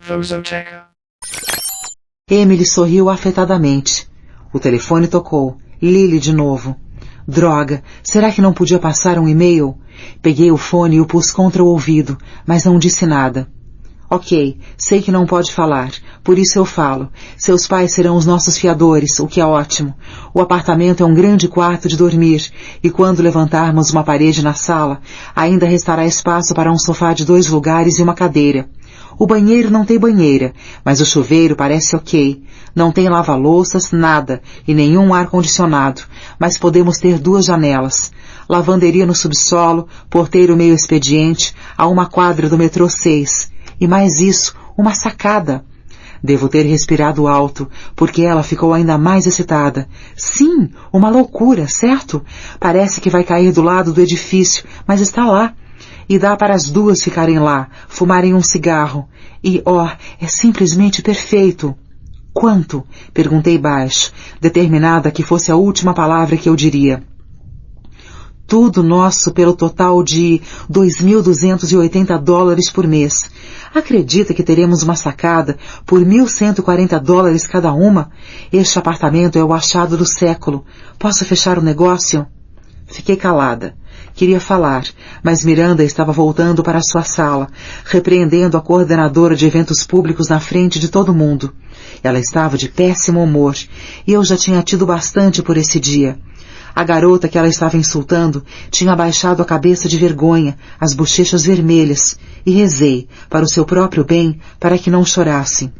Rosoteca. Emily sorriu afetadamente. O telefone tocou. Lily de novo. Droga, será que não podia passar um e-mail? Peguei o fone e o pus contra o ouvido, mas não disse nada. Ok, sei que não pode falar, por isso eu falo. Seus pais serão os nossos fiadores, o que é ótimo. O apartamento é um grande quarto de dormir, e quando levantarmos uma parede na sala, ainda restará espaço para um sofá de 2 lugares e uma cadeira. O banheiro não tem banheira, mas o chuveiro parece ok. Não tem lava-louças, nada, e nenhum ar-condicionado, mas podemos ter 2 janelas. Lavanderia no subsolo, porteiro meio expediente, a uma quadra do metrô 6. E mais isso, uma sacada. Devo ter respirado alto, porque ela ficou ainda mais excitada. Sim, uma loucura, certo? Parece que vai cair do lado do edifício, mas está lá. E dá para as 2 ficarem lá, fumarem um cigarro. E, é simplesmente perfeito. Quanto? Perguntei baixo, determinada que fosse a última palavra que eu diria. Tudo nosso pelo total de $2.280 por mês. Acredita que teremos uma sacada por $1.140 cada uma? Este apartamento é o achado do século. Posso fechar o negócio? Fiquei calada. Queria falar, mas Miranda estava voltando para a sua sala, repreendendo a coordenadora de eventos públicos na frente de todo mundo. Ela estava de péssimo humor, e eu já tinha tido bastante por esse dia. A garota que ela estava insultando tinha abaixado a cabeça de vergonha, as bochechas vermelhas, e rezei, para o seu próprio bem, para que não chorasse.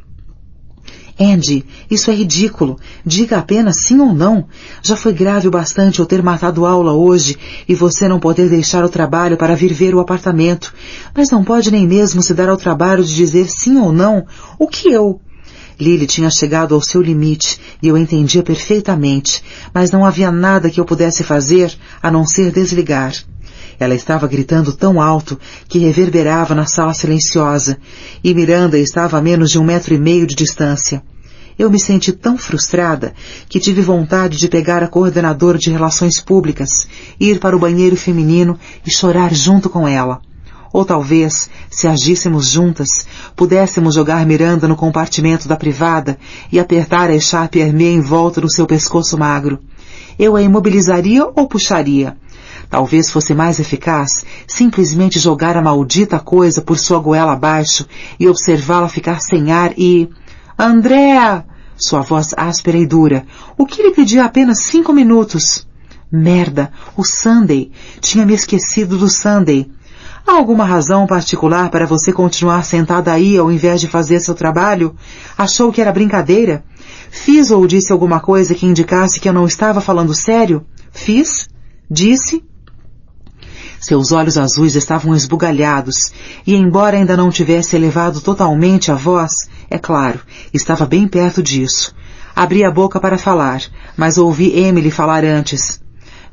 Andy, isso é ridículo. Diga apenas sim ou não. Já foi grave o bastante eu ter matado aula hoje e você não poder deixar o trabalho para vir ver o apartamento. Mas não pode nem mesmo se dar ao trabalho de dizer sim ou não. O que eu... Lily tinha chegado ao seu limite e eu entendia perfeitamente, mas não havia nada que eu pudesse fazer a não ser desligar. Ela estava gritando tão alto que reverberava na sala silenciosa, e Miranda estava a menos de 1,5 metros de distância. Eu me senti tão frustrada que tive vontade de pegar a coordenadora de relações públicas, ir para o banheiro feminino e chorar junto com ela. Ou talvez, se agíssemos juntas, pudéssemos jogar Miranda no compartimento da privada e apertar a echarpe Hermé em volta do seu pescoço magro. Eu a imobilizaria ou puxaria? Talvez fosse mais eficaz simplesmente jogar a maldita coisa por sua goela abaixo e observá-la ficar sem ar e... Andréa! Sua voz áspera e dura. O que lhe pedia apenas 5 minutos? Merda! O Sunday! Tinha me esquecido do Sunday. Há alguma razão particular para você continuar sentada aí ao invés de fazer seu trabalho? Achou que era brincadeira? Fiz ou disse alguma coisa que indicasse que eu não estava falando sério? Fiz? Disse? Seus olhos azuis estavam esbugalhados, e embora ainda não tivesse elevado totalmente a voz, é claro, estava bem perto disso. Abri a boca para falar, mas ouvi Emily falar antes.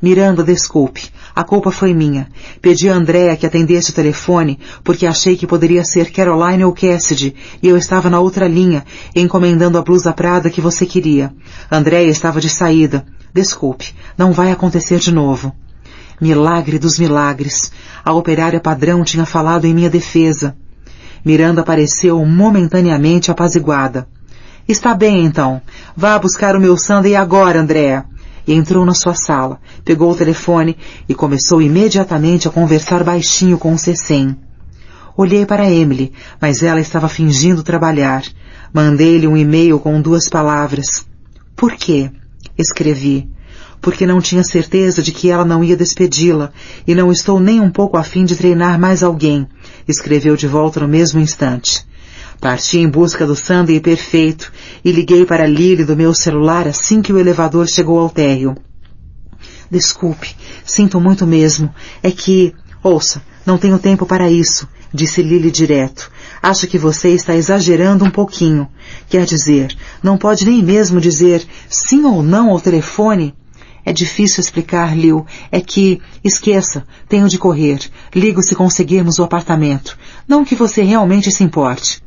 Miranda, desculpe, a culpa foi minha. Pedi a Andréa que atendesse o telefone, porque achei que poderia ser Caroline ou Cassidy, e eu estava na outra linha, encomendando a blusa Prada que você queria. Andréa estava de saída. Desculpe, não vai acontecer de novo. Milagre dos milagres. A operária padrão tinha falado em minha defesa. Miranda pareceu momentaneamente apaziguada. Está bem, então. Vá buscar o meu sundae agora, Andréa. E entrou na sua sala, pegou o telefone e começou imediatamente a conversar baixinho com o Cecem. Olhei para Emily, mas ela estava fingindo trabalhar. Mandei-lhe um e-mail com 2 palavras. Por quê? Escrevi. Porque não tinha certeza de que ela não ia despedi-la, e não estou nem um pouco a fim de treinar mais alguém, escreveu de volta no mesmo instante. Parti em busca do sundae perfeito, e liguei para Lily do meu celular assim que o elevador chegou ao térreo. Desculpe, sinto muito mesmo, é que... Ouça, não tenho tempo para isso, disse Lily direto. Acho que você está exagerando um pouquinho. Quer dizer, não pode nem mesmo dizer sim ou não ao telefone? É difícil explicar, Lil. É que... Esqueça, tenho de correr. Ligo se conseguirmos o apartamento. Não que você realmente se importe.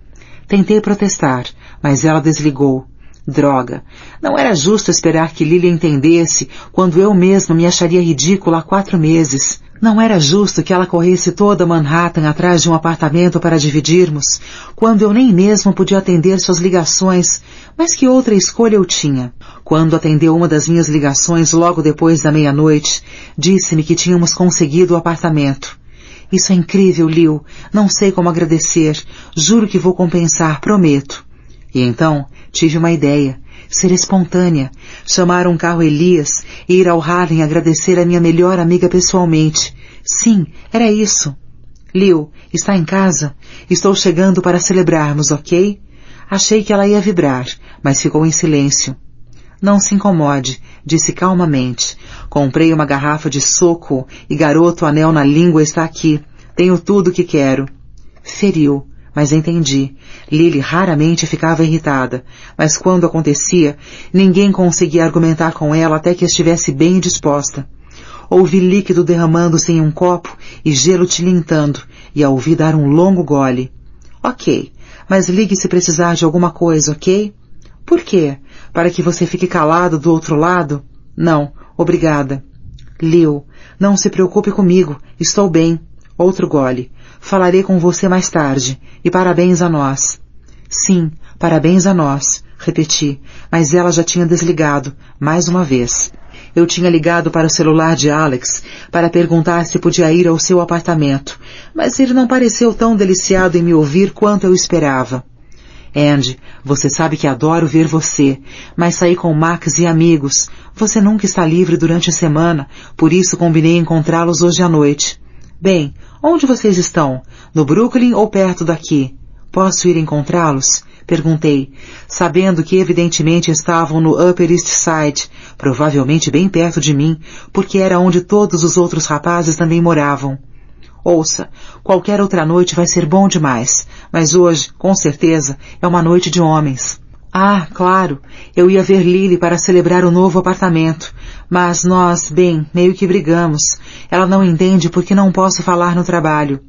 Tentei protestar, mas ela desligou. Droga. Não era justo esperar que Lily entendesse quando eu mesma me acharia ridícula há 4 meses. Não era justo que ela corresse toda Manhattan atrás de um apartamento para dividirmos, quando eu nem mesmo podia atender suas ligações, mas que outra escolha eu tinha? Quando atendeu uma das minhas ligações logo depois da meia-noite, disse-me que tínhamos conseguido o apartamento. Isso é incrível, Lil. Não sei como agradecer. Juro que vou compensar, prometo. E então, tive uma ideia. Ser espontânea. Chamar um carro Elias e ir ao Harlem agradecer a minha melhor amiga pessoalmente. Sim, era isso. Lil, está em casa? Estou chegando para celebrarmos, ok? Achei que ela ia vibrar, mas ficou em silêncio. Não se incomode, disse calmamente. Comprei uma garrafa de soco e garoto, o anel na língua está aqui. Tenho tudo o que quero. Feriu, mas entendi. Lily raramente ficava irritada, mas quando acontecia, ninguém conseguia argumentar com ela até que estivesse bem disposta. Ouvi líquido derramando-se em um copo e gelo tilintando, e a ouvi dar um longo gole. Ok, mas ligue se precisar de alguma coisa, ok? Por quê? Para que você fique calado do outro lado? Não, obrigada. Lil, não se preocupe comigo, estou bem. Outro gole. Falarei com você mais tarde. E parabéns a nós. Sim, parabéns a nós, repeti, mas ela já tinha desligado, mais uma vez. Eu tinha ligado para o celular de Alex para perguntar se podia ir ao seu apartamento, mas ele não pareceu tão deliciado em me ouvir quanto eu esperava. Andy, você sabe que adoro ver você, mas saí com Max e amigos. Você nunca está livre durante a semana, por isso combinei encontrá-los hoje à noite. Bem, onde vocês estão? No Brooklyn ou perto daqui? Posso ir encontrá-los? Perguntei, sabendo que evidentemente estavam no Upper East Side, provavelmente bem perto de mim, porque era onde todos os outros rapazes também moravam. Ouça, qualquer outra noite vai ser bom demais, mas hoje, com certeza, é uma noite de homens. Ah, claro, eu ia ver Lily para celebrar o novo apartamento, mas nós, bem, meio que brigamos. Ela não entende porque não posso falar no trabalho.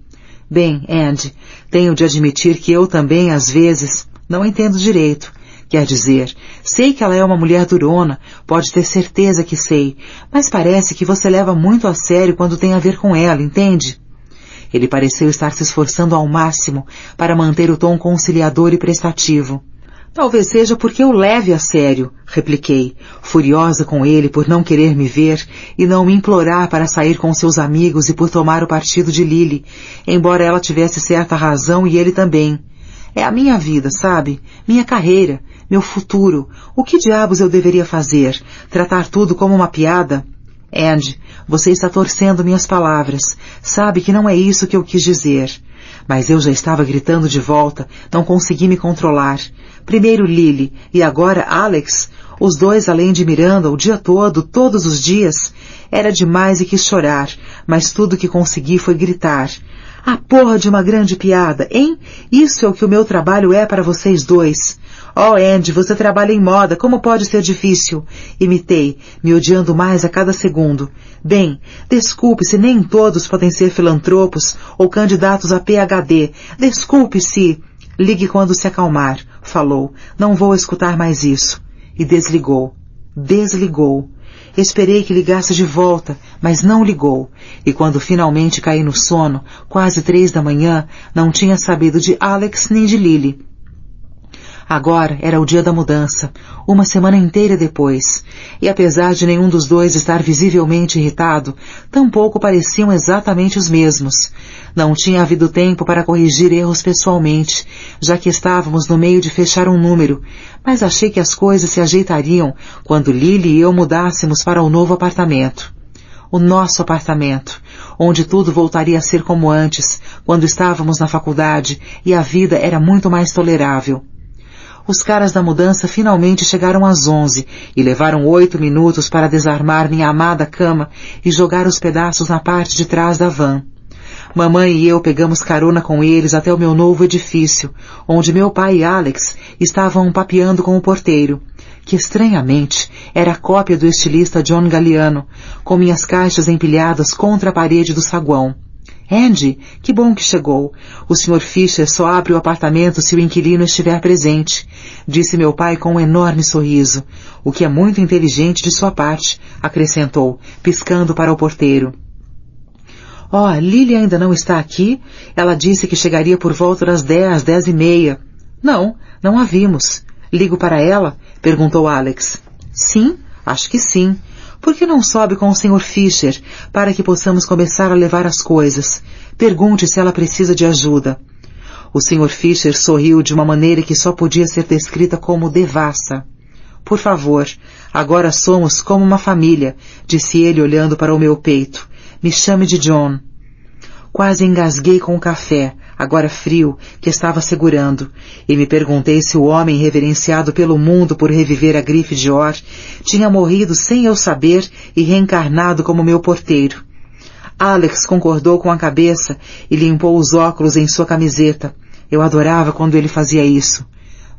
Bem, Andy, tenho de admitir que eu também, às vezes, não entendo direito. Quer dizer, sei que ela é uma mulher durona, pode ter certeza que sei, mas parece que você leva muito a sério quando tem a ver com ela, entende? Ele pareceu estar se esforçando ao máximo para manter o tom conciliador e prestativo. Talvez seja porque eu leve a sério, repliquei, furiosa com ele por não querer me ver e não me implorar para sair com seus amigos e por tomar o partido de Lily, embora ela tivesse certa razão e ele também. É a minha vida, sabe? Minha carreira, meu futuro. O que diabos eu deveria fazer? Tratar tudo como uma piada? Andy, você está torcendo minhas palavras. Sabe que não é isso que eu quis dizer. Mas eu já estava gritando de volta, não consegui me controlar. Primeiro Lily e agora Alex, os dois além de Miranda o dia todo, todos os dias. Era demais e quis chorar, mas tudo que consegui foi gritar. A porra de uma grande piada, hein? Isso é o que o meu trabalho é para vocês dois. Oh, Andy, você trabalha em moda, como pode ser difícil? Imitei, me odiando mais a cada segundo. Bem, desculpe-se, nem todos podem ser filantropos ou candidatos a PhD. Desculpe-se. Ligue quando se acalmar, falou. Não vou escutar mais isso. E desligou. Desligou. Esperei que ligasse de volta, mas não ligou. E quando finalmente caí no sono, quase 3 da manhã, não tinha sabido de Alex nem de Lily. Agora era o dia da mudança, uma semana inteira depois, e apesar de nenhum dos dois estar visivelmente irritado, tampouco pareciam exatamente os mesmos. Não tinha havido tempo para corrigir erros pessoalmente, já que estávamos no meio de fechar um número, mas achei que as coisas se ajeitariam quando Lily e eu mudássemos para o novo apartamento. O nosso apartamento, onde tudo voltaria a ser como antes, quando estávamos na faculdade e a vida era muito mais tolerável. Os caras da mudança finalmente chegaram às 11 e levaram 8 minutos para desarmar minha amada cama e jogar os pedaços na parte de trás da van. Mamãe e eu pegamos carona com eles até o meu novo edifício, onde meu pai e Alex estavam papeando com o porteiro, que estranhamente era a cópia do estilista John Galliano, com minhas caixas empilhadas contra a parede do saguão. Andy, que bom que chegou. O Sr. Fisher só abre o apartamento se o inquilino estiver presente, disse meu pai com um enorme sorriso, o que é muito inteligente de sua parte, acrescentou, piscando para o porteiro. Oh, Lily ainda não está aqui? Ela disse que chegaria por volta das 10, 10:30. Não a vimos. Ligo para ela? Perguntou Alex. Sim, acho que sim. Por que não sobe com o Sr. Fisher, para que possamos começar a levar as coisas? Pergunte se ela precisa de ajuda. O Sr. Fisher sorriu de uma maneira que só podia ser descrita como devassa. Por favor, agora somos como uma família, disse ele olhando para o meu peito. Me chame de John. Quase engasguei com o café, agora frio, que estava segurando, e me perguntei se o homem reverenciado pelo mundo por reviver a grife de Or tinha morrido sem eu saber e reencarnado como meu porteiro. Alex concordou com a cabeça e limpou os óculos em sua camiseta. Eu adorava quando ele fazia isso.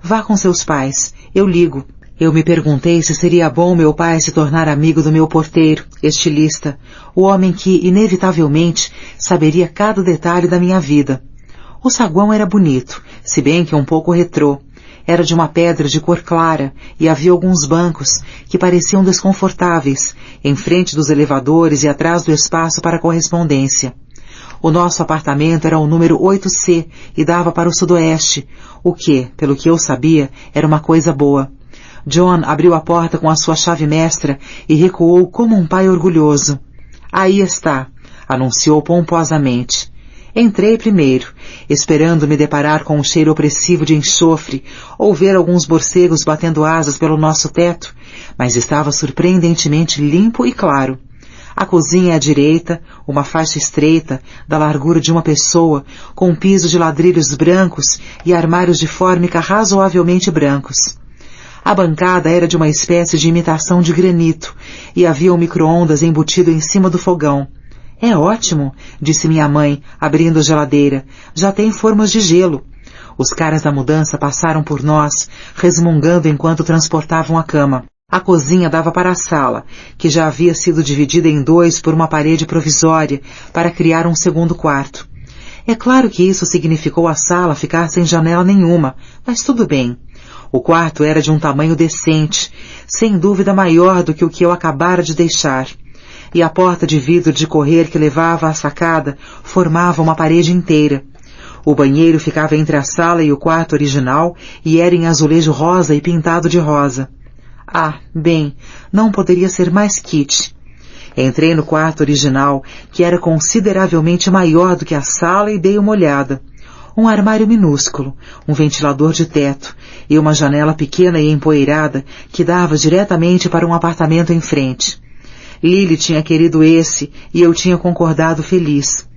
Vá com seus pais, eu ligo. Eu me perguntei se seria bom meu pai se tornar amigo do meu porteiro, estilista, o homem que, inevitavelmente, saberia cada detalhe da minha vida. O saguão era bonito, se bem que um pouco retrô. Era de uma pedra de cor clara e havia alguns bancos que pareciam desconfortáveis, em frente dos elevadores e atrás do espaço para correspondência. O nosso apartamento era o número 8C e dava para o sudoeste, o que, pelo que eu sabia, era uma coisa boa. John abriu a porta com a sua chave mestra e recuou como um pai orgulhoso. Aí está, anunciou pomposamente. Entrei primeiro, esperando me deparar com um cheiro opressivo de enxofre ou ver alguns morcegos batendo asas pelo nosso teto, mas estava surpreendentemente limpo e claro. A cozinha à direita, uma faixa estreita, da largura de uma pessoa, com um piso de ladrilhos brancos e armários de fórmica razoavelmente brancos. A bancada era de uma espécie de imitação de granito, e havia um micro-ondas embutido em cima do fogão. É ótimo, disse minha mãe, abrindo a geladeira. Já tem formas de gelo. Os caras da mudança passaram por nós, resmungando enquanto transportavam a cama. A cozinha dava para a sala, que já havia sido dividida em 2 por uma parede provisória, para criar um segundo quarto. É claro que isso significou a sala ficar sem janela nenhuma, mas tudo bem. O quarto era de um tamanho decente, sem dúvida maior do que o que eu acabara de deixar. E a porta de vidro de correr que levava à sacada formava uma parede inteira. O banheiro ficava entre a sala e o quarto original e era em azulejo rosa e pintado de rosa. Ah, bem, não poderia ser mais kitsch. Entrei no quarto original, que era consideravelmente maior do que a sala, e dei uma olhada. Um armário minúsculo, um ventilador de teto e uma janela pequena e empoeirada que dava diretamente para um apartamento em frente. Lily tinha querido esse e eu tinha concordado feliz.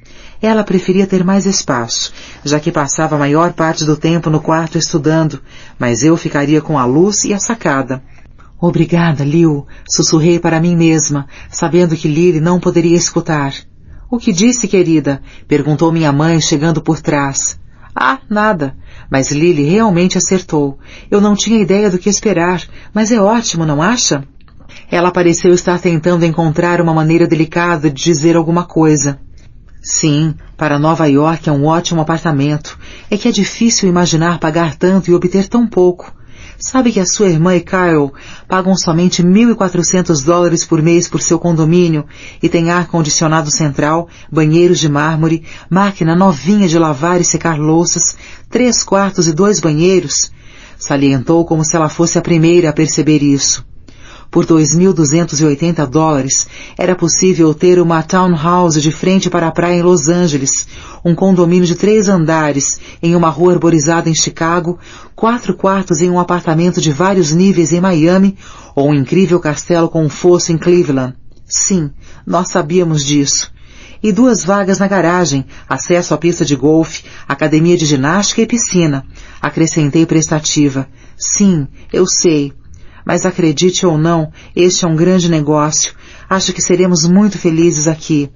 Ela preferia ter mais espaço, já que passava a maior parte do tempo no quarto estudando, mas eu ficaria com a luz e a sacada. Obrigada, Lil, sussurrei para mim mesma, sabendo que Lily não poderia escutar. O que disse, querida? Perguntou minha mãe, chegando por trás. Ah, nada. Mas Lily realmente acertou. Eu não tinha ideia do que esperar, mas é ótimo, não acha? Ela pareceu estar tentando encontrar uma maneira delicada de dizer alguma coisa. Sim, para Nova York é um ótimo apartamento. É que é difícil imaginar pagar tanto e obter tão pouco. Sabe que a sua irmã e Kyle pagam somente $1.400 por mês por seu condomínio e tem ar-condicionado central, banheiros de mármore, máquina novinha de lavar e secar louças, 3 quartos e 2 banheiros? Salientou como se ela fosse a primeira a perceber isso. Por $2.280 era possível ter uma townhouse de frente para a praia em Los Angeles, um condomínio de 3 andares em uma rua arborizada em Chicago, 4 quartos em um apartamento de vários níveis em Miami ou um incrível castelo com um fosso em Cleveland. Sim, nós sabíamos disso. E 2 vagas na garagem, acesso à pista de golfe, academia de ginástica e piscina. Acrescentei prestativa. Sim, eu sei. Mas acredite ou não, este é um grande negócio. Acho que seremos muito felizes aqui.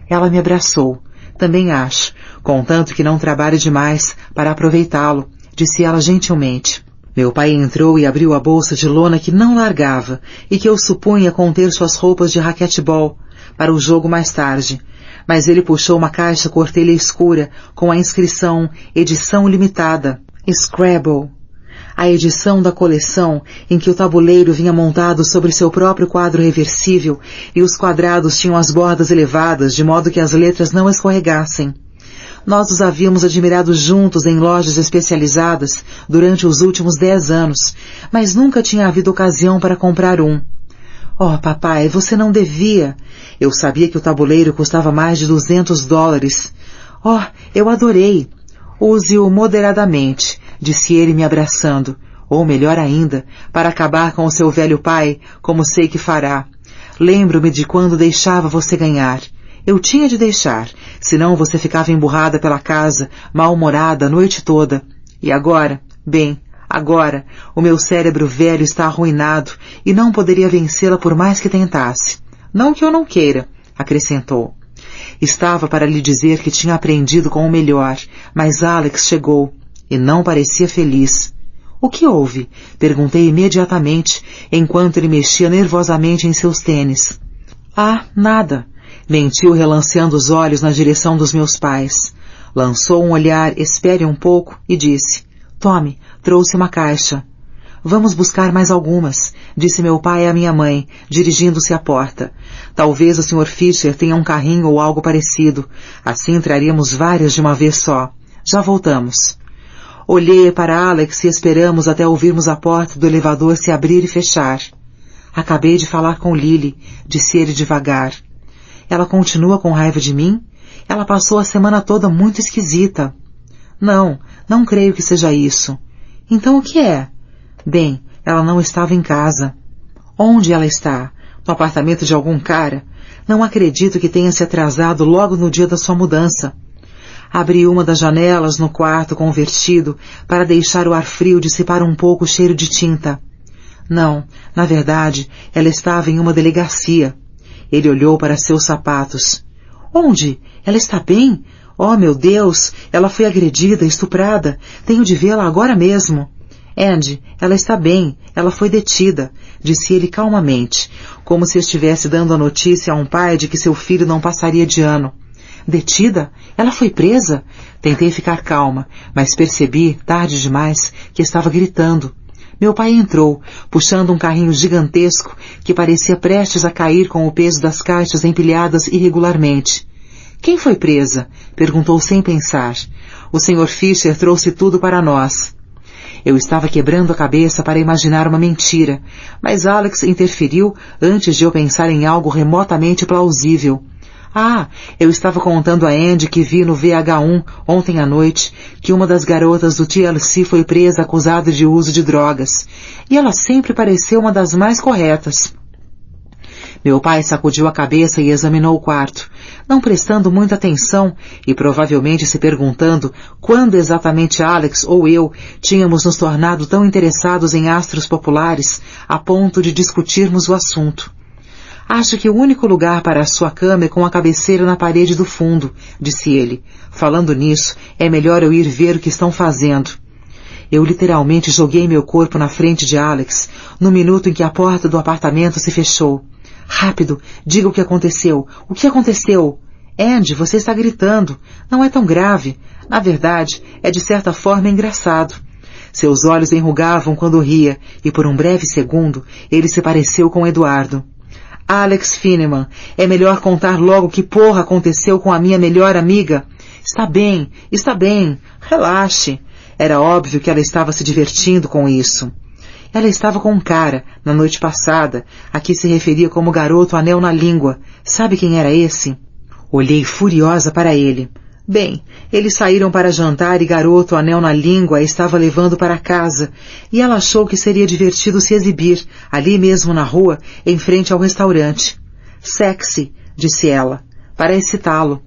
Ela me abraçou. Também acho, contanto que não trabalhe demais para aproveitá-lo, disse ela gentilmente. Meu pai entrou e abriu a bolsa de lona que não largava e que eu supunha conter suas roupas de raquetebol para o jogo mais tarde. Mas ele puxou uma caixa cor-telha escura com a inscrição Edição Limitada, Scrabble. A edição da coleção, em que o tabuleiro vinha montado sobre seu próprio quadro reversível e os quadrados tinham as bordas elevadas, de modo que as letras não escorregassem. Nós os havíamos admirado juntos em lojas especializadas durante os últimos 10 anos, mas nunca tinha havido ocasião para comprar um. Oh, papai, você não devia. Eu sabia que o tabuleiro custava mais de $200. Oh, eu adorei. Use-o moderadamente, disse ele me abraçando. Ou melhor ainda, para acabar com o seu velho pai, como sei que fará. Lembro-me de quando deixava você ganhar. Eu tinha de deixar, senão você ficava emburrada pela casa, mal-humorada a noite toda. E agora? Bem, agora, o meu cérebro velho está arruinado e não poderia vencê-la por mais que tentasse. Não que eu não queira, acrescentou. Estava para lhe dizer que tinha aprendido com o melhor, mas Alex chegou e não parecia feliz. O que houve? Perguntei imediatamente, enquanto ele mexia nervosamente em seus tênis. Ah, nada. Mentiu relanceando os olhos na direção dos meus pais. Lançou um olhar, espere um pouco, e disse, tome, trouxe uma caixa. Vamos buscar mais algumas, disse meu pai à minha mãe, dirigindo-se à porta. Talvez o Sr. Fisher tenha um carrinho ou algo parecido. Assim traríamos várias de uma vez só. Já voltamos. Olhei para Alex e esperamos até ouvirmos a porta do elevador se abrir e fechar. Acabei de falar com Lily, disse ele devagar. Ela continua com raiva de mim? Ela passou a semana toda muito esquisita. Não creio que seja isso. Então o que é? Bem, ela não estava em casa. Onde ela está? No apartamento de algum cara? Não acredito que tenha se atrasado logo no dia da sua mudança. Abri uma das janelas no quarto com o vestido para deixar o ar frio dissipar um pouco o cheiro de tinta. Não, na verdade, ela estava em uma delegacia. Ele olhou para seus sapatos. Onde? Ela está bem? Oh, meu Deus! Ela foi agredida, estuprada. Tenho de vê-la agora mesmo. Andy, ela está bem. Ela foi detida, disse ele calmamente, como se estivesse dando a notícia a um pai de que seu filho não passaria de ano. Detida? Ela foi presa? Tentei ficar calma, mas percebi, tarde demais, que estava gritando. Meu pai entrou, puxando um carrinho gigantesco que parecia prestes a cair com o peso das caixas empilhadas irregularmente. Quem foi presa? Perguntou sem pensar. O Sr. Fisher trouxe tudo para nós. Eu estava quebrando a cabeça para imaginar uma mentira, mas Alex interferiu antes de eu pensar em algo remotamente plausível. Ah, eu estava contando a Andy que vi no VH1 ontem à noite que uma das garotas do TLC foi presa acusada de uso de drogas. E ela sempre pareceu uma das mais corretas. Meu pai sacudiu a cabeça e examinou o quarto, não prestando muita atenção e provavelmente se perguntando quando exatamente Alex ou eu tínhamos nos tornado tão interessados em astros populares a ponto de discutirmos o assunto. Acho que o único lugar para a sua cama é com a cabeceira na parede do fundo, disse ele. Falando nisso, é melhor eu ir ver o que estão fazendo. Eu literalmente joguei meu corpo na frente de Alex, no minuto em que a porta do apartamento se fechou. Rápido, diga o que aconteceu. O que aconteceu? Andy, você está gritando. Não é tão grave. Na verdade, é de certa forma engraçado. Seus olhos enrugavam quando ria, e por um breve segundo, ele se pareceu com Eduardo. Alex Fineman, é melhor contar logo que porra aconteceu com a minha melhor amiga. Está bem, relaxe. Era óbvio que ela estava se divertindo com isso. Ela estava com um cara, na noite passada, a que se referia como garoto anel na língua. Sabe quem era esse? Olhei furiosa para ele. Bem, eles saíram para jantar e garoto anel na língua a estava levando para casa, e ela achou que seria divertido se exibir, ali mesmo na rua, em frente ao restaurante. Sexy, disse ela, para excitá-lo.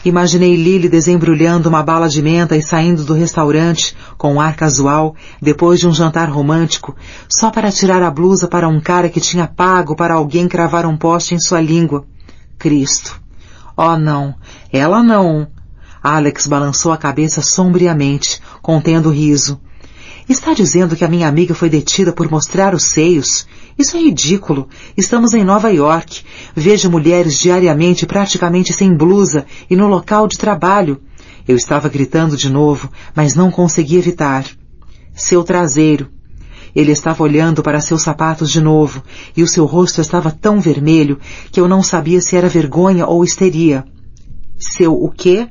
Imaginei Lily desembrulhando uma bala de menta e saindo do restaurante, com um ar casual, depois de um jantar romântico, só para tirar a blusa para um cara que tinha pago para alguém cravar um poste em sua língua. Cristo! Oh, não! Ela não! Alex balançou a cabeça sombriamente, contendo o riso. Está dizendo que a minha amiga foi detida por mostrar os seios? Isso é ridículo. Estamos em Nova York. Vejo mulheres diariamente praticamente sem blusa e no local de trabalho. Eu estava gritando de novo, mas não consegui evitar. Seu traseiro. Ele estava olhando para seus sapatos de novo, e o seu rosto estava tão vermelho que eu não sabia se era vergonha ou histeria. Seu o quê?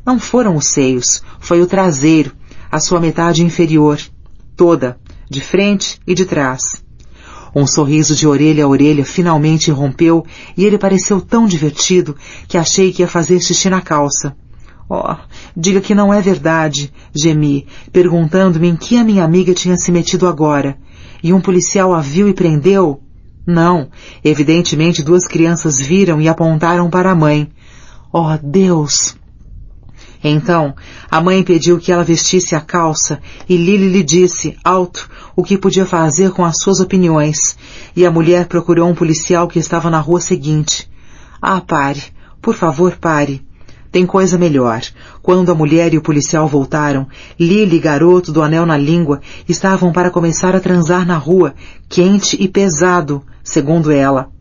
Não foram os seios, foi o traseiro, a sua metade inferior, toda, de frente e de trás. Um sorriso de orelha a orelha finalmente irrompeu e ele pareceu tão divertido que achei que ia fazer xixi na calça. Oh, diga que não é verdade, gemi, perguntando-me em que a minha amiga tinha se metido agora. E um policial a viu e prendeu? Não, evidentemente 2 crianças viram e apontaram para a mãe. Oh, Deus! Então, a mãe pediu que ela vestisse a calça e Lily lhe disse, alto, o que podia fazer com as suas opiniões, e a mulher procurou um policial que estava na rua seguinte. Ah, pare. Por favor, pare. Tem coisa melhor. Quando a mulher e o policial voltaram, Lily e garoto do anel na língua estavam para começar a transar na rua, quente e pesado, segundo ela.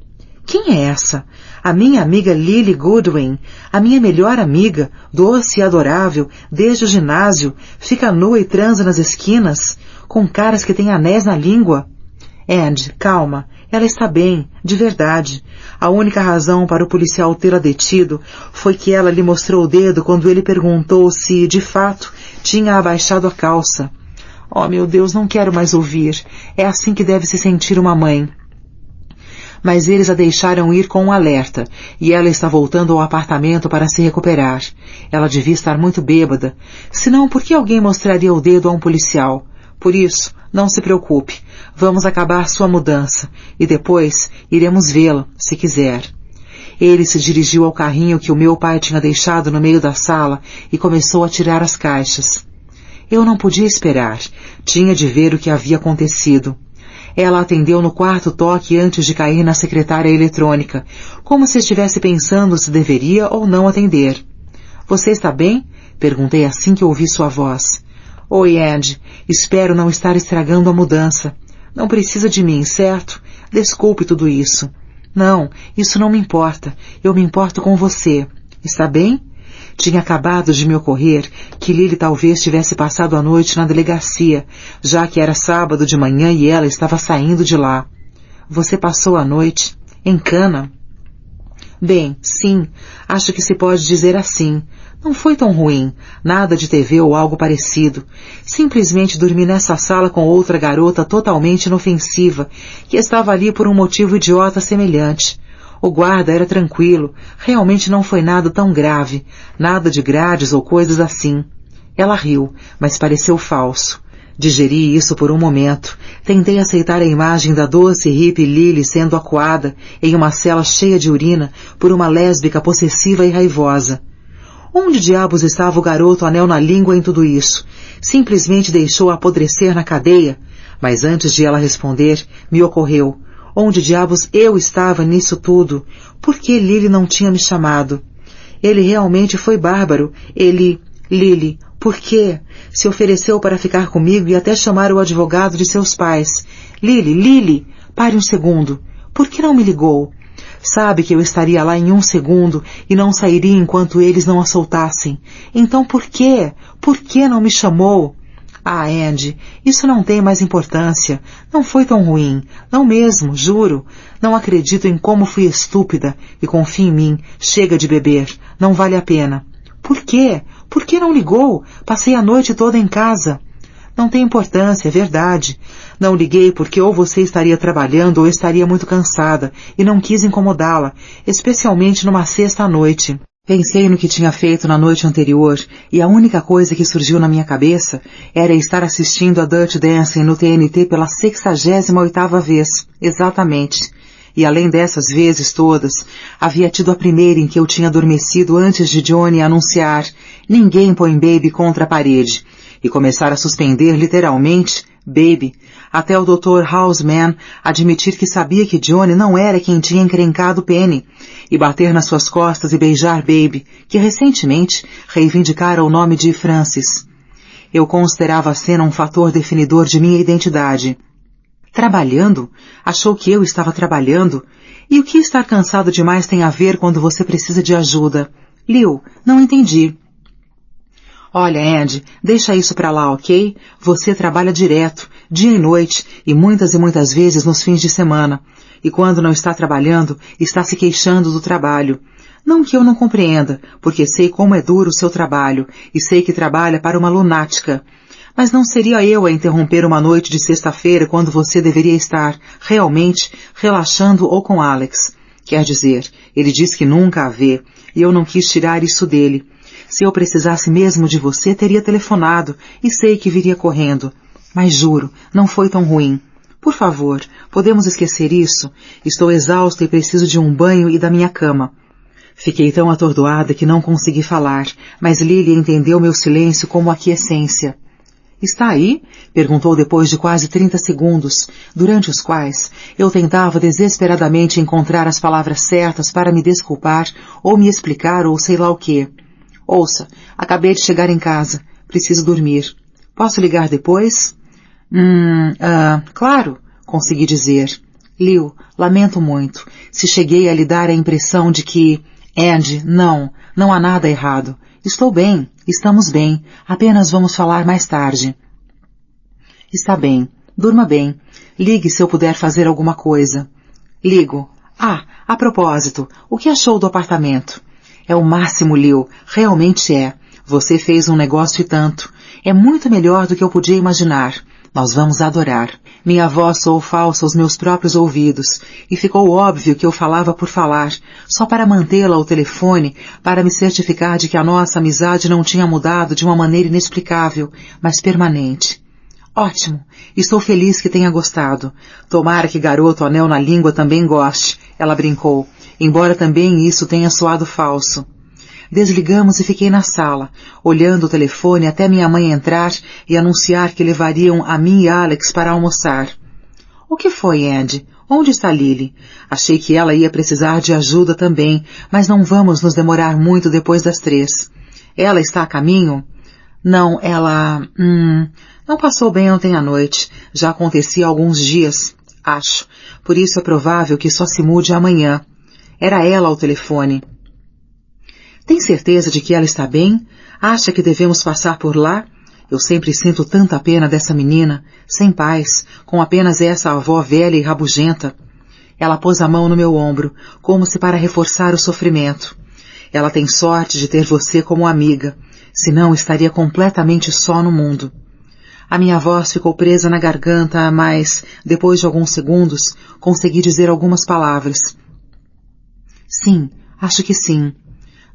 Quem é essa? A minha amiga Lily Goodwin, a minha melhor amiga, doce e adorável, desde o ginásio, fica nua e transa nas esquinas, com caras que têm anéis na língua. Andy, calma, ela está bem, de verdade. A única razão para o policial tê-la detido foi que ela lhe mostrou o dedo quando ele perguntou se, de fato, tinha abaixado a calça. Oh, meu Deus, não quero mais ouvir. É assim que deve se sentir uma mãe. Mas eles a deixaram ir com um alerta, e ela está voltando ao apartamento para se recuperar. Ela devia estar muito bêbada. Senão, por que alguém mostraria o dedo a um policial? Por isso, não se preocupe. Vamos acabar sua mudança, e depois iremos vê-la, se quiser. Ele se dirigiu ao carrinho que o meu pai tinha deixado no meio da sala e começou a tirar as caixas. Eu não podia esperar. Tinha de ver o que havia acontecido. Ela atendeu no 4º toque antes de cair na secretária eletrônica, como se estivesse pensando se deveria ou não atender. Você está bem? Perguntei assim que ouvi sua voz. Oi, Andy. Espero não estar estragando a mudança. Não precisa de mim, certo? Desculpe tudo isso. Não, isso não me importa. Eu me importo com você. Está bem? Tinha acabado de me ocorrer que Lily talvez tivesse passado a noite na delegacia, já que era sábado de manhã e ela estava saindo de lá. Você passou a noite em Cana? Bem, sim, acho que se pode dizer assim. Não foi tão ruim, nada de TV ou algo parecido. Simplesmente dormi nessa sala com outra garota totalmente inofensiva, que estava ali por um motivo idiota semelhante. O guarda era tranquilo, realmente não foi nada tão grave, nada de grades ou coisas assim. Ela riu, mas pareceu falso. Digeri isso por um momento. Tentei aceitar a imagem da doce hippie Lily sendo acuada em uma cela cheia de urina por uma lésbica possessiva e raivosa. Onde diabos estava o garoto anel na língua em tudo isso? Simplesmente deixou-a apodrecer na cadeia? Mas antes de ela responder, me ocorreu. Onde diabos eu estava nisso tudo? Por que Lily não tinha me chamado? Ele realmente foi bárbaro. Lily, por quê? Se ofereceu para ficar comigo e até chamar o advogado de seus pais. Lily, pare um segundo. Por que não me ligou? Sabe que eu estaria lá em 1 segundo e não sairia enquanto eles não a soltassem. Então por quê? Por que não me chamou? Ah, Andy, isso não tem mais importância. Não foi tão ruim. Não mesmo, juro. Não acredito em como fui estúpida. E confie em mim. Chega de beber. Não vale a pena. Por quê? Por que não ligou? Passei a noite toda em casa. Não tem importância, é verdade. Não liguei porque ou você estaria trabalhando ou estaria muito cansada, e não quis incomodá-la, especialmente numa sexta à noite. Pensei no que tinha feito na noite anterior, e a única coisa que surgiu na minha cabeça era estar assistindo a Dirty Dancing no TNT pela 68ª vez, exatamente. E além dessas vezes todas, havia tido a primeira em que eu tinha adormecido antes de Johnny anunciar "Ninguém põe Baby contra a parede", e começar a suspender literalmente Baby, até o Dr. Houseman admitir que sabia que Johnny não era quem tinha encrencado Penny, e bater nas suas costas e beijar Baby, que recentemente reivindicara o nome de Francis. Eu considerava a cena um fator definidor de minha identidade. Trabalhando? Achou que eu estava trabalhando? E o que estar cansado demais tem a ver quando você precisa de ajuda? Liu, não entendi. Olha, Andy, deixa isso pra lá, ok? Você trabalha direto, dia e noite, e muitas vezes nos fins de semana. E quando não está trabalhando, está se queixando do trabalho. Não que eu não compreenda, porque sei como é duro o seu trabalho, e sei que trabalha para uma lunática. Mas não seria eu a interromper uma noite de sexta-feira quando você deveria estar, realmente, relaxando ou com Alex. Quer dizer, ele diz que nunca a vê, e eu não quis tirar isso dele. Se eu precisasse mesmo de você, teria telefonado, e sei que viria correndo. Mas juro, não foi tão ruim. Por favor, podemos esquecer isso? Estou exausta e preciso de um banho e da minha cama. Fiquei tão atordoada que não consegui falar, mas Lily entendeu meu silêncio como aquiescência. Está aí? Perguntou depois de quase 30 segundos, durante os quais eu tentava desesperadamente encontrar as palavras certas para me desculpar ou me explicar ou sei lá o quê. Ouça, acabei de chegar em casa. Preciso dormir. Posso ligar depois? Claro, consegui dizer. Liu, lamento muito. Se cheguei a lhe dar a impressão de que... Andy, não há nada errado. Estou bem, estamos bem. Apenas vamos falar mais tarde. Está bem. Durma bem. Ligue se eu puder fazer alguma coisa. Ligo. A propósito, o que achou do apartamento? É o máximo, Liu. Realmente é. Você fez um negócio e tanto. É muito melhor do que eu podia imaginar. Nós vamos adorar. Minha voz soou falsa aos meus próprios ouvidos, e ficou óbvio que eu falava por falar, só para mantê-la ao telefone, para me certificar de que a nossa amizade não tinha mudado de uma maneira inexplicável, mas permanente. Ótimo. Estou feliz que tenha gostado. Tomara que garoto anel na língua também goste, ela brincou, embora também isso tenha soado falso. Desligamos e fiquei na sala, olhando o telefone até minha mãe entrar e anunciar que levariam a mim e Alex para almoçar. O que foi, Andy? Onde está Lily? Achei que ela ia precisar de ajuda também, mas não vamos nos demorar muito depois das 3. Ela está a caminho? Não, ela... não passou bem ontem à noite. Já acontecia há alguns dias, acho. Por isso é provável que só se mude amanhã. Era ela ao telefone. Tem certeza de que ela está bem? Acha que devemos passar por lá? Eu sempre sinto tanta pena dessa menina, sem pais, com apenas essa avó velha e rabugenta. Ela pôs a mão no meu ombro, como se para reforçar o sofrimento. Ela tem sorte de ter você como amiga, senão estaria completamente só no mundo. A minha voz ficou presa na garganta, mas, depois de alguns segundos, consegui dizer algumas palavras. Sim, acho que sim.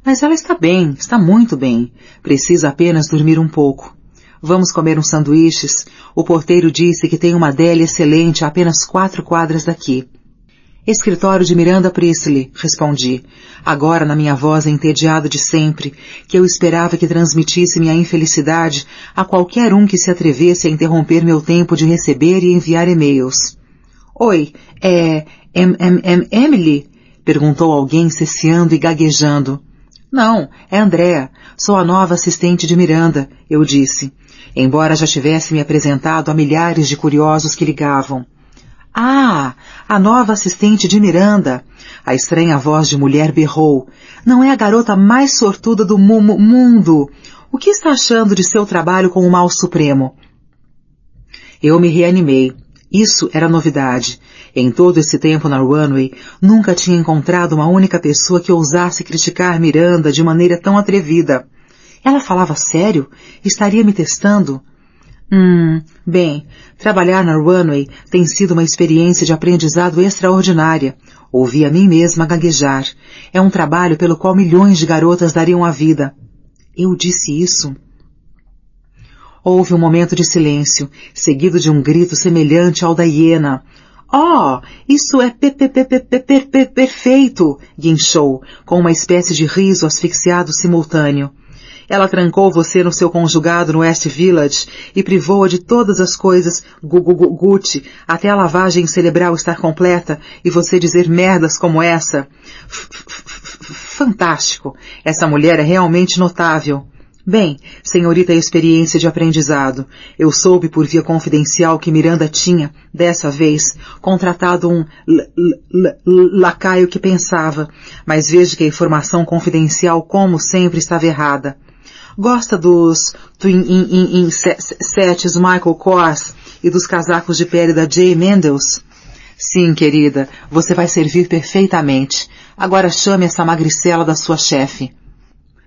Mas ela está bem, está muito bem. Precisa apenas dormir um pouco. Vamos comer uns sanduíches. O porteiro disse que tem uma deli excelente a apenas 4 quadras daqui. Escritório de Miranda Priestley, respondi, agora na minha voz entediada de sempre, que eu esperava que transmitisse minha infelicidade a qualquer um que se atrevesse a interromper meu tempo de receber e enviar e-mails. Oi, Emily? Perguntou alguém cesseando e gaguejando. Não, é Andrea. Sou a nova assistente de Miranda, eu disse, embora já tivesse me apresentado a milhares de curiosos que ligavam. Ah, a nova assistente de Miranda. A estranha voz de mulher berrou. Não é a garota mais sortuda do mundo. O que está achando de seu trabalho com o Mal Supremo? Eu me reanimei. Isso era novidade. Em todo esse tempo na Runway, nunca tinha encontrado uma única pessoa que ousasse criticar Miranda de maneira tão atrevida. Ela falava sério? Estaria me testando? Bem, trabalhar na Runway tem sido uma experiência de aprendizado extraordinária. Ouvi a mim mesma gaguejar. É um trabalho pelo qual milhões de garotas dariam a vida. Eu disse isso? Houve um momento de silêncio, seguido de um grito semelhante ao da hiena. Oh, isso é perfeito! Guinchou, com uma espécie de riso asfixiado simultâneo. Ela trancou você no seu conjugado no West Village e privou-a de todas as coisas Gucci, até a lavagem cerebral estar completa e você dizer merdas como essa. Fantástico! Essa mulher é realmente notável. Bem, senhorita experiência de aprendizado, eu soube por via confidencial que Miranda tinha, dessa vez, contratado um lacaio que pensava, mas vejo que a informação confidencial, como sempre, estava errada. Gosta dos Twin Sets Michael Kors e dos casacos de pele da J. Mendels? Sim, querida, você vai servir perfeitamente. Agora chame essa magricela da sua chefe.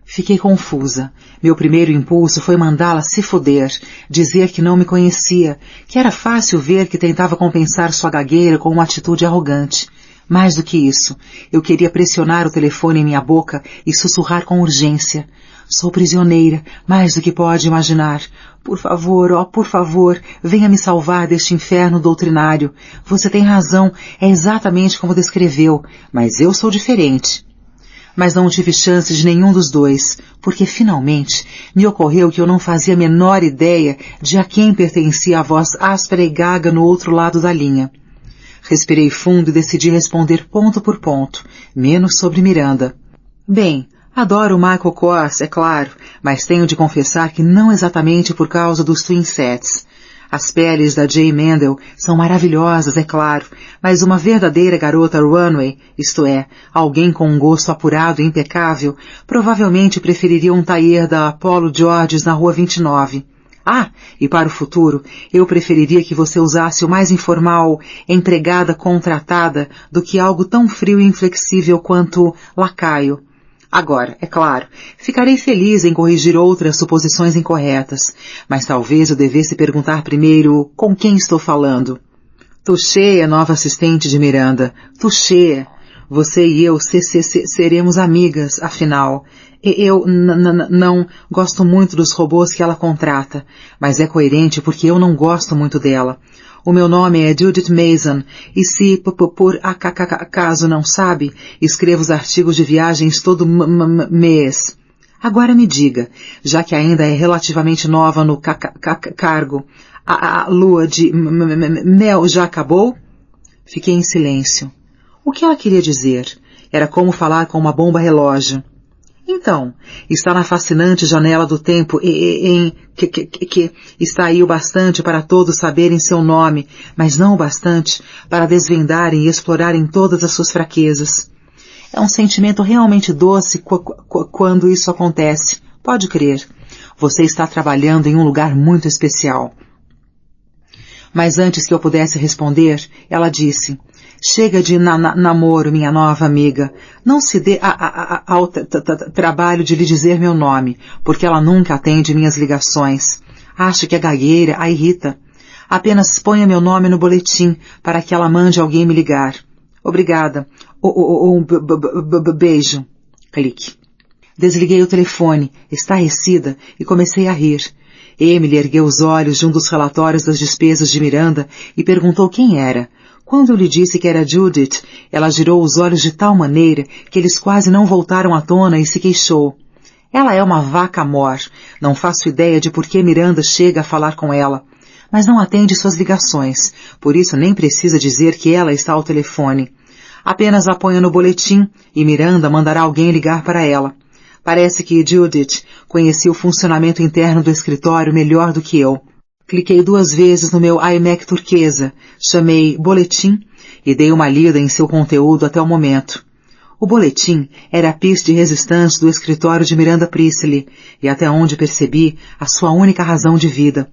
Fiquei confusa. Meu primeiro impulso foi mandá-la se foder, dizer que não me conhecia, que era fácil ver que tentava compensar sua gagueira com uma atitude arrogante. Mais do que isso, eu queria pressionar o telefone em minha boca e sussurrar com urgência. Sou prisioneira, mais do que pode imaginar. Por favor, oh, por favor, venha me salvar deste inferno doutrinário. Você tem razão, é exatamente como descreveu, mas eu sou diferente. Mas não tive chance de nenhum dos dois, porque finalmente me ocorreu que eu não fazia a menor ideia de a quem pertencia a voz áspera e gaga no outro lado da linha. Respirei fundo e decidi responder ponto por ponto, menos sobre Miranda. Bem, adoro o Michael Kors, é claro, mas tenho de confessar que não exatamente por causa dos Twin Sets. As peles da J. Mendel são maravilhosas, é claro, mas uma verdadeira garota runway, isto é, alguém com um gosto apurado e impecável, provavelmente preferiria um tailleur da Apollo Georges na Rua 29. Ah, e para o futuro, eu preferiria que você usasse o mais informal empregada contratada do que algo tão frio e inflexível quanto lacaio. Agora, é claro, ficarei feliz em corrigir outras suposições incorretas, mas talvez eu devesse perguntar primeiro com quem estou falando. Touché, a nova assistente de Miranda. Touché. Você e eu seremos amigas, afinal. Eu não gosto muito dos robôs que ela contrata, mas é coerente porque eu não gosto muito dela. O meu nome é Judith Mason, e se por acaso não sabe, escrevo os artigos de viagens todo mês. Agora me diga, já que ainda é relativamente nova no cargo, a lua de mel já acabou? Fiquei em silêncio. O que ela queria dizer? Era como falar com uma bomba relógio. Então, está na fascinante janela do tempo que está aí o bastante para todos saberem seu nome, mas não o bastante para desvendarem e explorarem todas as suas fraquezas. É um sentimento realmente doce quando isso acontece. Pode crer. Você está trabalhando em um lugar muito especial. Mas antes que eu pudesse responder, ela disse: chega de namoro, minha nova amiga. Não se dê ao trabalho de lhe dizer meu nome, porque ela nunca atende minhas ligações. Acho que a gagueira a irrita. Apenas ponha meu nome no boletim para que ela mande alguém me ligar. Obrigada. Beijo. Clique. Desliguei o telefone, estarrecida, e comecei a rir. Emily ergueu os olhos de um dos relatórios das despesas de Miranda e perguntou quem era. Quando eu lhe disse que era Judith, ela girou os olhos de tal maneira que eles quase não voltaram à tona e se queixou. Ela é uma vaca mor. Não faço ideia de por que Miranda chega a falar com ela. Mas não atende suas ligações, por isso nem precisa dizer que ela está ao telefone. Apenas a ponha no boletim e Miranda mandará alguém ligar para ela. Parece que Judith conhecia o funcionamento interno do escritório melhor do que eu. Cliquei 2 vezes no meu iMac turquesa, chamei Boletim e dei uma lida em seu conteúdo até o momento. O boletim era a piste de resistência do escritório de Miranda Priestley e, até onde percebi, a sua única razão de vida.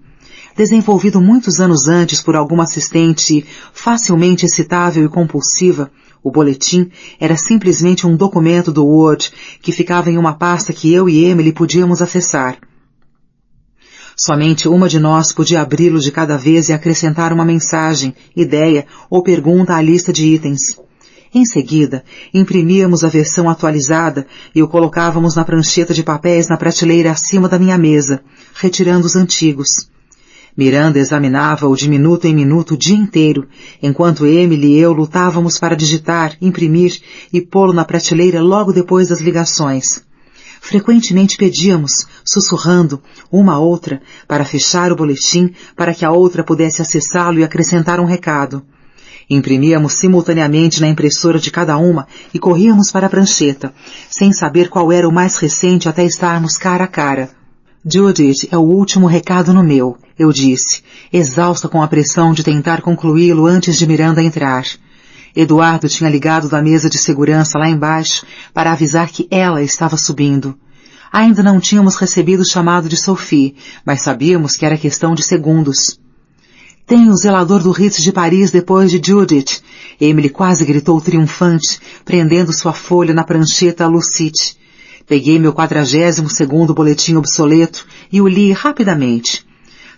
Desenvolvido muitos anos antes por alguma assistente facilmente excitável e compulsiva, o boletim era simplesmente um documento do Word que ficava em uma pasta que eu e Emily podíamos acessar. Somente uma de nós podia abri-lo de cada vez e acrescentar uma mensagem, ideia ou pergunta à lista de itens. Em seguida, imprimíamos a versão atualizada e o colocávamos na prancheta de papéis na prateleira acima da minha mesa, retirando os antigos. Miranda examinava-o de minuto em minuto o dia inteiro, enquanto Emily e eu lutávamos para digitar, imprimir e pô-lo na prateleira logo depois das ligações. Frequentemente pedíamos, sussurrando, uma a outra, para fechar o boletim, para que a outra pudesse acessá-lo e acrescentar um recado. Imprimíamos simultaneamente na impressora de cada uma e corríamos para a prancheta, sem saber qual era o mais recente até estarmos cara a cara. Judith é o último recado no meu, eu disse, exausta com a pressão de tentar concluí-lo antes de Miranda entrar. Eduardo tinha ligado da mesa de segurança lá embaixo para avisar que ela estava subindo. Ainda não tínhamos recebido o chamado de Sophie, mas sabíamos que era questão de segundos. Tem o zelador do Ritz de Paris depois de Judith. Emily quase gritou triunfante, prendendo sua folha na prancheta Lucite. Peguei meu 42º boletim obsoleto e o li rapidamente.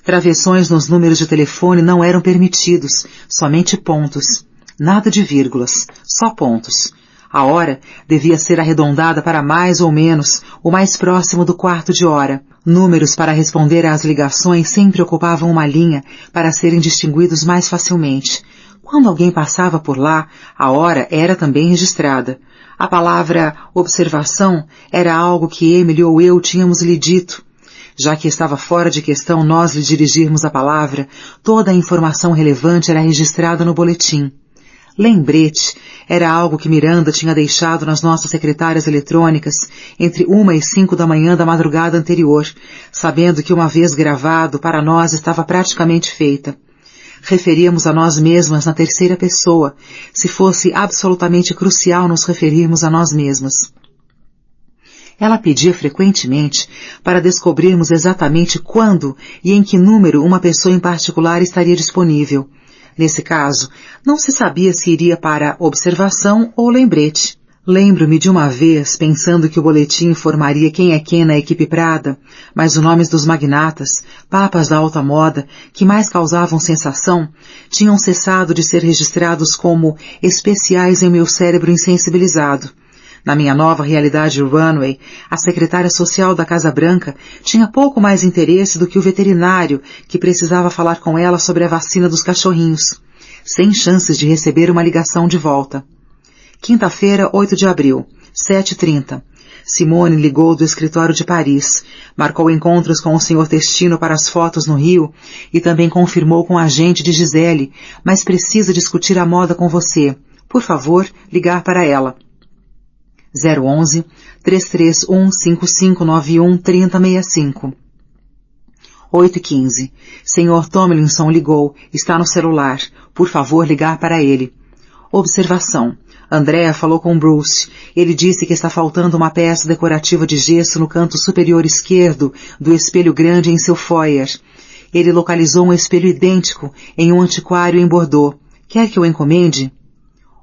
Travessões nos números de telefone não eram permitidos, somente pontos. Nada de vírgulas, só pontos. A hora devia ser arredondada para mais ou menos, o mais próximo do quarto de hora. Números para responder às ligações sempre ocupavam uma linha para serem distinguidos mais facilmente. Quando alguém passava por lá, a hora era também registrada. A palavra observação era algo que Emily ou eu tínhamos lhe dito. Já que estava fora de questão nós lhe dirigirmos a palavra, toda a informação relevante era registrada no boletim. Lembrete era algo que Miranda tinha deixado nas nossas secretárias eletrônicas entre 1 e 5 da manhã da madrugada anterior, sabendo que uma vez gravado para nós estava praticamente feita. Referíamos a nós mesmas na terceira pessoa, se fosse absolutamente crucial nos referirmos a nós mesmas. Ela pedia frequentemente para descobrirmos exatamente quando e em que número uma pessoa em particular estaria disponível. Nesse caso, não se sabia se iria para observação ou lembrete. Lembro-me de uma vez, pensando que o boletim informaria quem é quem na equipe Prada, mas os nomes dos magnatas, papas da alta moda, que mais causavam sensação, tinham cessado de ser registrados como especiais em meu cérebro insensibilizado. Na minha nova realidade runway, a secretária social da Casa Branca tinha pouco mais interesse do que o veterinário que precisava falar com ela sobre a vacina dos cachorrinhos, sem chances de receber uma ligação de volta. Quinta-feira, 8 de abril, 7h30. Simone ligou do escritório de Paris, marcou encontros com o Sr. Testino para as fotos no Rio e também confirmou com a agente de Gisele, mas precisa discutir a moda com você. Por favor, ligar para ela. 011-331-5591-3065. 8h15. Sr. Tomlinson ligou, está no celular. Por favor, ligar para ele. Observação. Andrea falou com Bruce. Ele disse que está faltando uma peça decorativa de gesso no canto superior esquerdo do espelho grande em seu foyer. Ele localizou um espelho idêntico em um antiquário em Bordeaux. Quer que eu encomende?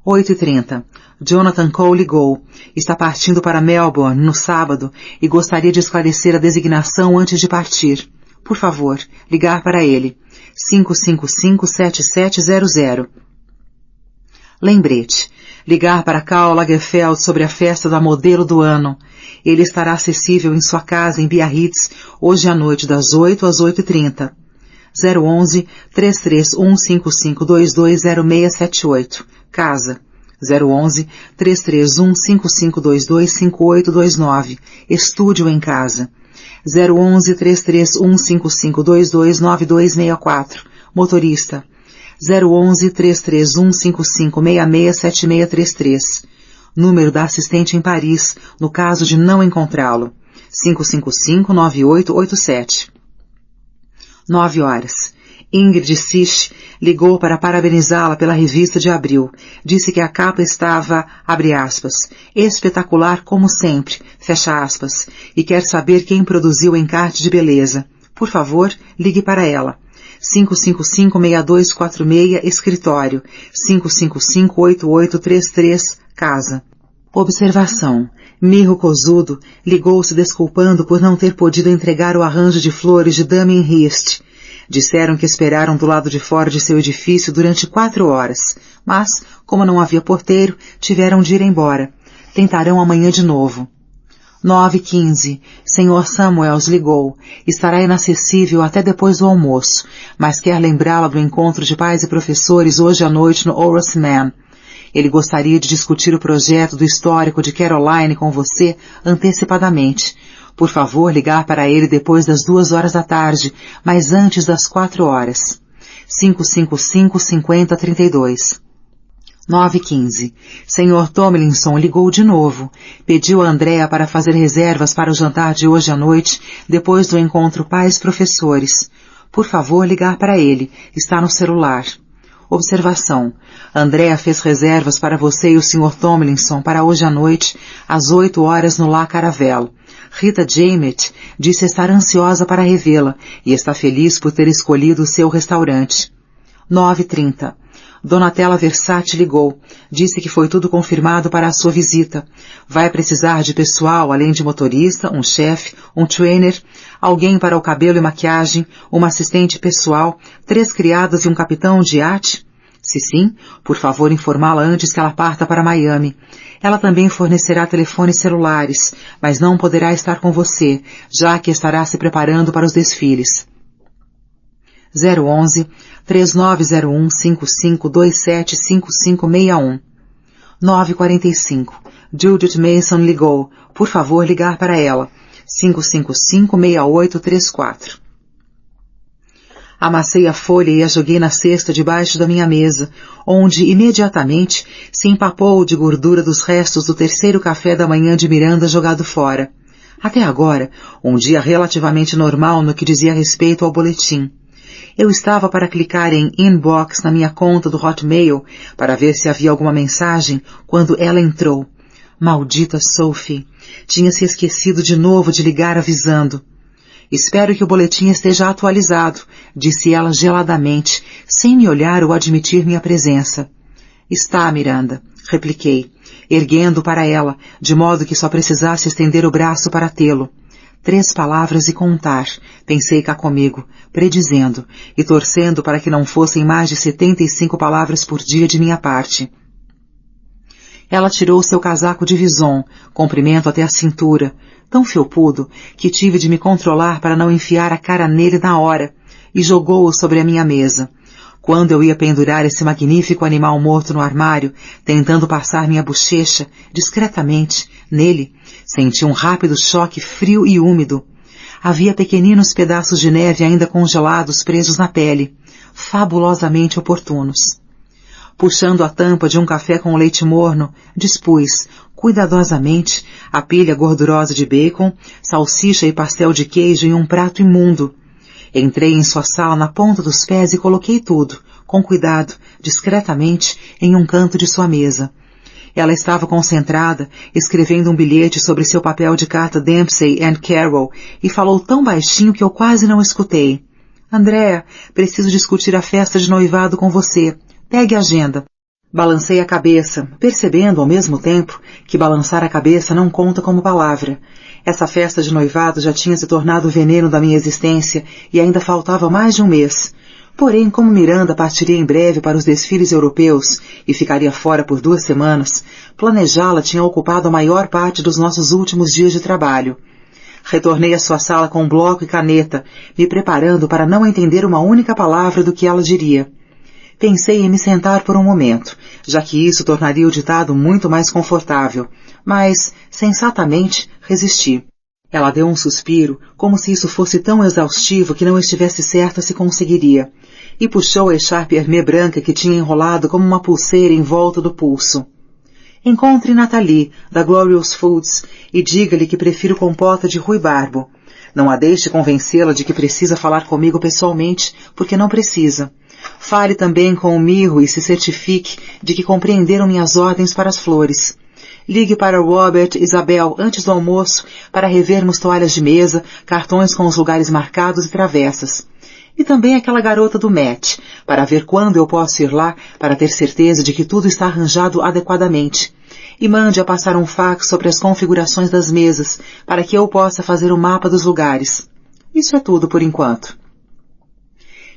8h30. Jonathan Cole ligou. Está partindo para Melbourne no sábado e gostaria de esclarecer a designação antes de partir. Por favor, ligar para ele. 555-7700. Lembrete. Ligar para Karl Lagerfeld sobre a festa da modelo do ano. Ele estará acessível em sua casa em Biarritz hoje à noite das 8 às 8h30. 011-331-5522-0678. Casa. 011-331-5522-5829. Estúdio em casa. 011-331-5522-9264. Motorista. 011-331-5566-7633. Número da assistente em Paris, no caso de não encontrá-lo. 555-9887. 9h. Ingrid Sisch ligou para parabenizá-la pela revista de abril. Disse que a capa estava, abre aspas, espetacular como sempre, fecha aspas, e quer saber quem produziu o encarte de beleza. Por favor, ligue para ela. 555-6246, escritório. 555-8833, casa. Observação. Mirro Cozudo ligou se desculpando por não ter podido entregar o arranjo de flores de Damien Hirst. Disseram que esperaram do lado de fora de seu edifício durante 4 horas, mas, como não havia porteiro, tiveram de ir embora. Tentarão amanhã de novo. 9h15. Sr. Samuels ligou. Estará inacessível até depois do almoço, mas quer lembrá-la do encontro de pais e professores hoje à noite no Horace Mann. Ele gostaria de discutir o projeto do histórico de Caroline com você antecipadamente. Por favor, ligar para ele depois das 2 horas da tarde, mas antes das 4 horas. 555-5032. 9h15. Sr. Tomlinson ligou de novo. Pediu a Andrea para fazer reservas para o jantar de hoje à noite, depois do encontro pais-professores. Por favor, ligar para ele. Está no celular. Observação. Andrea fez reservas para você e o Sr. Tomlinson para hoje à noite, às 8 horas no La Caravelle. Rita Jamet disse estar ansiosa para revê-la e está feliz por ter escolhido o seu restaurante. 9h30. Donatella Versace ligou. Disse que foi tudo confirmado para a sua visita. Vai precisar de pessoal, além de motorista, um chefe, um trainer, alguém para o cabelo e maquiagem, uma assistente pessoal, 3 criadas e um capitão de iate? Se sim, por favor informá-la antes que ela parta para Miami. Ela também fornecerá telefones celulares, mas não poderá estar com você, já que estará se preparando para os desfiles. 011-3901-5527-5561. 9h45. Judith Mason ligou. Por favor, ligar para ela. 555-6834. Amassei a folha e a joguei na cesta debaixo da minha mesa, onde imediatamente se empapou de gordura dos restos do 3º café da manhã de Miranda jogado fora. Até agora, um dia relativamente normal no que dizia respeito ao boletim. Eu estava para clicar em Inbox na minha conta do Hotmail para ver se havia alguma mensagem quando ela entrou. Maldita Sophie! Tinha se esquecido de novo de ligar avisando. Espero que o boletim esteja atualizado, disse ela geladamente, sem me olhar ou admitir minha presença. Está, Miranda, repliquei, erguendo para ela, de modo que só precisasse estender o braço para tê-lo. 3 palavras e contar, pensei cá comigo, predizendo, e torcendo para que não fossem mais de 75 palavras por dia de minha parte. Ela tirou seu casaco de vison, comprimento até a cintura, tão felpudo que tive de me controlar para não enfiar a cara nele na hora, e jogou-o sobre a minha mesa. Quando eu ia pendurar esse magnífico animal morto no armário, tentando passar minha bochecha, discretamente, nele, senti um rápido choque frio e úmido. Havia pequeninos pedaços de neve ainda congelados presos na pele, fabulosamente oportunos. Puxando a tampa de um café com leite morno, dispus, cuidadosamente, a pilha gordurosa de bacon, salsicha e pastel de queijo em um prato imundo. Entrei em sua sala na ponta dos pés e coloquei tudo, com cuidado, discretamente, em um canto de sua mesa. Ela estava concentrada, escrevendo um bilhete sobre seu papel de carta Dempsey and Carroll, e falou tão baixinho que eu quase não escutei. Andréa, preciso discutir a festa de noivado com você. Pegue a agenda. Balancei a cabeça, percebendo ao mesmo tempo que balançar a cabeça não conta como palavra. Essa festa de noivado já tinha se tornado o veneno da minha existência e ainda faltava mais de um mês. Porém, como Miranda partiria em breve para os desfiles europeus e ficaria fora por 2 semanas, planejá-la tinha ocupado a maior parte dos nossos últimos dias de trabalho. Retornei à sua sala com bloco e caneta, me preparando para não entender uma única palavra do que ela diria. Pensei em me sentar por um momento, já que isso tornaria o ditado muito mais confortável, mas, sensatamente, resisti. Ela deu um suspiro, como se isso fosse tão exaustivo que não estivesse certa se conseguiria, e puxou a echarpe hermê branca que tinha enrolado como uma pulseira em volta do pulso. Encontre Nathalie, da Glorious Foods, e diga-lhe que prefiro compota de ruibarbo. Não a deixe convencê-la de que precisa falar comigo pessoalmente, porque não precisa. Fale também com o Mirro e se certifique de que compreenderam minhas ordens para as flores. Ligue para Robert e Isabel antes do almoço para revermos toalhas de mesa, cartões com os lugares marcados e travessas. E também aquela garota do Met, para ver quando eu posso ir lá para ter certeza de que tudo está arranjado adequadamente. E mande a passar um fax sobre as configurações das mesas, para que eu possa fazer o mapa dos lugares. Isso é tudo por enquanto.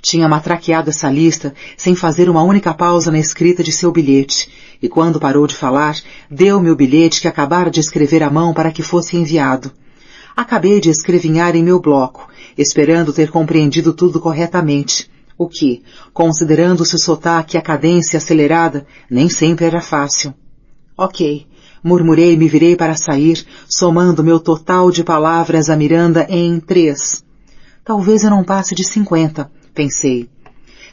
Tinha matraqueado essa lista sem fazer uma única pausa na escrita de seu bilhete, e quando parou de falar, deu-me o bilhete que acabara de escrever à mão para que fosse enviado. Acabei de escrevinhar em meu bloco, esperando ter compreendido tudo corretamente, o que, considerando seu sotaque e a cadência acelerada, nem sempre era fácil. Ok, murmurei e me virei para sair, somando meu total de palavras a Miranda em 3. Talvez eu não passe de 50, pensei.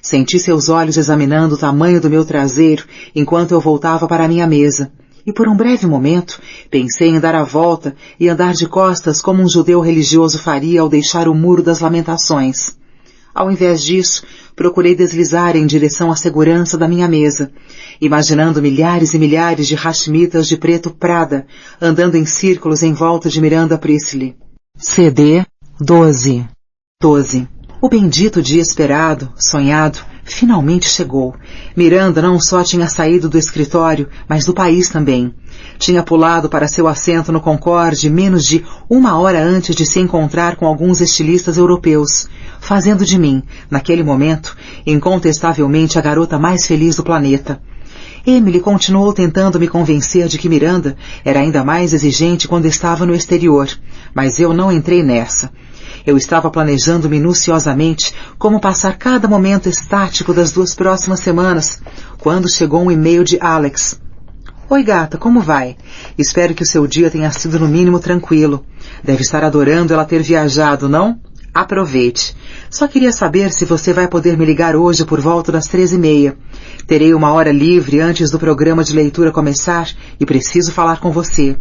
Senti seus olhos examinando o tamanho do meu traseiro enquanto eu voltava para a minha mesa, e por um breve momento pensei em dar a volta e andar de costas como um judeu religioso faria ao deixar o Muro das Lamentações. Ao invés disso, procurei deslizar em direção à segurança da minha mesa, imaginando milhares e milhares de Hashmitas de preto Prada, andando em círculos em volta de Miranda Priestly. CD 12. O bendito dia esperado, sonhado, finalmente chegou. Miranda não só tinha saído do escritório, mas do país também. Tinha pulado para seu assento no Concorde menos de 1 hora antes de se encontrar com alguns estilistas europeus, fazendo de mim, naquele momento, incontestavelmente a garota mais feliz do planeta. Emily continuou tentando me convencer de que Miranda era ainda mais exigente quando estava no exterior, mas eu não entrei nessa. Eu estava planejando minuciosamente como passar cada momento estático das 2 próximas semanas, quando chegou um e-mail de Alex. Oi gata, como vai? Espero que o seu dia tenha sido no mínimo tranquilo. Deve estar adorando ela ter viajado, não? Aproveite. Só queria saber se você vai poder me ligar hoje por volta das 13h30. Terei 1 hora livre antes do programa de leitura começar e preciso falar com você.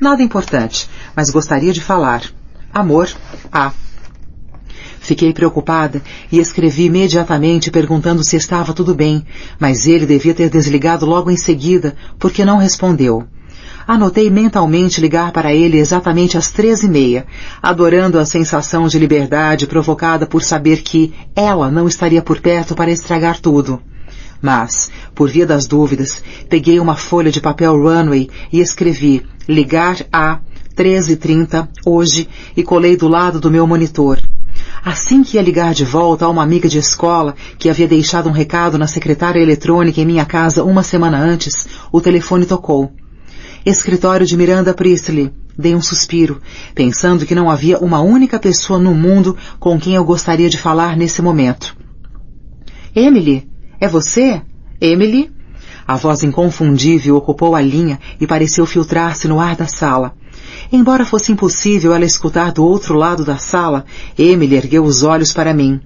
Nada importante, mas gostaria de falar. Amor, A. Fiquei preocupada e escrevi imediatamente perguntando se estava tudo bem, mas ele devia ter desligado logo em seguida, porque não respondeu. Anotei mentalmente ligar para ele exatamente às 13h30, adorando a sensação de liberdade provocada por saber que ela não estaria por perto para estragar tudo. Mas, por via das dúvidas, peguei uma folha de papel runway e escrevi ligar a 13h30 hoje e colei do lado do meu monitor. Assim que ia ligar de volta a uma amiga de escola que havia deixado um recado na secretária eletrônica em minha casa 1 semana antes, o telefone tocou. Escritório de Miranda Priestly. Dei um suspiro, pensando que não havia uma única pessoa no mundo com quem eu gostaria de falar nesse momento. Emily? É você? Emily? A voz inconfundível ocupou a linha e pareceu filtrar-se no ar da sala. Embora fosse impossível ela escutar do outro lado da sala, Emily ergueu os olhos para mim.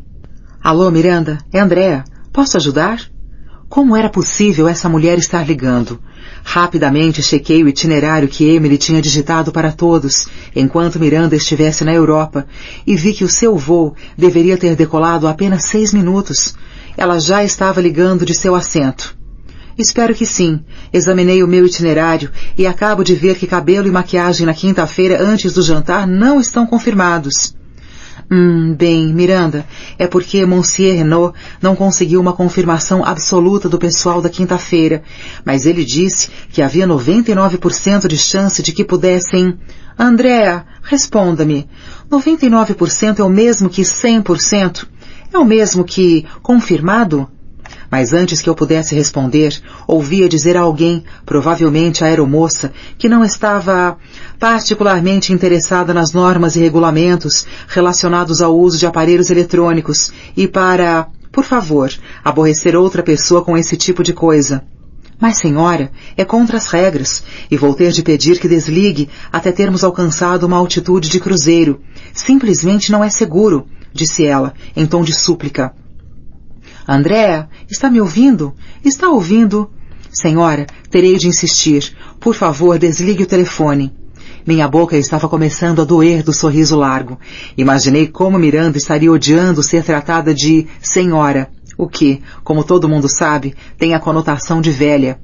Alô, Miranda? É Andrea. Posso ajudar? Como era possível essa mulher estar ligando? Rapidamente chequei o itinerário que Emily tinha digitado para todos, enquanto Miranda estivesse na Europa, e vi que o seu voo deveria ter decolado há apenas 6 minutos. Ela já estava ligando de seu assento. Espero que sim. Examinei o meu itinerário e acabo de ver que cabelo e maquiagem na quinta-feira antes do jantar não estão confirmados. Bem, Miranda, é porque Monsieur Renault não conseguiu uma confirmação absoluta do pessoal da quinta-feira, mas ele disse que havia 99% de chance de que pudessem... Andrea, responda-me. 99% é o mesmo que 100%? É o mesmo que confirmado? Mas antes que eu pudesse responder, ouvia dizer a alguém, provavelmente a aeromoça, que não estava particularmente interessada nas normas e regulamentos relacionados ao uso de aparelhos eletrônicos e para, por favor, aborrecer outra pessoa com esse tipo de coisa. Mas, senhora, é contra as regras, e vou ter de pedir que desligue até termos alcançado uma altitude de cruzeiro. Simplesmente não é seguro, disse ela, em tom de súplica. Andrea, está me ouvindo? Está ouvindo? Senhora, terei de insistir. Por favor, desligue o telefone. Minha boca estava começando a doer do sorriso largo. Imaginei como Miranda estaria odiando ser tratada de senhora, o que, como todo mundo sabe, tem a conotação de velha.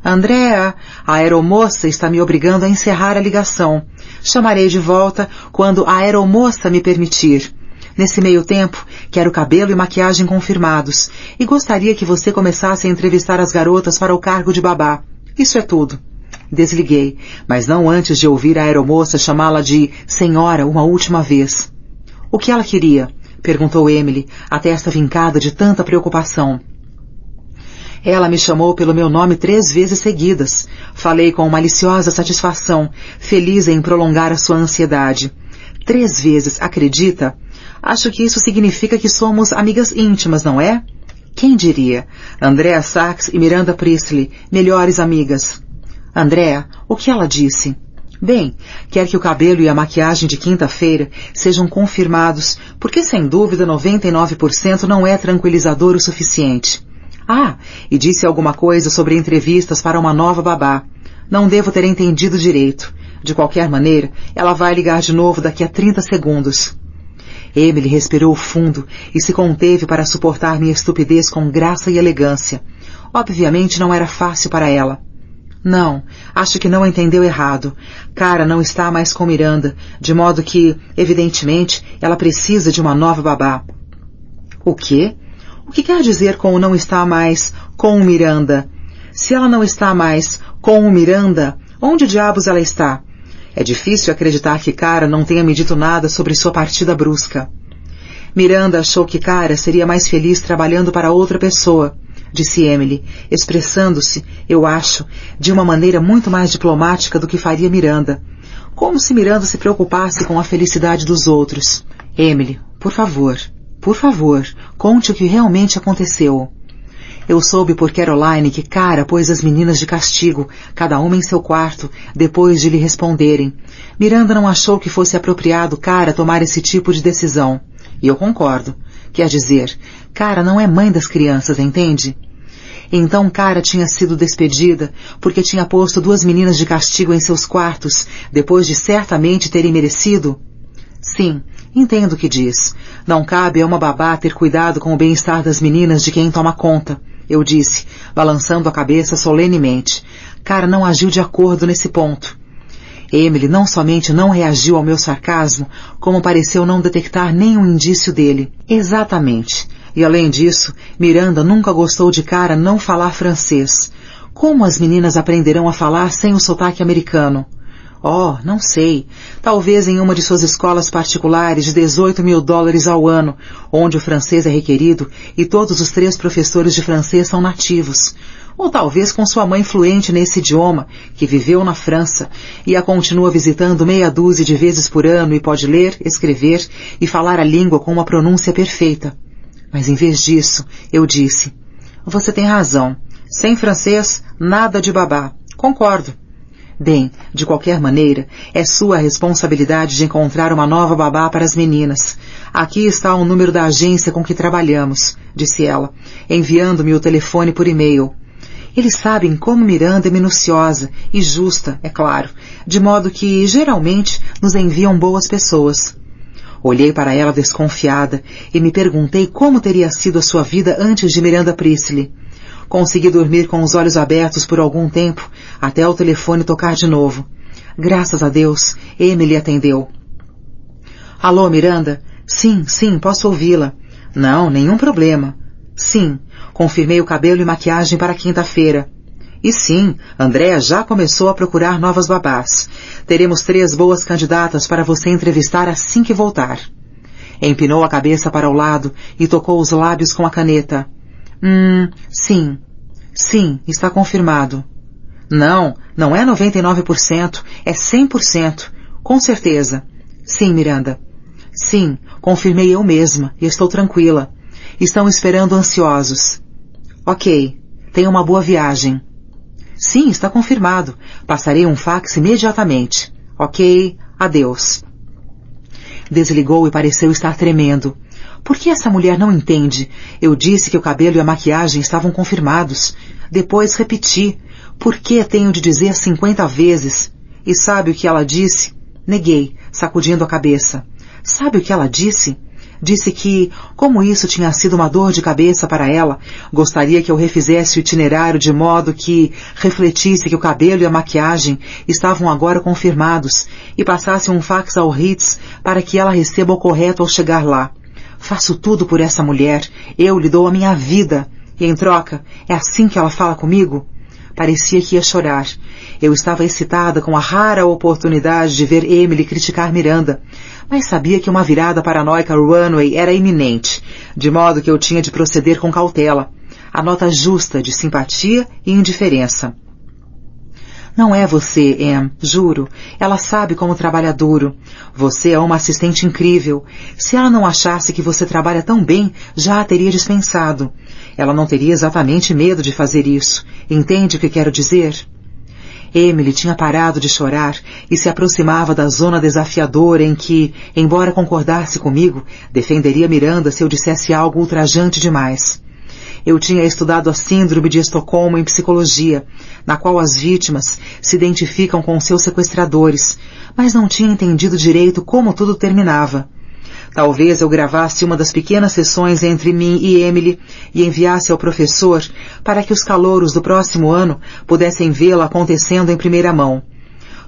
Andrea, a aeromoça está me obrigando a encerrar a ligação. Chamarei de volta quando a aeromoça me permitir. Nesse meio tempo, quero cabelo e maquiagem confirmados, e gostaria que você começasse a entrevistar as garotas para o cargo de babá. Isso é tudo. Desliguei, mas não antes de ouvir a aeromoça chamá-la de senhora uma última vez. O que ela queria? Perguntou Emily, a testa vincada de tanta preocupação. Ela me chamou pelo meu nome 3 vezes seguidas. Falei com maliciosa satisfação, feliz em prolongar a sua ansiedade. 3 vezes, acredita? Acho que isso significa que somos amigas íntimas, não é? Quem diria? Andrea Sachs e Miranda Priestly, melhores amigas. Andrea, o que ela disse? Bem, quer que o cabelo e a maquiagem de quinta-feira sejam confirmados, porque sem dúvida 99% não é tranquilizador o suficiente. E disse alguma coisa sobre entrevistas para uma nova babá. Não devo ter entendido direito. De qualquer maneira, ela vai ligar de novo daqui a 30 segundos. Emily respirou fundo e se conteve para suportar minha estupidez com graça e elegância. Obviamente não era fácil para ela. Não, acho que não entendeu errado. Cara não está mais com Miranda, de modo que, evidentemente, ela precisa de uma nova babá. O quê? O que quer dizer com o não está mais com Miranda? Se ela não está mais com o Miranda, onde diabos ela está? É difícil acreditar que Cara não tenha me dito nada sobre sua partida brusca. Miranda achou que Cara seria mais feliz trabalhando para outra pessoa, disse Emily, expressando-se, eu acho, de uma maneira muito mais diplomática do que faria Miranda. Como se Miranda se preocupasse com a felicidade dos outros. Emily, por favor, conte o que realmente aconteceu. Eu soube por Caroline que Cara pôs as meninas de castigo, cada uma em seu quarto, depois de lhe responderem. Miranda não achou que fosse apropriado Cara tomar esse tipo de decisão. E eu concordo. Quer dizer, Cara não é mãe das crianças, entende? Então Cara tinha sido despedida porque tinha posto 2 meninas de castigo em seus quartos, depois de certamente terem merecido? Sim, entendo o que diz. Não cabe a uma babá ter cuidado com o bem-estar das meninas de quem toma conta, eu disse, balançando a cabeça solenemente. Cara não agiu de acordo nesse ponto. Emily não somente não reagiu ao meu sarcasmo, como pareceu não detectar nenhum indício dele. Exatamente. E além disso, Miranda nunca gostou de Cara não falar francês. Como as meninas aprenderão a falar sem o sotaque americano? Oh, não sei. Talvez em uma de suas escolas particulares de $18.000 ao ano, onde o francês é requerido e todos os 3 professores de francês são nativos. Ou talvez com sua mãe fluente nesse idioma, que viveu na França, e a continua visitando meia dúzia de vezes por ano e pode ler, escrever e falar a língua com uma pronúncia perfeita. Mas em vez disso, eu disse, você tem razão. Sem francês, nada de babá. Concordo. Bem, de qualquer maneira, é sua responsabilidade de encontrar uma nova babá para as meninas. Aqui está o número da agência com que trabalhamos, disse ela, enviando-me o telefone por e-mail. Eles sabem como Miranda é minuciosa e justa, é claro, de modo que, geralmente, nos enviam boas pessoas. Olhei para ela desconfiada e me perguntei como teria sido a sua vida antes de Miranda Priestley. Consegui dormir com os olhos abertos por algum tempo, até o telefone tocar de novo. Graças a Deus, Emily atendeu. Alô, Miranda? Sim, posso ouvi-la. Não, nenhum problema. Sim, confirmei o cabelo e maquiagem para quinta-feira. E sim, Andréa já começou a procurar novas babás. Teremos 3 boas candidatas para você entrevistar assim que voltar. Empinou a cabeça para o lado e tocou os lábios com a caneta. Sim. Sim, está confirmado. Não é 99%, é 100%. Com certeza. Sim, Miranda. Sim, confirmei eu mesma e estou tranquila. Estão esperando ansiosos. Ok, tenha uma boa viagem. Sim, está confirmado. Passarei um fax imediatamente. Ok, adeus. Desligou e pareceu estar tremendo. Por que essa mulher não entende? Eu disse que o cabelo e a maquiagem estavam confirmados. Depois repeti. Por que tenho de dizer 50 vezes? E sabe o que ela disse? Neguei, sacudindo a cabeça. Sabe o que ela disse? Disse que, como isso tinha sido uma dor de cabeça para ela, gostaria que eu refizesse o itinerário de modo que refletisse que o cabelo e a maquiagem estavam agora confirmados e passasse um fax ao Ritz para que ela receba o correto ao chegar lá. Faço tudo por essa mulher, eu lhe dou a minha vida. E em troca, é assim que ela fala comigo? Parecia que ia chorar. Eu estava excitada com a rara oportunidade de ver Emily criticar Miranda, mas sabia que uma virada paranoica runway era iminente, de modo que eu tinha de proceder com cautela. A nota justa de simpatia e indiferença. Não é você, Em, juro. Ela sabe como trabalha duro. Você é uma assistente incrível. Se ela não achasse que você trabalha tão bem, já a teria dispensado. Ela não teria exatamente medo de fazer isso. Entende o que quero dizer? Emily tinha parado de chorar e se aproximava da zona desafiadora em que, embora concordasse comigo, defenderia Miranda se eu dissesse algo ultrajante demais. Eu tinha estudado a síndrome de Estocolmo em psicologia, na qual as vítimas se identificam com seus sequestradores, mas não tinha entendido direito como tudo terminava. Talvez eu gravasse uma das pequenas sessões entre mim e Emily e enviasse ao professor para que os calouros do próximo ano pudessem vê-la acontecendo em primeira mão.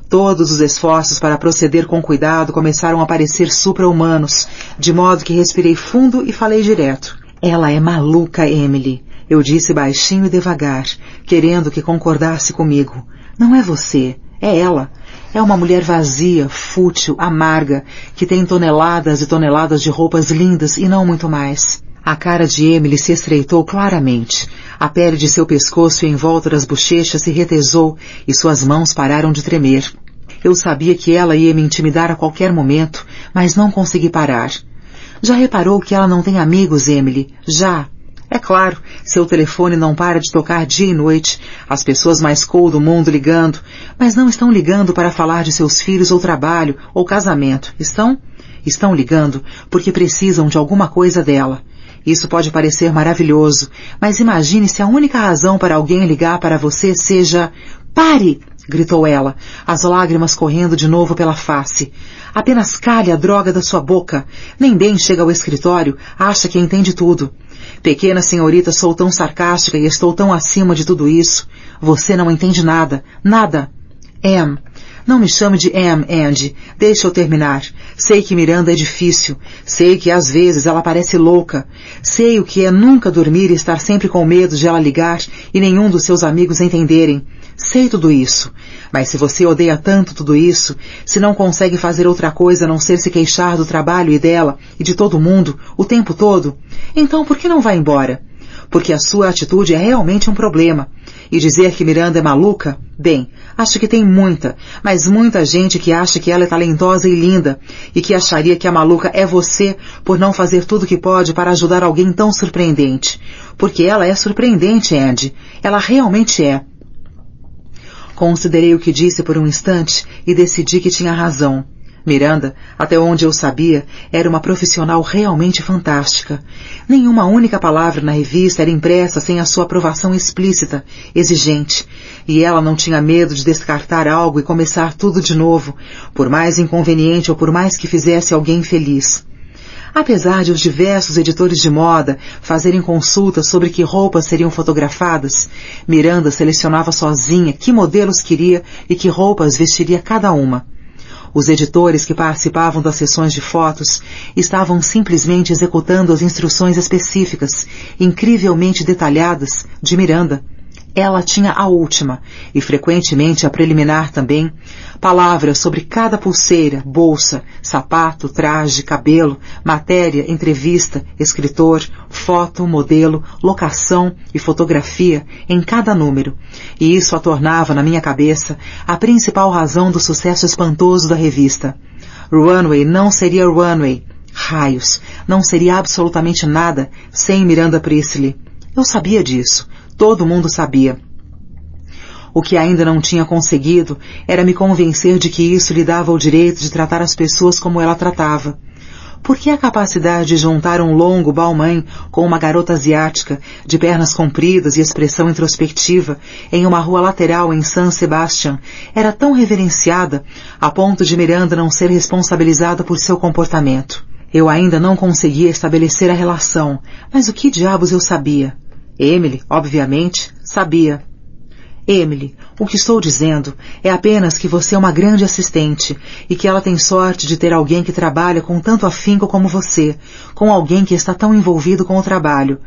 Todos os esforços para proceder com cuidado começaram a parecer supra-humanos, de modo que respirei fundo e falei direto. Ela é maluca, Emily. Eu disse baixinho e devagar, querendo que concordasse comigo. Não é você, é ela. É uma mulher vazia, fútil, amarga, que tem toneladas e toneladas de roupas lindas e não muito mais. A cara de Emily se estreitou claramente. A pele de seu pescoço e em volta das bochechas se retesou e suas mãos pararam de tremer. Eu sabia que ela ia me intimidar a qualquer momento, mas não consegui parar. Já reparou que ela não tem amigos, Emily? Já. É claro, seu telefone não para de tocar dia e noite, as pessoas mais cool do mundo ligando, mas não estão ligando para falar de seus filhos ou trabalho ou casamento, estão? Estão ligando porque precisam de alguma coisa dela. Isso pode parecer maravilhoso, mas imagine se a única razão para alguém ligar para você seja... Pare! Gritou ela, as lágrimas correndo de novo pela face. Apenas cale a droga da sua boca. Nem bem chega ao escritório, acha que entende tudo. Pequena senhorita, sou tão sarcástica e estou tão acima de tudo isso. Você não entende nada. Nada. Em. Não me chame de Em, Andy. Deixa eu terminar. Sei que Miranda é difícil. Sei que às vezes ela parece louca. Sei o que é nunca dormir e estar sempre com medo de ela ligar e nenhum dos seus amigos entenderem. Sei tudo isso. Mas se você odeia tanto tudo isso, se não consegue fazer outra coisa a não ser se queixar do trabalho e dela e de todo mundo, o tempo todo, então por que não vai embora? Porque a sua atitude é realmente um problema. E dizer que Miranda é maluca? Bem, acho que tem muita, mas muita gente que acha que ela é talentosa e linda, e que acharia que a maluca é você por não fazer tudo o que pode para ajudar alguém tão surpreendente. Porque ela é surpreendente, Andy. Ela realmente é. Considerei o que disse por um instante e decidi que tinha razão. Miranda, até onde eu sabia, era uma profissional realmente fantástica. Nenhuma única palavra na revista era impressa sem a sua aprovação explícita, exigente, e ela não tinha medo de descartar algo e começar tudo de novo, por mais inconveniente ou por mais que fizesse alguém feliz. Apesar de os diversos editores de moda fazerem consultas sobre que roupas seriam fotografadas, Miranda selecionava sozinha que modelos queria e que roupas vestiria cada uma. Os editores que participavam das sessões de fotos estavam simplesmente executando as instruções específicas, incrivelmente detalhadas, de Miranda. Ela tinha a última, e frequentemente a preliminar também, palavras sobre cada pulseira, bolsa, sapato, traje, cabelo, matéria, entrevista, escritor, foto, modelo, locação e fotografia em cada número, e isso a tornava, na minha cabeça, a principal razão do sucesso espantoso da revista. Runway não seria Runway. Raios, não seria absolutamente nada sem Miranda Priestly. Eu sabia disso. Todo mundo sabia. O que ainda não tinha conseguido era me convencer de que isso lhe dava o direito de tratar as pessoas como ela tratava. Por que a capacidade de juntar um longo Balmain com uma garota asiática, de pernas compridas e expressão introspectiva, em uma rua lateral em San Sebastian, era tão reverenciada a ponto de Miranda não ser responsabilizada por seu comportamento? Eu ainda não conseguia estabelecer a relação, mas o que diabos eu sabia? Emily, obviamente, sabia. Emily, o que estou dizendo é apenas que você é uma grande assistente e que ela tem sorte de ter alguém que trabalha com tanto afinco como você, com alguém que está tão envolvido com o trabalho.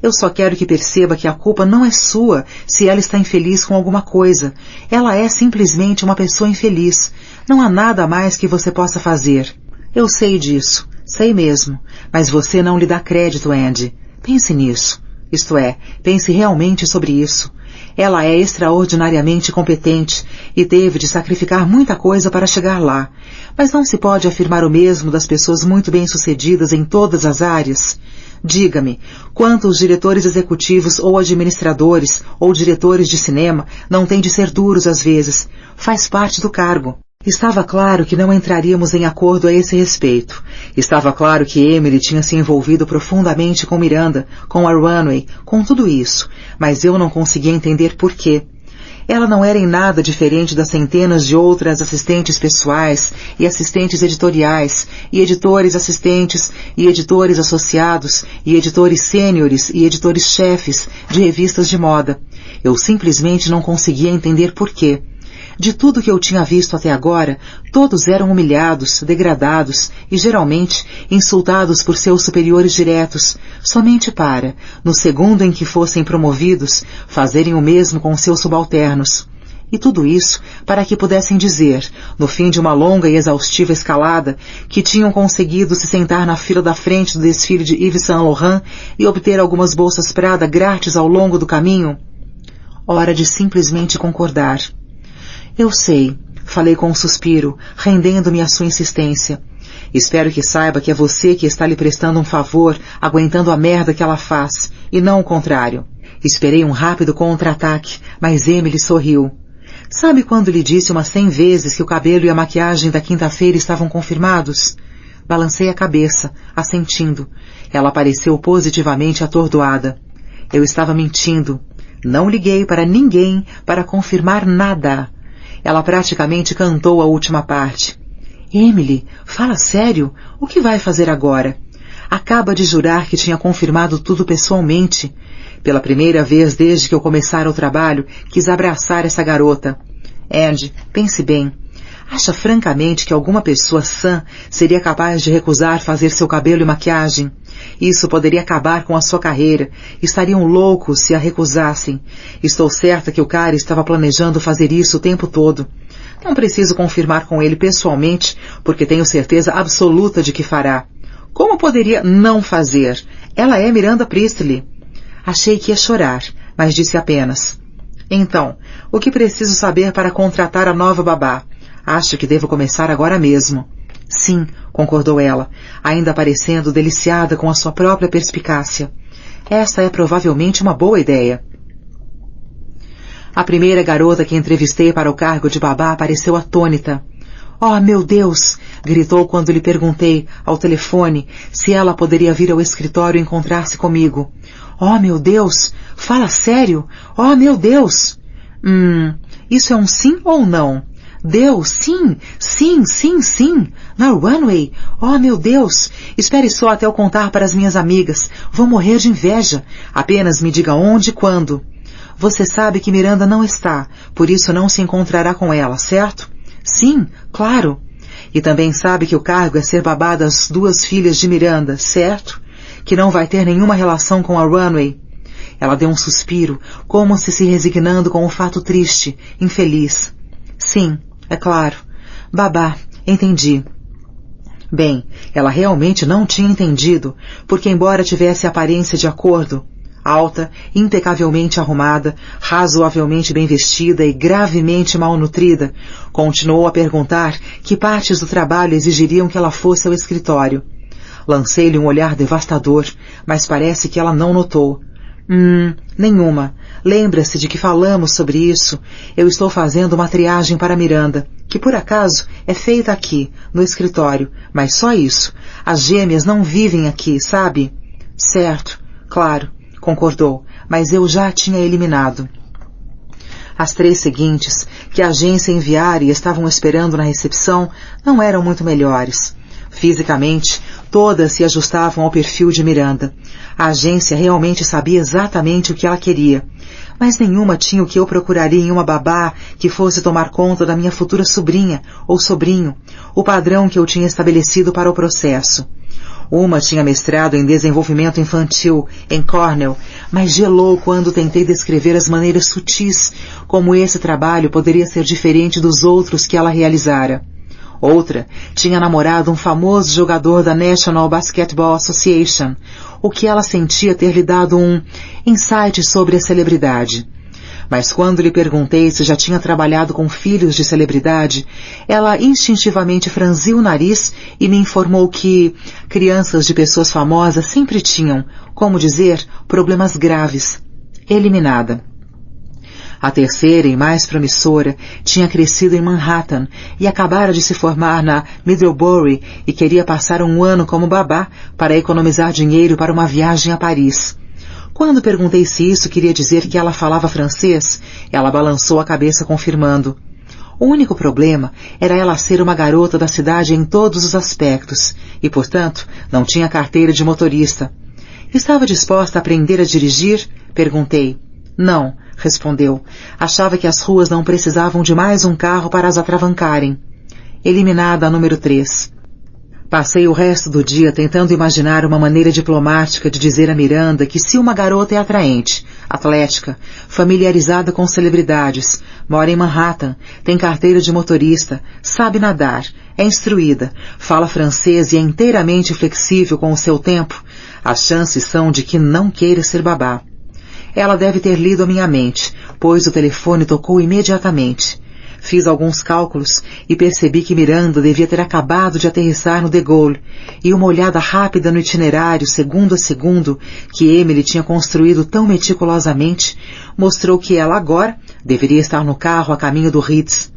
Eu só quero que perceba que a culpa não é sua se ela está infeliz com alguma coisa. Ela é simplesmente uma pessoa infeliz. Não há nada mais que você possa fazer. Eu sei disso, sei mesmo, mas você não lhe dá crédito, Andy. Pense nisso. Isto é, pense realmente sobre isso. Ela é extraordinariamente competente e teve de sacrificar muita coisa para chegar lá. Mas não se pode afirmar o mesmo das pessoas muito bem-sucedidas em todas as áreas? Diga-me, quantos diretores executivos ou administradores ou diretores de cinema não têm de ser duros às vezes? Faz parte do cargo. Estava claro que não entraríamos em acordo a esse respeito. Estava claro que Emily tinha se envolvido profundamente com Miranda, com a Runway, com tudo isso, mas eu não conseguia entender por quê. Ela não era em nada diferente das centenas de outras assistentes pessoais e assistentes editoriais, e editores assistentes, e editores associados, e editores sêniores e editores-chefes de revistas de moda. Eu simplesmente não conseguia entender por quê. De tudo que eu tinha visto até agora, todos eram humilhados, degradados e, geralmente, insultados por seus superiores diretos, somente para, no segundo em que fossem promovidos, fazerem o mesmo com seus subalternos. E tudo isso para que pudessem dizer, no fim de uma longa e exaustiva escalada, que tinham conseguido se sentar na fila da frente do desfile de Yves Saint Laurent e obter algumas bolsas Prada grátis ao longo do caminho. Hora de simplesmente concordar. Eu sei, falei com um suspiro, rendendo-me à sua insistência. Espero que saiba que é você que está lhe prestando um favor, aguentando a merda que ela faz, e não o contrário. Esperei um rápido contra-ataque, mas Emily sorriu. Sabe quando lhe disse umas 100 vezes que o cabelo e a maquiagem da quinta-feira estavam confirmados? Balancei a cabeça, assentindo. Ela pareceu positivamente atordoada. Eu estava mentindo. Não liguei para ninguém para confirmar nada. Ela praticamente cantou a última parte. Emily, fala sério? O que vai fazer agora? Acaba de jurar que tinha confirmado tudo pessoalmente. Pela primeira vez desde que eu começara o trabalho, quis abraçar essa garota. Andy, pense bem. Acha francamente que alguma pessoa sã seria capaz de recusar fazer seu cabelo e maquiagem? Isso poderia acabar com a sua carreira. Estariam loucos se a recusassem. Estou certa que o cara estava planejando fazer isso o tempo todo. Não preciso confirmar com ele pessoalmente, porque tenho certeza absoluta de que fará. Como poderia não fazer? Ela é Miranda Priestley. Achei que ia chorar, mas disse apenas. Então, o que preciso saber para contratar a nova babá? Acho que devo começar agora mesmo. Sim, concordou ela, ainda parecendo deliciada com a sua própria perspicácia. Essa é provavelmente uma boa ideia. A primeira garota que entrevistei para o cargo de babá pareceu atônita. Oh, meu Deus! Gritou quando lhe perguntei, ao telefone, se ela poderia vir ao escritório encontrar-se comigo. Oh, meu Deus! Fala sério! Oh, meu Deus! Isso é um sim ou não? Deus, sim! Sim, sim, sim! Na runway! Oh, meu Deus! Espere só até eu contar para as minhas amigas. Vou morrer de inveja. Apenas me diga onde e quando. Você sabe que Miranda não está, por isso não se encontrará com ela, certo? Sim, claro. E também sabe que o cargo é ser babá das 2 filhas de Miranda, certo? Que não vai ter nenhuma relação com a runway. Ela deu um suspiro, como se resignando com o fato triste, infeliz. Sim, é claro. Babá, entendi. Bem, ela realmente não tinha entendido, porque embora tivesse aparência de acordo, alta, impecavelmente arrumada, razoavelmente bem vestida e gravemente mal nutrida, continuou a perguntar que partes do trabalho exigiriam que ela fosse ao escritório. Lancei-lhe um olhar devastador, mas parece que ela não notou. Nenhuma. Lembra-se de que falamos sobre isso? Eu estou fazendo uma triagem para Miranda, que por acaso é feita aqui, no escritório, mas só isso. As gêmeas não vivem aqui, sabe? Certo, claro, concordou, mas eu já a tinha eliminado. As 3 seguintes, que a agência enviara e estavam esperando na recepção, não eram muito melhores. Fisicamente, todas se ajustavam ao perfil de Miranda. A agência realmente sabia exatamente o que ela queria, mas nenhuma tinha o que eu procuraria em uma babá que fosse tomar conta da minha futura sobrinha ou sobrinho, o padrão que eu tinha estabelecido para o processo. Uma tinha mestrado em desenvolvimento infantil, em Cornell, mas gelou quando tentei descrever as maneiras sutis como esse trabalho poderia ser diferente dos outros que ela realizara. Outra tinha namorado um famoso jogador da National Basketball Association, o que ela sentia ter lhe dado um insight sobre a celebridade. Mas quando lhe perguntei se já tinha trabalhado com filhos de celebridade, ela instintivamente franziu o nariz e me informou que crianças de pessoas famosas sempre tinham, como dizer, problemas graves. Eliminada. A terceira e mais promissora tinha crescido em Manhattan e acabara de se formar na Middlebury e queria passar um ano como babá para economizar dinheiro para uma viagem a Paris. Quando perguntei se isso queria dizer que ela falava francês, ela balançou a cabeça confirmando. O único problema era ela ser uma garota da cidade em todos os aspectos e, portanto, não tinha carteira de motorista. Estava disposta a aprender a dirigir? Perguntei. Não, respondeu. Achava que as ruas não precisavam de mais um carro para as atravancarem. Eliminada a número 3. Passei o resto do dia tentando imaginar uma maneira diplomática de dizer a Miranda que se uma garota é atraente, atlética, familiarizada com celebridades, mora em Manhattan, tem carteira de motorista, sabe nadar, é instruída, fala francês e é inteiramente flexível com o seu tempo, as chances são de que não queira ser babá. Ela deve ter lido a minha mente, pois o telefone tocou imediatamente. Fiz alguns cálculos e percebi que Miranda devia ter acabado de aterrissar no De Gaulle, e uma olhada rápida no itinerário, segundo a segundo, que Emily tinha construído tão meticulosamente, mostrou que ela agora deveria estar no carro a caminho do Ritz.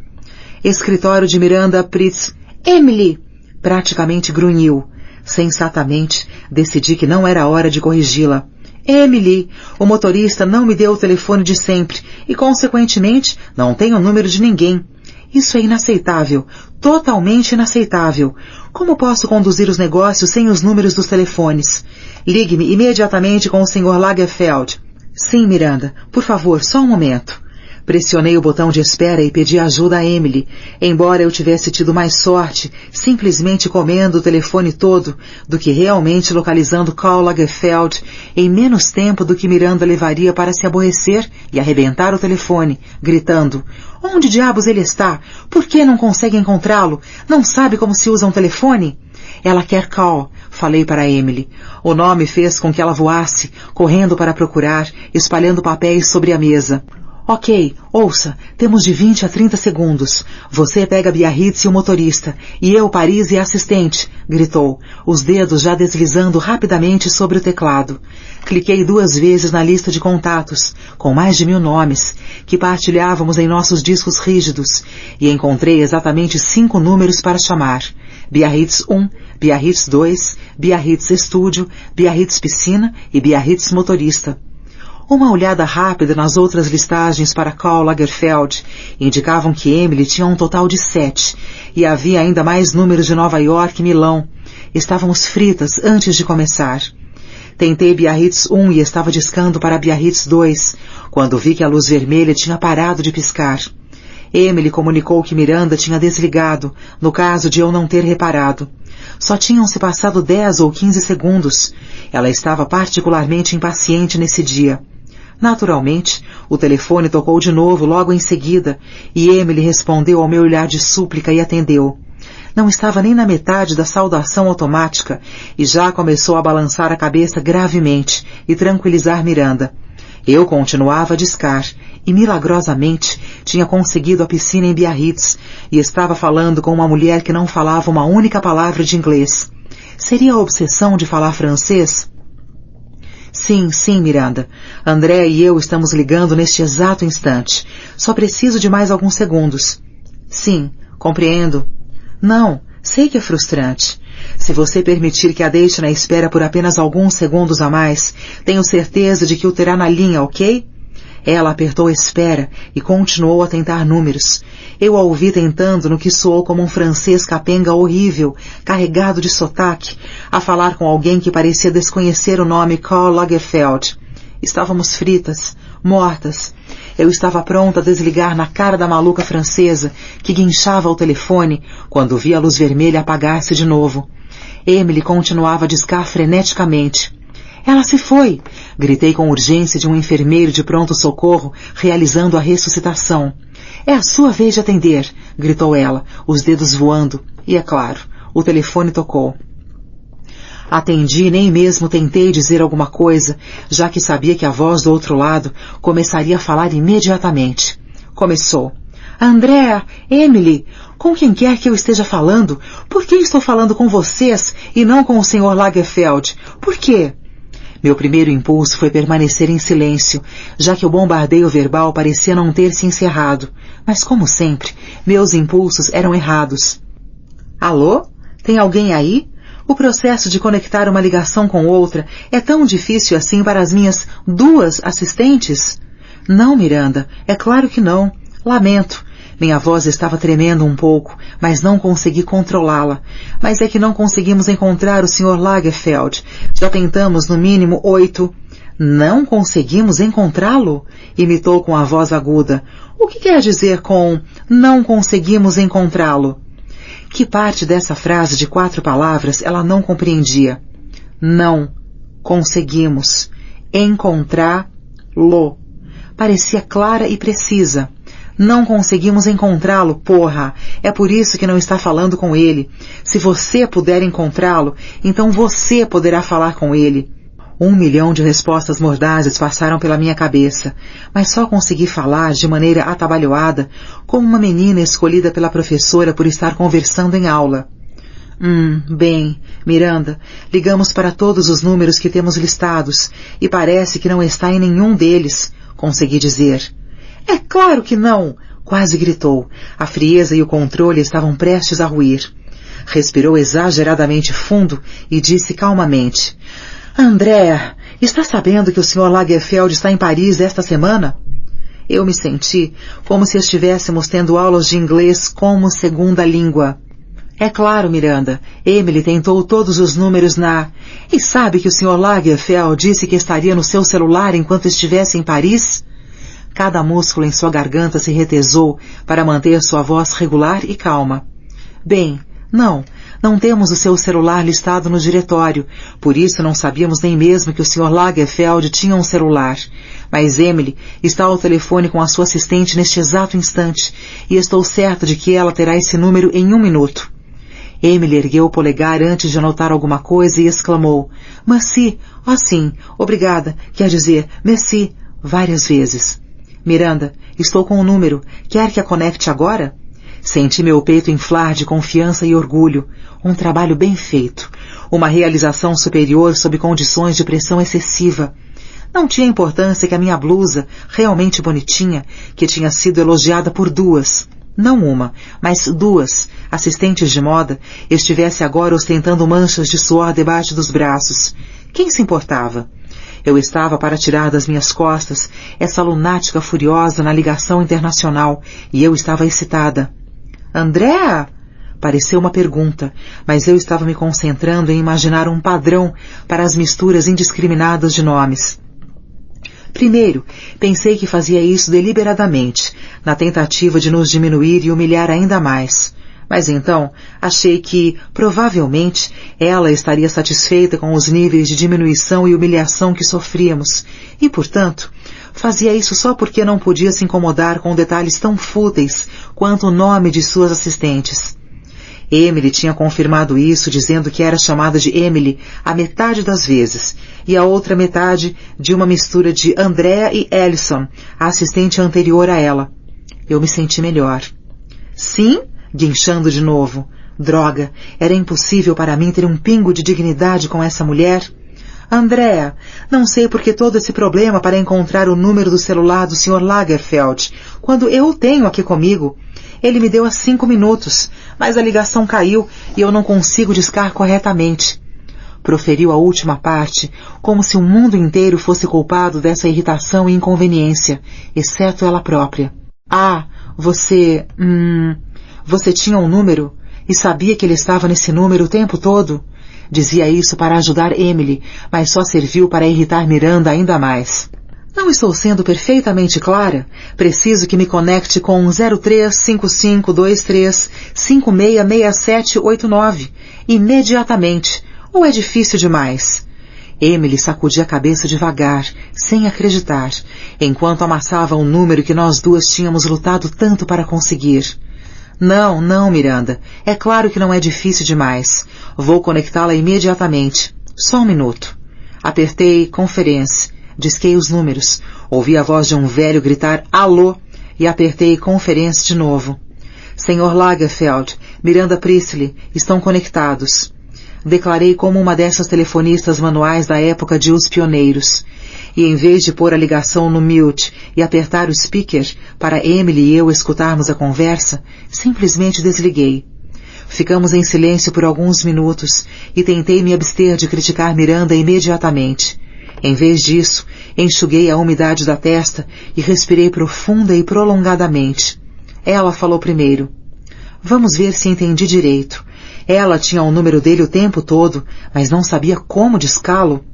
Escritório de Miranda Pritz. Emily! Praticamente grunhiu. Sensatamente, decidi que não era hora de corrigi-la. Emily, o motorista não me deu o telefone de sempre e, consequentemente, não tem o número de ninguém. Isso é inaceitável, totalmente inaceitável. Como posso conduzir os negócios sem os números dos telefones? Ligue-me imediatamente com o Sr. Lagerfeld. Sim, Miranda, por favor, só um momento. Pressionei o botão de espera e pedi ajuda a Emily, embora eu tivesse tido mais sorte simplesmente comendo o telefone todo do que realmente localizando Karl Lagerfeld em menos tempo do que Miranda levaria para se aborrecer e arrebentar o telefone, gritando: "Onde diabos ele está? Por que não consegue encontrá-lo? Não sabe como se usa um telefone?" "Ela quer Karl", falei para Emily. O nome fez com que ela voasse, correndo para procurar, espalhando papéis sobre a mesa. Ok, ouça, temos de 20 a 30 segundos. Você pega Biarritz e o motorista, e eu, Paris e a assistente, gritou, os dedos já deslizando rapidamente sobre o teclado. Cliquei 2 vezes na lista de contatos, com mais de 1000 nomes, que partilhávamos em nossos discos rígidos, e encontrei exatamente 5 números para chamar. Biarritz 1, Biarritz 2, Biarritz Estúdio, Biarritz Piscina e Biarritz Motorista. Uma olhada rápida nas outras listagens para Karl Lagerfeld indicavam que Emily tinha um total de 7, e havia ainda mais números de Nova York e Milão. Estávamos fritas antes de começar. Tentei Biarritz 1 e estava discando para Biarritz 2, quando vi que a luz vermelha tinha parado de piscar. Emily comunicou que Miranda tinha desligado, no caso de eu não ter reparado. Só tinham se passado 10 ou 15 segundos. Ela estava particularmente impaciente nesse dia. Naturalmente, o telefone tocou de novo logo em seguida, e Emily respondeu ao meu olhar de súplica e atendeu. Não estava nem na metade da saudação automática, e já começou a balançar a cabeça gravemente e tranquilizar Miranda. Eu continuava a discar, e milagrosamente tinha conseguido a piscina em Biarritz, e estava falando com uma mulher que não falava uma única palavra de inglês. Seria a obsessão de falar francês? Sim, Miranda. André e eu estamos ligando neste exato instante. Só preciso de mais alguns segundos. Sim, compreendo. Não, sei que é frustrante. Se você permitir que a deixe na espera por apenas alguns segundos a mais, tenho certeza de que o terá na linha, ok? Ela apertou espera e continuou a tentar números. Eu a ouvi tentando no que soou como um francês capenga horrível, carregado de sotaque, a falar com alguém que parecia desconhecer o nome Karl Lagerfeld. Estávamos fritas, mortas. Eu estava pronta a desligar na cara da maluca francesa, que guinchava o telefone, quando vi a luz vermelha apagar-se de novo. Emily continuava a discar freneticamente. Ela se foi! Gritei com urgência de um enfermeiro de pronto-socorro, realizando a ressuscitação. É a sua vez de atender! Gritou ela, os dedos voando. E é claro, o telefone tocou. Atendi e nem mesmo tentei dizer alguma coisa, já que sabia que a voz do outro lado começaria a falar imediatamente. Começou. Andrea, Emily, com quem quer que eu esteja falando, por que estou falando com vocês e não com o Sr. Lagerfeld? Por quê? Meu primeiro impulso foi permanecer em silêncio, já que o bombardeio verbal parecia não ter se encerrado. Mas, como sempre, meus impulsos eram errados. Alô? Tem alguém aí? O processo de conectar uma ligação com outra é tão difícil assim para as minhas 2 assistentes? Não, Miranda, é claro que não. Lamento. Minha voz estava tremendo um pouco, mas não consegui controlá-la. Mas é que não conseguimos encontrar o Sr. Lagerfeld. Já tentamos no mínimo 8... Não conseguimos encontrá-lo? Imitou com a voz aguda. O que quer dizer com não conseguimos encontrá-lo? Que parte dessa frase de 4 palavras ela não compreendia? Não conseguimos encontrá-lo. Parecia clara e precisa. Não conseguimos encontrá-lo, porra. É por isso que não está falando com ele. Se você puder encontrá-lo, então você poderá falar com ele. 1 milhão de respostas mordazes passaram pela minha cabeça, mas só consegui falar de maneira atabalhoada, como uma menina escolhida pela professora por estar conversando em aula. Bem, Miranda, ligamos para todos os números que temos listados, e parece que não está em nenhum deles, consegui dizer. É claro que não! Quase gritou. A frieza e o controle estavam prestes a ruir. Respirou exageradamente fundo e disse calmamente. André, está sabendo que o Sr. Lagerfeld está em Paris esta semana? Eu me senti como se estivéssemos tendo aulas de inglês como segunda língua. É claro, Miranda. Emily tentou todos os números na... E sabe que o Sr. Lagerfeld disse que estaria no seu celular enquanto estivesse em Paris? Cada músculo em sua garganta se retesou para manter sua voz regular e calma. Bem, não temos o seu celular listado no diretório, por isso não sabíamos nem mesmo que o Sr. Lagerfeld tinha um celular. Mas Emily está ao telefone com a sua assistente neste exato instante, e estou certo de que ela terá esse número em 1 minuto. Emily ergueu o polegar antes de anotar alguma coisa e exclamou, Merci, sim, obrigada, quer dizer, merci, várias vezes. Miranda, estou com o número, quer que a conecte agora? Senti meu peito inflar de confiança e orgulho. Um trabalho bem feito. Uma realização superior sob condições de pressão excessiva. Não tinha importância que a minha blusa, realmente bonitinha, que tinha sido elogiada por 2, não uma, mas 2, assistentes de moda, estivesse agora ostentando manchas de suor debaixo dos braços. Quem se importava? Eu estava para tirar das minhas costas essa lunática furiosa na ligação internacional, e eu estava excitada. Andréa? Pareceu uma pergunta, mas eu estava me concentrando em imaginar um padrão para as misturas indiscriminadas de nomes. Primeiro, pensei que fazia isso deliberadamente, na tentativa de nos diminuir e humilhar ainda mais. Mas então, achei que, provavelmente, ela estaria satisfeita com os níveis de diminuição e humilhação que sofríamos, e, portanto, fazia isso só porque não podia se incomodar com detalhes tão fúteis quanto o nome de suas assistentes. Emily tinha confirmado isso, dizendo que era chamada de Emily a metade das vezes, e a outra metade de uma mistura de Andrea e Ellison, a assistente anterior a ela. Eu me senti melhor. Sim? Guinchando de novo. Droga, era impossível para mim ter um pingo de dignidade com essa mulher. Andrea, não sei por que todo esse problema para encontrar o número do celular do Sr. Lagerfeld, quando eu o tenho aqui comigo. Ele me deu há 5 minutos, mas a ligação caiu e eu não consigo discar corretamente. Proferiu a última parte, como se o mundo inteiro fosse culpado dessa irritação e inconveniência, exceto ela própria. Ah, você tinha um número? E sabia que ele estava nesse número o tempo todo? Dizia isso para ajudar Emily, mas só serviu para irritar Miranda ainda mais. Não estou sendo perfeitamente clara? Preciso que me conecte com 035523566789. Imediatamente. Ou é difícil demais? Emily sacudia a cabeça devagar, sem acreditar, enquanto amassava o número que nós duas tínhamos lutado tanto para conseguir. Não, Miranda. É claro que não é difícil demais. Vou conectá-la imediatamente. Só 1 minuto. Apertei conferência. Disquei os números. Ouvi a voz de um velho gritar alô e apertei conferência de novo. Sr. Lagerfeld, Miranda Priestley, estão conectados. Declarei como uma dessas telefonistas manuais da época de Os Pioneiros. E em vez de pôr a ligação no mute e apertar o speaker para Emily e eu escutarmos a conversa, simplesmente desliguei. Ficamos em silêncio por alguns minutos e tentei me abster de criticar Miranda imediatamente. Em vez disso, enxuguei a umidade da testa e respirei profunda e prolongadamente. Ela falou primeiro. Vamos ver se entendi direito. Ela tinha o número dele o tempo todo, mas não sabia como discá-lo.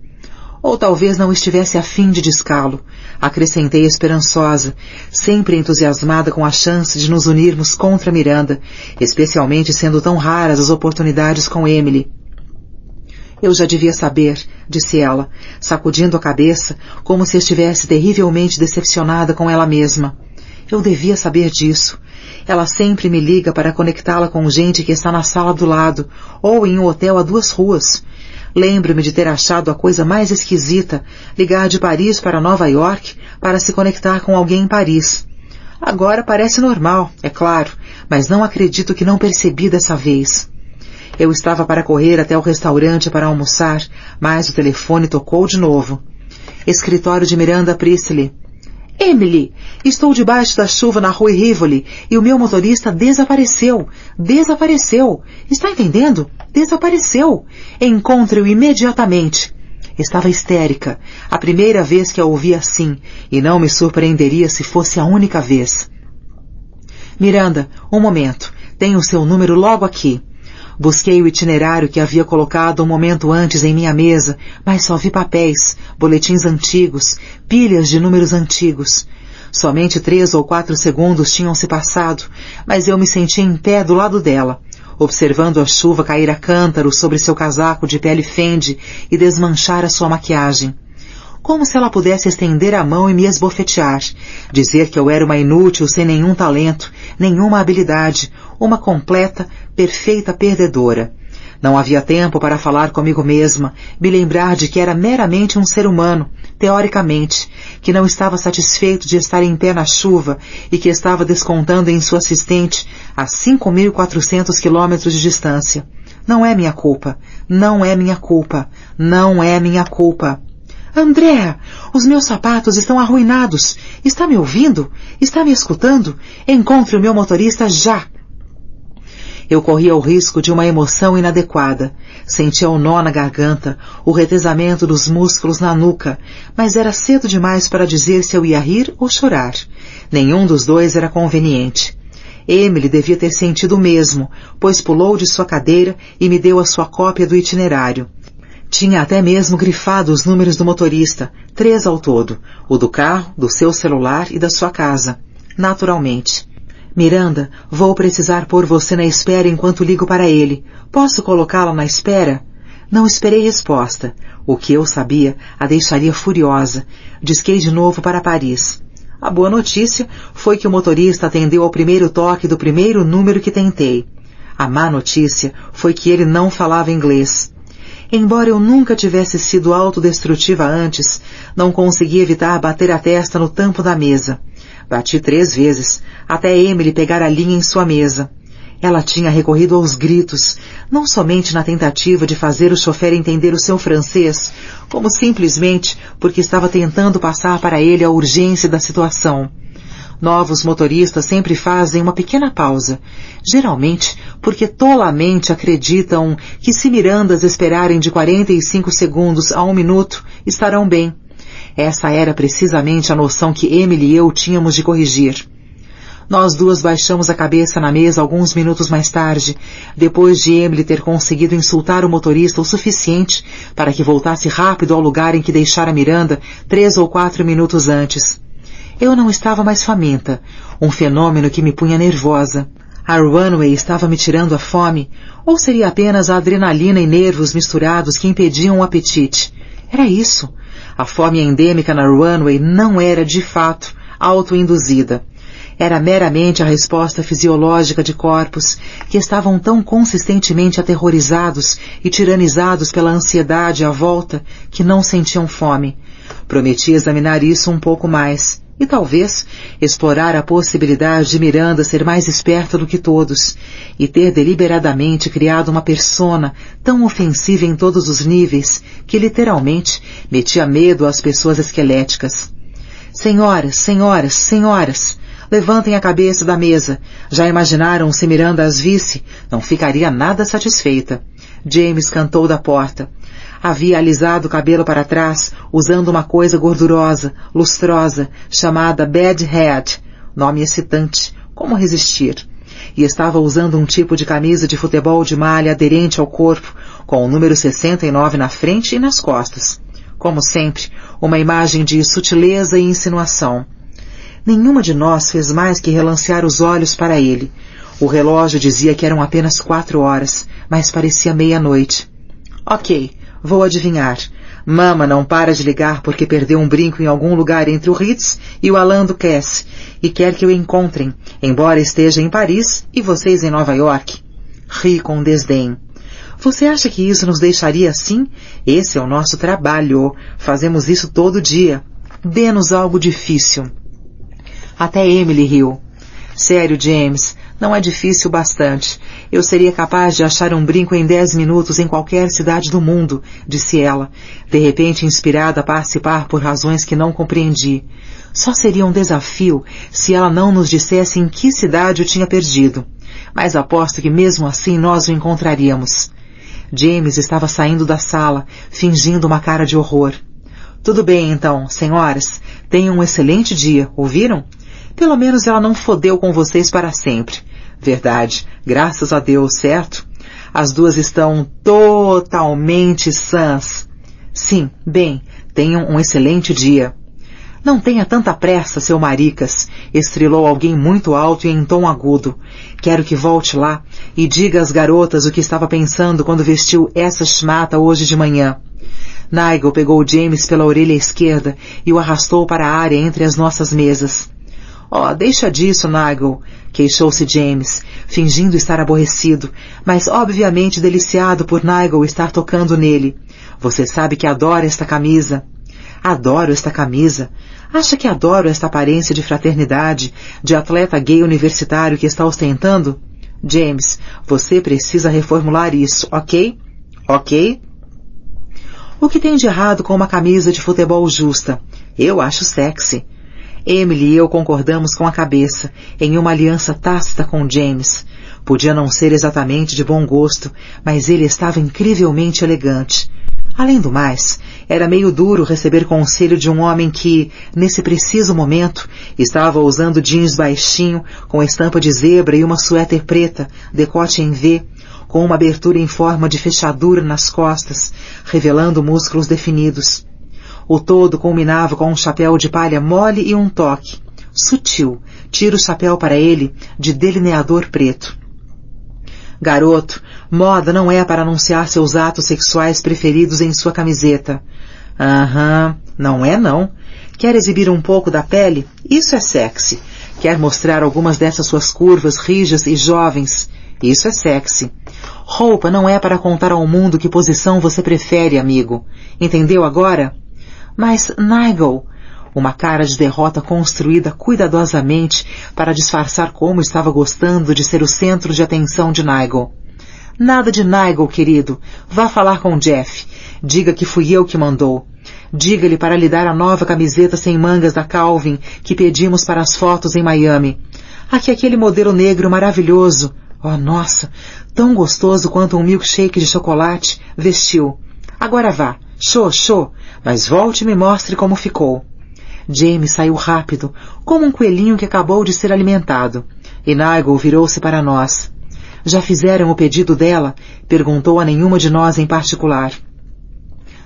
Ou talvez não estivesse a fim de discá-lo, acrescentei esperançosa, sempre entusiasmada com a chance de nos unirmos contra Miranda, especialmente sendo tão raras as oportunidades com Emily. Eu já devia saber, disse ela, sacudindo a cabeça, como se estivesse terrivelmente decepcionada com ela mesma. Eu devia saber disso. Ela sempre me liga para conectá-la com gente que está na sala do lado, ou em um hotel a 2 ruas. Lembro-me de ter achado a coisa mais esquisita ligar de Paris para Nova York para se conectar com alguém em Paris. Agora parece normal, é claro, mas não acredito que não percebi dessa vez. Eu estava para correr até o restaurante para almoçar, mas o telefone tocou de novo. Escritório de Miranda Priestley. Emily, estou debaixo da chuva na rua Rivoli e o meu motorista desapareceu. Desapareceu. Está entendendo? Desapareceu. Encontre-o imediatamente. Estava histérica. A primeira vez que a ouvi assim, e não me surpreenderia se fosse a única vez. Miranda, um momento. Tenho o seu número logo aqui. Busquei o itinerário que havia colocado um momento antes em minha mesa, mas só vi papéis, boletins antigos, pilhas de números antigos. Somente 3 ou 4 segundos tinham se passado, mas eu me senti em pé do lado dela, observando a chuva cair a cântaros sobre seu casaco de pele fende e desmanchar a sua maquiagem. Como se ela pudesse estender a mão e me esbofetear, dizer que eu era uma inútil sem nenhum talento, nenhuma habilidade, uma completa, perfeita perdedora. Não havia tempo para falar comigo mesma, me lembrar de que era meramente um ser humano, teoricamente, que não estava satisfeito de estar em pé na chuva e que estava descontando em sua assistente a 5.400 quilômetros de distância. Não é minha culpa, não é minha culpa, não é minha culpa. Andréa, os meus sapatos estão arruinados. Está me ouvindo? Está me escutando? Encontre o meu motorista já. Eu corria o risco de uma emoção inadequada. Sentia o nó na garganta, o retesamento dos músculos na nuca, mas era cedo demais para dizer se eu ia rir ou chorar. Nenhum dos dois era conveniente. Emily devia ter sentido o mesmo, pois pulou de sua cadeira e me deu a sua cópia do itinerário. Tinha até mesmo grifado os números do motorista, 3 ao todo, o do carro, do seu celular e da sua casa. Naturalmente. Miranda, vou precisar pôr você na espera enquanto ligo para ele. Posso colocá-la na espera? Não esperei resposta. O que eu sabia a deixaria furiosa. Disquei de novo para Paris. A boa notícia foi que o motorista atendeu ao primeiro toque do primeiro número que tentei. A má notícia foi que ele não falava inglês. Embora eu nunca tivesse sido autodestrutiva antes, não consegui evitar bater a testa no tampo da mesa. Bati 3 vezes, até Emily pegar a linha em sua mesa. Ela tinha recorrido aos gritos, não somente na tentativa de fazer o chofer entender o seu francês, como simplesmente porque estava tentando passar para ele a urgência da situação. Novos motoristas sempre fazem uma pequena pausa, geralmente porque tolamente acreditam que se Mirandas esperarem de 45 segundos a 1 minuto, estarão bem. Essa era precisamente a noção que Emily e eu tínhamos de corrigir. Nós duas baixamos a cabeça na mesa alguns minutos mais tarde, depois de Emily ter conseguido insultar o motorista o suficiente para que voltasse rápido ao lugar em que deixara Miranda 3 ou 4 minutos antes. Eu não estava mais faminta, um fenômeno que me punha nervosa. A runway estava me tirando a fome, ou seria apenas a adrenalina e nervos misturados que impediam o apetite? Era isso. A fome endêmica na runway não era, de fato, autoinduzida. Era meramente a resposta fisiológica de corpos que estavam tão consistentemente aterrorizados e tiranizados pela ansiedade à volta que não sentiam fome. Prometi examinar isso um pouco mais. E talvez explorar a possibilidade de Miranda ser mais esperta do que todos e ter deliberadamente criado uma persona tão ofensiva em todos os níveis que literalmente metia medo às pessoas esqueléticas. Senhoras, senhoras, senhoras, Levantem a cabeça da mesa. Já imaginaram se Miranda as visse? Não ficaria nada satisfeita. James cantou da porta. Havia alisado o cabelo para trás, usando uma coisa gordurosa, lustrosa, chamada Bad Head. Nome excitante. Como resistir? E estava usando um tipo de camisa de futebol de malha aderente ao corpo, com o número 69 na frente e nas costas. Como sempre, uma imagem de sutileza e insinuação. Nenhuma de nós fez mais que relancear os olhos para ele. O relógio dizia que eram apenas 4 horas, mas parecia meia-noite. Ok, vou adivinhar. Mama não para de ligar porque perdeu um brinco em algum lugar entre o Ritz e o Alain Ducasse e quer que o encontrem, embora esteja em Paris e vocês em Nova York. Ri com desdém. Você acha que isso nos deixaria assim? Esse é o nosso trabalho. Fazemos isso todo dia. Dê-nos algo difícil. Até Emily riu. Sério, James, não é difícil bastante. Eu seria capaz de achar um brinco em 10 minutos em qualquer cidade do mundo, disse ela, de repente inspirada a participar por razões que não compreendi. Só seria um desafio se ela não nos dissesse em que cidade o tinha perdido. Mas aposto que mesmo assim nós o encontraríamos. James estava saindo da sala, fingindo uma cara de horror. Tudo bem, então, senhoras. Tenham um excelente dia, ouviram? Pelo menos ela não fodeu com vocês para sempre. Verdade, graças a Deus, certo? As duas estão totalmente sãs. Sim, bem, tenham um excelente dia. Não tenha tanta pressa, seu maricas, estrilou alguém muito alto e em tom agudo. Quero que volte lá e diga às garotas o que estava pensando quando vestiu essa schmata hoje de manhã. Nigel pegou James pela orelha esquerda e o arrastou para a área entre as nossas mesas. Oh, deixa disso, Nigel, queixou-se James, fingindo estar aborrecido, mas obviamente deliciado por Nigel estar tocando nele. Você sabe que adora esta camisa. Adoro esta camisa. Acha que adoro esta aparência de fraternidade, de atleta gay universitário que está ostentando? James, você precisa reformular isso, ok? Ok? O que tem de errado com uma camisa de futebol justa? Eu acho sexy. Emily e eu concordamos com a cabeça, em uma aliança tácita com James. Podia não ser exatamente de bom gosto, mas ele estava incrivelmente elegante. Além do mais, era meio duro receber conselho de um homem que, nesse preciso momento, estava usando jeans baixinho, com estampa de zebra e uma suéter preta, decote em V, com uma abertura em forma de fechadura nas costas, revelando músculos definidos. O todo culminava com um chapéu de palha mole e um toque, sutil, tira o chapéu para ele, de delineador preto. Garoto, moda não é para anunciar seus atos sexuais preferidos em sua camiseta. Aham, não é não. Quer exibir um pouco da pele? Isso é sexy. Quer mostrar algumas dessas suas curvas rijas e jovens? Isso é sexy. Roupa não é para contar ao mundo que posição você prefere, amigo. Entendeu agora? Mas, Nigel, uma cara de derrota construída cuidadosamente para disfarçar como estava gostando de ser o centro de atenção de Nigel. Nada de Nigel, querido. Vá falar com Jeff. Diga que fui eu que mandou. Diga-lhe para lhe dar a nova camiseta sem mangas da Calvin que pedimos para as fotos em Miami. Aquele modelo negro maravilhoso. Oh, nossa, tão gostoso quanto um milkshake de chocolate, vestiu. Agora vá. Show, mas volte e me mostre como ficou. James saiu rápido, como um coelhinho que acabou de ser alimentado, e Nigel virou-se para nós. Já fizeram o pedido dela? Perguntou a nenhuma de nós em particular.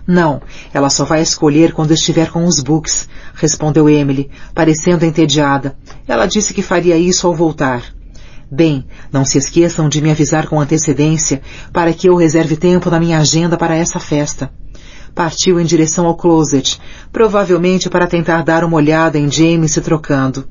Não, ela só vai escolher quando estiver com os books, respondeu Emily, parecendo entediada. Ela disse que faria isso ao voltar. Bem, não se esqueçam de me avisar com antecedência para que eu reserve tempo na minha agenda para essa festa. Partiu em direção ao closet, provavelmente para tentar dar uma olhada em James se trocando.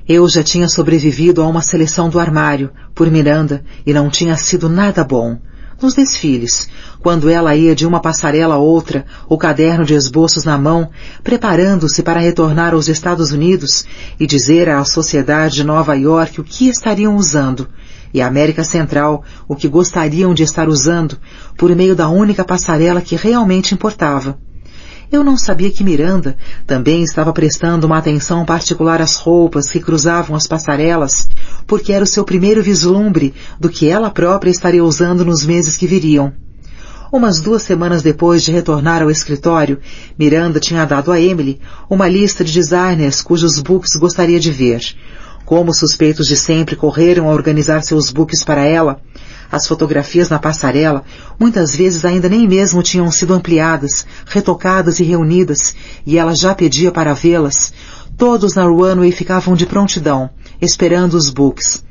Eu já tinha sobrevivido a uma seleção do armário, por Miranda, e não tinha sido nada bom. Nos desfiles, quando ela ia de uma passarela a outra, o caderno de esboços na mão, preparando-se para retornar aos Estados Unidos e dizer à sociedade de Nova York o que estariam usando, e a América Central o que gostariam de estar usando, por meio da única passarela que realmente importava. Eu não sabia que Miranda também estava prestando uma atenção particular às roupas que cruzavam as passarelas, porque era o seu primeiro vislumbre do que ela própria estaria usando nos meses que viriam. Umas 2 semanas depois de retornar ao escritório, Miranda tinha dado a Emily uma lista de designers cujos books gostaria de ver. Como os suspeitos de sempre correram a organizar seus books para ela, as fotografias na passarela muitas vezes ainda nem mesmo tinham sido ampliadas, retocadas e reunidas, e ela já pedia para vê-las. Todos na runway ficavam de prontidão, esperando os books.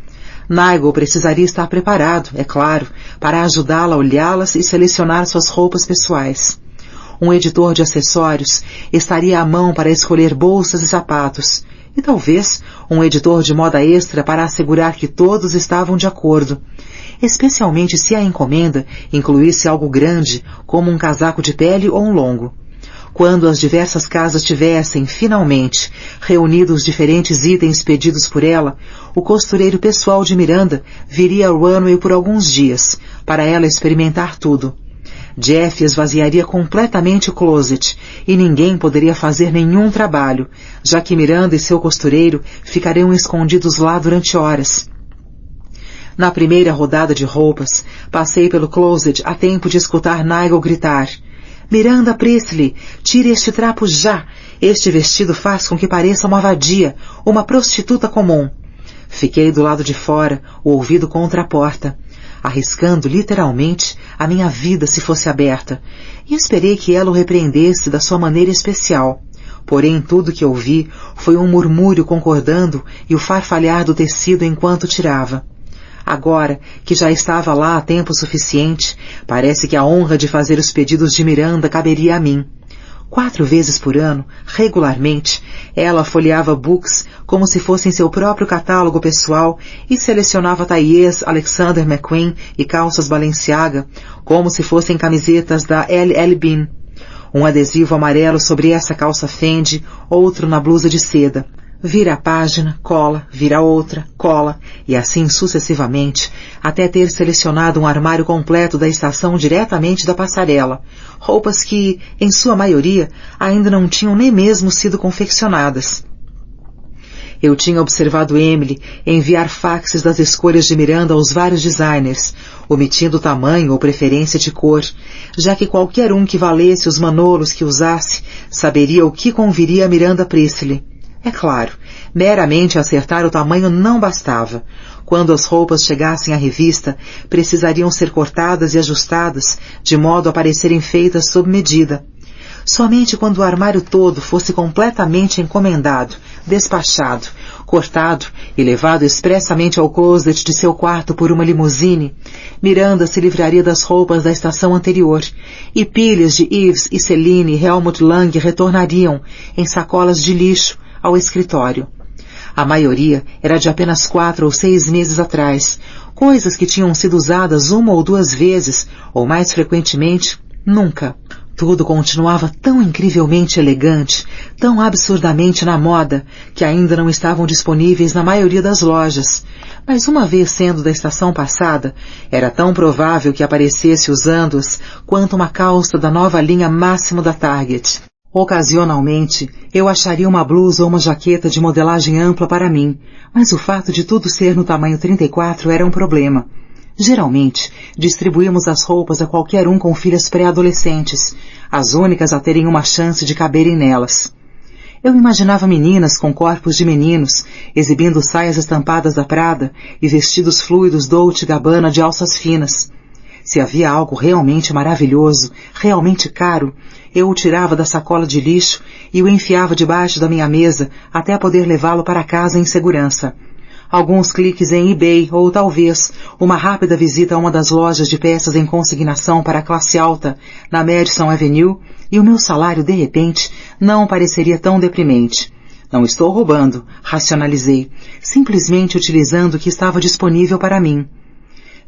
Nigel precisaria estar preparado, é claro, para ajudá-la a olhá-las e selecionar suas roupas pessoais. Um editor de acessórios estaria à mão para escolher bolsas e sapatos, e talvez um editor de moda extra para assegurar que todos estavam de acordo, especialmente se a encomenda incluísse algo grande, como um casaco de pele ou um longo. Quando as diversas casas tivessem, finalmente, reunido os diferentes itens pedidos por ela, o costureiro pessoal de Miranda viria ao runway por alguns dias, para ela experimentar tudo. Jeff esvaziaria completamente o closet, e ninguém poderia fazer nenhum trabalho, já que Miranda e seu costureiro ficariam escondidos lá durante horas. Na primeira rodada de roupas, passei pelo closet a tempo de escutar Nigel gritar: "Miranda Priestley, tire este trapo já! Este vestido faz com que pareça uma vadia, uma prostituta comum." Fiquei do lado de fora, o ouvido contra a porta, arriscando literalmente a minha vida se fosse aberta, e esperei que ela o repreendesse da sua maneira especial. Porém, tudo que ouvi foi um murmúrio concordando e o farfalhar do tecido enquanto tirava. Agora, que já estava lá há tempo suficiente, parece que a honra de fazer os pedidos de Miranda caberia a mim. 4 vezes por ano, regularmente, ela folheava books como se fossem seu próprio catálogo pessoal e selecionava taillés Alexander McQueen e calças Balenciaga como se fossem camisetas da L.L. Bean. Um adesivo amarelo sobre essa calça Fendi, outro na blusa de seda. Vira a página, cola, vira outra, cola, e assim sucessivamente, até ter selecionado um armário completo da estação diretamente da passarela, roupas que, em sua maioria, ainda não tinham nem mesmo sido confeccionadas. Eu tinha observado Emily enviar faxes das escolhas de Miranda aos vários designers, omitindo tamanho ou preferência de cor, já que qualquer um que valesse os manolos que usasse saberia o que conviria a Miranda Priestley. É claro, meramente acertar o tamanho não bastava. Quando as roupas chegassem à revista, precisariam ser cortadas e ajustadas, de modo a parecerem feitas sob medida. Somente quando o armário todo fosse completamente encomendado, despachado, cortado e levado expressamente ao closet de seu quarto por uma limusine, Miranda se livraria das roupas da estação anterior, e pilhas de Yves e Celine e Helmut Lang retornariam, em sacolas de lixo, ao escritório. A maioria era de apenas 4 ou 6 meses atrás, coisas que tinham sido usadas 1 ou 2 vezes, ou mais frequentemente, nunca. Tudo continuava tão incrivelmente elegante, tão absurdamente na moda, que ainda não estavam disponíveis na maioria das lojas. Mas uma vez sendo da estação passada, era tão provável que aparecesse usando-as quanto uma calça da nova linha Máximo da Target. Ocasionalmente, eu acharia uma blusa ou uma jaqueta de modelagem ampla para mim, mas o fato de tudo ser no tamanho 34 era um problema. Geralmente, distribuímos as roupas a qualquer um com filhas pré-adolescentes, as únicas a terem uma chance de caberem nelas. Eu imaginava meninas com corpos de meninos, exibindo saias estampadas da Prada e vestidos fluidos Dolce & Gabbana de alças finas. Se havia algo realmente maravilhoso, realmente caro, eu o tirava da sacola de lixo e o enfiava debaixo da minha mesa até poder levá-lo para casa em segurança. Alguns cliques em eBay ou talvez uma rápida visita a uma das lojas de peças em consignação para a classe alta na Madison Avenue e o meu salário, de repente, não pareceria tão deprimente. Não estou roubando, racionalizei, simplesmente utilizando o que estava disponível para mim.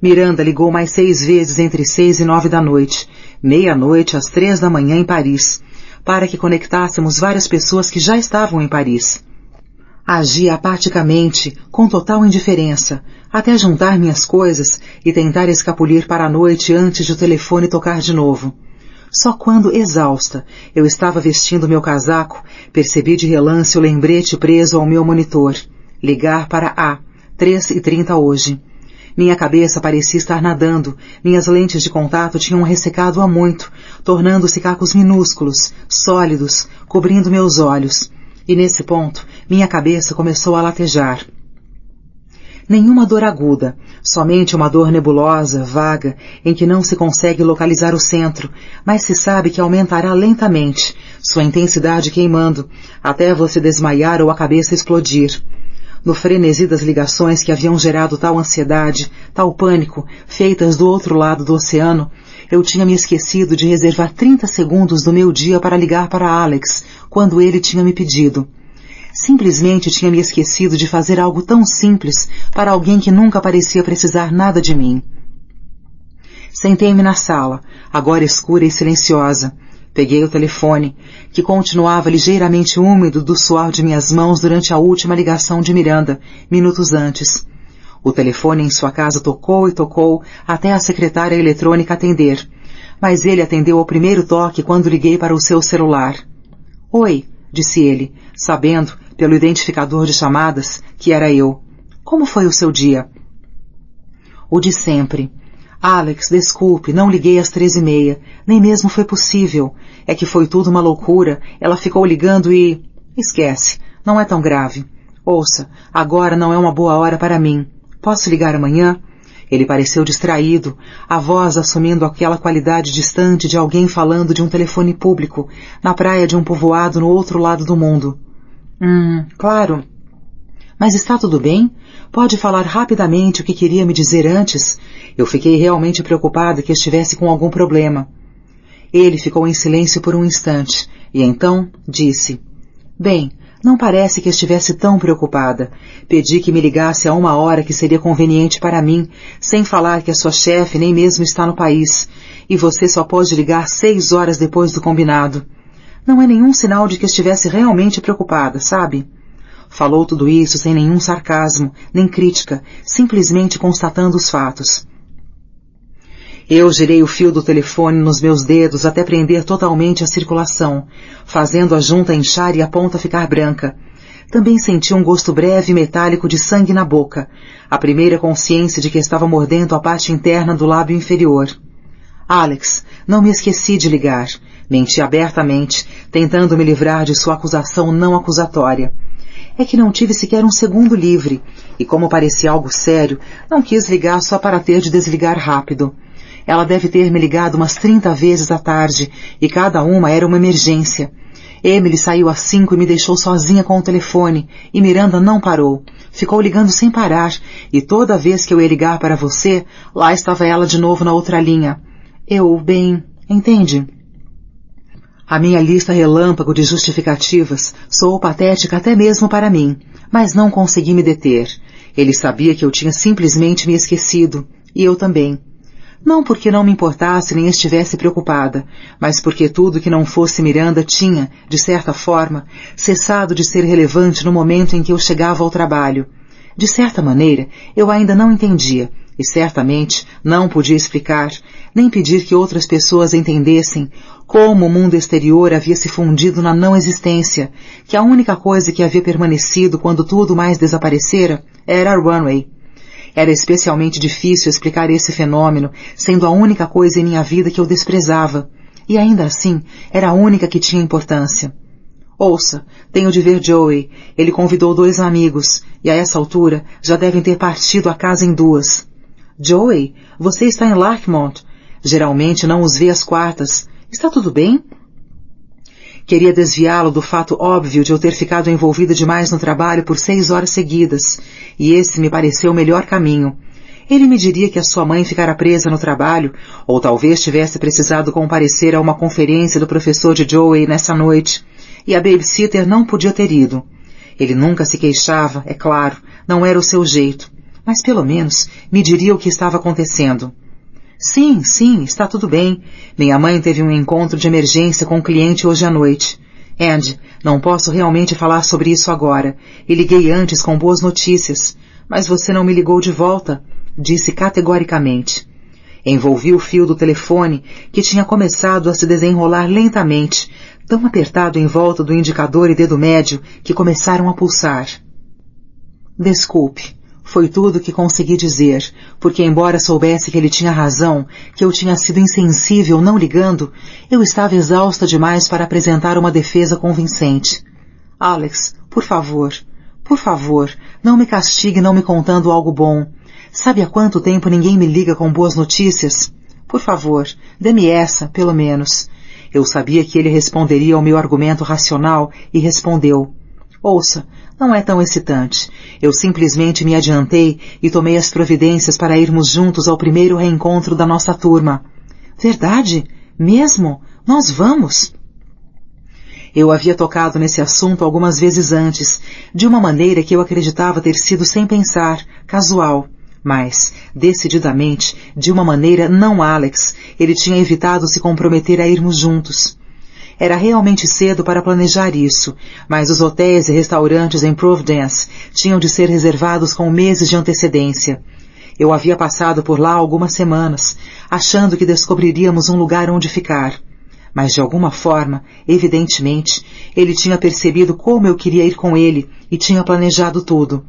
Miranda ligou mais 6 vezes entre 6 e 9 da noite, meia-noite às 3 da manhã em Paris, para que conectássemos várias pessoas que já estavam em Paris. Agi apaticamente, com total indiferença, até juntar minhas coisas e tentar escapulir para a noite antes de o telefone tocar de novo. Só quando, exausta, eu estava vestindo meu casaco, percebi de relance o lembrete preso ao meu monitor. Ligar para A, 3h30 hoje. Minha cabeça parecia estar nadando, minhas lentes de contato tinham ressecado há muito, tornando-se cacos minúsculos, sólidos, cobrindo meus olhos. E nesse ponto, minha cabeça começou a latejar. Nenhuma dor aguda, somente uma dor nebulosa, vaga, em que não se consegue localizar o centro, mas se sabe que aumentará lentamente, sua intensidade queimando, até você desmaiar ou a cabeça explodir. No frenesi das ligações que haviam gerado tal ansiedade, tal pânico, feitas do outro lado do oceano, eu tinha me esquecido de reservar 30 segundos do meu dia para ligar para Alex, quando ele tinha me pedido. Simplesmente tinha me esquecido de fazer algo tão simples para alguém que nunca parecia precisar nada de mim. Sentei-me na sala, agora escura e silenciosa. Peguei o telefone, que continuava ligeiramente úmido do suor de minhas mãos durante a última ligação de Miranda, minutos antes. O telefone em sua casa tocou e tocou até a secretária eletrônica atender, mas ele atendeu ao primeiro toque quando liguei para o seu celular. Oi, disse ele, sabendo, pelo identificador de chamadas, que era eu. Como foi o seu dia? O de sempre. Alex, desculpe, não liguei às 13h30. Nem mesmo foi possível. É que foi tudo uma loucura. Ela ficou ligando e... Esquece. Não é tão grave. Ouça, agora não é uma boa hora para mim. Posso ligar amanhã? Ele pareceu distraído, a voz assumindo aquela qualidade distante de alguém falando de um telefone público, na praia de um povoado no outro lado do mundo. Claro. Mas está tudo bem? Pode falar rapidamente o que queria me dizer antes? Eu fiquei realmente preocupada que estivesse com algum problema. Ele ficou em silêncio por um instante, e então disse, bem, não parece que estivesse tão preocupada. Pedi que me ligasse a uma hora que seria conveniente para mim, sem falar que a sua chefe nem mesmo está no país, e você só pode ligar 6 horas depois do combinado. Não é nenhum sinal de que estivesse realmente preocupada, sabe? Falou tudo isso sem nenhum sarcasmo, nem crítica, simplesmente constatando os fatos. Eu girei o fio do telefone nos meus dedos até prender totalmente a circulação, fazendo a junta inchar e a ponta ficar branca. Também senti um gosto breve e metálico de sangue na boca, a primeira consciência de que estava mordendo a parte interna do lábio inferior. Alex, não me esqueci de ligar. Menti abertamente, tentando me livrar de sua acusação não acusatória. É que não tive sequer um segundo livre, e como parecia algo sério, não quis ligar só para ter de desligar rápido. Ela deve ter me ligado umas 30 vezes à tarde, e cada uma era uma emergência. Emily saiu às 5 e me deixou sozinha com o telefone, e Miranda não parou. Ficou ligando sem parar, e toda vez que eu ia ligar para você, lá estava ela de novo na outra linha. Entende? A minha lista relâmpago de justificativas soou patética até mesmo para mim, mas não consegui me deter. Ele sabia que eu tinha simplesmente me esquecido, e eu também. Não porque não me importasse nem estivesse preocupada, mas porque tudo que não fosse Miranda tinha, de certa forma, cessado de ser relevante no momento em que eu chegava ao trabalho. De certa maneira, eu ainda não entendia, e certamente não podia explicar, nem pedir que outras pessoas entendessem como o mundo exterior havia se fundido na não existência, que a única coisa que havia permanecido quando tudo mais desaparecera era a runway. Era especialmente difícil explicar esse fenômeno, sendo a única coisa em minha vida que eu desprezava, e ainda assim era a única que tinha importância. Ouça, tenho de ver Joey. Ele convidou 2 amigos, e a essa altura já devem ter partido a casa em 2. Joey, você está em Larchmont. Geralmente não os vê às quartas. Está tudo bem? Queria desviá-lo do fato óbvio de eu ter ficado envolvida demais no trabalho por 6 horas seguidas, e esse me pareceu o melhor caminho. Ele me diria que a sua mãe ficara presa no trabalho, ou talvez tivesse precisado comparecer a uma conferência do professor de Joey nessa noite, e a babysitter não podia ter ido. Ele nunca se queixava, é claro, não era o seu jeito, mas pelo menos me diria o que estava acontecendo. Sim, está tudo bem. Minha mãe teve um encontro de emergência com um cliente hoje à noite. Andy, não posso realmente falar sobre isso agora, e liguei antes com boas notícias, mas você não me ligou de volta, disse categoricamente. Envolvi o fio do telefone, que tinha começado a se desenrolar lentamente, tão apertado em volta do indicador e dedo médio que começaram a pulsar. Desculpe, foi tudo que consegui dizer, porque embora soubesse que ele tinha razão, que eu tinha sido insensível não ligando, eu estava exausta demais para apresentar uma defesa convincente. Alex, por favor, não me castigue não me contando algo bom. Sabe há quanto tempo ninguém me liga com boas notícias? Por favor, dê-me essa, pelo menos. Eu sabia que ele responderia ao meu argumento racional e respondeu. Ouça, não é tão excitante. Eu simplesmente me adiantei e tomei as providências para irmos juntos ao primeiro reencontro da nossa turma. Verdade? Mesmo? Nós vamos? Eu havia tocado nesse assunto algumas vezes antes, de uma maneira que eu acreditava ter sido sem pensar, casual. Mas, decididamente, de uma maneira não Alex, ele tinha evitado se comprometer a irmos juntos. Era realmente cedo para planejar isso, mas os hotéis e restaurantes em Providence tinham de ser reservados com meses de antecedência. Eu havia passado por lá algumas semanas, achando que descobriríamos um lugar onde ficar. Mas de alguma forma, evidentemente, ele tinha percebido como eu queria ir com ele e tinha planejado tudo.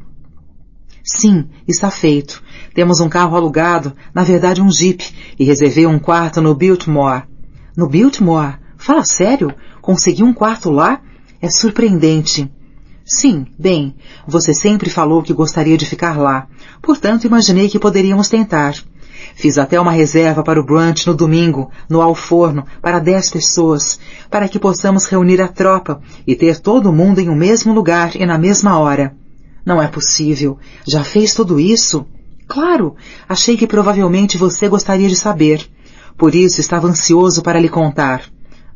Sim, está feito. Temos um carro alugado, na verdade um Jeep, e reservei um quarto no Biltmore. No Biltmore? Fala sério? Consegui um quarto lá? É surpreendente. Sim, bem, você sempre falou que gostaria de ficar lá, portanto imaginei que poderíamos tentar. Fiz até uma reserva para o brunch no domingo, no Ao Forno, para 10 pessoas, para que possamos reunir a tropa e ter todo mundo em um mesmo lugar e na mesma hora. Não é possível. Já fez tudo isso? Claro, achei que provavelmente você gostaria de saber. Por isso estava ansioso para lhe contar.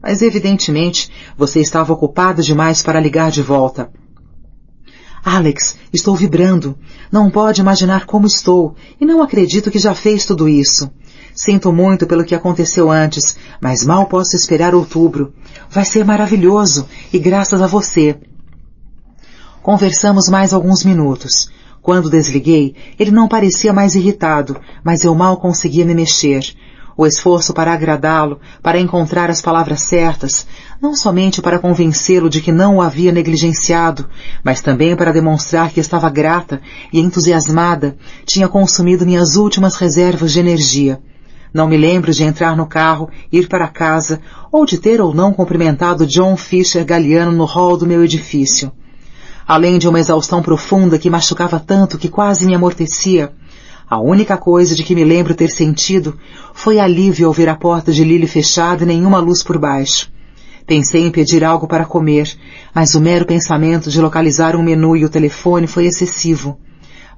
Mas evidentemente você estava ocupado demais para ligar de volta. Alex, estou vibrando. Não pode imaginar como estou, e não acredito que já fez tudo isso. Sinto muito pelo que aconteceu antes, mas mal posso esperar outubro. Vai ser maravilhoso, e graças a você. Conversamos mais alguns minutos. Quando desliguei, ele não parecia mais irritado, mas eu mal conseguia me mexer. O esforço para agradá-lo, para encontrar as palavras certas, não somente para convencê-lo de que não o havia negligenciado, mas também para demonstrar que estava grata e entusiasmada, tinha consumido minhas últimas reservas de energia. Não me lembro de entrar no carro, ir para casa, ou de ter ou não cumprimentado John Fisher Galliano no hall do meu edifício. Além de uma exaustão profunda que machucava tanto que quase me amortecia, a única coisa de que me lembro ter sentido foi alívio ao ver a porta de Lily fechada e nenhuma luz por baixo. Pensei em pedir algo para comer, mas o mero pensamento de localizar um menu e o telefone foi excessivo.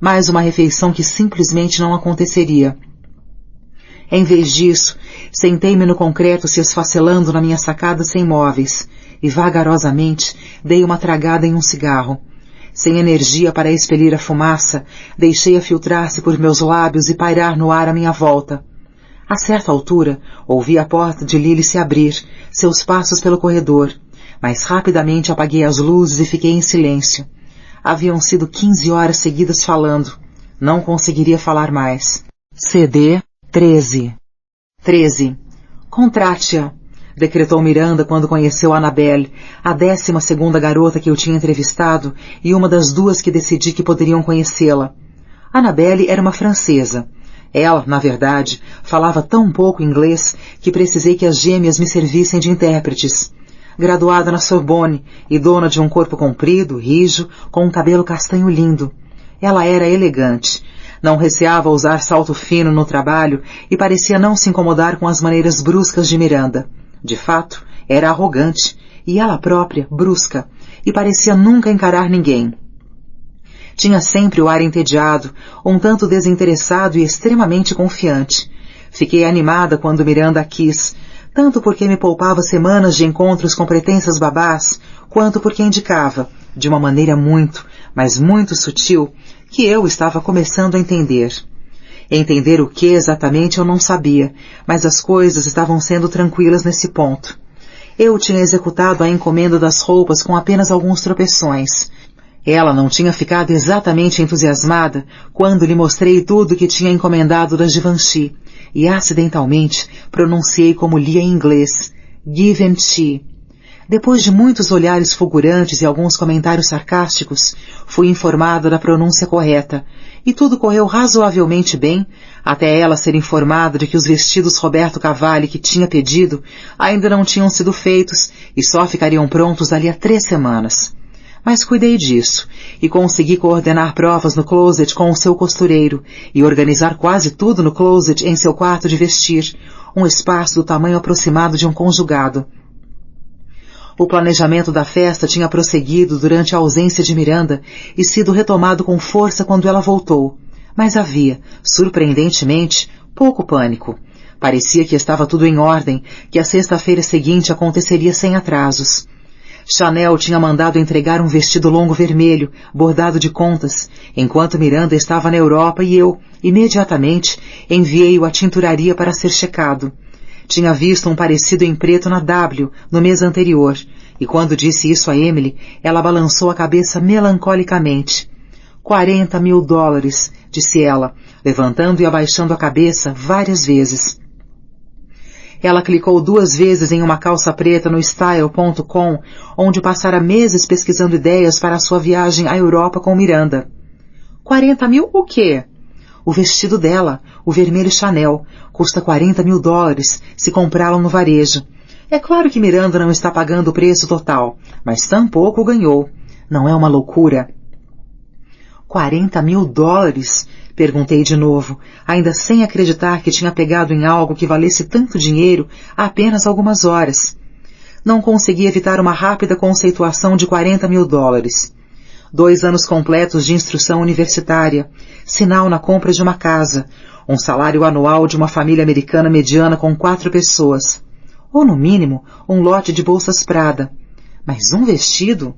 Mais uma refeição que simplesmente não aconteceria. Em vez disso, sentei-me no concreto se esfacelando na minha sacada sem móveis, e vagarosamente dei uma tragada em um cigarro. Sem energia para expelir a fumaça, deixei-a filtrar-se por meus lábios e pairar no ar à minha volta. A certa altura, ouvi a porta de Lily se abrir, seus passos pelo corredor, mas rapidamente apaguei as luzes e fiquei em silêncio. Haviam sido 15 horas seguidas falando. Não conseguiria falar mais. CD 13. 13. Contrate-a, decretou Miranda quando conheceu Annabelle, a 12ª garota que eu tinha entrevistado e uma das 2 que decidi que poderiam conhecê-la. Annabelle era uma francesa. Ela, na verdade, falava tão pouco inglês que precisei que as gêmeas me servissem de intérpretes. Graduada na Sorbonne e dona de um corpo comprido, rijo, com um cabelo castanho lindo. Ela era elegante. Não receava usar salto fino no trabalho e parecia não se incomodar com as maneiras bruscas de Miranda. De fato, era arrogante, e ela própria, brusca, e parecia nunca encarar ninguém. Tinha sempre o ar entediado, um tanto desinteressado e extremamente confiante. Fiquei animada quando Miranda a quis, tanto porque me poupava semanas de encontros com pretensas babás, quanto porque indicava, de uma maneira muito, mas muito sutil, que eu estava começando a entender. Entender o que exatamente eu não sabia, mas as coisas estavam sendo tranquilas nesse ponto. Eu tinha executado a encomenda das roupas com apenas alguns tropeções. Ela não tinha ficado exatamente entusiasmada quando lhe mostrei tudo que tinha encomendado da Givenchy, e acidentalmente pronunciei como lia em inglês, Givenchy. Depois de muitos olhares fulgurantes e alguns comentários sarcásticos, fui informada da pronúncia correta, e tudo correu razoavelmente bem, até ela ser informada de que os vestidos Roberto Cavalli que tinha pedido ainda não tinham sido feitos e só ficariam prontos dali a 3 semanas. Mas cuidei disso, e consegui coordenar provas no closet com o seu costureiro, e organizar quase tudo no closet em seu quarto de vestir, um espaço do tamanho aproximado de um conjugado. O planejamento da festa tinha prosseguido durante a ausência de Miranda e sido retomado com força quando ela voltou, mas havia, surpreendentemente, pouco pânico. Parecia que estava tudo em ordem, que a sexta-feira seguinte aconteceria sem atrasos. Chanel tinha mandado entregar um vestido longo vermelho, bordado de contas, enquanto Miranda estava na Europa e eu, imediatamente, enviei-o à tinturaria para ser checado. Tinha visto um parecido em preto na W, no mês anterior, e quando disse isso a Emily, ela balançou a cabeça melancolicamente. $40.000, disse ela, levantando e abaixando a cabeça várias vezes. Ela clicou 2 vezes em uma calça preta no Style.com, onde passara meses pesquisando ideias para a sua viagem à Europa com Miranda. 40.000 o quê? O vestido dela, o vermelho Chanel, custa $40.000 se comprá-lo no varejo. É claro que Miranda não está pagando o preço total, mas tampouco ganhou. Não é uma loucura? $40.000? Perguntei de novo, ainda sem acreditar que tinha pegado em algo que valesse tanto dinheiro há apenas algumas horas. Não consegui evitar uma rápida conceituação de $40.000. 2 anos completos de instrução universitária, sinal na compra de uma casa, um salário anual de uma família americana mediana com 4 pessoas, ou no mínimo um lote de bolsas Prada. Mas um vestido?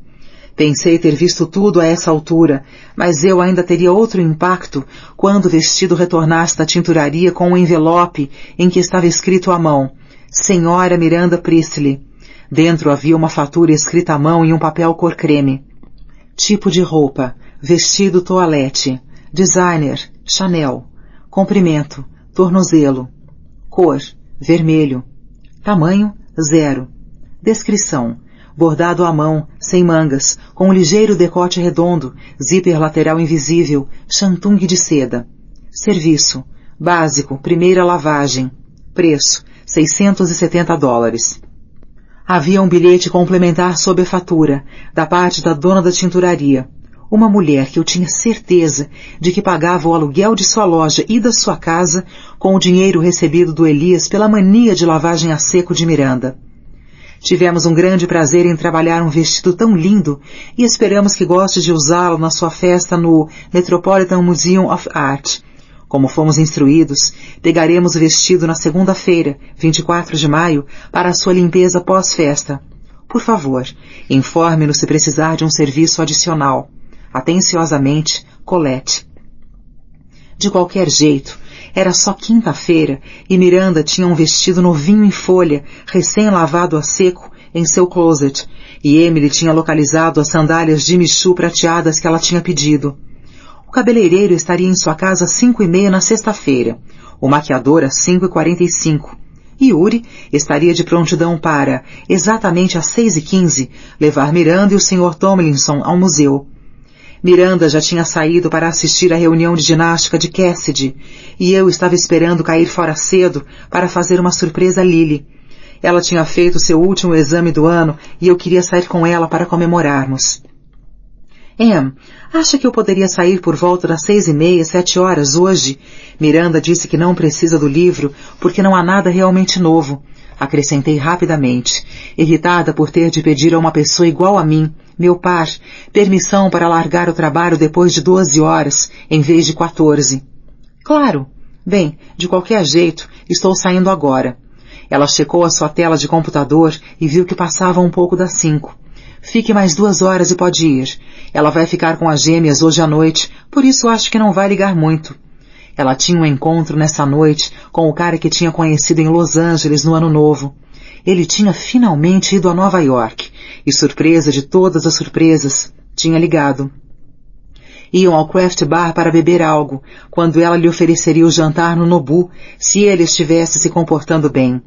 Pensei ter visto tudo a essa altura, mas eu ainda teria outro impacto quando o vestido retornasse da tinturaria com um envelope em que estava escrito à mão, Senhora Miranda Priestley. Dentro havia uma fatura escrita à mão em um papel cor creme. Tipo de roupa, vestido toalete, designer, Chanel, comprimento, tornozelo, cor, vermelho, tamanho, 0, descrição, bordado à mão, sem mangas, com um ligeiro decote redondo, zíper lateral invisível, chantung de seda, serviço, básico, primeira lavagem, preço, $670. Havia um bilhete complementar sob a fatura, da parte da dona da tinturaria. Uma mulher que eu tinha certeza de que pagava o aluguel de sua loja e da sua casa com o dinheiro recebido do Elias pela mania de lavagem a seco de Miranda. Tivemos um grande prazer em trabalhar um vestido tão lindo e esperamos que goste de usá-lo na sua festa no Metropolitan Museum of Art. Como fomos instruídos, pegaremos o vestido na segunda-feira, 24 de maio, para a sua limpeza pós-festa. Por favor, informe-nos se precisar de um serviço adicional. Atenciosamente, Colette. De qualquer jeito, era só quinta-feira e Miranda tinha um vestido novinho em folha, recém-lavado a seco, em seu closet, e Emily tinha localizado as sandálias de Michu prateadas que ela tinha pedido. O cabeleireiro estaria em sua casa às 5:30 na sexta-feira, o maquiador às 5:45. E Yuri estaria de prontidão para, exatamente às 6:15, levar Miranda e o Sr. Tomlinson ao museu. Miranda já tinha saído para assistir à reunião de ginástica de Cassidy, e eu estava esperando cair fora cedo para fazer uma surpresa a Lily. Ela tinha feito seu último exame do ano e eu queria sair com ela para comemorarmos. Em, acha que eu poderia sair por volta das 6:30, 7 horas hoje? Miranda disse que não precisa do livro porque não há nada realmente novo. Acrescentei rapidamente, irritada por ter de pedir a uma pessoa igual a mim, meu par, permissão para largar o trabalho depois de 12 horas, em vez de 14. Claro. Bem, de qualquer jeito, estou saindo agora. Ela checou a sua tela de computador e viu que passava um pouco das 5. Fique mais 2 horas e pode ir. Ela vai ficar com as gêmeas hoje à noite, por isso acho que não vai ligar muito. Ela tinha um encontro nessa noite com o cara que tinha conhecido em Los Angeles no Ano Novo. Ele tinha finalmente ido a Nova York, e surpresa de todas as surpresas, tinha ligado. Iam ao Craft Bar para beber algo, quando ela lhe ofereceria o jantar no Nobu, se ele estivesse se comportando bem.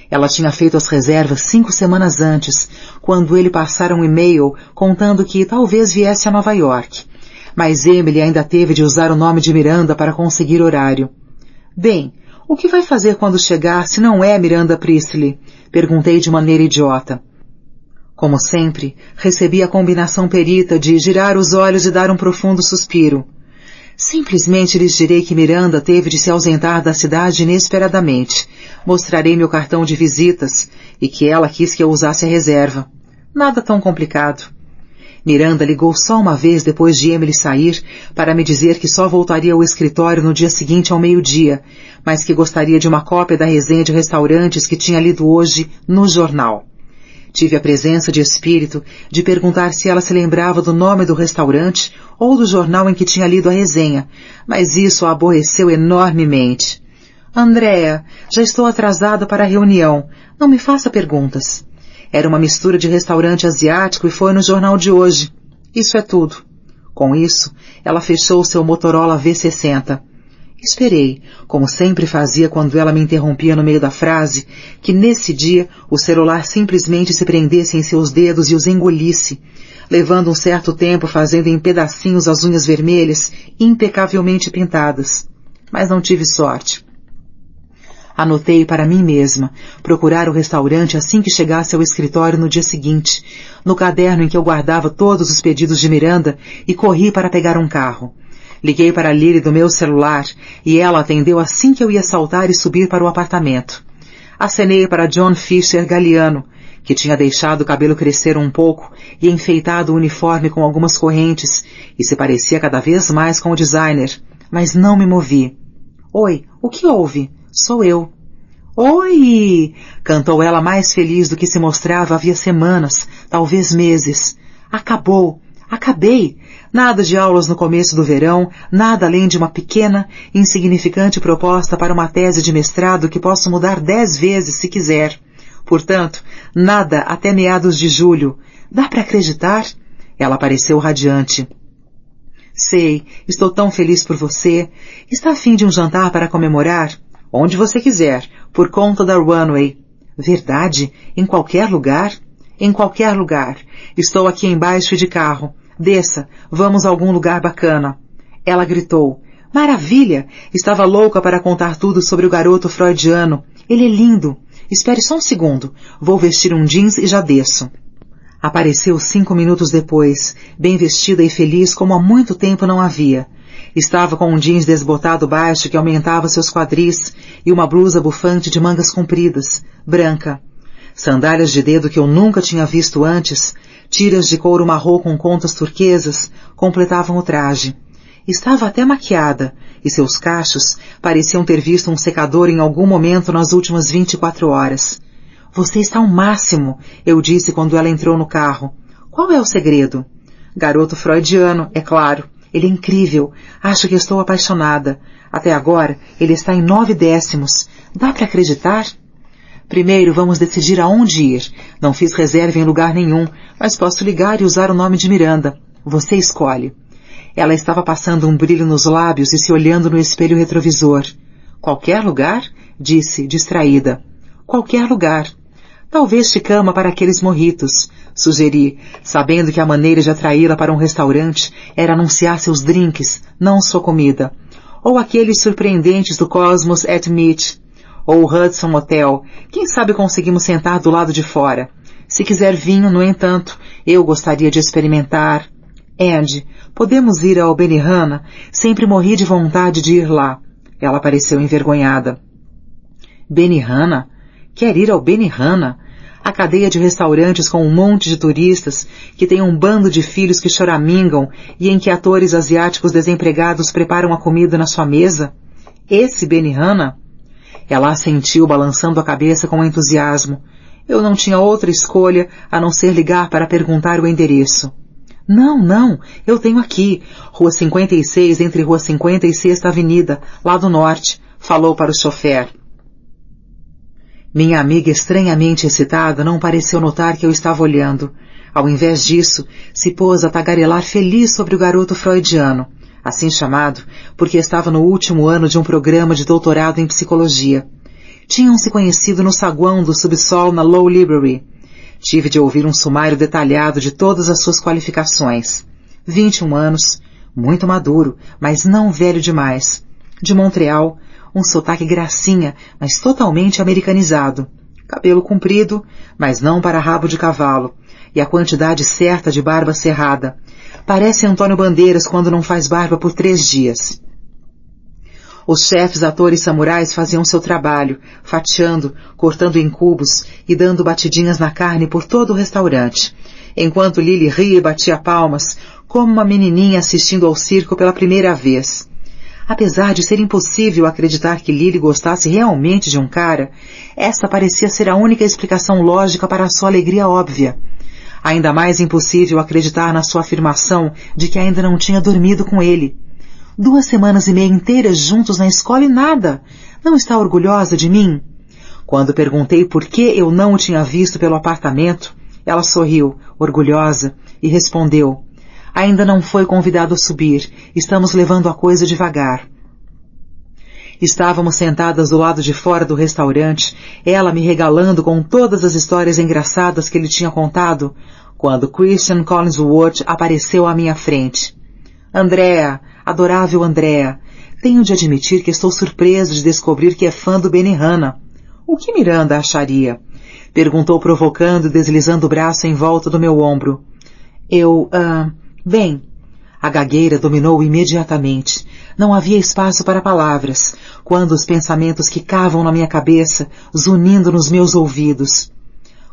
Ela tinha feito as reservas 5 semanas antes, quando ele passara um e-mail contando que talvez viesse a Nova York. Mas Emily ainda teve de usar o nome de Miranda para conseguir horário. Bem, o que vai fazer quando chegar se não é Miranda Priestley? Perguntei de maneira idiota. Como sempre, recebi a combinação perita de girar os olhos e dar um profundo suspiro. Simplesmente lhes direi que Miranda teve de se ausentar da cidade inesperadamente. Mostrarei meu cartão de visitas e que ela quis que eu usasse a reserva. Nada tão complicado. Miranda ligou só uma vez depois de Emily sair para me dizer que só voltaria ao escritório no dia seguinte ao meio-dia, mas que gostaria de uma cópia da resenha de restaurantes que tinha lido hoje no jornal. Tive a presença de espírito de perguntar se ela se lembrava do nome do restaurante ou do jornal em que tinha lido a resenha, mas isso a aborreceu enormemente. Andréa, já estou atrasada para a reunião. Não me faça perguntas. Era uma mistura de restaurante asiático e foi no jornal de hoje. Isso é tudo. Com isso, ela fechou seu Motorola V60. Esperei, como sempre fazia quando ela me interrompia no meio da frase, que nesse dia o celular simplesmente se prendesse em seus dedos e os engolisse, levando um certo tempo fazendo em pedacinhos as unhas vermelhas impecavelmente pintadas. Mas não tive sorte. Anotei para mim mesma procurar o restaurante assim que chegasse ao escritório no dia seguinte, no caderno em que eu guardava todos os pedidos de Miranda, e corri para pegar um carro. Liguei para Lily do meu celular e ela atendeu assim que eu ia saltar e subir para o apartamento. Acenei para John Fisher Galliano, que tinha deixado o cabelo crescer um pouco e enfeitado o uniforme com algumas correntes, e se parecia cada vez mais com o designer, mas não me movi. Oi, o que houve? Sou eu. Oi! Cantou ela mais feliz do que se mostrava havia semanas, talvez meses. Acabou! Acabei! Nada de aulas no começo do verão, nada além de uma pequena, insignificante proposta para uma tese de mestrado que posso mudar 10 vezes se quiser. Portanto, nada até meados de julho. Dá para acreditar? Ela pareceu radiante. Sei, estou tão feliz por você. Está a fim de um jantar para comemorar? Onde você quiser, por conta da Runway. Verdade? Em qualquer lugar? Em qualquer lugar. Estou aqui embaixo de carro. Desça, vamos a algum lugar bacana. Ela gritou. Maravilha! Estava louca para contar tudo sobre o garoto freudiano. Ele é lindo. Espere só um segundo. Vou vestir um jeans e já desço. Apareceu 5 minutos depois, bem vestida e feliz como há muito tempo não havia. Estava com um jeans desbotado baixo que aumentava seus quadris e uma blusa bufante de mangas compridas, branca. Sandálias de dedo que eu nunca tinha visto antes, tiras de couro marrom com contas turquesas, completavam o traje. Estava até maquiada, e seus cachos pareciam ter visto um secador em algum momento nas últimas 24 horas. Você está ao máximo, eu disse quando ela entrou no carro. Qual é o segredo? Garoto freudiano, é claro. Ele é incrível. Acho que estou apaixonada. Até agora, ele está em 9 décimos. Dá para acreditar? Primeiro, vamos decidir aonde ir. Não fiz reserva em lugar nenhum, mas posso ligar e usar o nome de Miranda. Você escolhe. Ela estava passando um brilho nos lábios e se olhando no espelho retrovisor. Qualquer lugar? Disse, distraída. Qualquer lugar. Talvez de cama para aqueles mojitos, sugeri, sabendo que a maneira de atraí-la para um restaurante era anunciar seus drinks, não sua comida. Ou aqueles surpreendentes do Cosmos at Meat. Ou o Hudson Hotel. Quem sabe conseguimos sentar do lado de fora. Se quiser vinho, no entanto, eu gostaria de experimentar. Andy, podemos ir ao Benihana? Sempre morri de vontade de ir lá. Ela pareceu envergonhada. Benihana? Quer ir ao Benihana? A cadeia de restaurantes com um monte de turistas, que tem um bando de filhos que choramingam e em que atores asiáticos desempregados preparam a comida na sua mesa? Esse Benihana? Ela assentiu, balançando a cabeça com entusiasmo. Eu não tinha outra escolha a não ser ligar para perguntar o endereço. Não, eu tenho aqui. Rua 56, entre Rua 50 e 6ª Avenida, lá do norte, falou para o chofer. Minha amiga estranhamente excitada não pareceu notar que eu estava olhando. Ao invés disso, se pôs a tagarelar feliz sobre o garoto freudiano. assim chamado porque estava no último ano de um programa de doutorado em psicologia. Tinham se conhecido no saguão do subsolo na Law Library. Tive de ouvir um sumário detalhado de todas as suas qualificações. 21 anos, muito maduro, mas não velho demais. De Montreal, um sotaque gracinha, mas totalmente americanizado. Cabelo comprido, mas não para rabo de cavalo. E a quantidade certa de barba cerrada. Parece Antônio Bandeiras quando não faz barba por 3 dias. Os chefes, atores samurais faziam seu trabalho, fatiando, cortando em cubos e dando batidinhas na carne por todo o restaurante, enquanto Lily ria e batia palmas, como uma menininha assistindo ao circo pela primeira vez. Apesar de ser impossível acreditar que Lily gostasse realmente de um cara, essa parecia ser a única explicação lógica para a sua alegria óbvia. Ainda mais impossível acreditar na sua afirmação de que ainda não tinha dormido com ele. 2 semanas e meia inteiras juntos na escola e nada. Não está orgulhosa de mim? Quando perguntei por que eu não o tinha visto pelo apartamento, ela sorriu, orgulhosa, e respondeu: ainda não foi convidado a subir. Estamos levando a coisa devagar. Estávamos sentadas do lado de fora do restaurante, ela me regalando com todas as histórias engraçadas que ele tinha contado, quando Christian Collinsworth apareceu à minha frente. Andrea, adorável Andrea, tenho de admitir que estou surpreso de descobrir que é fã do Benihana. O que Miranda acharia? Perguntou provocando e deslizando o braço em volta do meu ombro. Bem... A gagueira dominou imediatamente. Não havia espaço para palavras, quando os pensamentos quicavam na minha cabeça, zunindo nos meus ouvidos.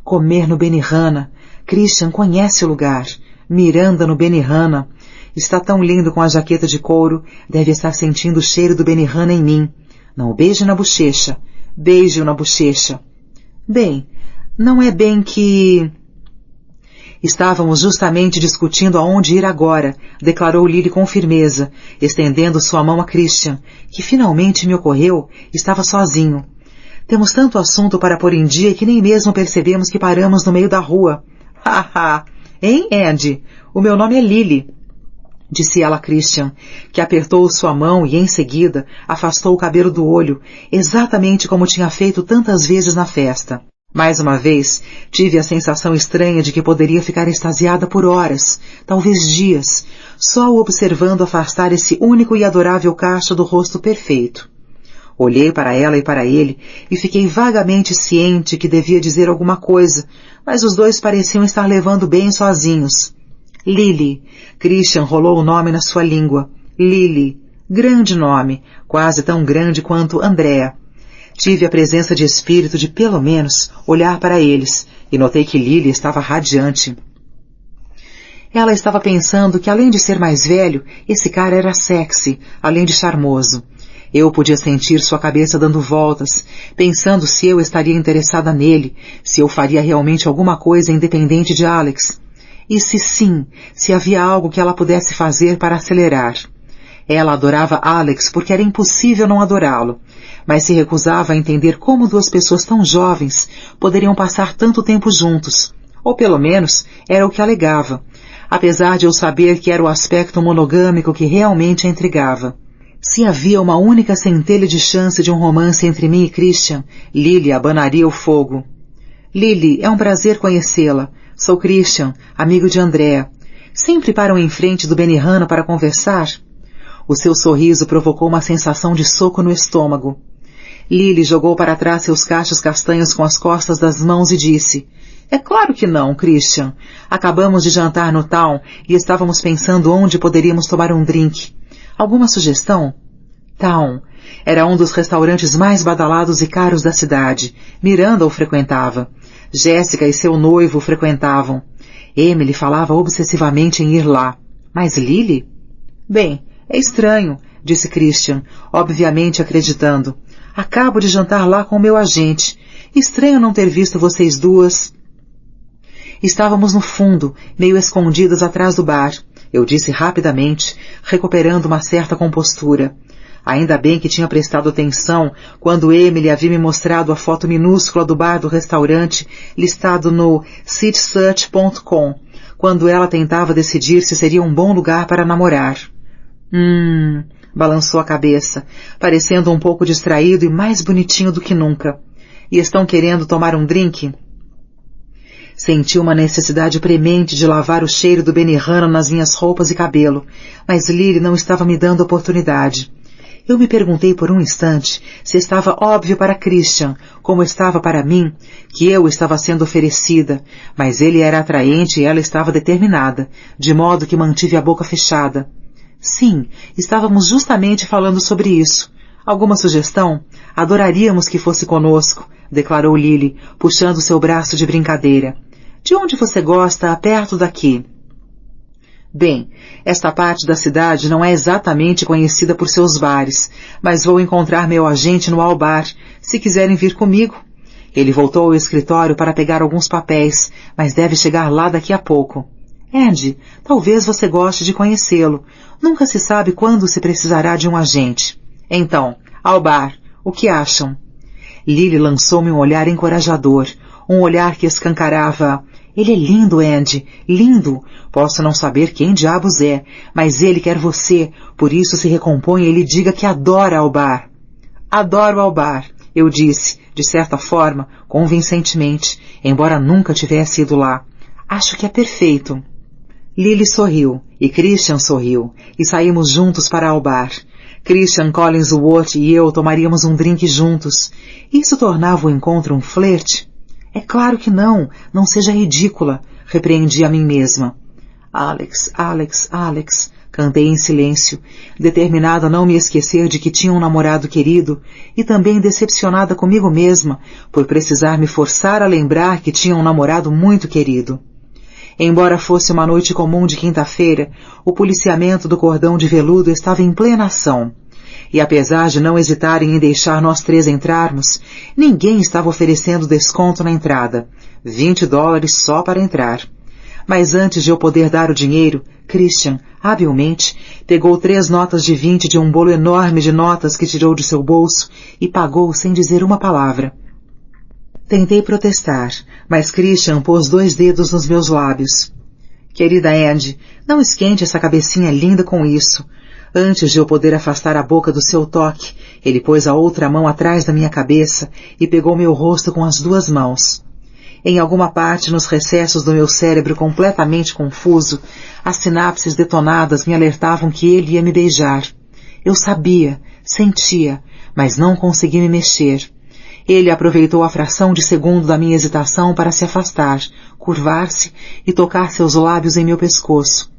Comer no Benihana. Christian conhece o lugar. Miranda no Benihana. Está tão lindo com a jaqueta de couro, deve estar sentindo o cheiro do Benihana em mim. Não o beije na bochecha. Beije-o na bochecha. Bem, não é bem que... Estávamos justamente discutindo aonde ir agora, declarou Lily com firmeza, estendendo sua mão a Christian, que finalmente me ocorreu, estava sozinho. Temos tanto assunto para pôr em dia que nem mesmo percebemos que paramos no meio da rua. Haha! Hein, Andy? O meu nome é Lily, disse ela a Christian, que apertou sua mão e, em seguida, afastou o cabelo do olho, exatamente como tinha feito tantas vezes na festa. Mais uma vez, tive a sensação estranha de que poderia ficar extasiada por horas, talvez dias, só o observando afastar esse único e adorável cacho do rosto perfeito. Olhei para ela e para ele e fiquei vagamente ciente que devia dizer alguma coisa, mas os dois pareciam estar levando bem sozinhos. Lily. Christian rolou o nome na sua língua. Lily. Grande nome, quase tão grande quanto Andrea. Tive a presença de espírito de, pelo menos, olhar para eles, e notei que Lily estava radiante. Ela estava pensando que, além de ser mais velho, esse cara era sexy, além de charmoso. Eu podia sentir sua cabeça dando voltas, pensando se eu estaria interessada nele, se eu faria realmente alguma coisa independente de Alex. E se sim, se havia algo que ela pudesse fazer para acelerar. Ela adorava Alex porque era impossível não adorá-lo, mas se recusava a entender como 2 pessoas tão jovens poderiam passar tanto tempo juntos, ou pelo menos era o que alegava, apesar de eu saber que era o aspecto monogâmico que realmente a intrigava. Se havia uma única centelha de chance de um romance entre mim e Christian, Lily abanaria o fogo. Lily, é um prazer conhecê-la. Sou Christian, amigo de Andrea. Sempre param em frente do Benihana para conversar? O seu sorriso provocou uma sensação de soco no estômago. Lily jogou para trás seus cachos castanhos com as costas das mãos e disse: É claro que não, Christian. Acabamos de jantar no Town e estávamos pensando onde poderíamos tomar um drink. Alguma sugestão? Town. Era um dos restaurantes mais badalados e caros da cidade. Miranda o frequentava. Jéssica e seu noivo o frequentavam. Emily falava obsessivamente em ir lá. Mas Lily? Bem, é estranho, disse Christian, obviamente acreditando. Acabo de jantar lá com o meu agente. Estranho não ter visto vocês duas. Estávamos no fundo, meio escondidas atrás do bar. Eu disse rapidamente, recuperando uma certa compostura. Ainda bem que tinha prestado atenção quando Emily havia me mostrado a foto minúscula do bar do restaurante listado no citysearch.com, quando ela tentava decidir se seria um bom lugar para namorar. Balançou a cabeça, parecendo um pouco distraído e mais bonitinho do que nunca. E estão querendo tomar um drink? Senti uma necessidade premente de lavar o cheiro do Benihana nas minhas roupas e cabelo, mas Lily não estava me dando oportunidade. Eu me perguntei por um instante se estava óbvio para Christian, como estava para mim, que eu estava sendo oferecida, mas ele era atraente e ela estava determinada, de modo que mantive a boca fechada. Sim, estávamos justamente falando sobre isso. Alguma sugestão? Adoraríamos que fosse conosco, declarou Lily, puxando seu braço de brincadeira. De onde você gosta, perto daqui? Bem, esta parte da cidade não é exatamente conhecida por seus bares, mas vou encontrar meu agente no Albar, se quiserem vir comigo. Ele voltou ao escritório para pegar alguns papéis, mas deve chegar lá daqui a pouco. Andy, talvez você goste de conhecê-lo. Nunca se sabe quando se precisará de um agente. Então, ao bar, o que acham? Lily lançou-me um olhar encorajador, um olhar que escancarava... Ele é lindo, Andy, lindo. Posso não saber quem diabos é, mas ele quer você, por isso se recomponha e lhe diga que adora ao bar. Adoro ao bar, eu disse, de certa forma, convincentemente, embora nunca tivesse ido lá. Acho que é perfeito. Lily sorriu, e Christian sorriu, e saímos juntos para ao bar. Christian Collinsworth e eu tomaríamos um drink juntos. Isso tornava o encontro um flerte? É claro que não, não seja ridícula, repreendi a mim mesma. Alex, Alex, Alex, cantei em silêncio, determinada a não me esquecer de que tinha um namorado querido e também decepcionada comigo mesma por precisar me forçar a lembrar que tinha um namorado muito querido. Embora fosse uma noite comum de quinta-feira, o policiamento do cordão de veludo estava em plena ação. E apesar de não hesitarem em deixar nós três entrarmos, ninguém estava oferecendo desconto na entrada. $20 só para entrar. Mas antes de eu poder dar o dinheiro, Christian, habilmente, pegou 3 notas de 20 de um bolo enorme de notas que tirou de seu bolso e pagou sem dizer uma palavra. Tentei protestar, mas Christian pôs 2 dedos nos meus lábios. Querida Andy, não esquente essa cabecinha linda com isso. Antes de eu poder afastar a boca do seu toque, ele pôs a outra mão atrás da minha cabeça e pegou meu rosto com as 2 mãos. Em alguma parte nos recessos do meu cérebro completamente confuso, as sinapses detonadas me alertavam que ele ia me beijar. Eu sabia, sentia, mas não consegui me mexer. Ele aproveitou a fração de segundo da minha hesitação para se afastar, curvar-se e tocar seus lábios em meu pescoço.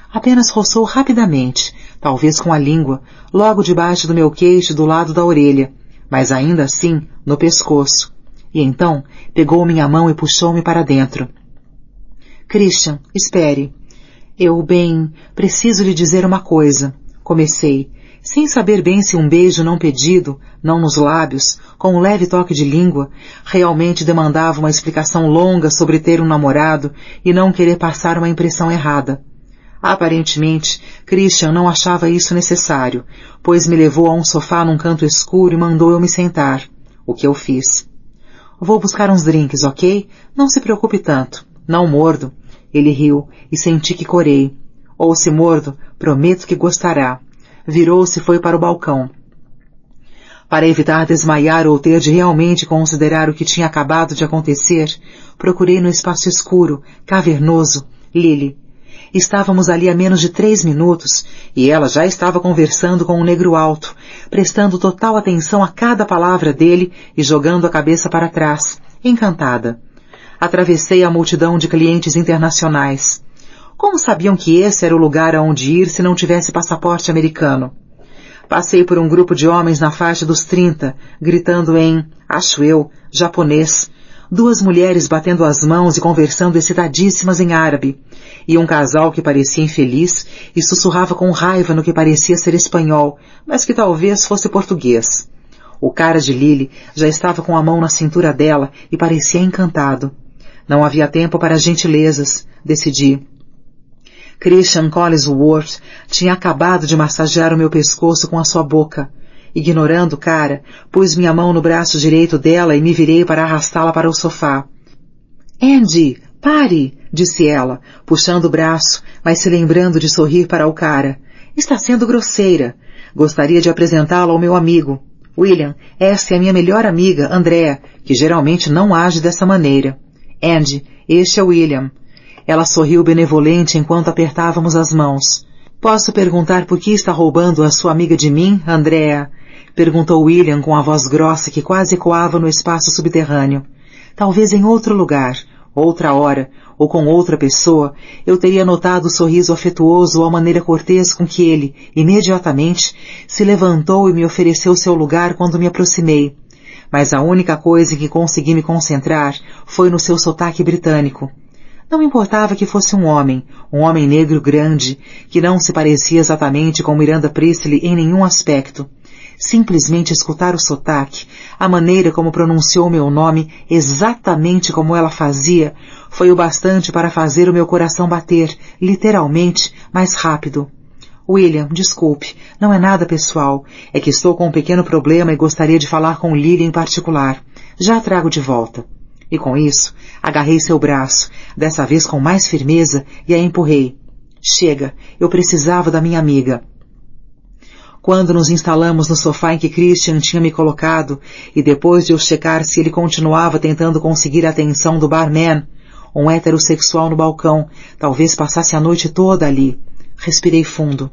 Apenas roçou rapidamente, talvez com a língua, logo debaixo do meu queixo do lado da orelha, mas ainda assim no pescoço. E então pegou minha mão e puxou-me para dentro. Christian, espere. Preciso lhe dizer uma coisa. Comecei, sem saber bem se um beijo não pedido, não nos lábios, com um leve toque de língua, realmente demandava uma explicação longa sobre ter um namorado e não querer passar uma impressão errada. Aparentemente, Christian não achava isso necessário, pois me levou a um sofá num canto escuro e mandou eu me sentar, o que eu fiz. Vou buscar uns drinks, ok? Não se preocupe tanto. Não mordo. Ele riu e senti que corei. Ou se mordo, prometo que gostará. Virou-se e foi para o balcão. Para evitar desmaiar ou ter de realmente considerar o que tinha acabado de acontecer, procurei no espaço escuro, cavernoso, Lily. Estávamos ali há menos de 3 minutos e ela já estava conversando com um negro alto, prestando total atenção a cada palavra dele e jogando a cabeça para trás, encantada. Atravessei a multidão de clientes internacionais. Como sabiam que esse era o lugar aonde ir se não tivesse passaporte americano? Passei por um grupo de homens na faixa dos 30, gritando em, acho eu, japonês. 2 mulheres batendo as mãos e conversando excitadíssimas em árabe. E um casal que parecia infeliz e sussurrava com raiva no que parecia ser espanhol, mas que talvez fosse português. O cara de Lily já estava com a mão na cintura dela e parecia encantado. Não havia tempo para gentilezas, decidi. Christian Collinsworth tinha acabado de massagear o meu pescoço com a sua boca. Ignorando o cara, pus minha mão no braço direito dela e me virei para arrastá-la para o sofá. Andy, pare, disse ela, puxando o braço, mas se lembrando de sorrir para o cara. Está sendo grosseira. Gostaria de apresentá-la ao meu amigo. William, essa é a minha melhor amiga, Andrea, que geralmente não age dessa maneira. Andy, este é William. Ela sorriu benevolente enquanto apertávamos as mãos. Posso perguntar por que está roubando a sua amiga de mim, Andrea? Perguntou William com a voz grossa que quase ecoava no espaço subterrâneo. Talvez em outro lugar, outra hora, ou com outra pessoa, eu teria notado o sorriso afetuoso ou a maneira cortês com que ele, imediatamente, se levantou e me ofereceu seu lugar quando me aproximei. Mas a única coisa em que consegui me concentrar foi no seu sotaque britânico. Não importava que fosse um homem negro grande, que não se parecia exatamente com Miranda Priestly em nenhum aspecto. Simplesmente escutar o sotaque, a maneira como pronunciou meu nome exatamente como ela fazia, foi o bastante para fazer o meu coração bater, literalmente, mais rápido. William, desculpe, não é nada pessoal, é que estou com um pequeno problema e gostaria de falar com Lily em particular. Já a trago de volta. E com isso, agarrei seu braço, dessa vez com mais firmeza, e a empurrei. Chega, eu precisava da minha amiga. Quando nos instalamos no sofá em que Christian tinha me colocado, e depois de eu checar se ele continuava tentando conseguir a atenção do barman, um heterossexual no balcão, talvez passasse a noite toda ali, respirei fundo.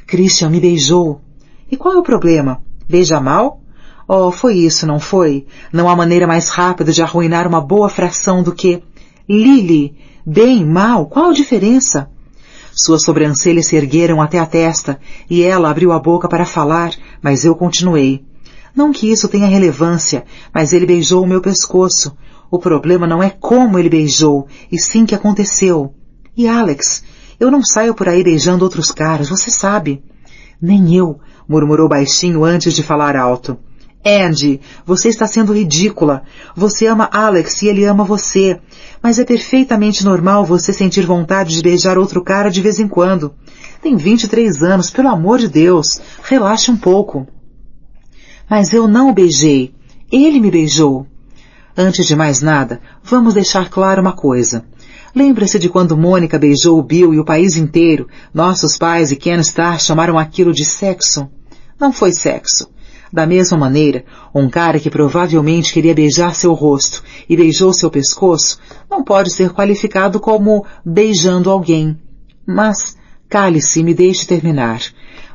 Christian me beijou. E qual é o problema? Beija mal? Oh, foi isso, não foi? Não há maneira mais rápida de arruinar uma boa fração do que... Lily, bem, mal, qual a diferença? Suas sobrancelhas se ergueram até a testa, e ela abriu a boca para falar, mas eu continuei. Não que isso tenha relevância, mas ele beijou o meu pescoço. O problema não é como ele beijou, e sim que aconteceu. E Alex, eu não saio por aí beijando outros caras, você sabe. Nem eu, murmurou baixinho antes de falar alto. Andy, você está sendo ridícula. Você ama Alex e ele ama você. Mas é perfeitamente normal você sentir vontade de beijar outro cara de vez em quando. Tem 23 anos, pelo amor de Deus. Relaxe um pouco. Mas eu não o beijei. Ele me beijou. Antes de mais nada, vamos deixar claro uma coisa. Lembra-se de quando Mônica beijou o Bill e o país inteiro, nossos pais e Ken Starr chamaram aquilo de sexo? Não foi sexo. Da mesma maneira, um cara que provavelmente queria beijar seu rosto e beijou seu pescoço não pode ser qualificado como beijando alguém. Mas, cale-se e me deixe terminar.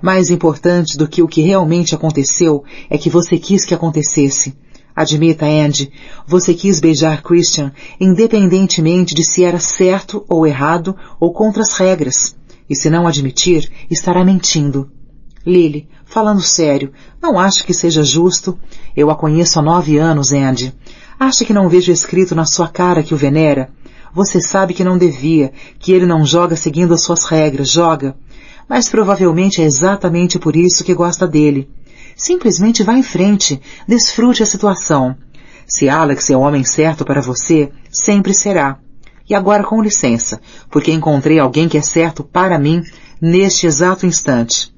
Mais importante do que o que realmente aconteceu é que você quis que acontecesse. Admita, Andy, você quis beijar Christian independentemente de se era certo ou errado ou contra as regras. E se não admitir, estará mentindo. Lily, falando sério, não acho que seja justo. Eu a conheço há 9 anos, Andy. Acha que não vejo escrito na sua cara que o venera? Você sabe que não devia, que ele não joga seguindo as suas regras, joga. Mas provavelmente é exatamente por isso que gosta dele. Simplesmente vá em frente, desfrute a situação. Se Alex é o homem certo para você, sempre será. E agora com licença, porque encontrei alguém que é certo para mim neste exato instante.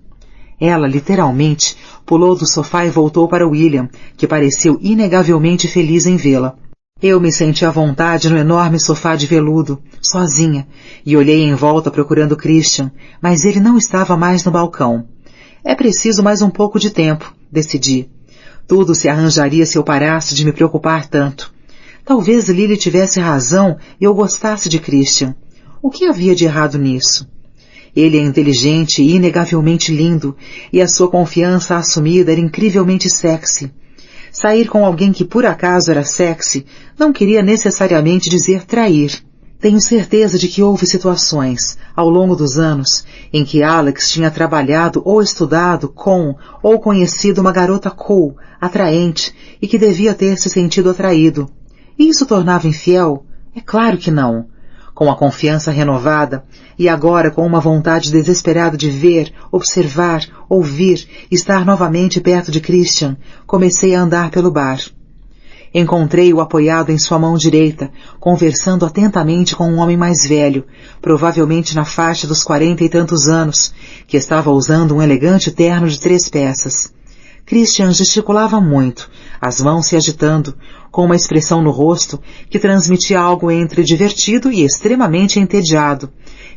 Ela, literalmente, pulou do sofá e voltou para William, que pareceu inegavelmente feliz em vê-la. Eu me senti à vontade no enorme sofá de veludo, sozinha, e olhei em volta procurando Christian, mas ele não estava mais no balcão. É preciso mais um pouco de tempo, decidi. Tudo se arranjaria se eu parasse de me preocupar tanto. Talvez Lily tivesse razão e eu gostasse de Christian. O que havia de errado nisso? Ele é inteligente e inegavelmente lindo, e a sua confiança assumida era incrivelmente sexy. Sair com alguém que por acaso era sexy não queria necessariamente dizer trair. Tenho certeza de que houve situações, ao longo dos anos, em que Alex tinha trabalhado ou estudado com ou conhecido uma garota cool, atraente, e que devia ter se sentido atraído. E isso tornava infiel? É claro que não. Com a confiança renovada, e agora com uma vontade desesperada de ver, observar, ouvir, estar novamente perto de Christian, comecei a andar pelo bar. Encontrei-o apoiado em sua mão direita, conversando atentamente com um homem mais velho, provavelmente na faixa dos 40 e tantos anos, que estava usando um elegante terno de 3 peças. Christian gesticulava muito, as mãos se agitando, com uma expressão no rosto que transmitia algo entre divertido e extremamente entediado,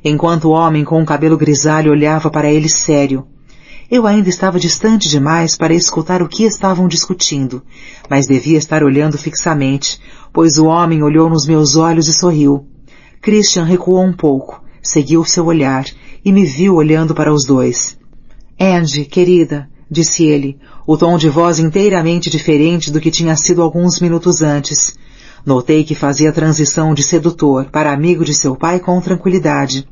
enquanto o homem com o cabelo grisalho olhava para ele sério. Eu ainda estava distante demais para escutar o que estavam discutindo, mas devia estar olhando fixamente, pois o homem olhou nos meus olhos e sorriu. Christian recuou um pouco, seguiu seu olhar e me viu olhando para os dois. Angie, querida, disse ele, o tom de voz inteiramente diferente do que tinha sido alguns minutos antes. Notei que fazia a transição de sedutor para amigo de seu pai com tranquilidade.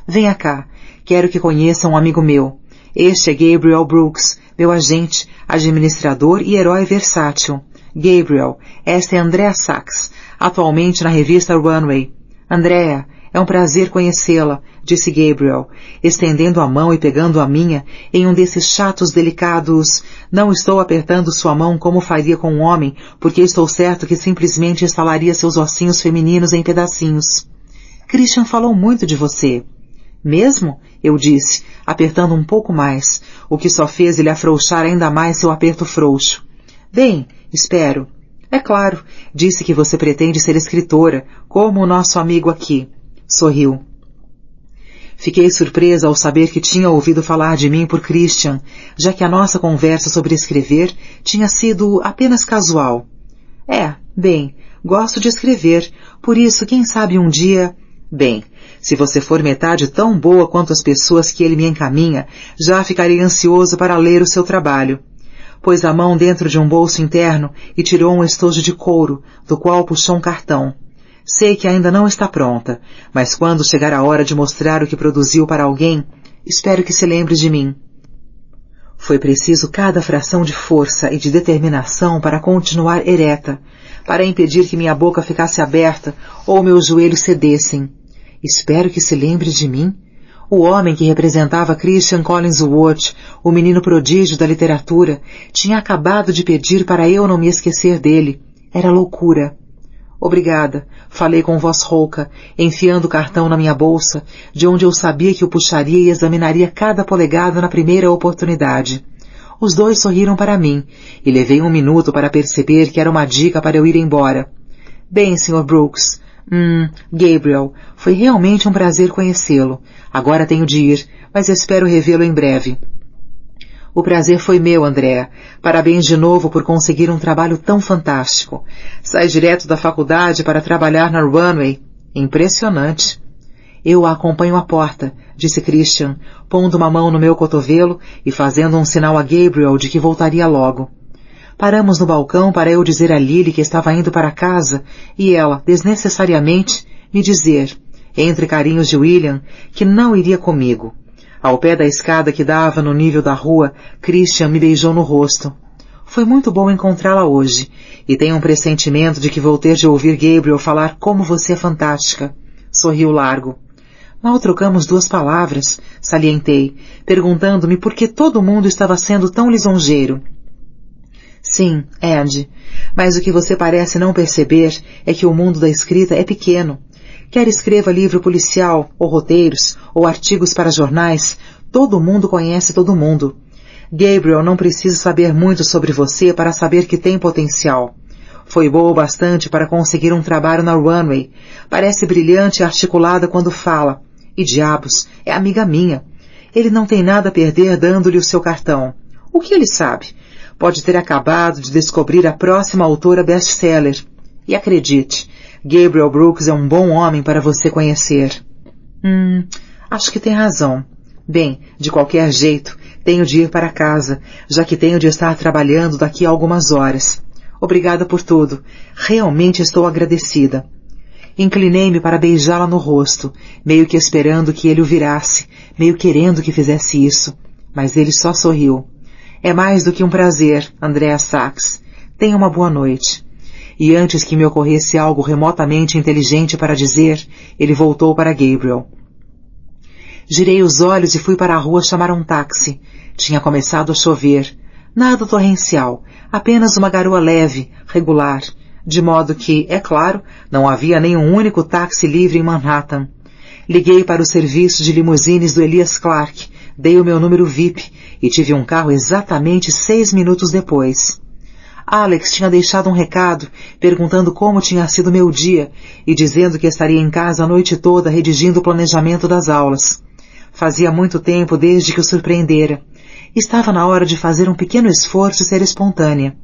Venha cá, quero que conheça um amigo meu. Este é Gabriel Brooks, meu agente, administrador e herói versátil. Gabriel, esta é Andrea Sachs, atualmente na revista Runway. Andrea, é um prazer conhecê-la, disse Gabriel, estendendo a mão e pegando a minha em um desses chatos delicados. Não estou apertando sua mão como faria com um homem, porque estou certo que simplesmente estalaria seus ossinhos femininos em pedacinhos. Christian falou muito de você. Mesmo? Eu disse, apertando um pouco mais, o que só fez ele afrouxar ainda mais seu aperto frouxo. Bem, espero. É claro, disse que você pretende ser escritora, como o nosso amigo aqui. Sorriu. Fiquei surpresa ao saber que tinha ouvido falar de mim por Christian, já que a nossa conversa sobre escrever tinha sido apenas casual. Bem, gosto de escrever, por isso, quem sabe um dia... Bem, se você for metade tão boa quanto as pessoas que ele me encaminha, já ficarei ansioso para ler o seu trabalho. Pôs a mão dentro de um bolso interno e tirou um estojo de couro, do qual puxou um cartão. Sei que ainda não está pronta, mas quando chegar a hora de mostrar o que produziu para alguém, espero que se lembre de mim. Foi preciso cada fração de força e de determinação para continuar ereta, para impedir que minha boca ficasse aberta ou meus joelhos cedessem. Espero que se lembre de mim? O homem que representava Christian Collinsworth, o menino prodígio da literatura, tinha acabado de pedir para eu não me esquecer dele. Era loucura. Obrigada, falei com voz rouca, enfiando o cartão na minha bolsa, de onde eu sabia que o puxaria e examinaria cada polegada na primeira oportunidade. Os dois sorriram para mim, e levei um minuto para perceber que era uma dica para eu ir embora. Bem, Sr. Brooks, Gabriel, foi realmente um prazer conhecê-lo. Agora tenho de ir, mas espero revê-lo em breve. O prazer foi meu, Andrea. Parabéns de novo por conseguir um trabalho tão fantástico. Sai direto da faculdade para trabalhar na Runway. Impressionante. Eu a acompanho à porta, disse Christian, pondo uma mão no meu cotovelo e fazendo um sinal a Gabriel de que voltaria logo. Paramos no balcão para eu dizer a Lily que estava indo para casa e ela, desnecessariamente, me dizer, entre carinhos de William, que não iria comigo. Ao pé da escada que dava no nível da rua, Christian me beijou no rosto. Foi muito bom encontrá-la hoje, e tenho um pressentimento de que vou ter de ouvir Gabriel falar como você é fantástica. Sorriu largo. Mal trocamos 2 palavras, salientei, perguntando-me por que todo mundo estava sendo tão lisonjeiro. Sim, Andy, mas o que você parece não perceber é que o mundo da escrita é pequeno. Quer escreva livro policial, ou roteiros, ou artigos para jornais, todo mundo conhece todo mundo. Gabriel não precisa saber muito sobre você para saber que tem potencial. Foi boa o bastante para conseguir um trabalho na Runway. Parece brilhante e articulada quando fala. E diabos, é amiga minha. Ele não tem nada a perder dando-lhe o seu cartão. O que ele sabe? Pode ter acabado de descobrir a próxima autora best-seller. E acredite, Gabriel Brooks é um bom homem para você conhecer. Acho que tem razão. Bem, de qualquer jeito, tenho de ir para casa, já que tenho de estar trabalhando daqui a algumas horas. Obrigada por tudo. Realmente estou agradecida. Inclinei-me para beijá-la no rosto, meio que esperando que ele o virasse, meio querendo que fizesse isso. Mas ele só sorriu. É mais do que um prazer, Andrea Sachs. Tenha uma boa noite. E antes que me ocorresse algo remotamente inteligente para dizer, ele voltou para Gabriel. Girei os olhos e fui para a rua chamar um táxi. Tinha começado a chover. Nada torrencial, apenas uma garoa leve, regular, de modo que, é claro, não havia nenhum único táxi livre em Manhattan. Liguei para o serviço de limusines do Elias Clark, dei o meu número VIP e tive um carro exatamente 6 minutos depois. Alex tinha deixado um recado, perguntando como tinha sido meu dia e dizendo que estaria em casa a noite toda redigindo o planejamento das aulas. Fazia muito tempo desde que o surpreendera. Estava na hora de fazer um pequeno esforço e ser espontânea.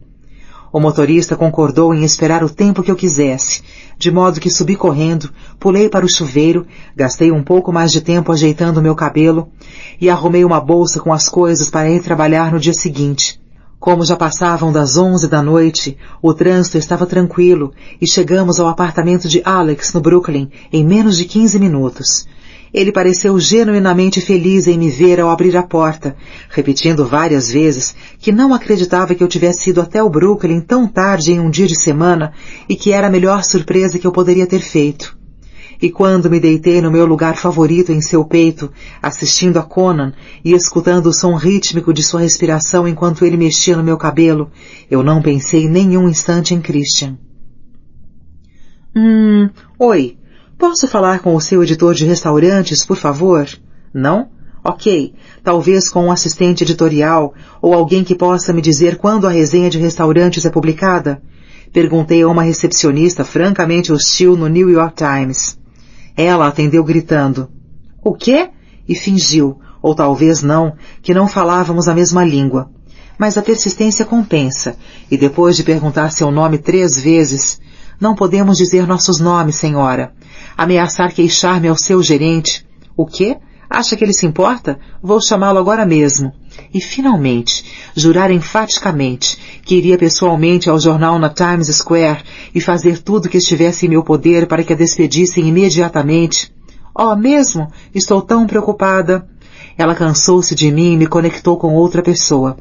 O motorista concordou em esperar o tempo que eu quisesse, de modo que subi correndo, pulei para o chuveiro, gastei um pouco mais de tempo ajeitando o meu cabelo e arrumei uma bolsa com as coisas para ir trabalhar no dia seguinte. Como já passavam das 11 da noite, o trânsito estava tranquilo e chegamos ao apartamento de Alex no Brooklyn em menos de 15 minutos. Ele pareceu genuinamente feliz em me ver ao abrir a porta, repetindo várias vezes que não acreditava que eu tivesse ido até o Brooklyn tão tarde em um dia de semana e que era a melhor surpresa que eu poderia ter feito. E quando me deitei no meu lugar favorito em seu peito, assistindo a Conan e escutando o som rítmico de sua respiração enquanto ele mexia no meu cabelo, eu não pensei nenhum instante em Christian. Oi. Posso falar com o seu editor de restaurantes, por favor? Não? Ok. Talvez com um assistente editorial ou alguém que possa me dizer quando a resenha de restaurantes é publicada? Perguntei a uma recepcionista francamente hostil no New York Times. Ela atendeu gritando. O quê? E fingiu, ou talvez não, que não falávamos a mesma língua. Mas a persistência compensa, e depois de perguntar seu nome 3 vezes... Não podemos dizer nossos nomes, senhora. Ameaçar queixar-me ao seu gerente. O quê? Acha que ele se importa? Vou chamá-lo agora mesmo. E, finalmente, jurar enfaticamente que iria pessoalmente ao jornal na Times Square e fazer tudo o que estivesse em meu poder para que a despedissem imediatamente. Oh, mesmo? Estou tão preocupada. Ela cansou-se de mim e me conectou com outra pessoa.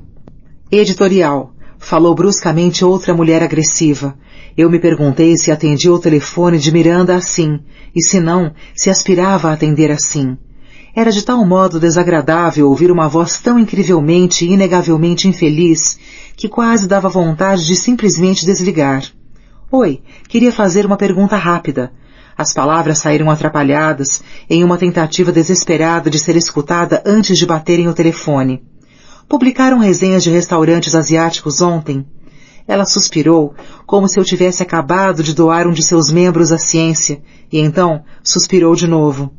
Editorial. Falou bruscamente outra mulher agressiva. Eu me perguntei se atendia o telefone de Miranda assim, e se não, se aspirava a atender assim. Era de tal modo desagradável ouvir uma voz tão incrivelmente e inegavelmente infeliz, que quase dava vontade de simplesmente desligar. Oi, queria fazer uma pergunta rápida. As palavras saíram atrapalhadas, em uma tentativa desesperada de ser escutada antes de baterem o telefone. Publicaram resenhas de restaurantes asiáticos ontem? Ela suspirou, como se eu tivesse acabado de doar um de seus membros à ciência, e então suspirou de novo.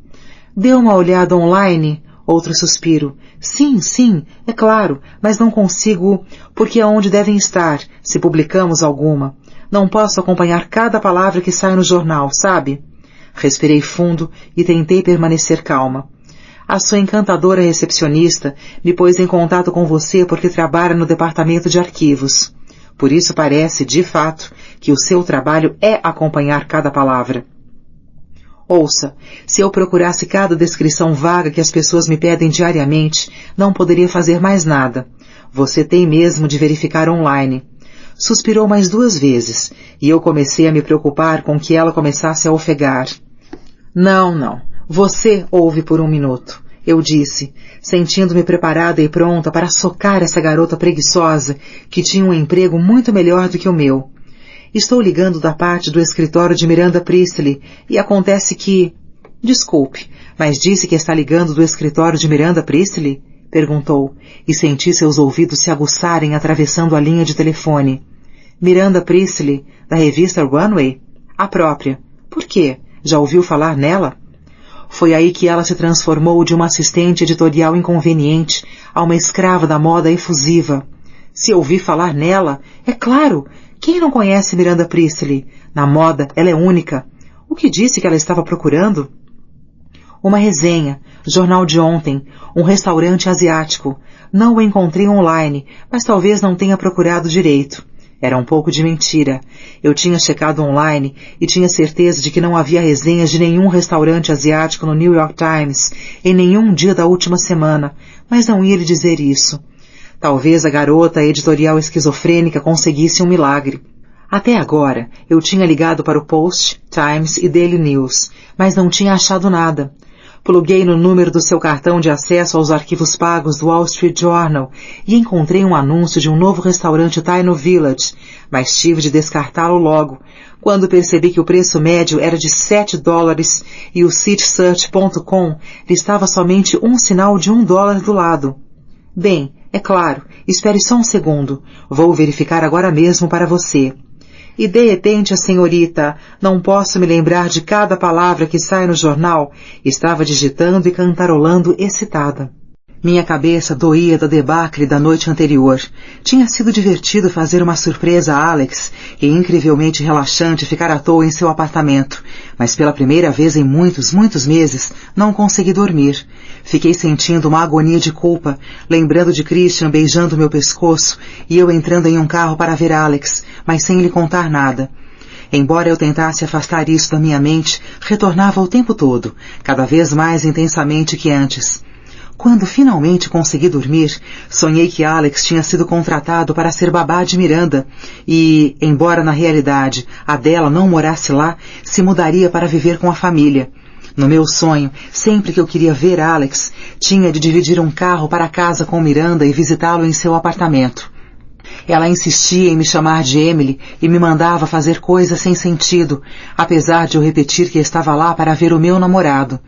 Deu uma olhada online? Outro suspiro. Sim, é claro, mas não consigo, porque é onde devem estar, se publicamos alguma. Não posso acompanhar cada palavra que sai no jornal, sabe? Respirei fundo e tentei permanecer calma. A sua encantadora recepcionista me pôs em contato com você porque trabalha no departamento de arquivos. Por isso parece, de fato, que o seu trabalho é acompanhar cada palavra. Ouça, se eu procurasse cada descrição vaga que as pessoas me pedem diariamente, não poderia fazer mais nada. Você tem mesmo de verificar online. Suspirou mais 2 vezes, e eu comecei a me preocupar com que ela começasse a ofegar. Não. Você ouve por 1 minuto. Eu disse, sentindo-me preparada e pronta para socar essa garota preguiçosa que tinha um emprego muito melhor do que o meu. Estou ligando da parte do escritório de Miranda Priestley e acontece que... Desculpe, mas disse que está ligando do escritório de Miranda Priestley? Perguntou, e senti seus ouvidos se aguçarem atravessando a linha de telefone. Miranda Priestley, da revista Runway? A própria. Por quê? Já ouviu falar nela? Foi aí que ela se transformou de uma assistente editorial inconveniente a uma escrava da moda efusiva. Se ouvi falar nela, é claro! Quem não conhece Miranda Priestley? Na moda, ela é única. O que disse que ela estava procurando? Uma resenha, jornal de ontem, um restaurante asiático. Não o encontrei online, mas talvez não tenha procurado direito. Era um pouco de mentira. Eu tinha checado online e tinha certeza de que não havia resenhas de nenhum restaurante asiático no New York Times em nenhum dia da última semana, mas não ia lhe dizer isso. Talvez a garota editorial esquizofrênica conseguisse um milagre. Até agora, eu tinha ligado para o Post, Times e Daily News, mas não tinha achado nada. Pluguei no número do seu cartão de acesso aos arquivos pagos do Wall Street Journal e encontrei um anúncio de um novo restaurante Thai no Village, mas tive de descartá-lo logo, quando percebi que o preço médio era de $7 e o CitySearch.com listava somente um sinal de $1 do lado. Bem, É claro, espere só um segundo. Vou verificar agora mesmo para você. E de repente a senhorita, não posso me lembrar de cada palavra que sai no jornal, estava digitando e cantarolando excitada. Minha cabeça doía da debacle da noite anterior. Tinha sido divertido fazer uma surpresa a Alex e incrivelmente relaxante ficar à toa em seu apartamento, mas pela primeira vez em muitos meses não consegui dormir. Fiquei sentindo uma agonia de culpa, lembrando de Christian beijando meu pescoço e eu entrando em um carro para ver Alex, mas sem lhe contar nada. Embora eu tentasse afastar isso da minha mente, retornava o tempo todo, cada vez mais intensamente que antes. Quando finalmente consegui dormir, sonhei que Alex tinha sido contratado para ser babá de Miranda e, embora na realidade a dela não morasse lá, se mudaria para viver com a família. No meu sonho, sempre que eu queria ver Alex, tinha de dividir um carro para casa com Miranda e visitá-lo em seu apartamento. Ela insistia em me chamar de Emily e me mandava fazer coisas sem sentido, apesar de eu repetir que estava lá para ver o meu namorado.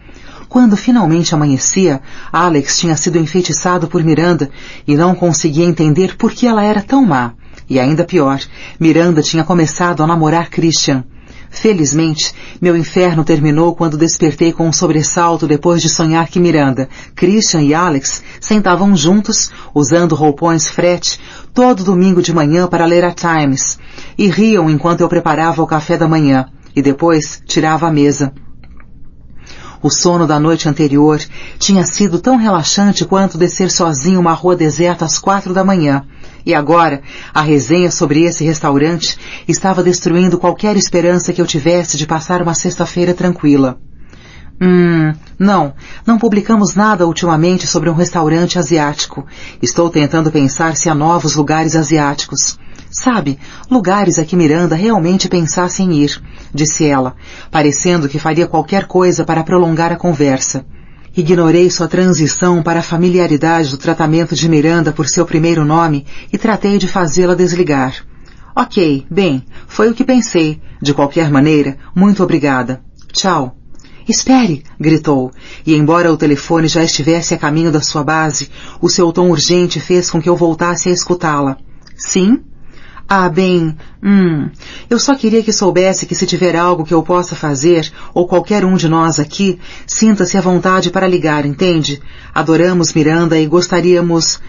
Quando finalmente amanhecia, Alex tinha sido enfeitiçado por Miranda e não conseguia entender por que ela era tão má. E ainda pior, Miranda tinha começado a namorar Christian. Felizmente, meu inferno terminou quando despertei com um sobressalto depois de sonhar que Miranda, Christian e Alex sentavam juntos, usando roupões frete, todo domingo de manhã para ler a Times, e riam enquanto eu preparava o café da manhã, e depois tirava a mesa. O sono da noite anterior tinha sido tão relaxante quanto descer sozinho uma rua deserta às 4 da manhã. E agora, a resenha sobre esse restaurante estava destruindo qualquer esperança que eu tivesse de passar uma sexta-feira tranquila. Não publicamos nada ultimamente sobre um restaurante asiático. Estou tentando pensar se há novos lugares asiáticos. Sabe, lugares a que Miranda realmente pensasse em ir, disse ela, parecendo que faria qualquer coisa para prolongar a conversa. Ignorei sua transição para a familiaridade do tratamento de Miranda por seu primeiro nome e tratei de fazê-la desligar. Ok, bem, foi o que pensei. De qualquer maneira, muito obrigada. Tchau. Espere, gritou, e embora o telefone já estivesse a caminho da sua base, o seu tom urgente fez com que eu voltasse a escutá-la. Sim? Ah, bem, eu só queria que soubesse que se tiver algo que eu possa fazer, ou qualquer um de nós aqui, sinta-se à vontade para ligar, entende? Adoramos Miranda e gostaríamos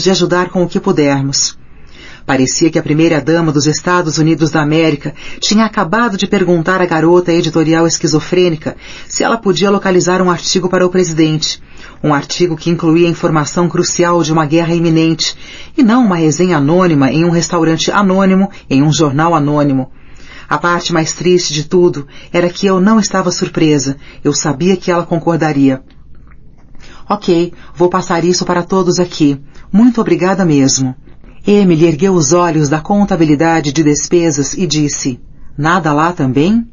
de ajudar com o que pudermos. Parecia que a primeira-dama dos Estados Unidos da América tinha acabado de perguntar à garota editorial esquizofrênica se ela podia localizar um artigo para o presidente. Um artigo que incluía informação crucial de uma guerra iminente, e não uma resenha anônima em um restaurante anônimo, em um jornal anônimo. A parte mais triste de tudo era que eu não estava surpresa. Eu sabia que ela concordaria. Ok, vou passar isso para todos aqui. Muito obrigada mesmo. Emily ergueu os olhos da contabilidade de despesas e disse, nada lá também?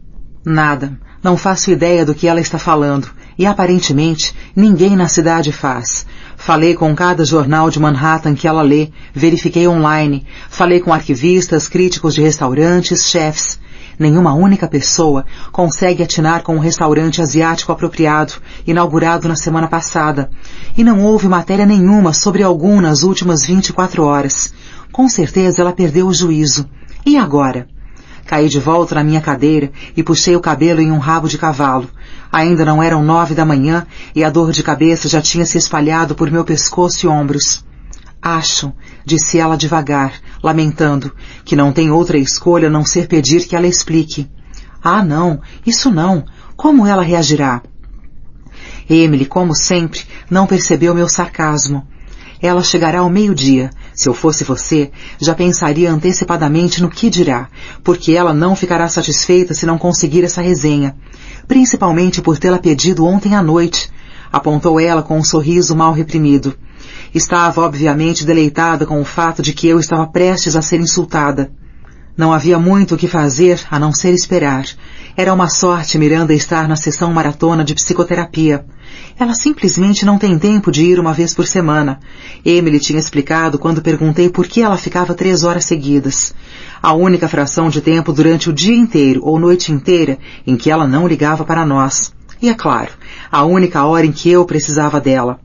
Nada. Não faço ideia do que ela está falando. E aparentemente ninguém na cidade faz. Falei com cada jornal de Manhattan que ela lê, verifiquei online, falei com arquivistas, críticos de restaurantes, chefs. Nenhuma única pessoa consegue atinar com um restaurante asiático apropriado, inaugurado na semana passada. E não houve matéria nenhuma sobre algum nas últimas 24 horas. Com certeza ela perdeu o juízo. E agora? Caí de volta na minha cadeira e puxei o cabelo em um rabo de cavalo. Ainda não eram 9 da manhã e a dor de cabeça já tinha se espalhado por meu pescoço e ombros. Acho, disse ela devagar, lamentando, que não tem outra escolha a não ser pedir que ela explique. Ah, não, isso não. Como ela reagirá? Emily, como sempre, não percebeu meu sarcasmo. Ela chegará ao meio-dia. Se eu fosse você, já pensaria antecipadamente no que dirá, porque ela não ficará satisfeita se não conseguir essa resenha, principalmente por tê-la pedido ontem à noite, apontou ela com um sorriso mal reprimido. Estava obviamente deleitada com o fato de que eu estava prestes a ser insultada. Não havia muito o que fazer a não ser esperar. Era uma sorte Miranda estar na sessão maratona de psicoterapia. Ela simplesmente não tem tempo de ir uma vez por semana. Emily tinha explicado quando perguntei por que ela ficava 3 horas seguidas. A única fração de tempo durante o dia inteiro ou noite inteira em que ela não ligava para nós. E é claro, a única hora em que eu precisava dela.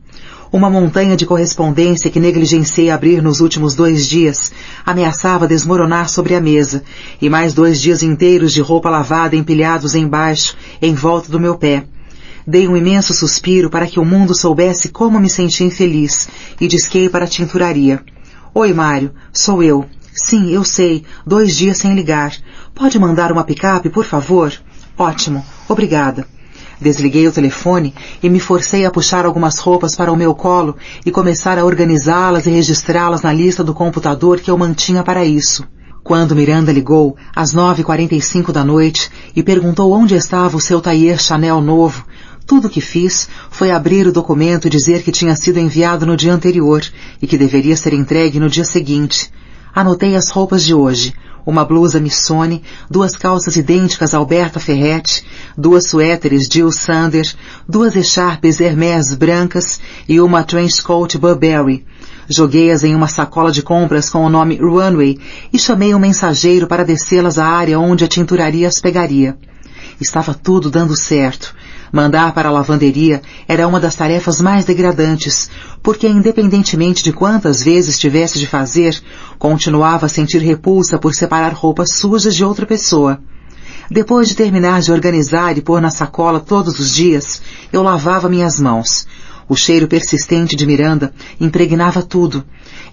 Uma montanha de correspondência que negligenciei abrir nos últimos 2 dias ameaçava desmoronar sobre a mesa, e mais 2 dias inteiros de roupa lavada empilhados embaixo, em volta do meu pé. Dei um imenso suspiro para que o mundo soubesse como me senti infeliz, e disquei para a tinturaria. Oi, Mário, sou eu. Sim, eu sei, 2 dias sem ligar. Pode mandar uma picape, por favor? Ótimo, obrigada. Desliguei o telefone e me forcei a puxar algumas roupas para o meu colo e começar a organizá-las e registrá-las na lista do computador que eu mantinha para isso. Quando Miranda ligou, às 9h45 da noite, e perguntou onde estava o seu tailleur Chanel novo, tudo o que fiz foi abrir o documento e dizer que tinha sido enviado no dia anterior e que deveria ser entregue no dia seguinte. Anotei as roupas de hoje: uma blusa Missoni, 2 calças idênticas Alberta Ferretti, 2 suéteres Jill Sander, 2 echarpes Hermès brancas e uma trenchcoat Burberry. Joguei-as em uma sacola de compras com o nome Runway e chamei um mensageiro para descê-las à área onde a tinturaria as pegaria. Estava tudo dando certo. Mandar para a lavanderia era uma das tarefas mais degradantes, porque independentemente de quantas vezes tivesse de fazer, continuava a sentir repulsa por separar roupas sujas de outra pessoa. Depois de terminar de organizar e pôr na sacola todos os dias, eu lavava minhas mãos. O cheiro persistente de Miranda impregnava tudo,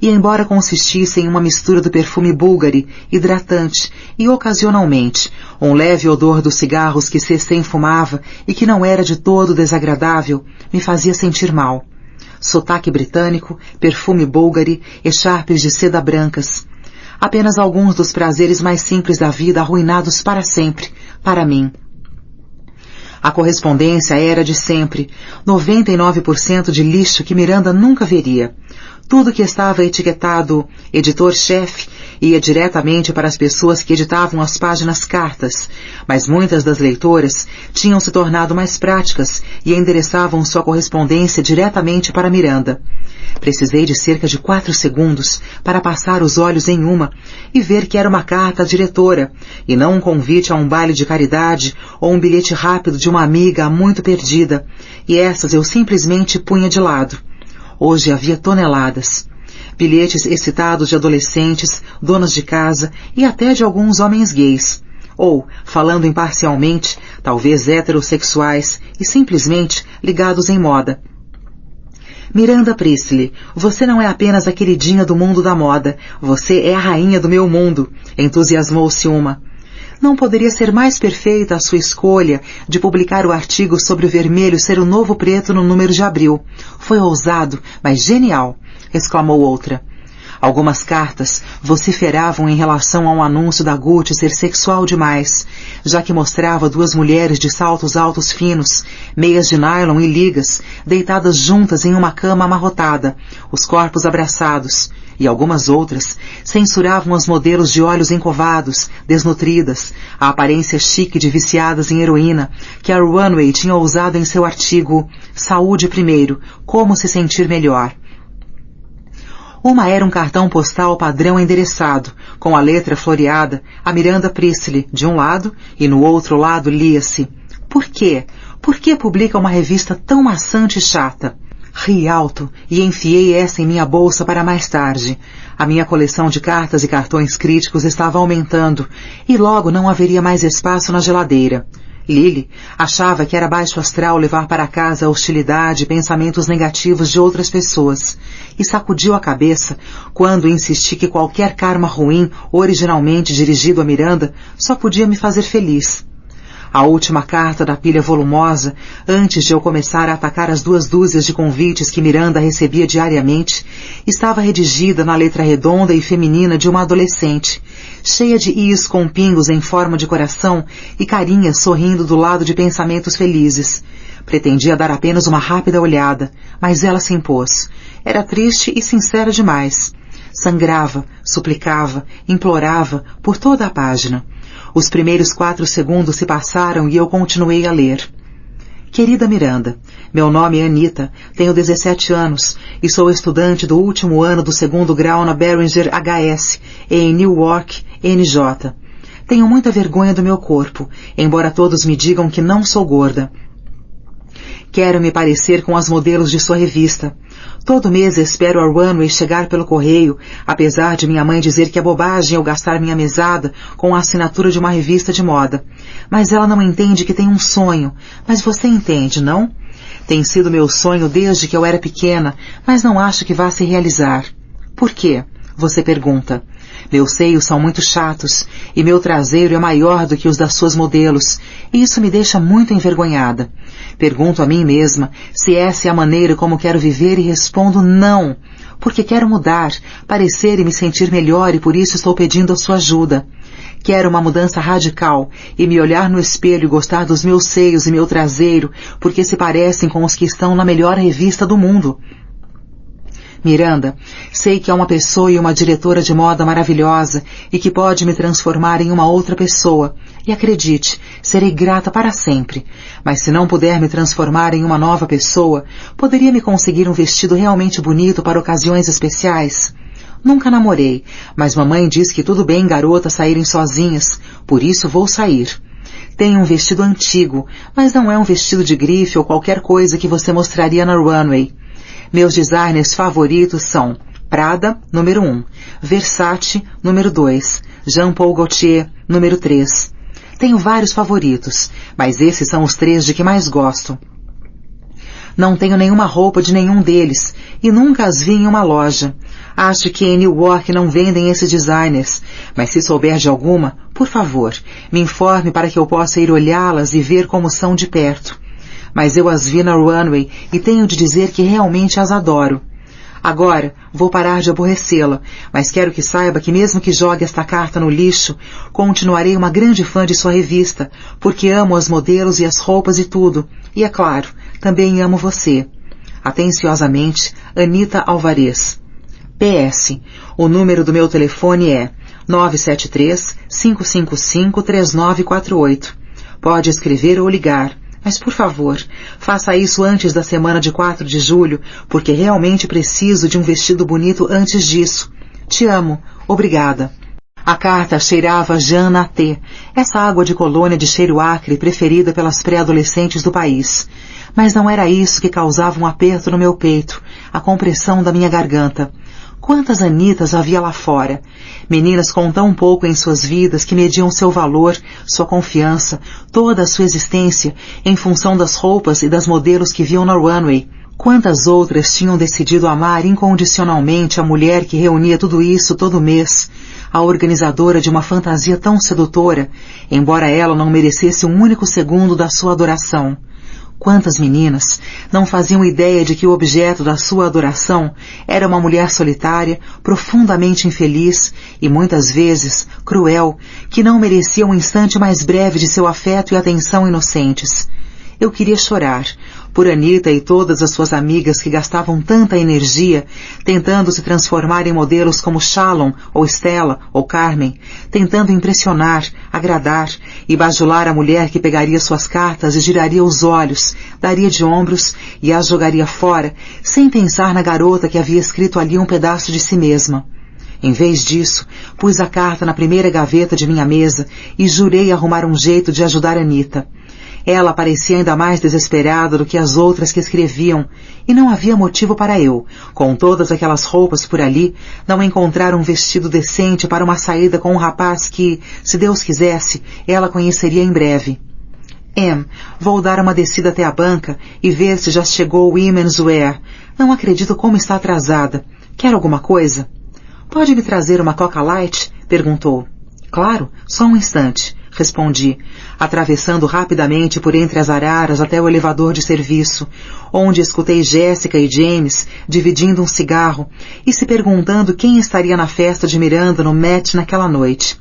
e embora consistisse em uma mistura do perfume Bulgari, hidratante, e ocasionalmente um leve odor dos cigarros que Cessé enfumava e que não era de todo desagradável, me fazia sentir mal. Sotaque britânico, perfume Bulgari, echarpes de seda brancas. Apenas alguns dos prazeres mais simples da vida arruinados para sempre, para mim. A correspondência era de sempre, 99% de lixo que Miranda nunca veria. Tudo que estava etiquetado editor-chefe ia diretamente para as pessoas que editavam as páginas cartas, mas muitas das leitoras tinham se tornado mais práticas e endereçavam sua correspondência diretamente para Miranda. Precisei de cerca de 4 segundos para passar os olhos em uma e ver que era uma carta à diretora, e não um convite a um baile de caridade ou um bilhete rápido de uma amiga há muito perdida, e essas eu simplesmente punha de lado. Hoje havia toneladas. Bilhetes excitados de adolescentes, donas de casa e até de alguns homens gays. Ou, falando imparcialmente, talvez heterossexuais e simplesmente ligados em moda. Miranda Priestley, você não é apenas a queridinha do mundo da moda, você é a rainha do meu mundo, entusiasmou-se uma. Não poderia ser mais perfeita a sua escolha de publicar o artigo sobre o vermelho ser o novo preto no número de abril. Foi ousado, mas genial, exclamou outra. Algumas cartas vociferavam em relação a um anúncio da Gucci ser sexual demais, já que mostrava 2 mulheres de saltos altos finos, meias de nylon e ligas, deitadas juntas em uma cama amarrotada, os corpos abraçados, e algumas outras censuravam as modelos de olhos encovados, desnutridas, a aparência chique de viciadas em heroína, que a Runway tinha usado em seu artigo Saúde Primeiro, Como se Sentir Melhor. Uma era um cartão postal padrão endereçado, com a letra floreada, a Miranda Priestley, de um lado, e no outro lado lia-se: Por quê? Por que publica uma revista tão maçante e chata? Ri alto e enfiei essa em minha bolsa para mais tarde. A minha coleção de cartas e cartões críticos estava aumentando, e logo não haveria mais espaço na geladeira. Lily achava que era baixo astral levar para casa a hostilidade e pensamentos negativos de outras pessoas, e sacudiu a cabeça quando insisti que qualquer karma ruim, originalmente dirigido a Miranda, só podia me fazer feliz. A última carta da pilha volumosa, antes de eu começar a atacar as 2 dúzias de convites que Miranda recebia diariamente, estava redigida na letra redonda e feminina de uma adolescente, cheia de i's com pingos em forma de coração e carinhas sorrindo do lado de pensamentos felizes. Pretendia dar apenas uma rápida olhada, mas ela se impôs. Era triste e sincera demais. Sangrava, suplicava, implorava por toda a página. Os primeiros 4 segundos se passaram e eu continuei a ler. Querida Miranda, meu nome é Anita, tenho 17 anos e sou estudante do último ano do 2º grau na Beringer HS, em Newark, NJ. Tenho muita vergonha do meu corpo, embora todos me digam que não sou gorda. Quero me parecer com as modelos de sua revista. Todo mês espero a Runway chegar pelo correio, apesar de minha mãe dizer que é bobagem eu gastar minha mesada com a assinatura de uma revista de moda. Mas ela não entende que tem um sonho. Mas você entende, não? Tem sido meu sonho desde que eu era pequena, mas não acho que vá se realizar. Por quê? Você pergunta. Meus seios são muito chatos e meu traseiro é maior do que os das suas modelos, e isso me deixa muito envergonhada. Pergunto a mim mesma se essa é a maneira como quero viver e respondo não, porque quero mudar, parecer e me sentir melhor e por isso estou pedindo a sua ajuda. Quero uma mudança radical e me olhar no espelho e gostar dos meus seios e meu traseiro, porque se parecem com os que estão na melhor revista do mundo. Miranda, sei que é uma pessoa e uma diretora de moda maravilhosa e que pode me transformar em uma outra pessoa. E acredite, serei grata para sempre. Mas se não puder me transformar em uma nova pessoa, poderia me conseguir um vestido realmente bonito para ocasiões especiais? Nunca namorei, mas mamãe diz que tudo bem garotas saírem sozinhas, por isso vou sair. Tenho um vestido antigo, mas não é um vestido de grife ou qualquer coisa que você mostraria na runway. Meus designers favoritos são Prada, número 1, Versace, número 2, Jean Paul Gaultier, número 3. Tenho vários favoritos, mas esses são os 3 de que mais gosto. Não tenho nenhuma roupa de nenhum deles e nunca as vi em uma loja. Acho que em Newark não vendem esses designers, mas se souber de alguma, por favor, me informe para que eu possa ir olhá-las e ver como são de perto. Mas eu as vi na runway e tenho de dizer que realmente as adoro. Agora, vou parar de aborrecê-la, mas quero que saiba que mesmo que jogue esta carta no lixo, continuarei uma grande fã de sua revista, porque amo as modelos e as roupas e tudo. E é claro, também amo você. Atenciosamente, Anita Alvarez. PS. O número do meu telefone é 973-555-3948. Pode escrever ou ligar. Mas, por favor, faça isso antes da semana de 4 de julho, porque realmente preciso de um vestido bonito antes disso. Te amo. Obrigada. A carta cheirava Jean Naté, essa água de colônia de cheiro acre preferida pelas pré-adolescentes do país. Mas não era isso que causava um aperto no meu peito, a compressão da minha garganta. Quantas Anitas havia lá fora? Meninas com tão pouco em suas vidas que mediam seu valor, sua confiança, toda a sua existência em função das roupas e das modelos que viam na runway. Quantas outras tinham decidido amar incondicionalmente a mulher que reunia tudo isso todo mês, a organizadora de uma fantasia tão sedutora, embora ela não merecesse um único segundo da sua adoração? Quantas meninas não faziam ideia de que o objeto da sua adoração era uma mulher solitária, profundamente infeliz e muitas vezes cruel, que não merecia um instante mais breve de seu afeto e atenção inocentes? Eu queria chorar por Anita e todas as suas amigas que gastavam tanta energia tentando se transformar em modelos como Shalom, ou Stella, ou Carmen, tentando impressionar, agradar e bajular a mulher que pegaria suas cartas e giraria os olhos, daria de ombros e as jogaria fora, sem pensar na garota que havia escrito ali um pedaço de si mesma. Em vez disso, pus a carta na primeira gaveta de minha mesa e jurei arrumar um jeito de ajudar Anita. Ela parecia ainda mais desesperada do que as outras que escreviam, e não havia motivo para eu, com todas aquelas roupas por ali, não encontrar um vestido decente para uma saída com um rapaz que, se Deus quisesse, ela conheceria em breve. Vou dar uma descida até a banca e ver se já chegou o Women's Wear. Não acredito como está atrasada. Quer alguma coisa? Pode me trazer uma Coca Light? Perguntou. Claro, só um instante. Respondi, atravessando rapidamente por entre as araras até o elevador de serviço, onde escutei Jéssica e James dividindo um cigarro e se perguntando quem estaria na festa de Miranda no Met naquela noite.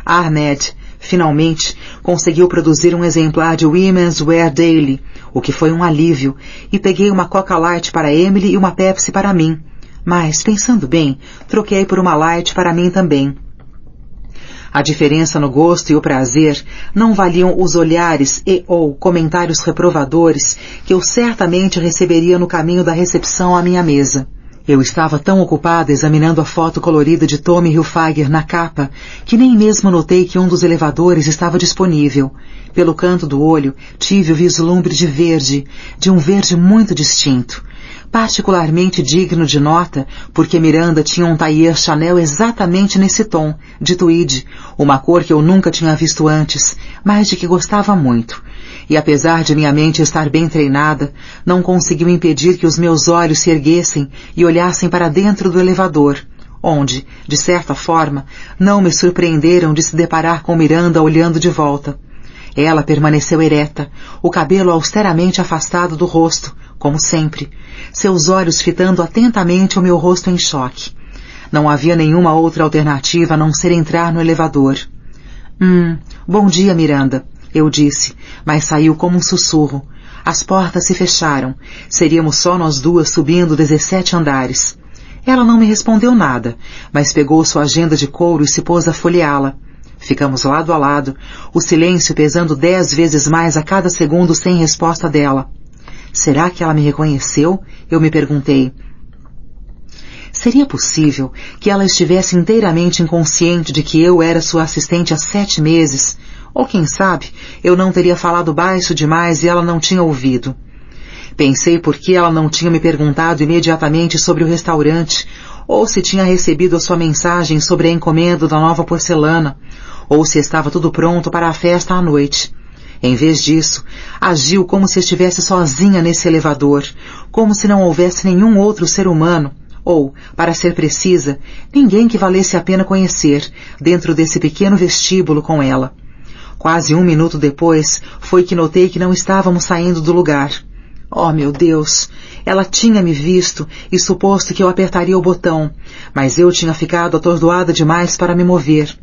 Ahmed, finalmente, conseguiu produzir um exemplar de Women's Wear Daily, o que foi um alívio, e peguei uma Coca Light para Emily e uma Pepsi para mim. Mas, pensando bem, troquei por uma Light para mim também. A diferença no gosto e o prazer não valiam os olhares ou comentários reprovadores que eu certamente receberia no caminho da recepção à minha mesa. Eu estava tão ocupada examinando a foto colorida de Tommy Hilfiger na capa que nem mesmo notei que um dos elevadores estava disponível. Pelo canto do olho, tive o vislumbre de um verde muito distinto. particularmente digno de nota, porque Miranda tinha um tailleur Chanel exatamente nesse tom, de tweed, uma cor que eu nunca tinha visto antes, mas de que gostava muito. E apesar de minha mente estar bem treinada, não conseguiu impedir que os meus olhos se erguessem e olhassem para dentro do elevador, onde, de certa forma, não me surpreenderam de se deparar com Miranda olhando de volta. Ela permaneceu ereta, o cabelo austeramente afastado do rosto, como sempre, seus olhos fitando atentamente o meu rosto em choque. Não havia nenhuma outra alternativa a não ser entrar no elevador. Bom dia, Miranda, eu disse, mas saiu como um sussurro. As portas se fecharam. Seríamos só nós duas subindo 17 andares. Ela não me respondeu nada, mas pegou sua agenda de couro e se pôs a folheá-la. Ficamos lado a lado, o silêncio pesando 10 vezes mais a cada segundo sem resposta dela. Será que ela me reconheceu? Eu me perguntei. Seria possível que ela estivesse inteiramente inconsciente de que eu era sua assistente há 7 meses? Ou quem sabe, eu não teria falado baixo demais e ela não tinha ouvido. Pensei por que ela não tinha me perguntado imediatamente sobre o restaurante, ou se tinha recebido a sua mensagem sobre a encomenda da nova porcelana, ou se estava tudo pronto para a festa à noite. Em vez disso, agiu como se estivesse sozinha nesse elevador, como se não houvesse nenhum outro ser humano, ou, para ser precisa, ninguém que valesse a pena conhecer, dentro desse pequeno vestíbulo com ela. Quase 1 minuto depois, foi que notei que não estávamos saindo do lugar. Oh, meu Deus! Ela tinha me visto e suposto que eu apertaria o botão, mas eu tinha ficado atordoada demais para me mover.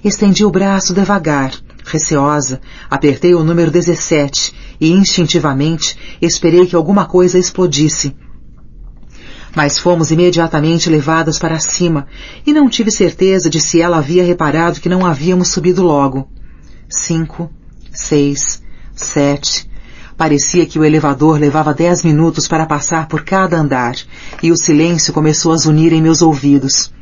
Estendi o braço devagar, receosa, apertei o número 17 e, instintivamente, esperei que alguma coisa explodisse. Mas fomos imediatamente levadas para cima e não tive certeza de se ela havia reparado que não havíamos subido logo. 5, 6, 7... Parecia que o elevador levava 10 minutos para passar por cada andar, e o silêncio começou a zunir em meus ouvidos.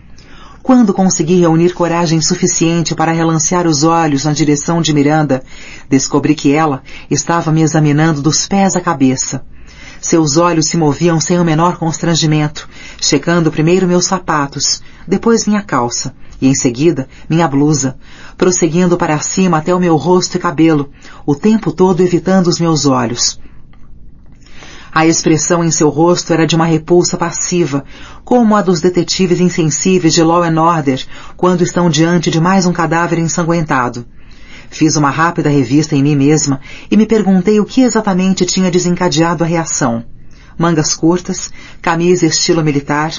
Quando consegui reunir coragem suficiente para relancear os olhos na direção de Miranda, descobri que ela estava me examinando dos pés à cabeça. Seus olhos se moviam sem o menor constrangimento, checando primeiro meus sapatos, depois minha calça, e em seguida minha blusa, prosseguindo para cima até o meu rosto e cabelo, o tempo todo evitando os meus olhos. A expressão em seu rosto era de uma repulsa passiva, como a dos detetives insensíveis de Law & Order quando estão diante de mais um cadáver ensanguentado. Fiz uma rápida revista em mim mesma e me perguntei o que exatamente tinha desencadeado a reação. Mangas curtas, camisa estilo militar,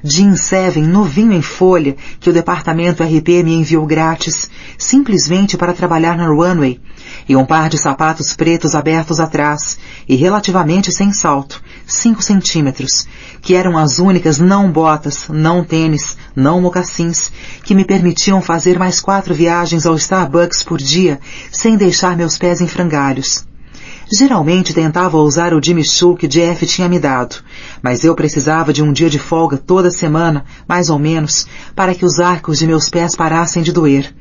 Jean 7 novinho em folha que o departamento RP me enviou grátis, simplesmente para trabalhar na runway, e um par de sapatos pretos abertos atrás, e relativamente sem salto, 5 centímetros, que eram as únicas não botas, não tênis, não mocassins, que me permitiam fazer mais 4 viagens ao Starbucks por dia, sem deixar meus pés em frangalhos. Geralmente tentava usar o Jimmy Choo que Jeff tinha me dado, mas eu precisava de um dia de folga toda semana, mais ou menos, para que os arcos de meus pés parassem de doer.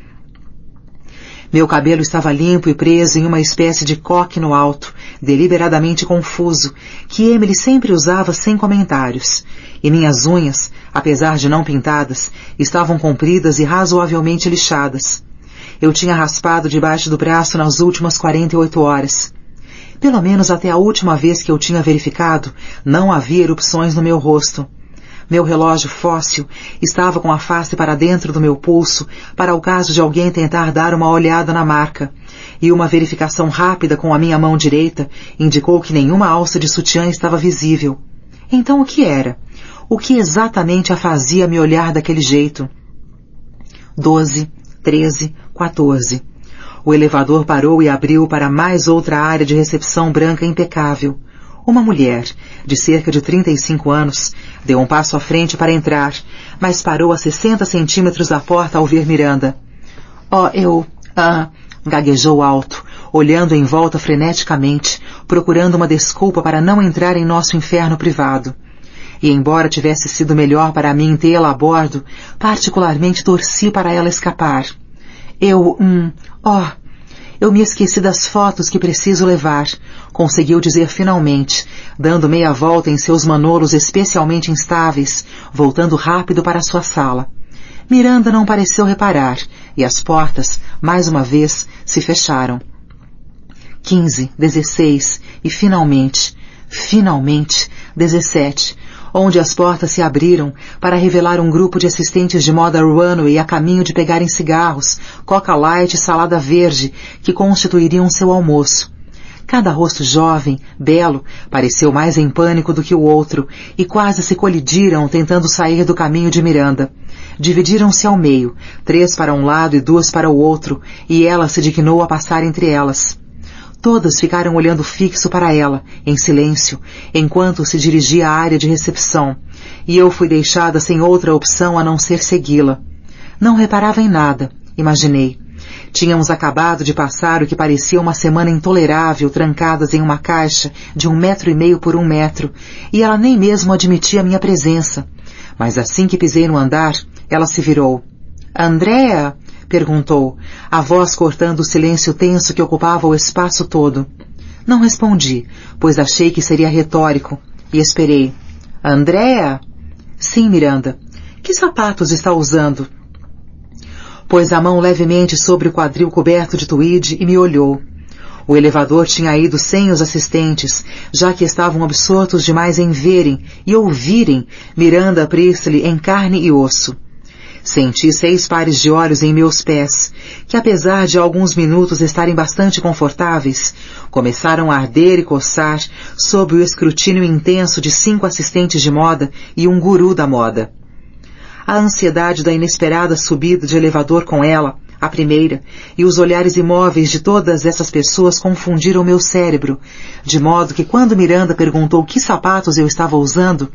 Meu cabelo estava limpo e preso em uma espécie de coque no alto, deliberadamente confuso, que Emily sempre usava sem comentários, e minhas unhas, apesar de não pintadas, estavam compridas e razoavelmente lixadas. Eu tinha raspado debaixo do braço nas últimas 48 horas. Pelo menos até a última vez que eu tinha verificado, não havia erupções no meu rosto. Meu relógio fóssil estava com a face para dentro do meu pulso para o caso de alguém tentar dar uma olhada na marca, e uma verificação rápida com a minha mão direita indicou que nenhuma alça de sutiã estava visível. Então o que era? O que exatamente a fazia me olhar daquele jeito? 12, 13, 14... O elevador parou e abriu para mais outra área de recepção branca impecável. Uma mulher, de cerca de 35 anos, deu um passo à frente para entrar, mas parou a 60 centímetros da porta ao ver Miranda. Gaguejou alto, olhando em volta freneticamente, procurando uma desculpa para não entrar em nosso inferno privado. E embora tivesse sido melhor para mim tê-la a bordo, particularmente torci para ela escapar. Eu Eu me esqueci das fotos que preciso levar, conseguiu dizer finalmente, dando meia volta em seus manolos especialmente instáveis, voltando rápido para sua sala. Miranda não pareceu reparar, e as portas, mais uma vez, se fecharam. 15, 16 e finalmente, 17, onde as portas se abriram para revelar um grupo de assistentes de moda runway a caminho de pegarem cigarros, Coca Light e salada verde, que constituiriam seu almoço. Cada rosto jovem, belo, pareceu mais em pânico do que o outro, e quase se colidiram tentando sair do caminho de Miranda. Dividiram-se ao meio, 3 para um lado e 2 para o outro, e ela se dignou a passar entre elas. Todas ficaram olhando fixo para ela, em silêncio, enquanto se dirigia à área de recepção, e eu fui deixada sem outra opção a não ser segui-la. Não reparava em nada, imaginei. Tínhamos acabado de passar o que parecia uma semana intolerável, trancadas em uma caixa de 1,5 metros por 1 metro, e ela nem mesmo admitia minha presença. Mas assim que pisei no andar, ela se virou. "Andrea?" perguntou, a voz cortando o silêncio tenso que ocupava o espaço todo. Não respondi, pois achei que seria retórico, e esperei. "Andrea?" "Sim, Miranda." "Que sapatos está usando?" Pôs a mão levemente sobre o quadril coberto de tweed e me olhou. O elevador tinha ido sem os assistentes, já que estavam absortos demais em verem e ouvirem Miranda Priestley em carne e osso. Senti 6 pares de olhos em meus pés, que apesar de alguns minutos estarem bastante confortáveis, começaram a arder e coçar sob o escrutínio intenso de 5 assistentes de moda e um guru da moda. A ansiedade da inesperada subida de elevador com ela, a primeira, e os olhares imóveis de todas essas pessoas confundiram meu cérebro, de modo que quando Miranda perguntou que sapatos eu estava usando,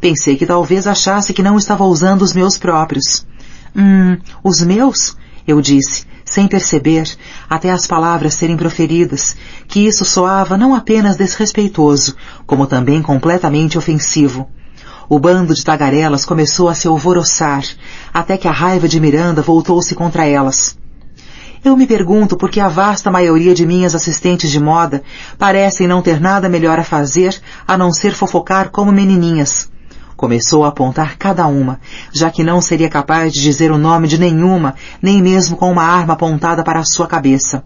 pensei que talvez achasse que não estava usando os meus próprios. Os meus?" eu disse, sem perceber, até as palavras serem proferidas, que isso soava não apenas desrespeitoso, como também completamente ofensivo. O bando de tagarelas começou a se alvoroçar, até que a raiva de Miranda voltou-se contra elas. Eu me pergunto por que a vasta maioria de minhas assistentes de moda parecem não ter nada melhor a fazer a não ser fofocar como menininhas. Começou a apontar cada uma, já que não seria capaz de dizer o nome de nenhuma, nem mesmo com uma arma apontada para a sua cabeça.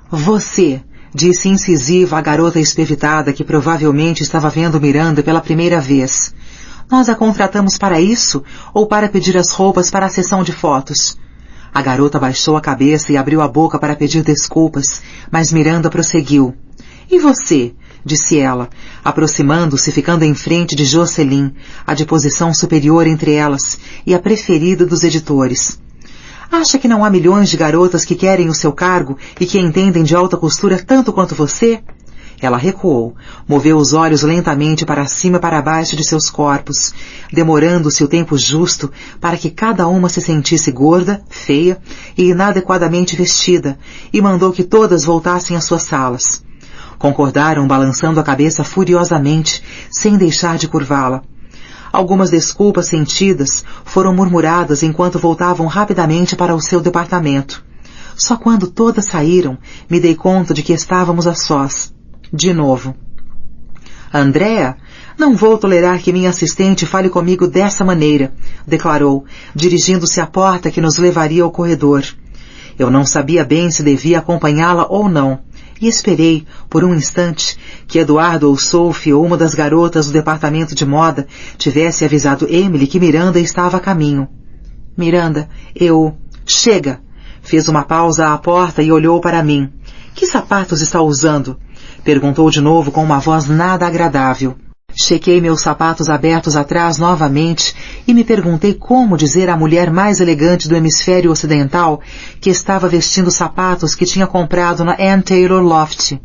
"Você", disse incisiva a garota espevitada que provavelmente estava vendo Miranda pela primeira vez. "Nós a contratamos para isso ou para pedir as roupas para a sessão de fotos?" A garota baixou a cabeça e abriu a boca para pedir desculpas, mas Miranda prosseguiu. "E você?" disse ela, aproximando-se, ficando em frente de Jocelyn, a de posição superior entre elas, e a preferida dos editores. "Acha que não há milhões de garotas que querem o seu cargo e que entendem de alta costura tanto quanto você?" Ela recuou, moveu os olhos lentamente para cima e para baixo de seus corpos, demorando-se o tempo justo para que cada uma se sentisse gorda, feia e inadequadamente vestida, e mandou que todas voltassem às suas salas. Concordaram balançando a cabeça furiosamente, sem deixar de curvá-la. Algumas desculpas sentidas foram murmuradas enquanto voltavam rapidamente para o seu departamento. Só quando todas saíram, me dei conta de que estávamos a sós. De novo. "Andrea, não vou tolerar que minha assistente fale comigo dessa maneira", declarou, dirigindo-se à porta que nos levaria ao corredor. Eu não sabia bem se devia acompanhá-la ou não, e esperei, por um instante, que Eduardo ou Sophie ou uma das garotas do departamento de moda tivesse avisado Emily que Miranda estava a caminho. "Miranda, eu..." "Chega!" Fez uma pausa à porta e olhou para mim. "Que sapatos está usando?" perguntou de novo com uma voz nada agradável. Chequei meus sapatos abertos atrás novamente e me perguntei como dizer à mulher mais elegante do hemisfério ocidental que estava vestindo sapatos que tinha comprado na Ann Taylor Loft.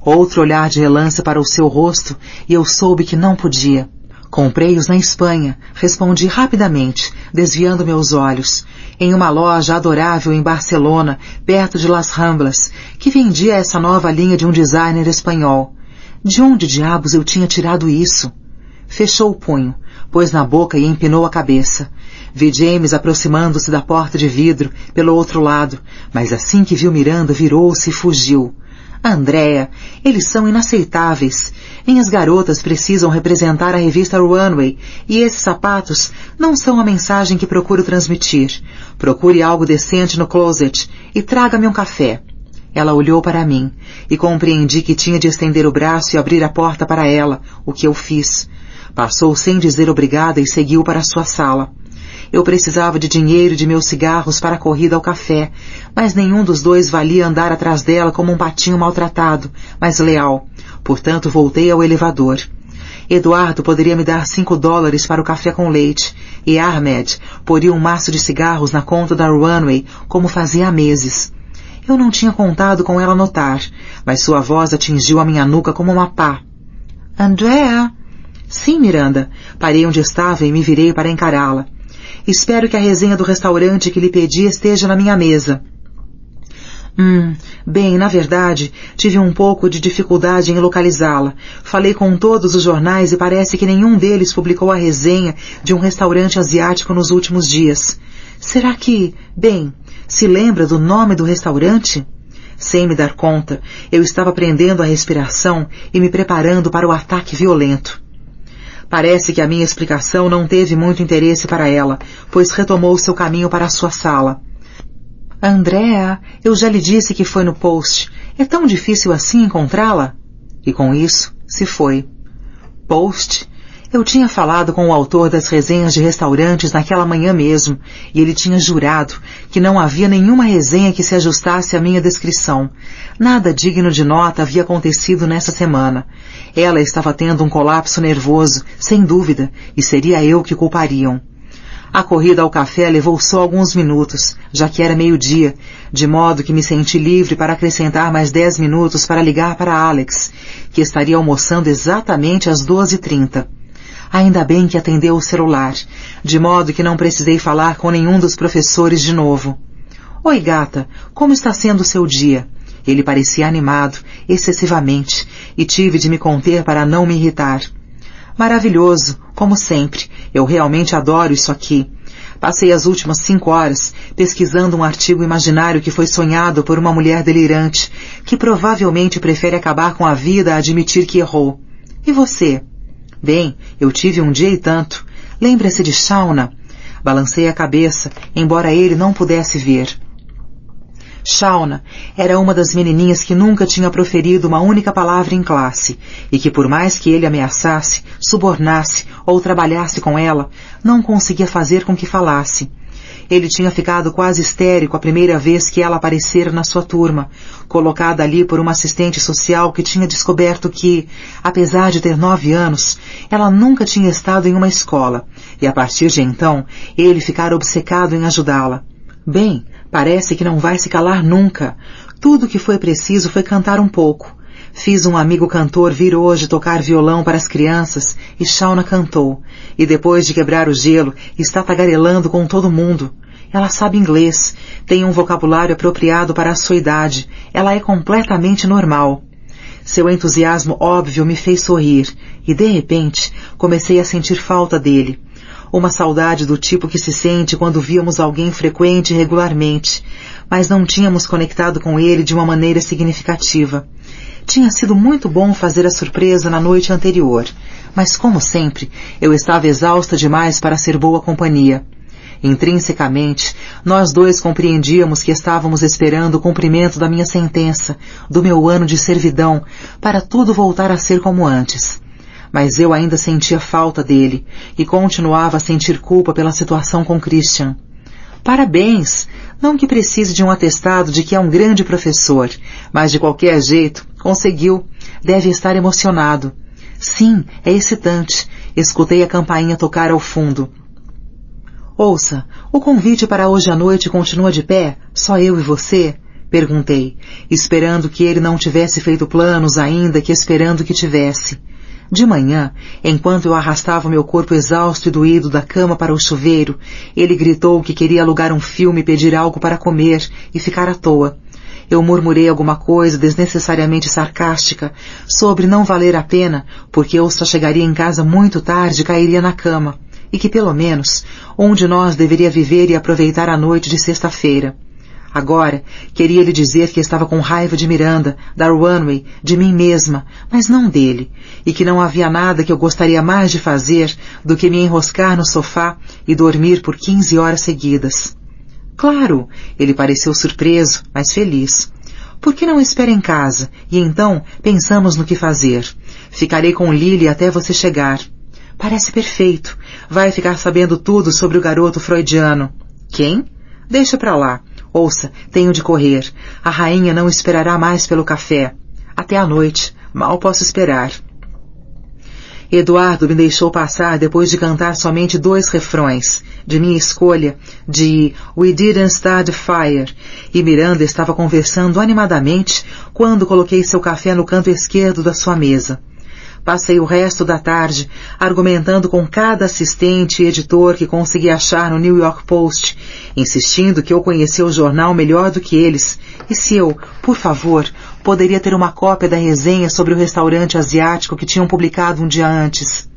Outro olhar de relance para o seu rosto e eu soube que não podia. "Comprei-os na Espanha", respondi rapidamente, desviando meus olhos, em uma loja adorável em Barcelona, perto de Las Ramblas, que vendia essa nova linha de um designer espanhol. De onde diabos eu tinha tirado isso? Fechou o punho, pôs na boca e empinou a cabeça. Vi James aproximando-se da porta de vidro, pelo outro lado, mas assim que viu Miranda, virou-se e fugiu. Andrea, eles são inaceitáveis. Minhas garotas precisam representar a revista Runway, e esses sapatos não são a mensagem que procuro transmitir. Procure algo decente no closet e traga-me um café. Ela olhou para mim, e compreendi que tinha de estender o braço e abrir a porta para ela, o que eu fiz. Passou sem dizer obrigada e seguiu para sua sala. Eu precisava de dinheiro e de meus cigarros para a corrida ao café, mas nenhum dos dois valia andar atrás dela como um patinho maltratado, mas leal. Portanto, voltei ao elevador. Eduardo poderia me dar $5 para o café com leite, e Ahmed poria um maço de cigarros na conta da Runway, como fazia há meses. Eu não tinha contado com ela notar, mas sua voz atingiu a minha nuca como uma pá. Andrea? Sim, Miranda. Parei onde estava e me virei para encará-la. Espero que a resenha do restaurante que lhe pedi esteja na minha mesa. Bem, na verdade, tive um pouco de dificuldade em localizá-la. Falei com todos os jornais e parece que nenhum deles publicou a resenha de um restaurante asiático nos últimos dias. Será que, se lembra do nome do restaurante? Sem me dar conta, eu estava prendendo a respiração e me preparando para o ataque violento. Parece que a minha explicação não teve muito interesse para ela, pois retomou seu caminho para a sua sala. Andrea, eu já lhe disse que foi no Post. É tão difícil assim encontrá-la? E com isso, se foi. Post? Eu tinha falado com o autor das resenhas de restaurantes naquela manhã mesmo, e ele tinha jurado que não havia nenhuma resenha que se ajustasse à minha descrição. Nada digno de nota havia acontecido nessa semana. Ela estava tendo um colapso nervoso, sem dúvida, e seria eu que culpariam. A corrida ao café levou só alguns minutos, já que era meio-dia, de modo que me senti livre para acrescentar mais 10 minutos para ligar para Alex, que estaria almoçando exatamente às 12h30. Ainda bem que atendeu o celular, de modo que não precisei falar com nenhum dos professores de novo. Oi, gata, como está sendo o seu dia? Ele parecia animado, excessivamente, e tive de me conter para não me irritar. Maravilhoso, como sempre. Eu realmente adoro isso aqui. Passei as últimas 5 horas pesquisando um artigo imaginário que foi sonhado por uma mulher delirante, que provavelmente prefere acabar com a vida a admitir que errou. E você? Bem, eu tive um dia e tanto. Lembra-se de Shauna? Balancei a cabeça, embora ele não pudesse ver. Shauna era uma das menininhas que nunca tinha proferido uma única palavra em classe, e que por mais que ele ameaçasse, subornasse ou trabalhasse com ela, não conseguia fazer com que falasse. Ele tinha ficado quase histérico a primeira vez que ela aparecera na sua turma, colocada ali por uma assistente social que tinha descoberto que, apesar de ter 9 anos, ela nunca tinha estado em uma escola, e a partir de então, ele ficara obcecado em ajudá-la. Bem, parece que não vai se calar nunca. Tudo o que foi preciso foi cantar um pouco. Fiz um amigo cantor vir hoje tocar violão para as crianças e Shauna cantou. E depois de quebrar o gelo, está tagarelando com todo mundo. Ela sabe inglês, tem um vocabulário apropriado para a sua idade. Ela é completamente normal. Seu entusiasmo óbvio me fez sorrir e, de repente, comecei a sentir falta dele. Uma saudade do tipo que se sente quando víamos alguém frequente regularmente, mas não tínhamos conectado com ele de uma maneira significativa. Tinha sido muito bom fazer a surpresa na noite anterior, mas como sempre, eu estava exausta demais para ser boa companhia. Intrinsecamente, nós dois compreendíamos que estávamos esperando o cumprimento da minha sentença, do meu ano de servidão, para tudo voltar a ser como antes. Mas eu ainda sentia falta dele, e continuava a sentir culpa pela situação com Christian. Parabéns! Não que precise de um atestado de que é um grande professor, mas de qualquer jeito, conseguiu. Deve estar emocionado. Sim, é excitante. Escutei a campainha tocar ao fundo. Ouça, o convite para hoje à noite continua de pé? Só eu e você? Perguntei, esperando que ele não tivesse feito planos ainda que esperando que tivesse. De manhã, enquanto eu arrastava meu corpo exausto e doído da cama para o chuveiro, ele gritou que queria alugar um filme e pedir algo para comer e ficar à toa. Eu murmurei alguma coisa desnecessariamente sarcástica sobre não valer a pena, porque eu só chegaria em casa muito tarde e cairia na cama. e que, pelo menos, um de nós deveria viver e aproveitar a noite de sexta-feira. Agora, queria lhe dizer que estava com raiva de Miranda, da Runway, de mim mesma, mas não dele, e que não havia nada que eu gostaria mais de fazer do que me enroscar no sofá e dormir por 15 horas seguidas. Claro, ele pareceu surpreso, mas feliz. Por que não espera em casa, e então pensamos no que fazer? Ficarei com Lily até você chegar. Parece perfeito. Vai ficar sabendo tudo sobre o garoto freudiano. Quem? Deixa pra lá. Ouça, tenho de correr. A rainha não esperará mais pelo café. Até a noite. Mal posso esperar. Eduardo me deixou passar depois de cantar somente 2 refrões, de minha escolha, de We Didn't Start the Fire, e Miranda estava conversando animadamente quando coloquei seu café no canto esquerdo da sua mesa. Passei o resto da tarde argumentando com cada assistente e editor que consegui achar no New York Post, insistindo que eu conhecia o jornal melhor do que eles, e se eu, por favor, poderia ter uma cópia da resenha sobre o restaurante asiático que tinham publicado um dia antes.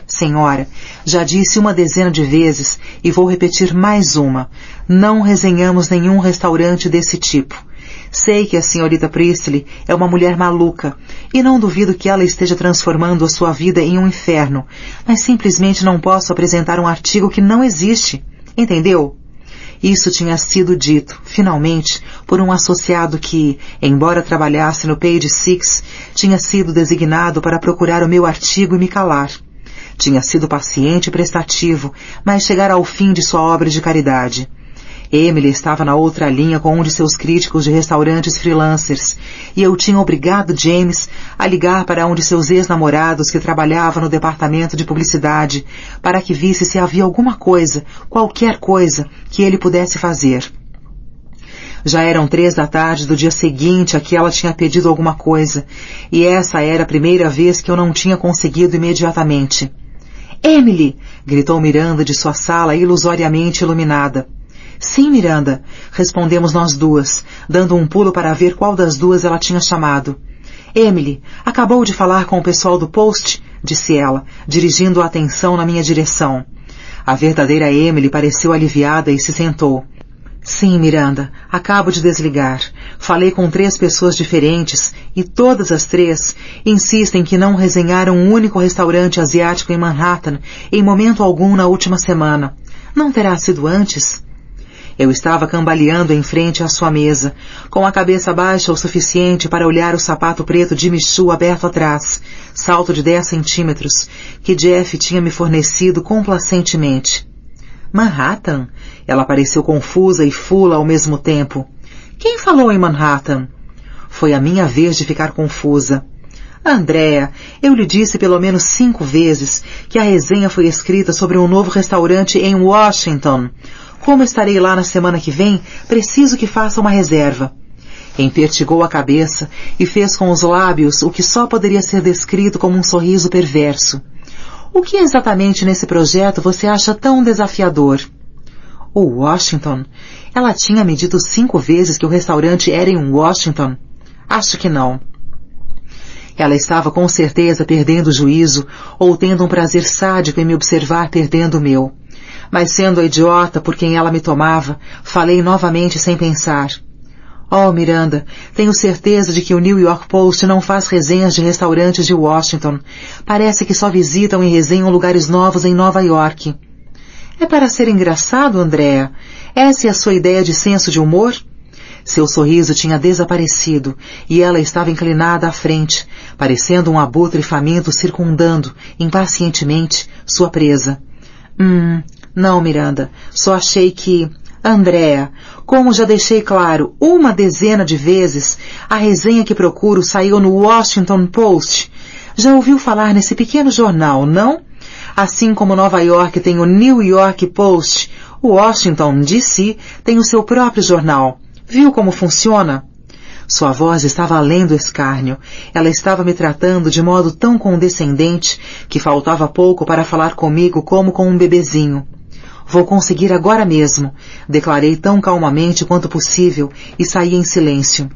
Senhora, já disse 10 de vezes e vou repetir mais uma. Não resenhamos nenhum restaurante desse tipo. Sei que a senhorita Priestley é uma mulher maluca, e não duvido que ela esteja transformando a sua vida em um inferno, mas simplesmente não posso apresentar um artigo que não existe. Entendeu? Isso tinha sido dito, finalmente, por um associado que, embora trabalhasse no Page Six, tinha sido designado para procurar o meu artigo e me calar. Tinha sido paciente e prestativo, mas chegara ao fim de sua obra de caridade. Emily estava na outra linha com um de seus críticos de restaurantes freelancers, e eu tinha obrigado James a ligar para um de seus ex-namorados que trabalhava no departamento de publicidade, para que visse se havia alguma coisa, qualquer coisa, que ele pudesse fazer. Já eram 3 da tarde do dia seguinte a que ela tinha pedido alguma coisa, e essa era a primeira vez que eu não tinha conseguido imediatamente. Emily! Gritou Miranda de sua sala ilusoriamente iluminada. Sim, Miranda, respondemos nós duas, dando um pulo para ver qual das duas ela tinha chamado. Emily, acabou de falar com o pessoal do Post? Disse ela, dirigindo a atenção na minha direção. A verdadeira Emily pareceu aliviada e se sentou. Sim, Miranda, acabo de desligar. Falei com 3 pessoas diferentes e todas as 3 insistem que não resenharam um único restaurante asiático em Manhattan em momento algum na última semana. Não terá sido antes? Eu estava cambaleando em frente à sua mesa, com a cabeça baixa o suficiente para olhar o sapato preto de Michu aberto atrás, salto de 10 centímetros, que Jeff tinha me fornecido complacentemente. Manhattan? Ela pareceu confusa e fula ao mesmo tempo. Quem falou em Manhattan? Foi a minha vez de ficar confusa. Andréa, eu lhe disse pelo menos 5 vezes que a resenha foi escrita sobre um novo restaurante em Washington. Como estarei lá na semana que vem, preciso que faça uma reserva. Empertigou a cabeça e fez com os lábios o que só poderia ser descrito como um sorriso perverso. O que exatamente nesse projeto você acha tão desafiador? O Washington? Ela tinha me dito 5 vezes que o restaurante era em Washington? Acho que não. Ela estava com certeza perdendo o juízo ou tendo um prazer sádico em me observar perdendo o meu. Mas sendo a idiota por quem ela me tomava, falei novamente sem pensar. Oh, Miranda, tenho certeza de que o New York Post não faz resenhas de restaurantes de Washington. Parece que só visitam e resenham lugares novos em Nova York. É para ser engraçado, Andréa? Essa é a sua ideia de senso de humor? Seu sorriso tinha desaparecido e ela estava inclinada à frente, parecendo um abutre faminto circundando, impacientemente, sua presa. Não, Miranda, só achei que... Andréa, como já deixei claro 10 de vezes, a resenha que procuro saiu no Washington Post. Já ouviu falar nesse pequeno jornal, não? Assim como Nova York tem o New York Post, o Washington, D.C., tem o seu próprio jornal. Viu como funciona? Sua voz estava além do escárnio. Ela estava me tratando de modo tão condescendente que faltava pouco para falar comigo como com um bebezinho. Vou conseguir agora mesmo, declarei tão calmamente quanto possível e saí em silêncio.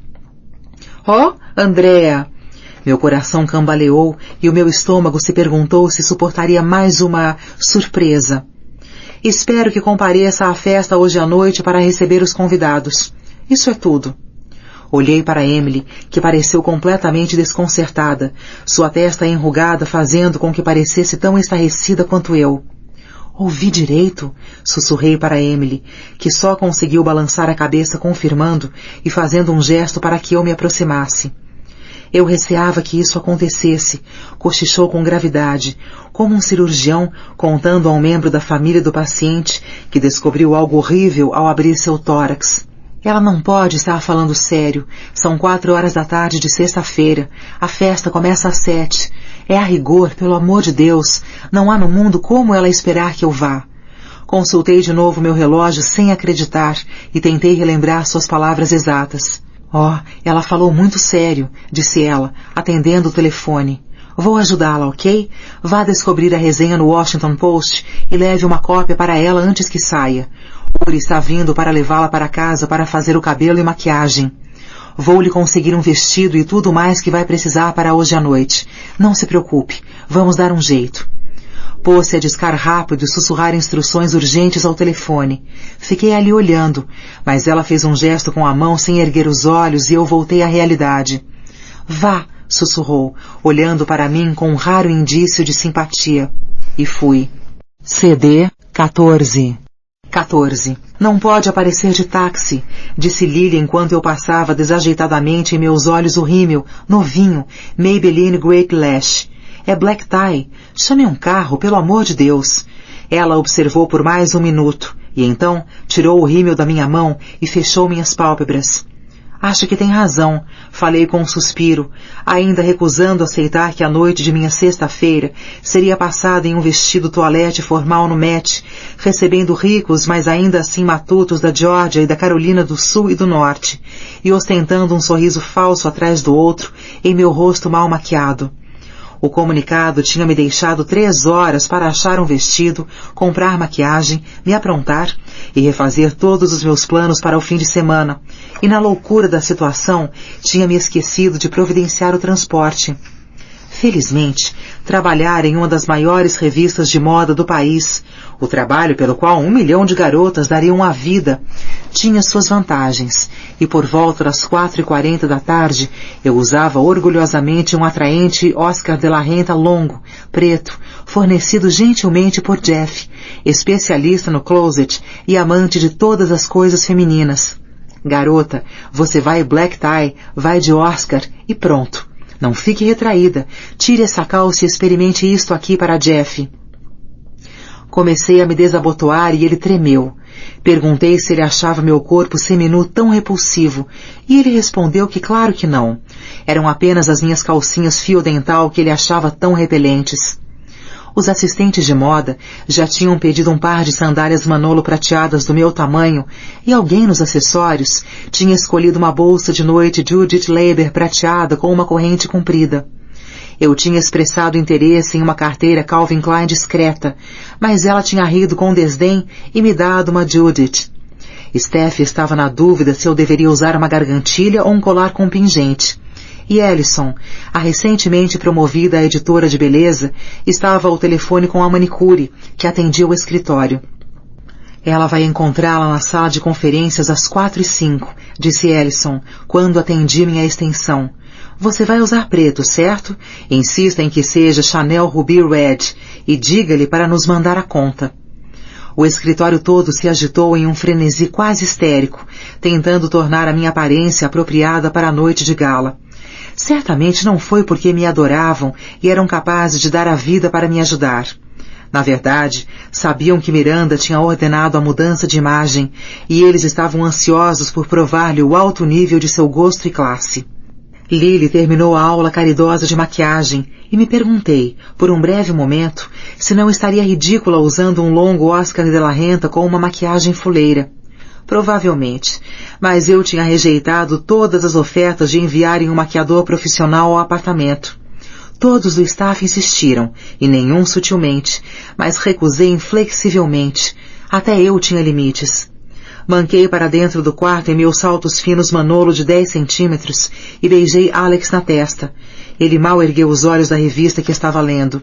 Oh, Andréa! Meu coração cambaleou e o meu estômago se perguntou se suportaria mais uma surpresa. Espero que compareça à festa hoje à noite para receber os convidados. Isso é tudo. Olhei para Emily, que pareceu completamente desconcertada, sua testa enrugada fazendo com que parecesse tão estarrecida quanto eu. Ouvi direito? Sussurrei para Emily, que só conseguiu balançar a cabeça confirmando e fazendo um gesto para que eu me aproximasse. Eu receava que isso acontecesse, cochichou com gravidade, como um cirurgião contando a um membro da família do paciente que descobriu algo horrível ao abrir seu tórax. Ela não pode estar falando sério. São 4 da tarde de sexta-feira. A festa começa às 7. É a rigor, pelo amor de Deus. Não há no mundo como ela esperar que eu vá. Consultei de novo meu relógio sem acreditar e tentei relembrar suas palavras exatas. Ela falou muito sério, disse ela, atendendo o telefone. Vou ajudá-la, ok? Vá descobrir a resenha no Washington Post e leve uma cópia para ela antes que saia. Uri está vindo para levá-la para casa para fazer o cabelo e maquiagem. Vou lhe conseguir um vestido e tudo mais que vai precisar para hoje à noite. Não se preocupe, vamos dar um jeito. Pôs-se a discar rápido e sussurrar instruções urgentes ao telefone. Fiquei ali olhando, mas ela fez um gesto com a mão sem erguer os olhos e eu voltei à realidade. Vá, sussurrou, olhando para mim com um raro indício de simpatia. E fui. CD 14. Não pode aparecer de táxi, disse Lily enquanto eu passava desajeitadamente em meus olhos o rímel, novinho, Maybelline Great Lash. É black tie. Chame um carro, pelo amor de Deus. Ela observou por mais 1 minuto, e então tirou o rímel da minha mão e fechou minhas pálpebras. Acho que tem razão, falei com um suspiro, ainda recusando aceitar que a noite de minha sexta-feira seria passada em um vestido toalete formal no Met, recebendo ricos, mas ainda assim matutos da Geórgia e da Carolina do Sul e do Norte, e ostentando um sorriso falso atrás do outro em meu rosto mal maquiado. O comunicado tinha me deixado 3 horas para achar um vestido, comprar maquiagem, me aprontar e refazer todos os meus planos para o fim de semana. E na loucura da situação, tinha me esquecido de providenciar o transporte. Felizmente, trabalhar em uma das maiores revistas de moda do país, o trabalho pelo qual 1 milhão de garotas dariam a vida, tinha suas vantagens, e por volta das 4h40 da tarde, eu usava orgulhosamente um atraente Oscar de la Renta longo, preto, fornecido gentilmente por Jeff, especialista no closet e amante de todas as coisas femininas. Garota, você vai black tie, vai de Oscar e pronto. Não fique retraída. Tire essa calça e experimente isto aqui para Jeff. Comecei a me desabotoar e ele tremeu. Perguntei se ele achava meu corpo seminu tão repulsivo, e ele respondeu que claro que não. Eram apenas as minhas calcinhas fio dental que ele achava tão repelentes. Os assistentes de moda já tinham pedido um par de sandálias Manolo prateadas do meu tamanho e alguém nos acessórios tinha escolhido uma bolsa de noite Judith Leiber prateada com uma corrente comprida. Eu tinha expressado interesse em uma carteira Calvin Klein discreta, mas ela tinha rido com desdém e me dado uma Judith. Steph estava na dúvida se eu deveria usar uma gargantilha ou um colar com pingente. E Ellison, a recentemente promovida a editora de beleza, estava ao telefone com a manicure, que atendia o escritório. Ela vai encontrá-la na sala de conferências às 4h05, disse Ellison, quando atendi minha extensão. Você vai usar preto, certo? Insista em que seja Chanel Ruby Red e diga-lhe para nos mandar a conta. O escritório todo se agitou em um frenesi quase histérico, tentando tornar a minha aparência apropriada para a noite de gala. Certamente não foi porque me adoravam e eram capazes de dar a vida para me ajudar. Na verdade, sabiam que Miranda tinha ordenado a mudança de imagem e eles estavam ansiosos por provar-lhe o alto nível de seu gosto e classe. Lily terminou a aula caridosa de maquiagem e me perguntei, por um breve momento, se não estaria ridícula usando um longo Oscar de la Renta com uma maquiagem fuleira. Provavelmente, mas eu tinha rejeitado todas as ofertas de enviarem um maquiador profissional ao apartamento. Todos do staff insistiram, e nenhum sutilmente, mas recusei inflexivelmente. Até eu tinha limites. Manquei para dentro do quarto em meus saltos finos Manolo de 10 centímetros e beijei Alex na testa. Ele mal ergueu os olhos da revista que estava lendo.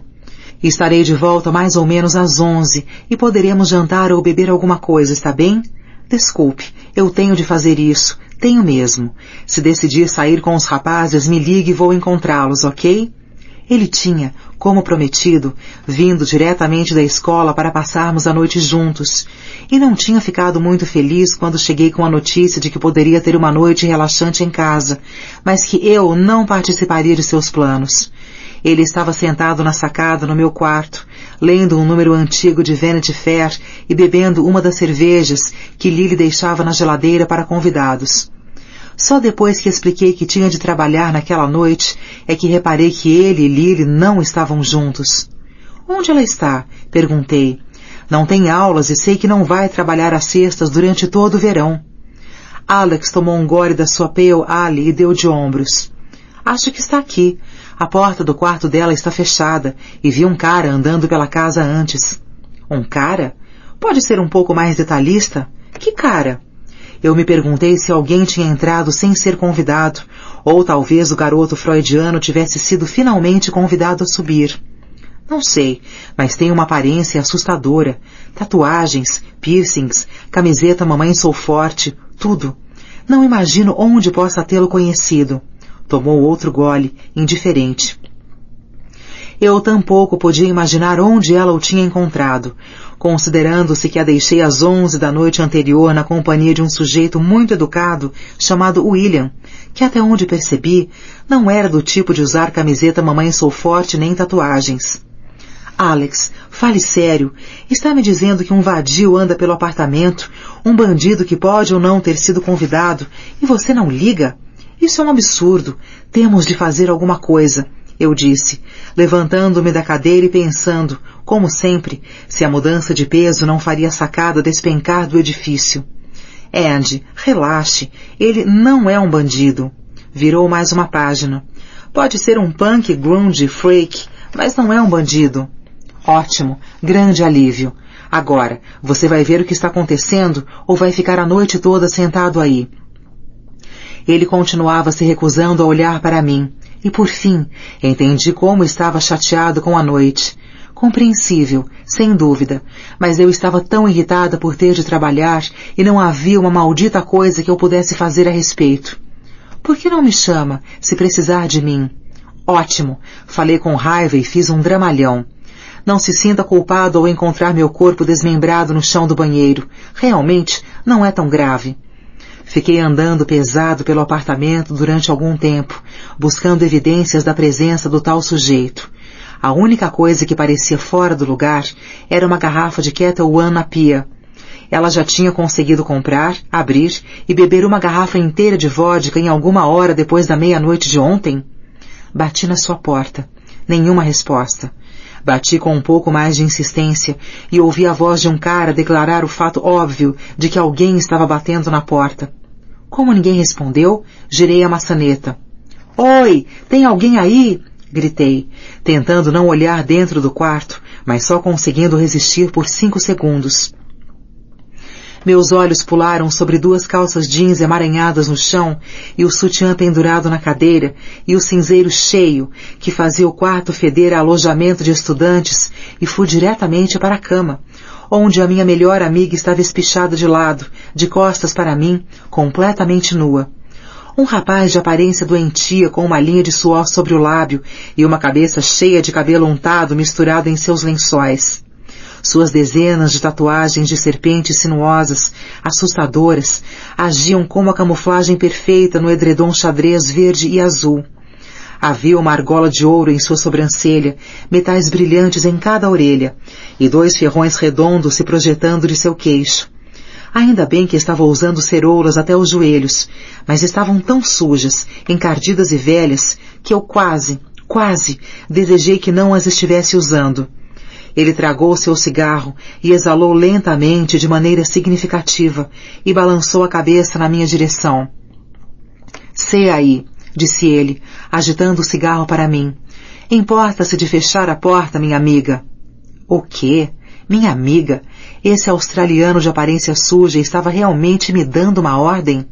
Estarei de volta mais ou menos às 11 e poderemos jantar ou beber alguma coisa, está bem? Desculpe, eu tenho de fazer isso. Tenho mesmo. Se decidir sair com os rapazes, me ligue e vou encontrá-los, ok? Ele tinha, como prometido, vindo diretamente da escola para passarmos a noite juntos, e não tinha ficado muito feliz quando cheguei com a notícia de que poderia ter uma noite relaxante em casa, mas que eu não participaria de seus planos. Ele estava sentado na sacada no meu quarto, lendo um número antigo de Vanity Fair e bebendo uma das cervejas que Lily deixava na geladeira para convidados. Só depois que expliquei que tinha de trabalhar naquela noite é que reparei que ele e Lily não estavam juntos. Onde ela está? Perguntei. Não tem aulas e sei que não vai trabalhar às sextas durante todo o verão. Alex tomou um gole da sua Pale Ale e deu de ombros. Acho que está aqui. A porta do quarto dela está fechada e vi um cara andando pela casa antes. Um cara? Pode ser um pouco mais detalhista? Que cara? Eu me perguntei se alguém tinha entrado sem ser convidado, ou talvez o garoto freudiano tivesse sido finalmente convidado a subir. Não sei, mas tem uma aparência assustadora. Tatuagens, piercings, camiseta Mamãe Sou Forte, tudo. Não imagino onde possa tê-lo conhecido. Tomou outro gole, indiferente. Eu tampouco podia imaginar onde ela o tinha encontrado, considerando-se que a deixei às 11 da noite anterior na companhia de um sujeito muito educado chamado William, que até onde percebi, não era do tipo de usar camiseta Mamãe Sou Forte nem tatuagens. Alex, fale sério. Está me dizendo que um vadio anda pelo apartamento, um bandido que pode ou não ter sido convidado, e você não liga? Isso é um absurdo. Temos de fazer alguma coisa, eu disse, levantando-me da cadeira e pensando, como sempre, se a mudança de peso não faria a sacada despencar do edifício. Andy, relaxe. Ele não é um bandido. Virou mais uma página. Pode ser um punk grunge freak, mas não é um bandido. Ótimo, grande alívio. Agora, você vai ver o que está acontecendo ou vai ficar a noite toda sentado aí? Ele continuava se recusando a olhar para mim, e por fim, entendi como estava chateado com a noite. Compreensível, sem dúvida, mas eu estava tão irritada por ter de trabalhar e não havia uma maldita coisa que eu pudesse fazer a respeito. Por que não me chama, se precisar de mim? Ótimo, falei com raiva e fiz um dramalhão. Não se sinta culpado ao encontrar meu corpo desmembrado no chão do banheiro. Realmente, não é tão grave. Fiquei andando pesado pelo apartamento durante algum tempo, buscando evidências da presença do tal sujeito. A única coisa que parecia fora do lugar era uma garrafa de Ketel One na pia. Ela já tinha conseguido comprar, abrir e beber uma garrafa inteira de vodka em alguma hora depois da meia-noite de ontem? Bati na sua porta. Nenhuma resposta. Bati com um pouco mais de insistência e ouvi a voz de um cara declarar o fato óbvio de que alguém estava batendo na porta. Como ninguém respondeu, girei a maçaneta. Oi, tem alguém aí? Gritei, tentando não olhar dentro do quarto, mas só conseguindo resistir por 5 segundos. Meus olhos pularam sobre 2 calças jeans emaranhadas no chão e o sutiã pendurado na cadeira e o cinzeiro cheio que fazia o quarto feder a alojamento de estudantes e fui diretamente para a cama, onde a minha melhor amiga estava espichada de lado, de costas para mim, completamente nua. Um rapaz de aparência doentia com uma linha de suor sobre o lábio e uma cabeça cheia de cabelo untado misturado em seus lençóis. Suas dezenas de tatuagens de serpentes sinuosas, assustadoras, agiam como a camuflagem perfeita no edredom xadrez verde e azul. Havia uma argola de ouro em sua sobrancelha, metais brilhantes em cada orelha, e 2 ferrões redondos se projetando de seu queixo. Ainda bem que estava usando ceroulas até os joelhos, mas estavam tão sujas, encardidas e velhas, que eu quase desejei que não as estivesse usando. Ele tragou seu cigarro e exalou lentamente de maneira significativa e balançou a cabeça na minha direção. Sei aí, disse ele, agitando o cigarro para mim. Importa-se de fechar a porta, minha amiga. O quê? Minha amiga? Esse australiano de aparência suja estava realmente me dando uma ordem?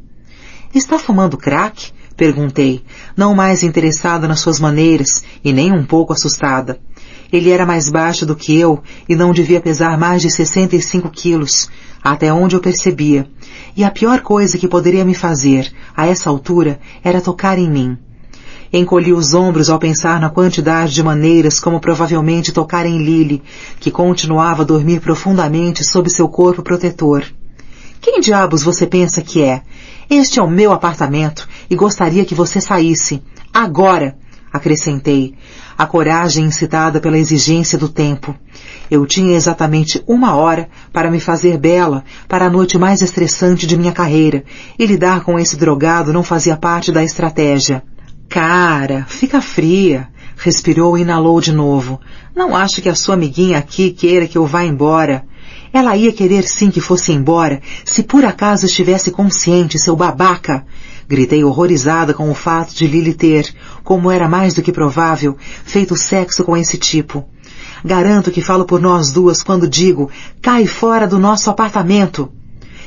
Está fumando crack? Perguntei, não mais interessada nas suas maneiras e nem um pouco assustada. Ele era mais baixo do que eu e não devia pesar mais de 65 quilos, até onde eu percebia. E a pior coisa que poderia me fazer, a essa altura, era tocar em mim. Encolhi os ombros ao pensar na quantidade de maneiras como provavelmente tocar em Lily, que continuava a dormir profundamente sob seu corpo protetor. Quem diabos você pensa que é? Este é o meu apartamento e gostaria que você saísse. Agora! Acrescentei, a coragem incitada pela exigência do tempo. Eu tinha exatamente 1 hora para me fazer bela para a noite mais estressante de minha carreira, e lidar com esse drogado não fazia parte da estratégia. Cara, fica fria, respirou e inalou de novo. Não acho que a sua amiguinha aqui queira que eu vá embora. Ela ia querer sim que fosse embora, se por acaso estivesse consciente, seu babaca. Gritei horrorizada com o fato de Lily ter, como era mais do que provável, feito sexo com esse tipo. Garanto que falo por nós duas quando digo, cai fora do nosso apartamento.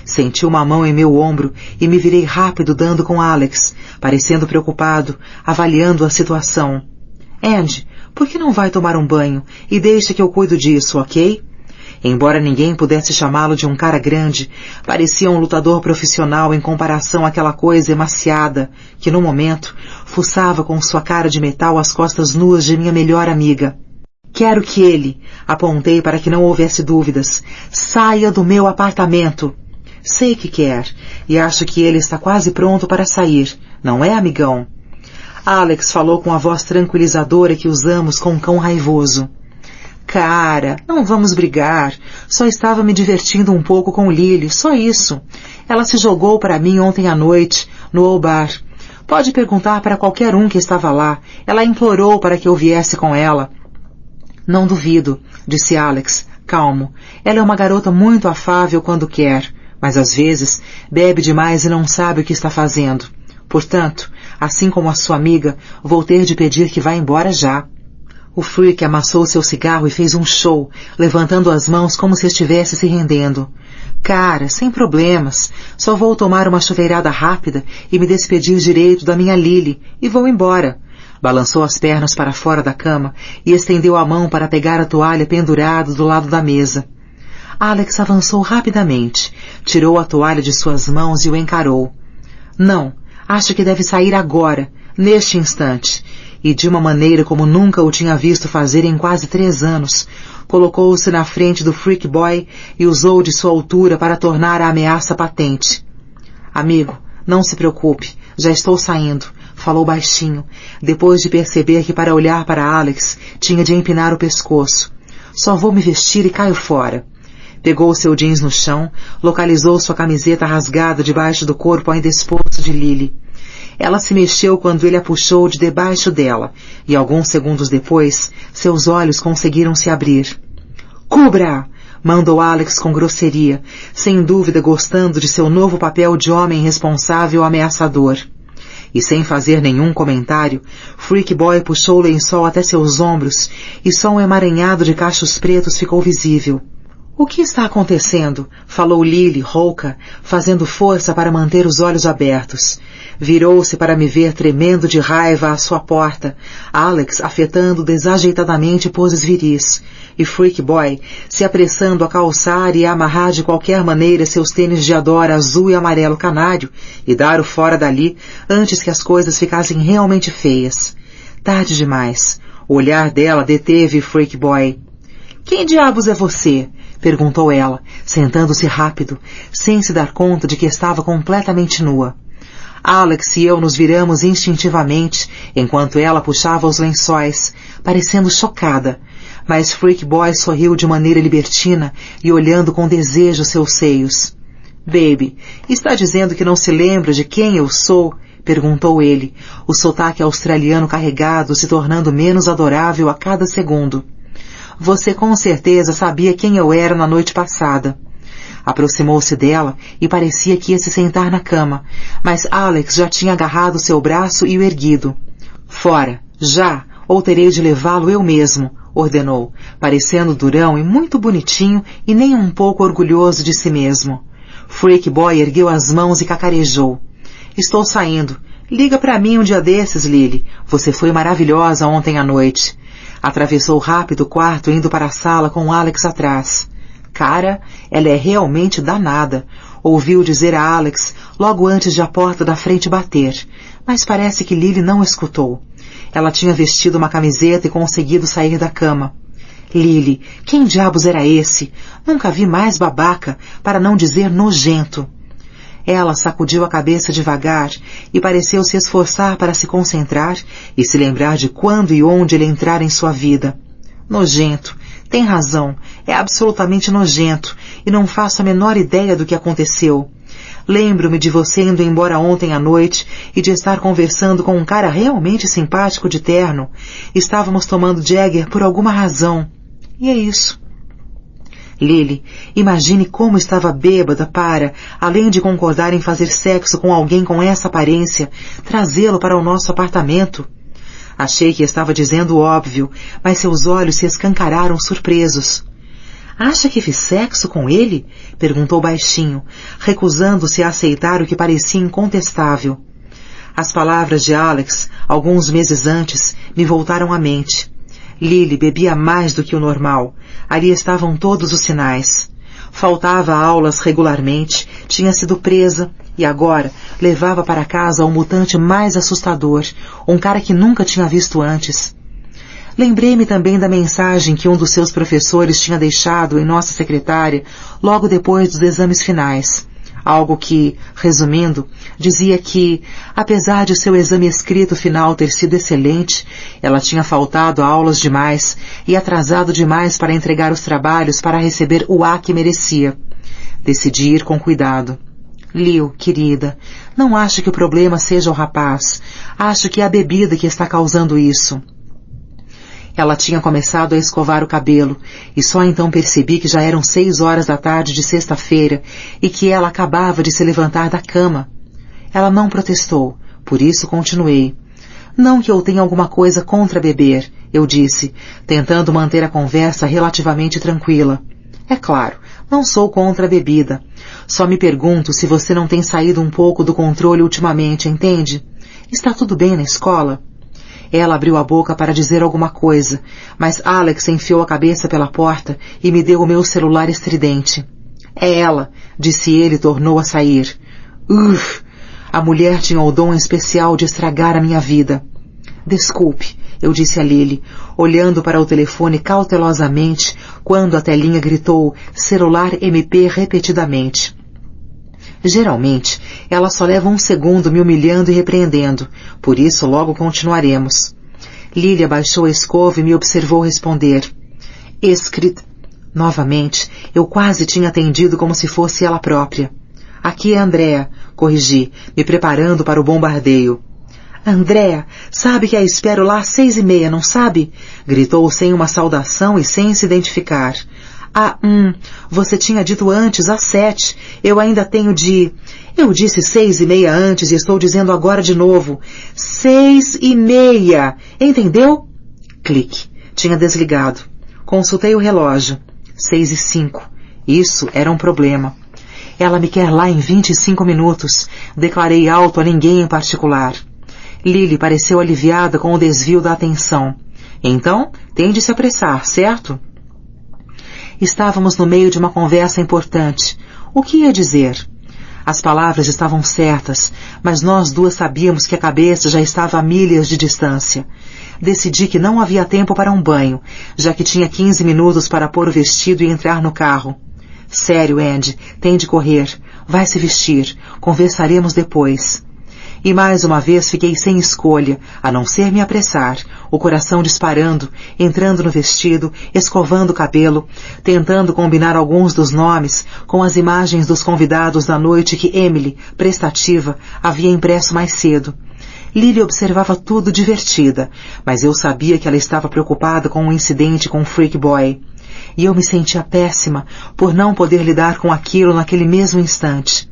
Senti uma mão em meu ombro e me virei rápido dando com Alex, parecendo preocupado, avaliando a situação. Andy, por que não vai tomar um banho e deixa que eu cuido disso, ok? Embora ninguém pudesse chamá-lo de um cara grande, parecia um lutador profissional em comparação àquela coisa emaciada, que no momento fuçava com sua cara de metal as costas nuas de minha melhor amiga. Quero que ele, apontei para que não houvesse dúvidas, saia do meu apartamento. Sei que quer, e acho que ele está quase pronto para sair, não é, amigão? Alex falou com a voz tranquilizadora que usamos com um cão raivoso. Cara, não vamos brigar. Só estava me divertindo um pouco com Lily, só isso. Ela se jogou para mim ontem à noite, no Old Bar. Pode perguntar para qualquer um que estava lá. Ela implorou para que eu viesse com ela. Não duvido, disse Alex, calmo. Ela é uma garota muito afável quando quer, mas às vezes bebe demais e não sabe o que está fazendo. Portanto, assim como a sua amiga, vou ter de pedir que vá embora já. O freak amassou seu cigarro e fez um show, levantando as mãos como se estivesse se rendendo. Cara, sem problemas. Só vou tomar uma chuveirada rápida e me despedir direito da minha Lily, e vou embora. Balançou as pernas para fora da cama e estendeu a mão para pegar a toalha pendurada do lado da mesa. Alex avançou rapidamente, tirou a toalha de suas mãos e o encarou. Não, acho que deve sair agora, neste instante. E de uma maneira como nunca o tinha visto fazer em quase 3 anos, colocou-se na frente do freak boy e usou de sua altura para tornar a ameaça patente. Amigo, não se preocupe, já estou saindo, falou baixinho, depois de perceber que para olhar para Alex tinha de empinar o pescoço. Só vou me vestir e caio fora. Pegou seu jeans no chão, localizou sua camiseta rasgada debaixo do corpo ainda exposto de Lily. Ela se mexeu quando ele a puxou de debaixo dela, e alguns segundos depois, seus olhos conseguiram se abrir. Cubra! Mandou Alex com grosseria, sem dúvida gostando de seu novo papel de homem responsável ameaçador. E sem fazer nenhum comentário, Freak Boy puxou o lençol até seus ombros, e só um emaranhado de cachos pretos ficou visível. O que está acontecendo? Falou Lily, rouca, fazendo força para manter os olhos abertos. Virou-se para me ver tremendo de raiva à sua porta, Alex afetando desajeitadamente poses viris, e Freak Boy se apressando a calçar e a amarrar de qualquer maneira seus tênis de adora azul e amarelo canário e dar o fora dali antes que as coisas ficassem realmente feias. Tarde demais. O olhar dela deteve Freak Boy. Quem diabos é você? Perguntou ela, sentando-se rápido, sem se dar conta de que estava completamente nua. Alex e eu nos viramos instintivamente, enquanto ela puxava os lençóis, parecendo chocada, mas Freak Boy sorriu de maneira libertina e olhando com desejo seus seios. Baby, está dizendo que não se lembra de quem eu sou? Perguntou ele, o sotaque australiano carregado se tornando menos adorável a cada segundo. Você com certeza sabia quem eu era na noite passada. Aproximou-se dela e parecia que ia se sentar na cama, mas Alex já tinha agarrado seu braço e o erguido. Fora, já, ou terei de levá-lo eu mesmo, ordenou, parecendo durão e muito bonitinho e nem um pouco orgulhoso de si mesmo. Freak Boy ergueu as mãos e cacarejou. Estou saindo. Liga pra mim um dia desses, Lily. Você foi maravilhosa ontem à noite. Atravessou rápido o quarto indo para a sala com Alex atrás. Cara, ela é realmente danada, ouviu dizer a Alex logo antes de a porta da frente bater, mas parece que Lily não escutou. Ela tinha vestido uma camiseta e conseguido sair da cama. Lily, quem diabos era esse? Nunca vi mais babaca, para não dizer nojento. Ela sacudiu a cabeça devagar e pareceu se esforçar para se concentrar e se lembrar de quando e onde ele entrara em sua vida. Nojento. Tem razão. É absolutamente nojento e não faço a menor ideia do que aconteceu. Lembro-me de você indo embora ontem à noite e de estar conversando com um cara realmente simpático de terno. Estávamos tomando Jagger por alguma razão. E é isso. Lily, imagine como estava bêbada para, além de concordar em fazer sexo com alguém com essa aparência, trazê-lo para o nosso apartamento. Achei que estava dizendo o óbvio, mas seus olhos se escancararam surpresos. Acha que fiz sexo com ele? Perguntou baixinho, recusando-se a aceitar o que parecia incontestável. As palavras de Alex, alguns meses antes, me voltaram à mente. Lily bebia mais do que o normal. Ali estavam todos os sinais. Faltava aulas regularmente, tinha sido presa e agora levava para casa o mutante mais assustador, um cara que nunca tinha visto antes. Lembrei-me também da mensagem que um dos seus professores tinha deixado em nossa secretária logo depois dos exames finais. Algo que, resumindo, dizia que, apesar de seu exame escrito final ter sido excelente, ela tinha faltado a aulas demais e atrasado demais para entregar os trabalhos para receber o A que merecia. Decidi ir com cuidado. Lil, querida, não acho que o problema seja o rapaz. Acho que é a bebida que está causando isso. Ela tinha começado a escovar o cabelo, e só então percebi que já eram 6 horas da tarde de sexta-feira e que ela acabava de se levantar da cama. Ela não protestou, por isso continuei. Não que eu tenha alguma coisa contra beber, eu disse, tentando manter a conversa relativamente tranquila. É claro, não sou contra a bebida. Só me pergunto se você não tem saído um pouco do controle ultimamente, entende? Está tudo bem na escola? Ela abriu a boca para dizer alguma coisa, mas Alex enfiou a cabeça pela porta e me deu o meu celular estridente. É ela, disse ele e tornou a sair. A mulher tinha o dom especial de estragar a minha vida. Desculpe, eu disse a Lily, olhando para o telefone cautelosamente quando a telinha gritou celular MP repetidamente. Geralmente, ela só leva 1 segundo me humilhando e repreendendo, por isso logo continuaremos. Lily abaixou a escova e me observou responder. Novamente, eu quase tinha atendido como se fosse ela própria. Aqui é Andréa, corrigi, me preparando para o bombardeio. Andréa, sabe que a espero lá às 6:30, não sabe? Gritou sem uma saudação e sem se identificar. Você tinha dito antes, às 7. Eu ainda tenho de... Eu disse 6:30 antes e estou dizendo agora de novo. 6:30. Entendeu? Clique. Tinha desligado. Consultei o relógio. 6:05. Isso era um problema. Ela me quer lá em 25 minutos. Declarei alto a ninguém em particular. Lily pareceu aliviada com o desvio da atenção. Então, tem de se apressar, certo? Estávamos no meio de uma conversa importante. O que ia dizer? As palavras estavam certas, mas nós duas sabíamos que a cabeça já estava a milhas de distância. Decidi que não havia tempo para um banho, já que tinha 15 minutos para pôr o vestido e entrar no carro. Sério, Andy, tem de correr. Vai se vestir. Conversaremos depois. E mais uma vez fiquei sem escolha, a não ser me apressar, o coração disparando, entrando no vestido, escovando o cabelo, tentando combinar alguns dos nomes com as imagens dos convidados da noite que Emily, prestativa, havia impresso mais cedo. Lily observava tudo divertida, mas eu sabia que ela estava preocupada com um incidente com o Freak Boy. E eu me sentia péssima por não poder lidar com aquilo naquele mesmo instante.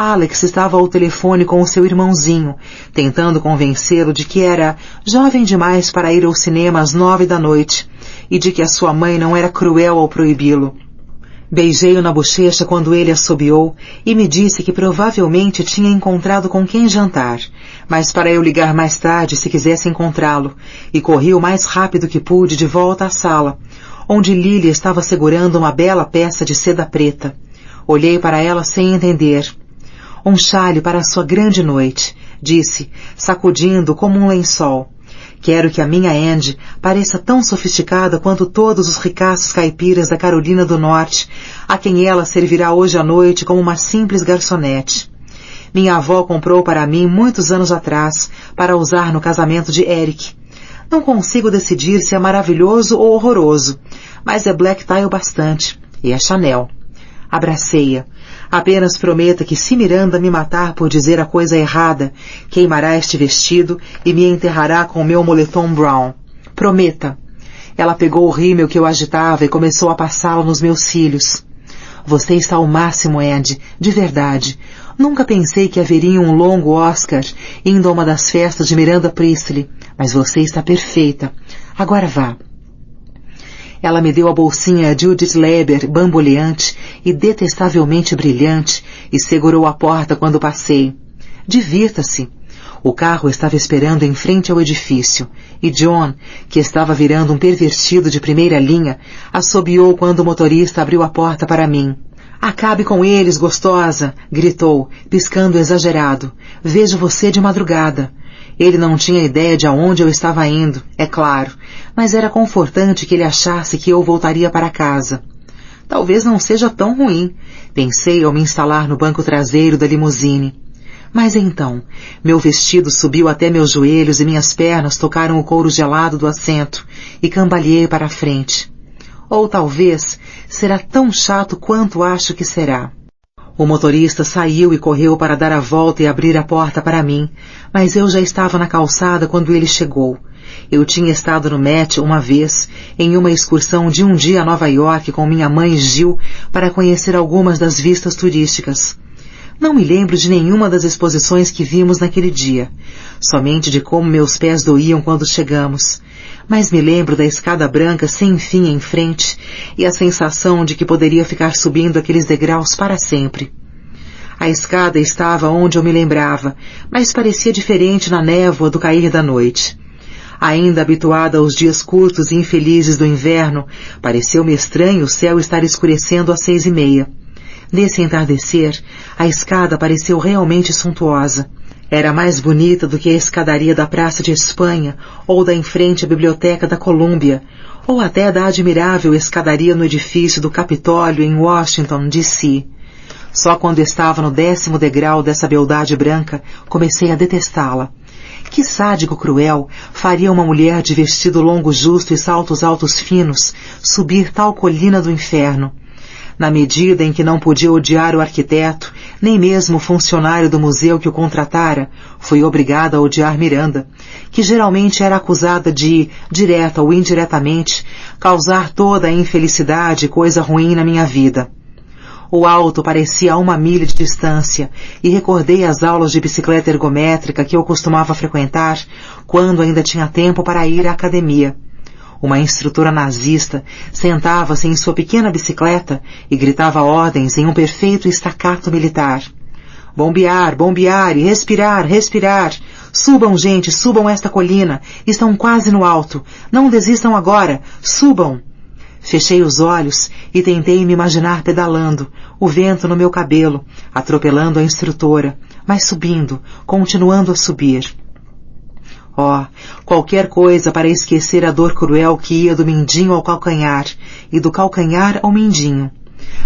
Alex estava ao telefone com o seu irmãozinho, tentando convencê-lo de que era jovem demais para ir ao cinema às 9 da noite e de que a sua mãe não era cruel ao proibi-lo. Beijei-o na bochecha quando ele assobiou e me disse que provavelmente tinha encontrado com quem jantar, mas para eu ligar mais tarde se quisesse encontrá-lo, e corri o mais rápido que pude de volta à sala, onde Lily estava segurando uma bela peça de seda preta. Olhei para ela sem entender. Um chale para a sua grande noite, disse, sacudindo como um lençol. Quero que a minha Andy pareça tão sofisticada quanto todos os ricaços caipiras da Carolina do Norte, a quem ela servirá hoje à noite como uma simples garçonete. Minha avó comprou para mim muitos anos atrás, para usar no casamento de Eric. Não consigo decidir se é maravilhoso ou horroroso, mas é black tie o bastante, e é Chanel. Abracei-a. Apenas prometa que se Miranda me matar por dizer a coisa errada, queimará este vestido e me enterrará com o meu moletom brown. Prometa. Ela pegou o rímel que eu agitava e começou a passá-lo nos meus cílios. Você está ao máximo, Andy, de verdade. Nunca pensei que haveria um longo Oscar indo a uma das festas de Miranda Priestly, mas você está perfeita. Agora vá. Ela me deu a bolsinha Judith Leiber, bamboleante e detestavelmente brilhante, e segurou a porta quando passei. Divirta-se. O carro estava esperando em frente ao edifício, e John, que estava virando um pervertido de primeira linha, assobiou quando o motorista abriu a porta para mim. Acabe com eles, gostosa! Gritou, piscando exagerado. Vejo você de madrugada. Ele não tinha ideia de aonde eu estava indo, é claro, mas era confortante que ele achasse que eu voltaria para casa. Talvez não seja tão ruim, pensei ao me instalar no banco traseiro da limusine. Mas então, meu vestido subiu até meus joelhos e minhas pernas tocaram o couro gelado do assento e cambaleei para a frente. Ou talvez será tão chato quanto acho que será. O motorista saiu e correu para dar a volta e abrir a porta para mim, mas eu já estava na calçada quando ele chegou. Eu tinha estado no Met uma vez, em uma excursão de um dia a Nova York com minha mãe Gil para conhecer algumas das vistas turísticas. Não me lembro de nenhuma das exposições que vimos naquele dia, somente de como meus pés doíam quando chegamos. Mas me lembro da escada branca sem fim em frente e a sensação de que poderia ficar subindo aqueles degraus para sempre. A escada estava onde eu me lembrava, mas parecia diferente na névoa do cair da noite. Ainda habituada aos dias curtos e infelizes do inverno, pareceu-me estranho o céu estar escurecendo às 6:30. Nesse entardecer, a escada pareceu realmente suntuosa. Era mais bonita do que a escadaria da Praça de Espanha, ou da em frente à Biblioteca da Colômbia, ou até da admirável escadaria no edifício do Capitólio em Washington, D.C. Só quando estava no 10º degrau dessa beldade branca, comecei a detestá-la. Que sádico cruel faria uma mulher de vestido longo justo e saltos altos finos subir tal colina do inferno? Na medida em que não podia odiar o arquiteto, nem mesmo o funcionário do museu que o contratara, fui obrigada a odiar Miranda, que geralmente era acusada de, direta ou indiretamente, causar toda a infelicidade e coisa ruim na minha vida. O alto parecia a 1 milha de distância, e recordei as aulas de bicicleta ergométrica que eu costumava frequentar quando ainda tinha tempo para ir à academia. Uma instrutora nazista sentava-se em sua pequena bicicleta e gritava ordens em um perfeito estacato militar. Bombear, bombear e respirar, respirar. Subam, gente, subam esta colina. Estão quase no alto. Não desistam agora. Subam. Fechei os olhos e tentei me imaginar pedalando, o vento no meu cabelo, atropelando a instrutora, mas subindo, continuando a subir. Oh, qualquer coisa para esquecer a dor cruel que ia do mindinho ao calcanhar, e do calcanhar ao mindinho.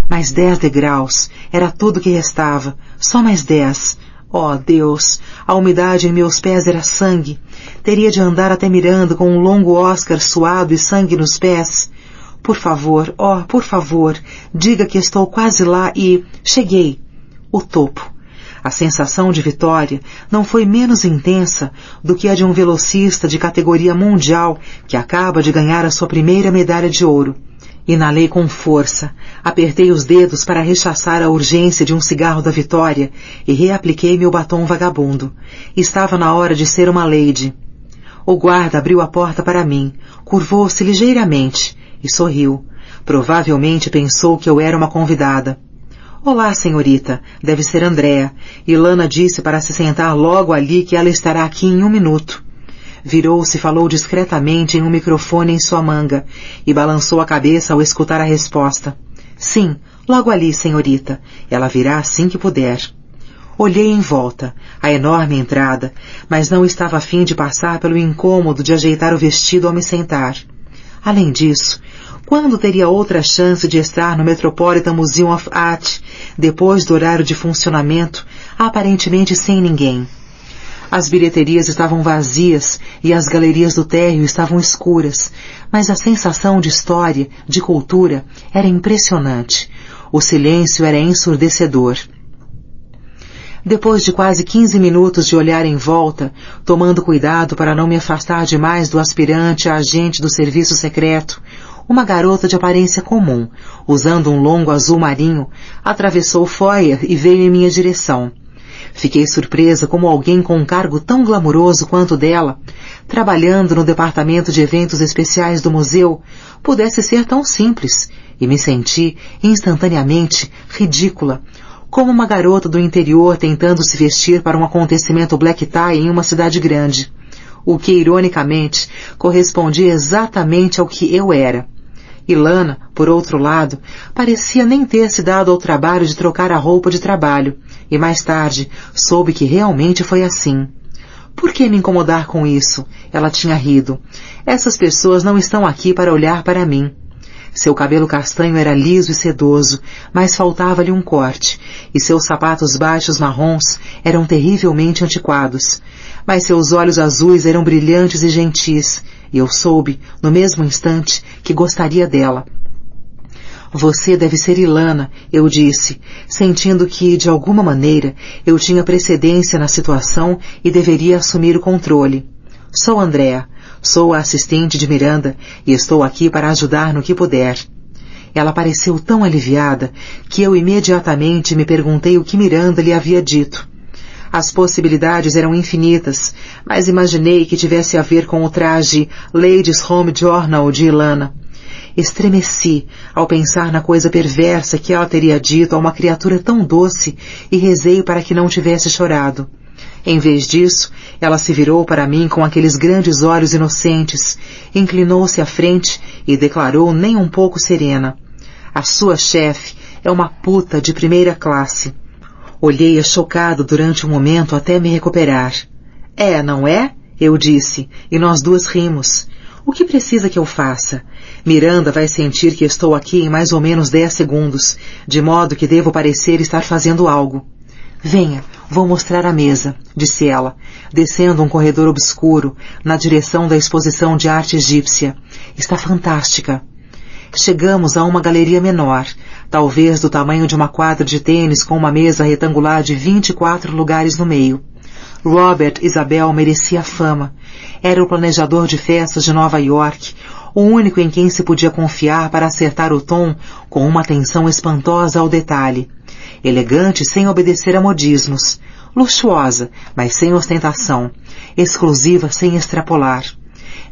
Mais 10 degraus, era tudo que restava, só mais 10. Oh, Deus, a umidade em meus pés era sangue. Teria de andar até Miranda com um longo Oscar suado e sangue nos pés. Por favor, oh, por favor, diga que estou quase lá e... cheguei. O topo. A sensação de vitória não foi menos intensa do que a de um velocista de categoria mundial que acaba de ganhar a sua primeira medalha de ouro. Inalei com força, apertei os dedos para rechaçar a urgência de um cigarro da Vitória e reapliquei meu batom vagabundo. Estava na hora de ser uma lady. O guarda abriu a porta para mim, curvou-se ligeiramente e sorriu. Provavelmente pensou que eu era uma convidada. Olá, senhorita, deve ser Andréa. Ilana disse para se sentar logo ali que ela estará aqui em 1 minuto. Virou-se e falou discretamente em um microfone em sua manga e balançou a cabeça ao escutar a resposta. Sim, logo ali, senhorita. Ela virá assim que puder. Olhei em volta, a enorme entrada, mas não estava a fim de passar pelo incômodo de ajeitar o vestido ao me sentar. Além disso, quando teria outra chance de estar no Metropolitan Museum of Art, depois do horário de funcionamento, aparentemente sem ninguém? As bilheterias estavam vazias e as galerias do térreo estavam escuras, mas a sensação de história, de cultura, era impressionante. O silêncio era ensurdecedor. Depois de quase 15 minutos de olhar em volta, tomando cuidado para não me afastar demais do aspirante a agente do serviço secreto, uma garota de aparência comum, usando um longo azul marinho, atravessou o foyer e veio em minha direção. Fiquei surpresa como alguém com um cargo tão glamuroso quanto o dela, trabalhando no departamento de eventos especiais do museu, pudesse ser tão simples, e me senti, instantaneamente, ridícula, como uma garota do interior tentando se vestir para um acontecimento black tie em uma cidade grande, o que, ironicamente, correspondia exatamente ao que eu era. Ilana, por outro lado, parecia nem ter se dado ao trabalho de trocar a roupa de trabalho, e mais tarde soube que realmente foi assim. Por que me incomodar com isso? Ela tinha rido. Essas pessoas não estão aqui para olhar para mim. Seu cabelo castanho era liso e sedoso, mas faltava-lhe um corte, e seus sapatos baixos marrons eram terrivelmente antiquados. Mas seus olhos azuis eram brilhantes e gentis, e eu soube, no mesmo instante, que gostaria dela. Você deve ser Ilana, eu disse, sentindo que, de alguma maneira, eu tinha precedência na situação e deveria assumir o controle. Sou Andréa, sou a assistente de Miranda e estou aqui para ajudar no que puder. Ela pareceu tão aliviada que eu imediatamente me perguntei o que Miranda lhe havia dito. As possibilidades eram infinitas, mas imaginei que tivesse a ver com o traje Ladies' Home Journal de Ilana. Estremeci ao pensar na coisa perversa que ela teria dito a uma criatura tão doce e rezei para que não tivesse chorado. Em vez disso, ela se virou para mim com aqueles grandes olhos inocentes, inclinou-se à frente e declarou nem um pouco serena. A sua chefe é uma puta de primeira classe. Olhei-a chocado durante um momento até me recuperar. É, não é? Eu disse, e nós duas rimos. O que precisa que eu faça? Miranda vai sentir que estou aqui em mais ou menos 10 segundos, de modo que devo parecer estar fazendo algo. Venha, vou mostrar a mesa, disse ela, descendo um corredor obscuro, na direção da exposição de arte egípcia. Está fantástica. Chegamos a uma galeria menor, talvez do tamanho de uma quadra de tênis com uma mesa retangular de 24 lugares no meio. Robert Isabel merecia fama. Era o planejador de festas de Nova York, o único em quem se podia confiar para acertar o tom com uma atenção espantosa ao detalhe. Elegante sem obedecer a modismos. Luxuosa, mas sem ostentação. Exclusiva sem extrapolar.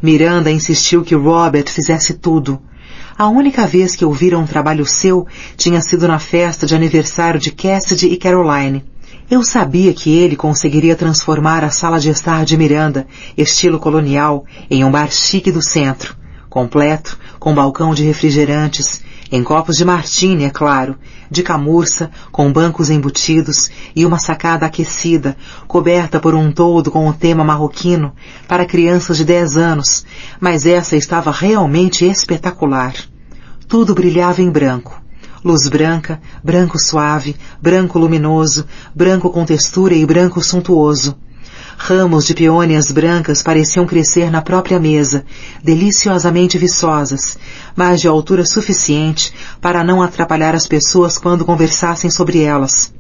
Miranda insistiu que Robert fizesse tudo. A única vez que eu vira um trabalho seu tinha sido na festa de aniversário de Cassidy e Caroline. Eu sabia que ele conseguiria transformar a sala de estar de Miranda, estilo colonial, em um bar chique do centro, completo, com balcão de refrigerantes, em copos de martini, é claro, de camurça, com bancos embutidos e uma sacada aquecida, coberta por um toldo com o tema marroquino, para crianças de 10 anos, mas essa estava realmente espetacular. Tudo brilhava em branco. Luz branca, branco suave, branco luminoso, branco com textura e branco suntuoso. Ramos de peônias brancas pareciam crescer na própria mesa, deliciosamente viçosas, mas de altura suficiente para não atrapalhar as pessoas quando conversassem sobre elas.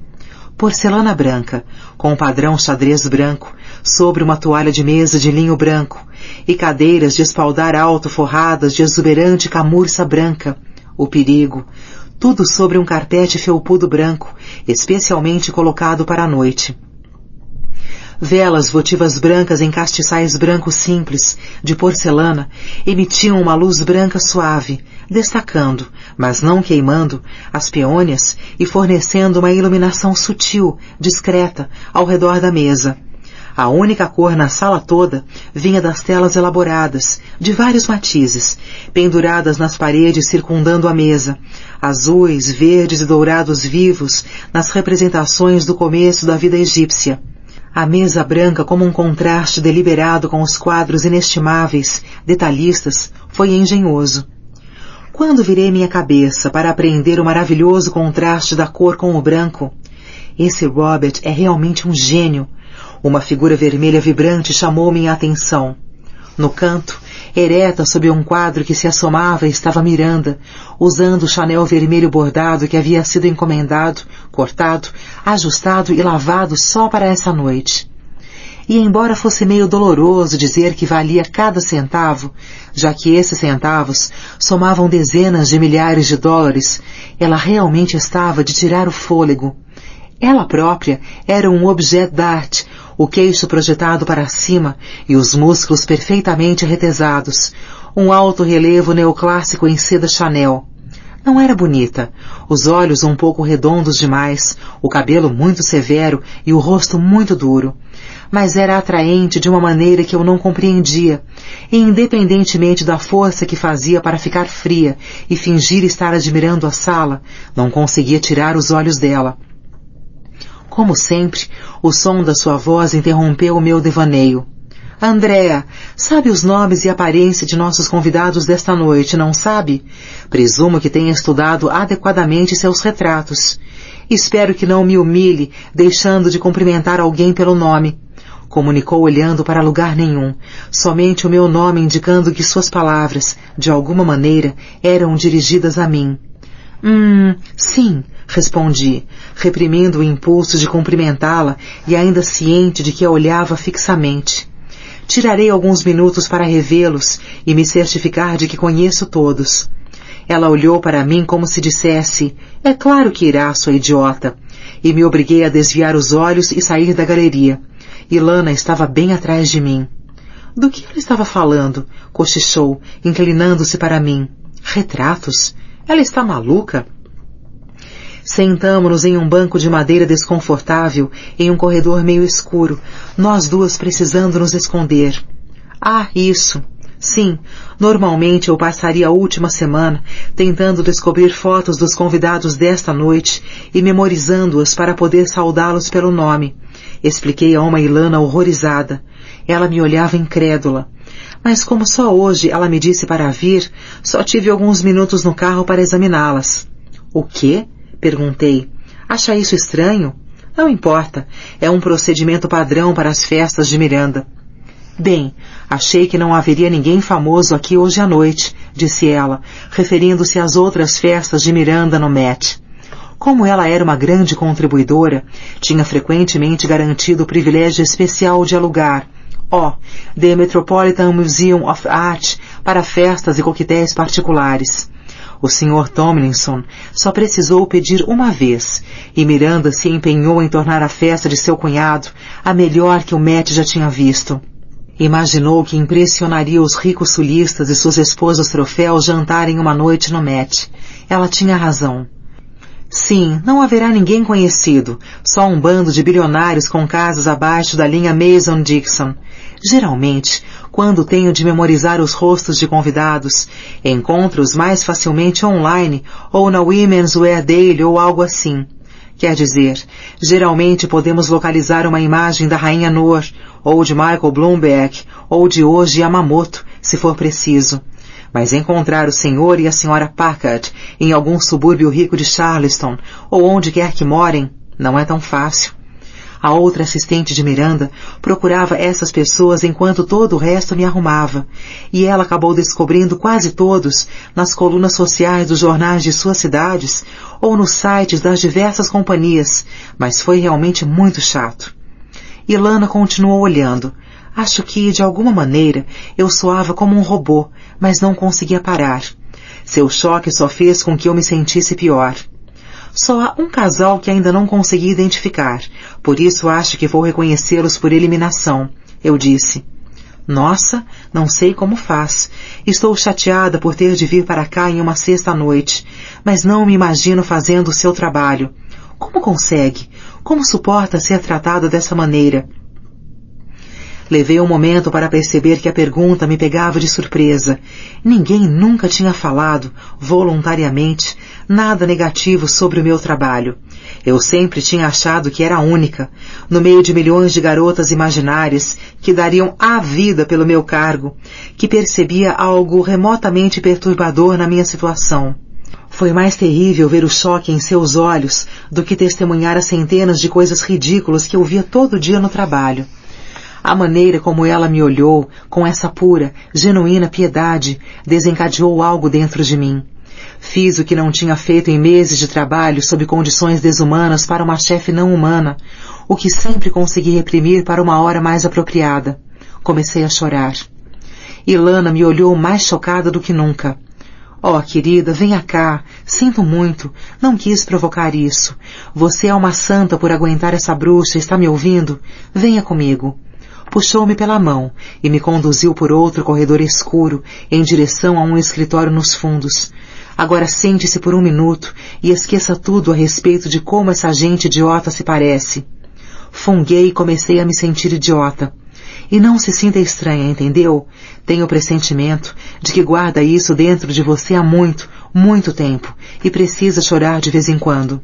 Porcelana branca, com um padrão xadrez branco, sobre uma toalha de mesa de linho branco, e cadeiras de espaldar alto forradas de exuberante camurça branca, o perigo, tudo sobre um carpete felpudo branco, especialmente colocado para a noite. Velas votivas brancas em castiçais brancos simples, de porcelana, emitiam uma luz branca suave, destacando, mas não queimando, as peônias e fornecendo uma iluminação sutil, discreta, ao redor da mesa. A única cor na sala toda vinha das telas elaboradas, de vários matizes, penduradas nas paredes circundando a mesa, azuis, verdes e dourados vivos nas representações do começo da vida egípcia. A mesa branca, como um contraste deliberado com os quadros inestimáveis, detalhistas, foi engenhoso. Quando virei minha cabeça para apreender o maravilhoso contraste da cor com o branco, esse Robert é realmente um gênio. Uma figura vermelha vibrante chamou minha atenção. No canto, ereta sob um quadro que se assomava, estava Miranda, usando o chanel vermelho bordado que havia sido encomendado, cortado, ajustado e lavado só para essa noite. E embora fosse meio doloroso dizer que valia cada centavo, já que esses centavos somavam dezenas de milhares de dólares, ela realmente estava de tirar o fôlego. Ela própria era um objet d'art, o queixo projetado para cima e os músculos perfeitamente retesados, um alto relevo neoclássico em seda Chanel. Não era bonita, os olhos um pouco redondos demais, o cabelo muito severo e o rosto muito duro, mas era atraente de uma maneira que eu não compreendia, e independentemente da força que fazia para ficar fria e fingir estar admirando a sala, não conseguia tirar os olhos dela. Como sempre, o som da sua voz interrompeu o meu devaneio. Andréa, sabe os nomes e aparência de nossos convidados desta noite, não sabe? Presumo que tenha estudado adequadamente seus retratos. Espero que não me humilhe, deixando de cumprimentar alguém pelo nome. Comunicou olhando para lugar nenhum, somente o meu nome indicando que suas palavras, de alguma maneira, eram dirigidas a mim. Sim, respondi, reprimindo o impulso de cumprimentá-la e ainda ciente de que a olhava fixamente. Tirarei alguns minutos para revê-los e me certificar de que conheço todos. Ela olhou para mim como se dissesse, é claro que irá, sua idiota, e me obriguei a desviar os olhos e sair da galeria. Ilana estava bem atrás de mim. Do que ela estava falando? Cochichou, inclinando-se para mim. Retratos? Ela está maluca? Sentamo-nos em um banco de madeira desconfortável, em um corredor meio escuro, nós duas precisando nos esconder. Ah, isso. Sim, normalmente eu passaria a última semana tentando descobrir fotos dos convidados desta noite e memorizando-as para poder saudá-los pelo nome. Expliquei a uma Ilana horrorizada. Ela me olhava incrédula. Mas como só hoje ela me disse para vir, só tive alguns minutos no carro para examiná-las. O quê? Perguntei. Acha isso estranho? Não importa. É um procedimento padrão para as festas de Miranda. Bem, achei que não haveria ninguém famoso aqui hoje à noite, disse ela, referindo-se às outras festas de Miranda no Met. Como ela era uma grande contribuidora, tinha frequentemente garantido o privilégio especial de alugar, The Metropolitan Museum of Art, para festas e coquetéis particulares. O Sr. Tomlinson só precisou pedir uma vez, e Miranda se empenhou em tornar a festa de seu cunhado a melhor que o Met já tinha visto. Imaginou que impressionaria os ricos sulistas e suas esposas troféus jantarem uma noite no Met. Ela tinha razão. Sim, não haverá ninguém conhecido, só um bando de bilionários com casas abaixo da linha Mason-Dixon. Geralmente, quando tenho de memorizar os rostos de convidados, encontro-os mais facilmente online ou na Women's Wear Daily ou algo assim. Quer dizer, geralmente podemos localizar uma imagem da Rainha Noor, ou de Michael Bloomberg, ou de Oji Yamamoto, se for preciso. Mas encontrar o senhor e a senhora Packard em algum subúrbio rico de Charleston, ou onde quer que morem, não é tão fácil. A outra assistente de Miranda procurava essas pessoas enquanto todo o resto me arrumava, e ela acabou descobrindo quase todos nas colunas sociais dos jornais de suas cidades ou nos sites das diversas companhias, mas foi realmente muito chato. Ilana continuou olhando. Acho que, de alguma maneira, eu soava como um robô, mas não conseguia parar. Seu choque só fez com que eu me sentisse pior. Só há um casal que ainda não consegui identificar, por isso acho que vou reconhecê-los por eliminação, eu disse. Nossa, não sei como faz. Estou chateada por ter de vir para cá em uma sexta-noite, mas não me imagino fazendo o seu trabalho. Como consegue? Como suporta ser tratada dessa maneira? Levei um momento para perceber que a pergunta me pegava de surpresa. Ninguém nunca tinha falado, voluntariamente, nada negativo sobre o meu trabalho. Eu sempre tinha achado que era única, no meio de milhões de garotas imaginárias que dariam a vida pelo meu cargo, que percebia algo remotamente perturbador na minha situação. Foi mais terrível ver o choque em seus olhos do que testemunhar as centenas de coisas ridículas que eu via todo dia no trabalho. A maneira como ela me olhou, com essa pura, genuína piedade, desencadeou algo dentro de mim. Fiz o que não tinha feito em meses de trabalho sob condições desumanas para uma chefe não humana, o que sempre consegui reprimir para uma hora mais apropriada. Comecei a chorar. Ilana me olhou mais chocada do que nunca. Oh, querida, venha cá. Sinto muito. Não quis provocar isso. Você é uma santa por aguentar essa bruxa, está me ouvindo? Venha comigo. Puxou-me pela mão e me conduziu por outro corredor escuro em direção a um escritório nos fundos. Agora sente-se por um minuto e esqueça tudo a respeito de como essa gente idiota se parece. Funguei e comecei a me sentir idiota. E não se sinta estranha, entendeu? Tenho o pressentimento de que guarda isso dentro de você há muito, muito tempo e precisa chorar de vez em quando.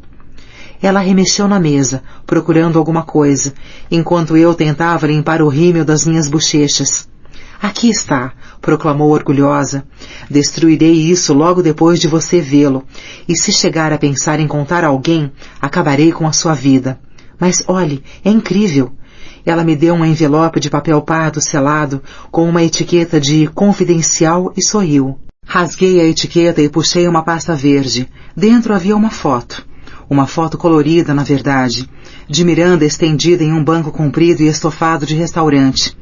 Ela remexeu na mesa, procurando alguma coisa, enquanto eu tentava limpar o rímel das minhas bochechas. Aqui está, proclamou orgulhosa. Destruirei isso logo depois de você vê-lo, e se chegar a pensar em contar a alguém, acabarei com a sua vida. Mas olhe, é incrível. Ela me deu um envelope de papel pardo selado, com uma etiqueta de confidencial e sorriu. Rasguei a etiqueta e puxei uma pasta verde. Dentro havia uma foto. Uma foto colorida, na verdade, de Miranda estendida em um banco comprido e estofado de restaurante.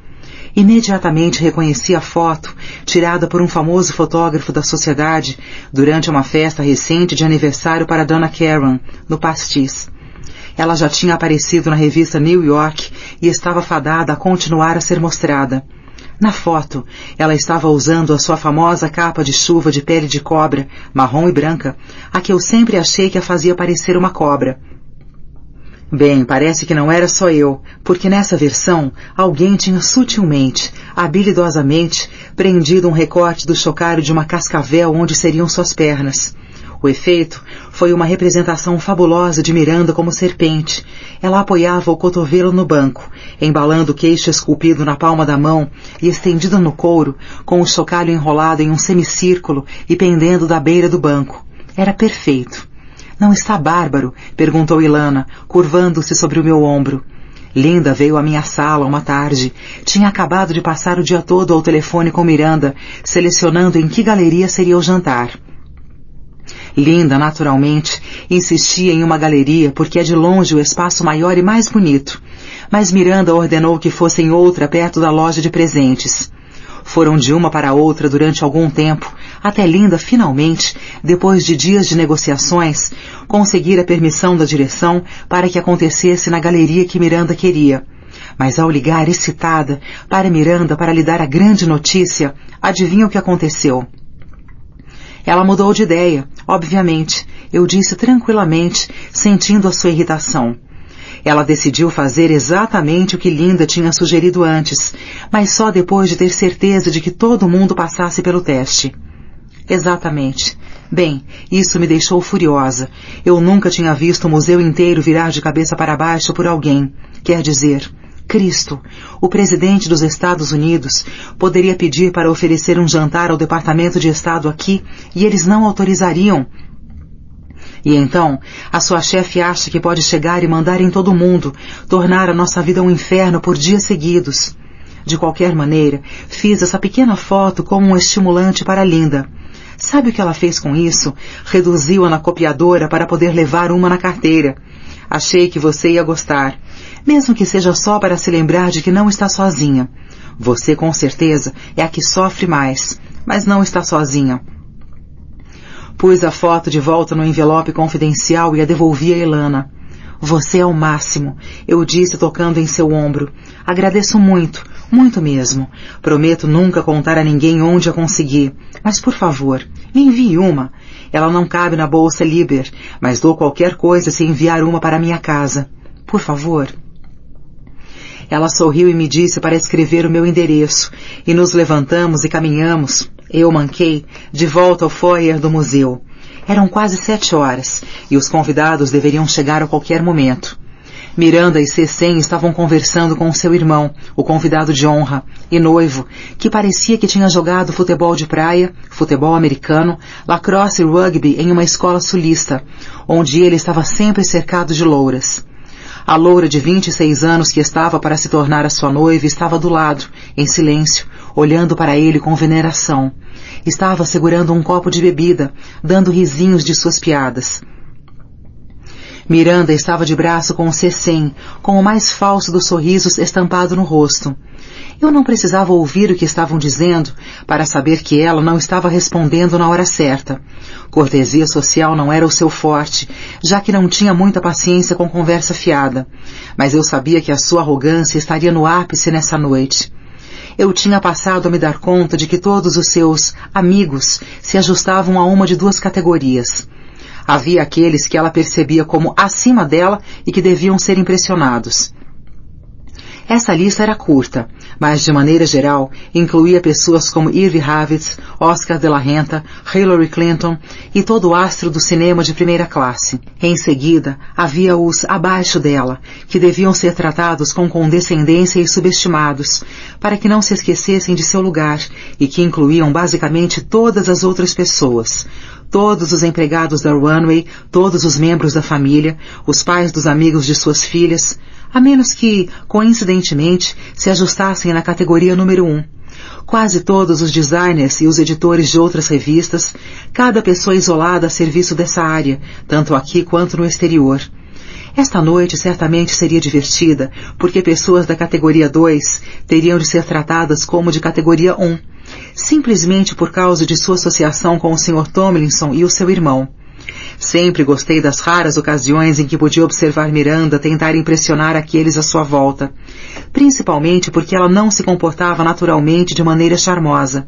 Imediatamente reconheci a foto, tirada por um famoso fotógrafo da sociedade durante uma festa recente de aniversário para Dona Karen, no Pastis. Ela já tinha aparecido na revista New York e estava fadada a continuar a ser mostrada. Na foto, ela estava usando a sua famosa capa de chuva de pele de cobra, marrom e branca, a que eu sempre achei que a fazia parecer uma cobra. Bem, parece que não era só eu, porque nessa versão, alguém tinha sutilmente, habilidosamente, prendido um recorte do chocalho de uma cascavel onde seriam suas pernas. O efeito foi uma representação fabulosa de Miranda como serpente. Ela apoiava o cotovelo no banco, embalando o queixo esculpido na palma da mão e estendido no couro, com o chocalho enrolado em um semicírculo e pendendo da beira do banco. Era perfeito. Não está bárbaro? Perguntou Ilana, curvando-se sobre o meu ombro. Linda veio à minha sala uma tarde. Tinha acabado de passar o dia todo ao telefone com Miranda, selecionando em que galeria seria o jantar. Linda, naturalmente, insistia em uma galeria porque é de longe o espaço maior e mais bonito, mas Miranda ordenou que fosse em outra perto da loja de presentes. Foram de uma para outra durante algum tempo, até Linda finalmente, depois de dias de negociações, conseguir a permissão da direção para que acontecesse na galeria que Miranda queria. Mas ao ligar excitada para Miranda para lhe dar a grande notícia, adivinha o que aconteceu? Ela mudou de ideia, obviamente, eu disse tranquilamente, sentindo a sua irritação. Ela decidiu fazer exatamente o que Linda tinha sugerido antes, mas só depois de ter certeza de que todo mundo passasse pelo teste. Exatamente. Bem, isso me deixou furiosa. Eu nunca tinha visto o museu inteiro virar de cabeça para baixo por alguém. Quer dizer, Cristo, o presidente dos Estados Unidos, poderia pedir para oferecer um jantar ao Departamento de Estado aqui e eles não autorizariam. E então, a sua chefe acha que pode chegar e mandar em todo mundo, tornar a nossa vida um inferno por dias seguidos. De qualquer maneira, fiz essa pequena foto como um estimulante para Linda. Sabe o que ela fez com isso? Reduziu-a na copiadora para poder levar uma na carteira. Achei que você ia gostar. Mesmo que seja só para se lembrar de que não está sozinha. Você, com certeza, é a que sofre mais, mas não está sozinha. Pus a foto de volta no envelope confidencial e a devolvi a Ilana. Você é o máximo, eu disse tocando em seu ombro. Agradeço muito, muito mesmo. Prometo nunca contar a ninguém onde a consegui. Mas por favor, me envie uma. Ela não cabe na bolsa Liber, mas dou qualquer coisa se enviar uma para minha casa. Por favor. Ela sorriu e me disse para escrever o meu endereço, e nos levantamos e caminhamos, eu manquei, de volta ao foyer do museu. Eram quase 7 horas, e os convidados deveriam chegar a qualquer momento. Miranda e Cecen estavam conversando com seu irmão, o convidado de honra, e noivo, que parecia que tinha jogado futebol de praia, futebol americano, lacrosse e rugby em uma escola sulista, onde ele estava sempre cercado de louras. A loura de 26 anos que estava para se tornar a sua noiva estava do lado, em silêncio, olhando para ele com veneração. Estava segurando um copo de bebida, dando risinhos de suas piadas. Miranda estava de braço com o Cecen, com o mais falso dos sorrisos estampado no rosto. Eu não precisava ouvir o que estavam dizendo para saber que ela não estava respondendo na hora certa. Cortesia social não era o seu forte, já que não tinha muita paciência com conversa fiada. Mas eu sabia que a sua arrogância estaria no ápice nessa noite. Eu tinha passado a me dar conta de que todos os seus amigos se ajustavam a uma de 2 categorias. Havia aqueles que ela percebia como acima dela e que deviam ser impressionados. Essa lista era curta, mas de maneira geral incluía pessoas como Irving Ravitz, Oscar de la Renta, Hillary Clinton e todo o astro do cinema de primeira classe. Em seguida, havia os abaixo dela, que deviam ser tratados com condescendência e subestimados, para que não se esquecessem de seu lugar, e que incluíam basicamente todas as outras pessoas. Todos os empregados da Runway, todos os membros da família, os pais dos amigos de suas filhas, a menos que, coincidentemente, se ajustassem na categoria número 1. Quase todos os designers e os editores de outras revistas, cada pessoa isolada a serviço dessa área, tanto aqui quanto no exterior. Esta noite certamente seria divertida, porque pessoas da categoria 2 teriam de ser tratadas como de categoria 1, simplesmente por causa de sua associação com o Sr. Tomlinson e o seu irmão. Sempre gostei das raras ocasiões em que podia observar Miranda tentar impressionar aqueles à sua volta, principalmente porque ela não se comportava naturalmente de maneira charmosa.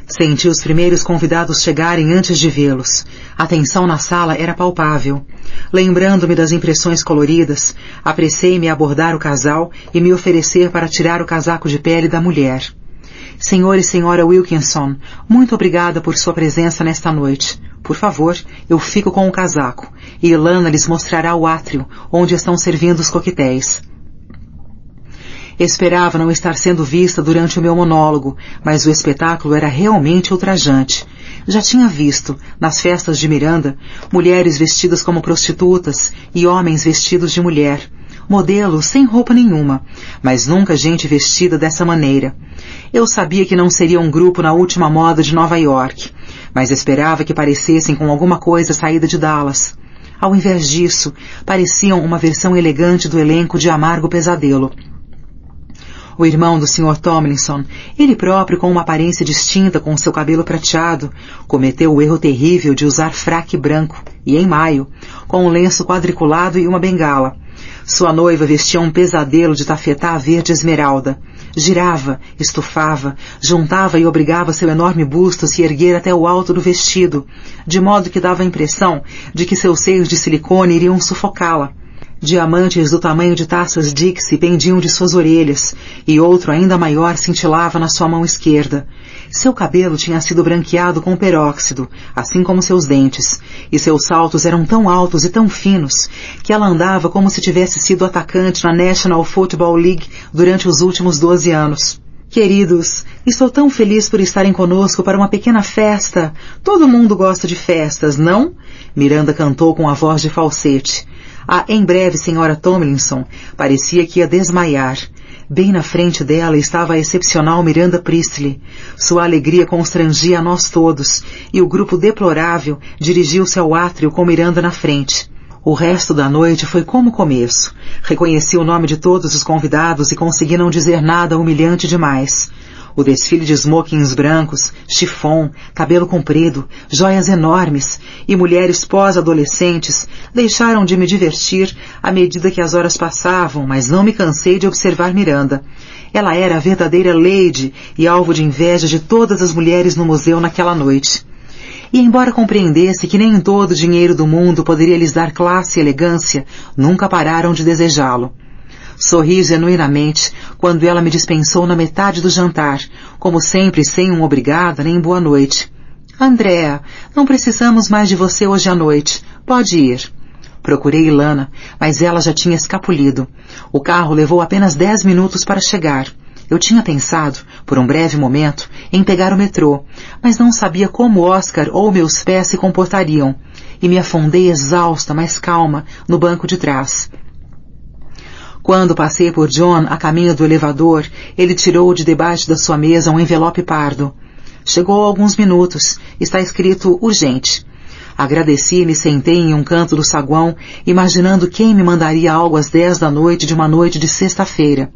Senti os primeiros convidados chegarem antes de vê-los. A tensão na sala era palpável. Lembrando-me das impressões coloridas, apressei-me a abordar o casal e me oferecer para tirar o casaco de pele da mulher. Senhor e senhora Wilkinson, muito obrigada por sua presença nesta noite. Por favor, eu fico com o casaco, e Ilana lhes mostrará o átrio, onde estão servindo os coquetéis. Esperava não estar sendo vista durante o meu monólogo, mas o espetáculo era realmente ultrajante. Já tinha visto, nas festas de Miranda, mulheres vestidas como prostitutas e homens vestidos de mulher, modelos sem roupa nenhuma, mas nunca gente vestida dessa maneira. Eu sabia que não seria um grupo na última moda de Nova York, mas esperava que parecessem com alguma coisa saída de Dallas. Ao invés disso, pareciam uma versão elegante do elenco de Amargo Pesadelo. O irmão do Sr. Tomlinson, ele próprio com uma aparência distinta com seu cabelo prateado, cometeu o erro terrível de usar fraque branco, e em maio, com um lenço quadriculado e uma bengala. Sua noiva vestia um pesadelo de tafetá verde esmeralda. Girava, estufava, juntava e obrigava seu enorme busto a se erguer até o alto do vestido, de modo que dava a impressão de que seus seios de silicone iriam sufocá-la. Diamantes do tamanho de taças Dixie pendiam de suas orelhas, e outro ainda maior cintilava na sua mão esquerda. Seu cabelo tinha sido branqueado com peróxido, assim como seus dentes, e seus saltos eram tão altos e tão finos, que ela andava como se tivesse sido atacante na National Football League durante os últimos 12 anos. Queridos, estou tão feliz por estarem conosco para uma pequena festa. Todo mundo gosta de festas, não? Miranda cantou com a voz de falsete. Em breve, senhora Tomlinson, parecia que ia desmaiar. Bem na frente dela estava a excepcional Miranda Priestley. Sua alegria constrangia a nós todos, e o grupo deplorável dirigiu-se ao átrio com Miranda na frente. O resto da noite foi como o começo. Reconheci o nome de todos os convidados e consegui não dizer nada humilhante demais. O desfile de smokings brancos, chiffon, cabelo comprido, joias enormes e mulheres pós-adolescentes deixaram de me divertir à medida que as horas passavam, mas não me cansei de observar Miranda. Ela era a verdadeira lady e alvo de inveja de todas as mulheres no museu naquela noite. E embora compreendesse que nem todo o dinheiro do mundo poderia lhes dar classe e elegância, nunca pararam de desejá-lo. Sorri genuinamente quando ela me dispensou na metade do jantar, como sempre sem um obrigada nem boa noite. Andréa, não precisamos mais de você hoje à noite. Pode ir. Procurei Ilana, mas ela já tinha escapulido. O carro levou apenas 10 minutos para chegar. Eu tinha pensado, por um breve momento, em pegar o metrô, mas não sabia como Oscar ou meus pés se comportariam, e me afundei exausta, mas calma, no banco de trás. Quando passei por John a caminho do elevador, ele tirou de debaixo da sua mesa um envelope pardo. Chegou há alguns minutos. Está escrito urgente. Agradeci e me sentei em um canto do saguão, imaginando quem me mandaria algo às 10 da noite de uma noite de sexta-feira.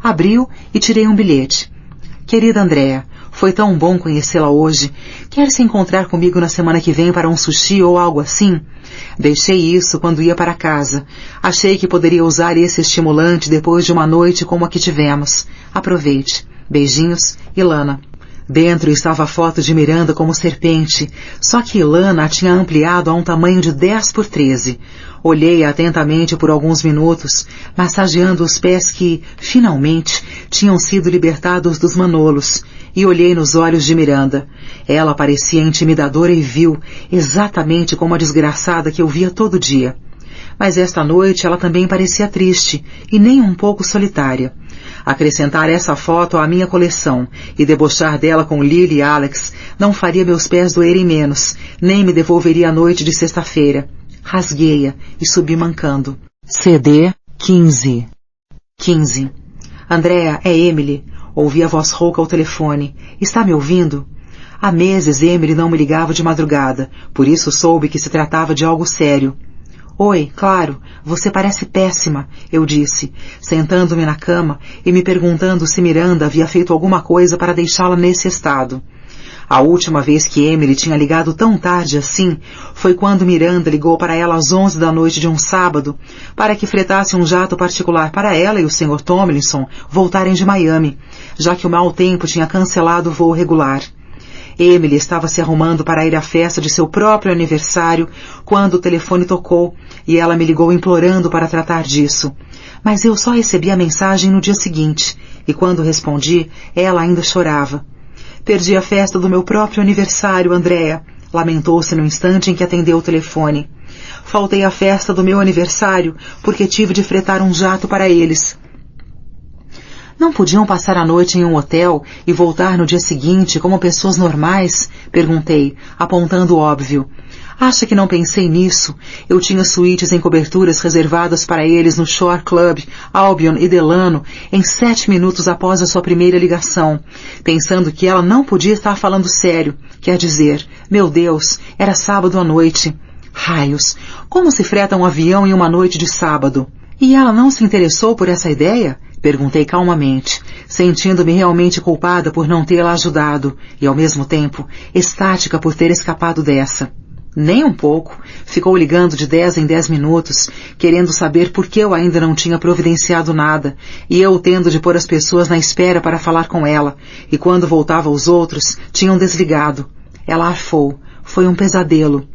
Abriu e tirei um bilhete. Querida Andréa, foi tão bom conhecê-la hoje. Quer se encontrar comigo na semana que vem para um sushi ou algo assim? Deixei isso quando ia para casa. Achei que poderia usar esse estimulante depois de uma noite como a que tivemos. Aproveite. Beijinhos, Ilana. Dentro estava a foto de Miranda como serpente, só que Ilana a tinha ampliado a um tamanho de 10 por 13. Olhei atentamente por alguns minutos, massageando os pés que, finalmente, tinham sido libertados dos manolos, e olhei nos olhos de Miranda. Ela parecia intimidadora e vil, exatamente como a desgraçada que eu via todo dia. Mas esta noite ela também parecia triste, e nem um pouco solitária. Acrescentar essa foto à minha coleção e debochar dela com Lily e Alex não faria meus pés doerem menos, nem me devolveria a noite de sexta-feira. Rasguei-a e subi mancando. CD 15. Andréa, é Emily. Ouvi a voz rouca ao telefone. Está me ouvindo? Há meses Emily não me ligava de madrugada, por isso soube que se tratava de algo sério. Oi, claro, você parece péssima, eu disse, sentando-me na cama e me perguntando se Miranda havia feito alguma coisa para deixá-la nesse estado. A última vez que Emily tinha ligado tão tarde assim foi quando Miranda ligou para ela às 11 da noite de um sábado para que fretasse um jato particular para ela e o Sr. Tomlinson voltarem de Miami, já que o mau tempo tinha cancelado o voo regular. Emily estava se arrumando para ir à festa de seu próprio aniversário quando o telefone tocou e ela me ligou implorando para tratar disso. Mas eu só recebi a mensagem no dia seguinte e quando respondi, ela ainda chorava. Perdi a festa do meu próprio aniversário, Andréa, lamentou-se no instante em que atendeu o telefone. Faltei à festa do meu aniversário porque tive de fretar um jato para eles. Não podiam passar a noite em um hotel e voltar no dia seguinte como pessoas normais? Perguntei, apontando o óbvio. Acha que não pensei nisso? Eu tinha suítes em coberturas reservadas para eles no Shore Club, Albion e Delano em 7 minutos após a sua primeira ligação, pensando que ela não podia estar falando sério. Quer dizer, meu Deus, era sábado à noite. Raios, como se freta um avião em uma noite de sábado? E ela não se interessou por essa ideia? Perguntei calmamente, sentindo-me realmente culpada por não tê-la ajudado e, ao mesmo tempo, estática por ter escapado dessa. Nem um pouco. Ficou ligando de 10 em 10 minutos, querendo saber por que eu ainda não tinha providenciado nada, e eu tendo de pôr as pessoas na espera para falar com ela, e quando voltava os outros, tinham desligado. Ela arfou. Foi um pesadelo.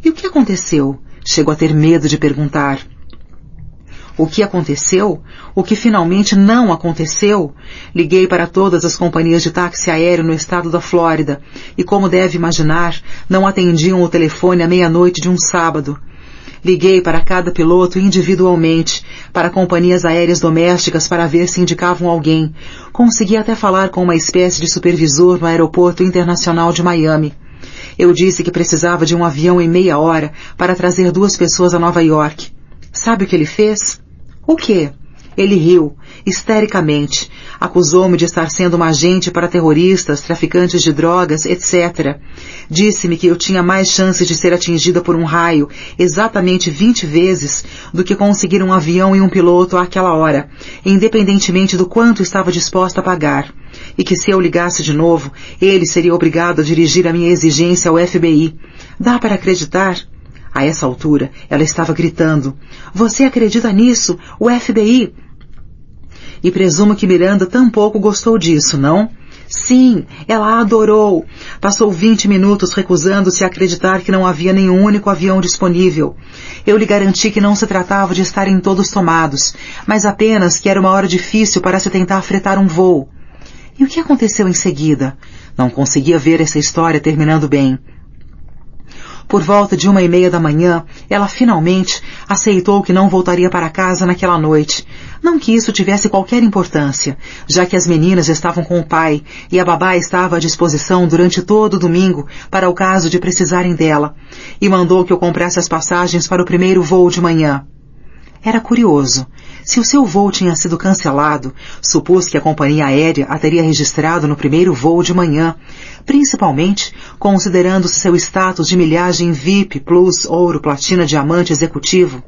E o que aconteceu? Chegou a ter medo de perguntar. O que aconteceu? O que finalmente não aconteceu? Liguei para todas as companhias de táxi aéreo no estado da Flórida e, como deve imaginar, não atendiam o telefone à meia-noite de um sábado. Liguei para cada piloto individualmente, para companhias aéreas domésticas para ver se indicavam alguém. Consegui até falar com uma espécie de supervisor no aeroporto internacional de Miami. Eu disse que precisava de um avião em meia hora para trazer 2 pessoas a Nova York. Sabe o que ele fez? O quê? Ele riu, histericamente, acusou-me de estar sendo uma agente para terroristas, traficantes de drogas, etc. Disse-me que eu tinha mais chances de ser atingida por um raio, exatamente 20 vezes, do que conseguir um avião e um piloto àquela hora, independentemente do quanto estava disposta a pagar. E que se eu ligasse de novo, ele seria obrigado a dirigir a minha exigência ao FBI. Dá para acreditar? A essa altura, ela estava gritando, "Você acredita nisso? O FBI?" E presumo que Miranda tampouco gostou disso, não? Sim, ela adorou. Passou 20 minutos recusando-se a acreditar que não havia nenhum único avião disponível. Eu lhe garanti que não se tratava de estarem todos tomados, mas apenas que era uma hora difícil para se tentar fretar um voo. E o que aconteceu em seguida? Não conseguia ver essa história terminando bem. Por volta de 1:30 da manhã, ela finalmente aceitou que não voltaria para casa naquela noite. Não que isso tivesse qualquer importância, já que as meninas estavam com o pai e a babá estava à disposição durante todo o domingo para o caso de precisarem dela, e mandou que eu comprasse as passagens para o primeiro voo de manhã. Era curioso. Se o seu voo tinha sido cancelado, supus que a companhia aérea a teria registrado no primeiro voo de manhã, principalmente considerando-se seu status de milhagem VIP, Plus, Ouro, Platina, Diamante, Executivo,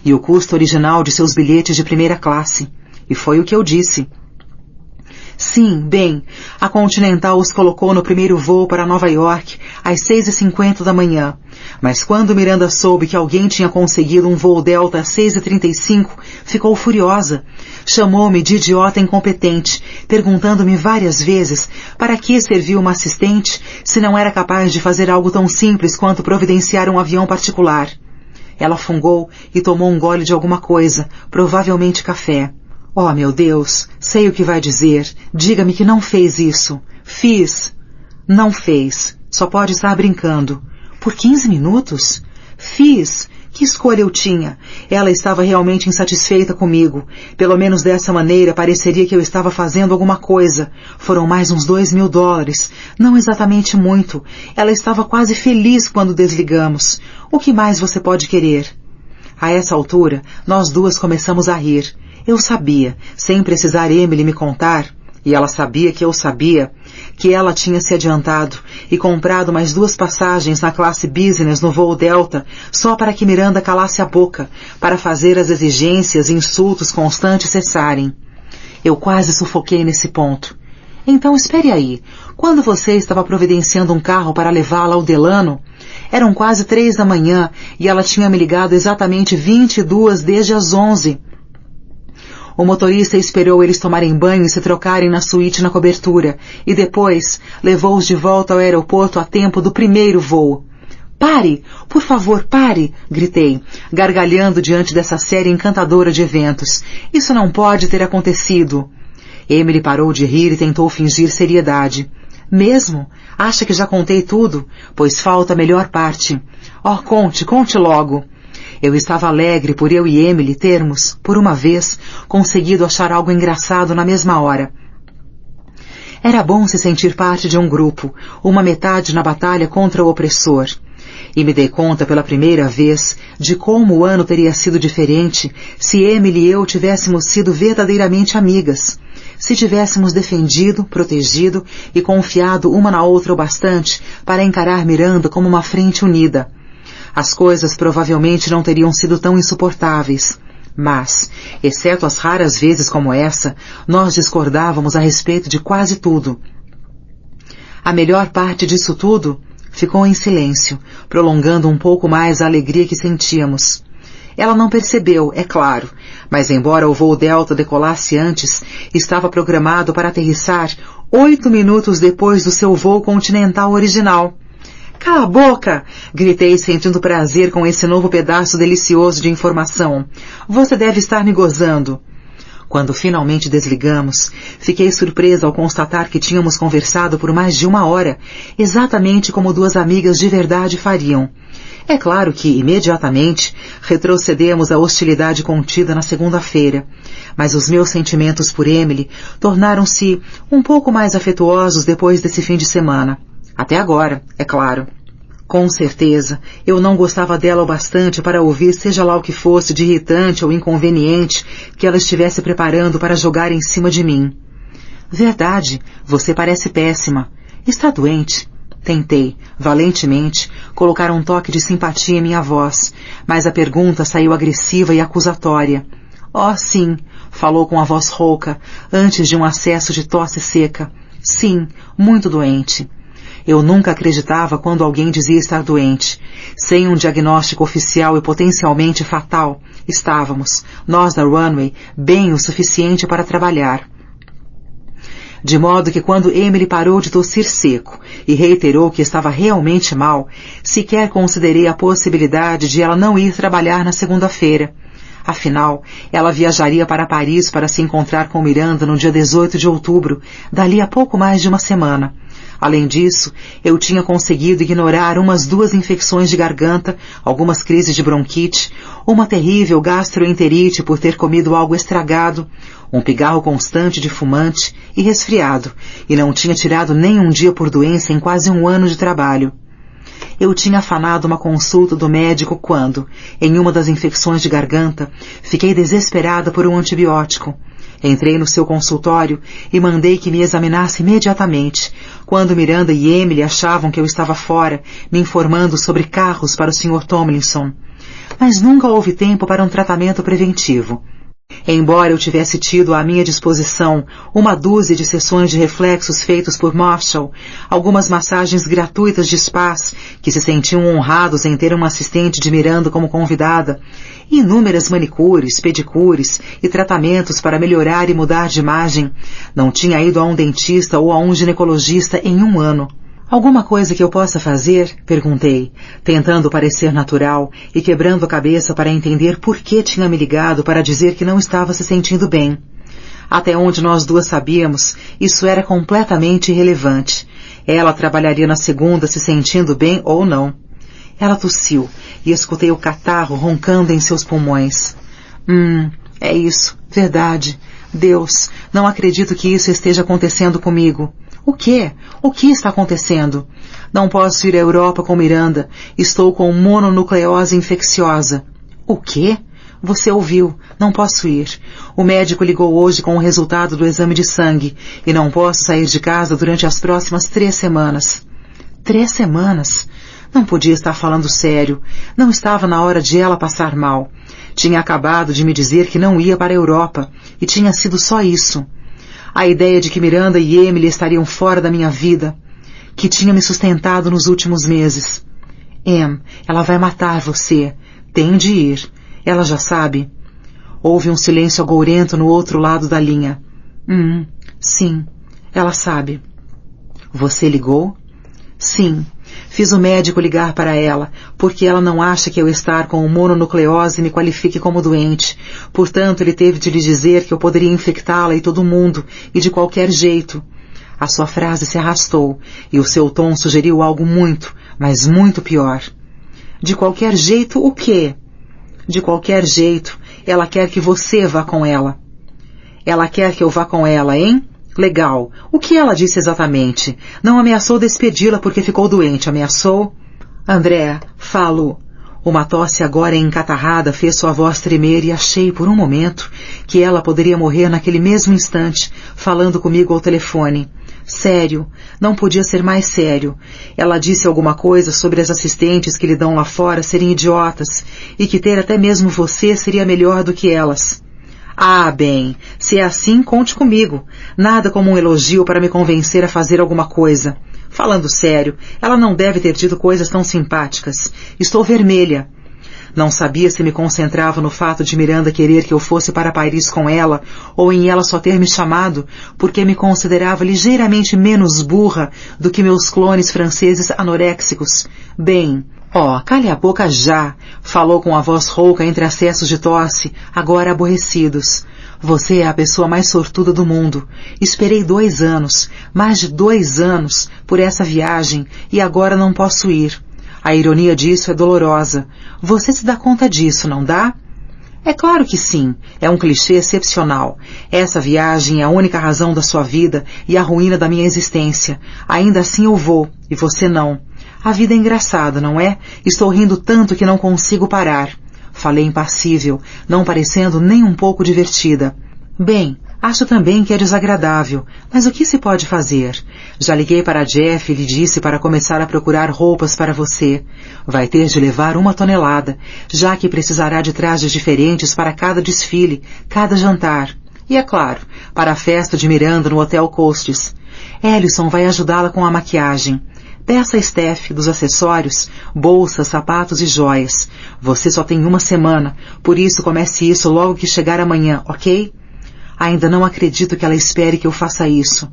e o custo original de seus bilhetes de primeira classe. E foi o que eu disse. Sim, bem, a Continental os colocou no primeiro voo para Nova York às 6:50 da manhã. Mas quando Miranda soube que alguém tinha conseguido um voo Delta às 6:35, ficou furiosa. Chamou-me de idiota incompetente, perguntando-me várias vezes para que serviu uma assistente se não era capaz de fazer algo tão simples quanto providenciar um avião particular. Ela fungou e tomou um gole de alguma coisa, provavelmente café. Oh, meu Deus, sei o que vai dizer. Diga-me que não fez isso. Fiz. Não fez. Só pode estar brincando. Por 15 minutos? Fiz. Que escolha eu tinha? Ela estava realmente insatisfeita comigo. Pelo menos dessa maneira pareceria que eu estava fazendo alguma coisa. Foram mais uns $2.000. Não exatamente muito. Ela estava quase feliz quando desligamos. O que mais você pode querer? A essa altura, nós duas começamos a rir. Eu sabia, sem precisar Emily me contar, e ela sabia que eu sabia, que ela tinha se adiantado e comprado mais 2 passagens na classe business no voo Delta só para que Miranda calasse a boca, para fazer as exigências e insultos constantes cessarem. Eu quase sufoquei nesse ponto. Então espere aí, quando você estava providenciando um carro para levá-la ao Delano? Eram quase 3 da manhã e ela tinha me ligado exatamente 22 desde as 11. O motorista esperou eles tomarem banho e se trocarem na suíte na cobertura, e depois levou-os de volta ao aeroporto a tempo do primeiro voo. Pare! Por favor, pare! Gritei, gargalhando diante dessa série encantadora de eventos. Isso não pode ter acontecido. Emily parou de rir e tentou fingir seriedade. Mesmo? Acha que já contei tudo? Pois falta a melhor parte. Oh, conte logo. Eu estava alegre por eu e Emily termos, por uma vez, conseguido achar algo engraçado na mesma hora. Era bom se sentir parte de um grupo, uma metade na batalha contra o opressor. E me dei conta pela primeira vez de como o ano teria sido diferente se Emily e eu tivéssemos sido verdadeiramente amigas. Se tivéssemos defendido, protegido e confiado uma na outra o bastante para encarar Miranda como uma frente unida. As coisas provavelmente não teriam sido tão insuportáveis. Mas, exceto as raras vezes como essa, nós discordávamos a respeito de quase tudo. A melhor parte disso tudo ficou em silêncio, prolongando um pouco mais a alegria que sentíamos. Ela não percebeu, é claro, mas embora o voo Delta decolasse antes, estava programado para aterrissar 8 minutos depois do seu voo continental original. Cala a boca! Gritei, sentindo prazer com esse novo pedaço delicioso de informação. Você deve estar me gozando. Quando finalmente desligamos, fiquei surpresa ao constatar que tínhamos conversado por mais de 1 hora, exatamente como 2 amigas de verdade fariam. É claro que, imediatamente, retrocedemos à hostilidade contida na segunda-feira, mas os meus sentimentos por Emily tornaram-se um pouco mais afetuosos depois desse fim de semana. Até agora, é claro. Com certeza, eu não gostava dela o bastante para ouvir seja lá o que fosse de irritante ou inconveniente que ela estivesse preparando para jogar em cima de mim. Verdade, você parece péssima. Está doente? Tentei, valentemente, colocar um toque de simpatia em minha voz, mas a pergunta saiu agressiva e acusatória. Oh, sim, falou com a voz rouca, antes de um acesso de tosse seca. Sim, muito doente. Eu nunca acreditava quando alguém dizia estar doente. Sem um diagnóstico oficial e potencialmente fatal, estávamos, nós da Runway, bem o suficiente para trabalhar. De modo que quando Emily parou de tossir seco e reiterou que estava realmente mal, sequer considerei a possibilidade de ela não ir trabalhar na segunda-feira. Afinal, ela viajaria para Paris para se encontrar com Miranda no dia 18 de outubro, dali a pouco mais de uma semana. Além disso, eu tinha conseguido ignorar umas 2 infecções de garganta, algumas crises de bronquite, uma terrível gastroenterite por ter comido algo estragado, um pigarro constante de fumante e resfriado, e não tinha tirado nem um dia por doença em quase 1 ano de trabalho. Eu tinha afanado uma consulta do médico quando, em uma das infecções de garganta, fiquei desesperada por um antibiótico. Entrei no seu consultório e mandei que me examinasse imediatamente, quando Miranda e Emily achavam que eu estava fora, me informando sobre carros para o Sr. Tomlinson. Mas nunca houve tempo para um tratamento preventivo. Embora eu tivesse tido à minha disposição 1 dúzia de sessões de reflexos feitos por Marshall, algumas massagens gratuitas de spas, que se sentiam honrados em ter uma assistente de Miranda como convidada, e inúmeras manicures, pedicures e tratamentos para melhorar e mudar de imagem, não tinha ido a um dentista ou a um ginecologista em 1 ano. Alguma coisa que eu possa fazer? Perguntei, tentando parecer natural e quebrando a cabeça para entender por que tinha me ligado para dizer que não estava se sentindo bem. Até onde nós 2 sabíamos, isso era completamente irrelevante. Ela trabalharia na segunda se sentindo bem ou não. Ela tossiu e escutei o catarro roncando em seus pulmões. É isso, verdade. Deus, não acredito que isso esteja acontecendo comigo. O quê? O que está acontecendo? Não posso ir à Europa com Miranda. Estou com mononucleose infecciosa. O quê? Você ouviu. Não posso ir. O médico ligou hoje com o resultado do exame de sangue e não posso sair de casa durante as próximas 3 semanas. 3 semanas? Não podia estar falando sério. Não estava na hora de ela passar mal. Tinha acabado de me dizer que não ia para a Europa e tinha sido só isso. A ideia de que Miranda e Emily estariam fora da minha vida, que tinha me sustentado nos últimos meses. Ela vai matar você. Tem de ir. Ela já sabe. Houve um silêncio agourento no outro lado da linha. Sim, ela sabe. Você ligou? Sim. Fiz o médico ligar para ela, porque ela não acha que eu estar com mononucleose me qualifique como doente. Portanto, ele teve de lhe dizer que eu poderia infectá-la e todo mundo, e de qualquer jeito. A sua frase se arrastou, e o seu tom sugeriu algo muito, mas muito pior. De qualquer jeito, o quê? De qualquer jeito, ela quer que você vá com ela. Ela quer que eu vá com ela, hein? Legal. O que ela disse exatamente? Não ameaçou despedi-la porque ficou doente, ameaçou? André, falo. Uma tosse agora encatarrada fez sua voz tremer e achei, por um momento, que ela poderia morrer naquele mesmo instante, falando comigo ao telefone. Sério, não podia ser mais sério. Ela disse alguma coisa sobre as assistentes que lhe dão lá fora serem idiotas, e que ter até mesmo você seria melhor do que elas. Ah, bem, se é assim, conte comigo. Nada como um elogio para me convencer a fazer alguma coisa. Falando sério, ela não deve ter dito coisas tão simpáticas. Estou vermelha. Não sabia se me concentrava no fato de Miranda querer que eu fosse para Paris com ela, ou em ela só ter me chamado, porque me considerava ligeiramente menos burra do que meus clones franceses anoréxicos. Bem... cale a boca já, falou com a voz rouca entre acessos de tosse, agora aborrecidos. Você é a pessoa mais sortuda do mundo. Esperei 2 anos, mais de 2 anos, por essa viagem, e agora não posso ir. A ironia disso é dolorosa. Você se dá conta disso, não dá? É claro que sim, é um clichê excepcional. Essa viagem é a única razão da sua vida e a ruína da minha existência. Ainda assim eu vou, e você não. A vida é engraçada, não é? Estou rindo tanto que não consigo parar. Falei impassível, não parecendo nem um pouco divertida. Bem, acho também que é desagradável, mas o que se pode fazer? Já liguei para Jeff e lhe disse para começar a procurar roupas para você. Vai ter de levar 1 tonelada, já que precisará de trajes diferentes para cada desfile, cada jantar. E é claro, para a festa de Miranda no Hotel Costes. Ellison vai ajudá-la com a maquiagem. Peça a Steph dos acessórios, bolsas, sapatos e joias. Você só tem 1 semana, por isso comece isso logo que chegar amanhã, ok? Ainda não acredito que ela espere que eu faça isso.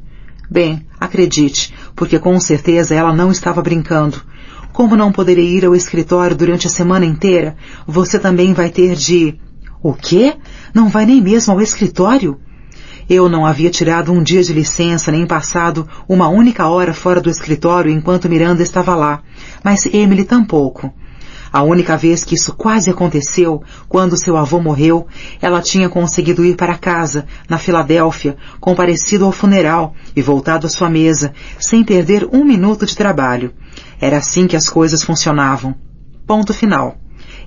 Bem, acredite, porque com certeza ela não estava brincando. Como não poderei ir ao escritório durante a semana inteira, você também vai ter de... O quê? Não vai nem mesmo ao escritório? Eu não havia tirado um dia de licença nem passado uma única hora fora do escritório enquanto Miranda estava lá, mas Emily tampouco. A única vez que isso quase aconteceu, quando seu avô morreu, ela tinha conseguido ir para casa, na Filadélfia, comparecido ao funeral e voltado à sua mesa, sem perder 1 minuto de trabalho. Era assim que as coisas funcionavam. Ponto final.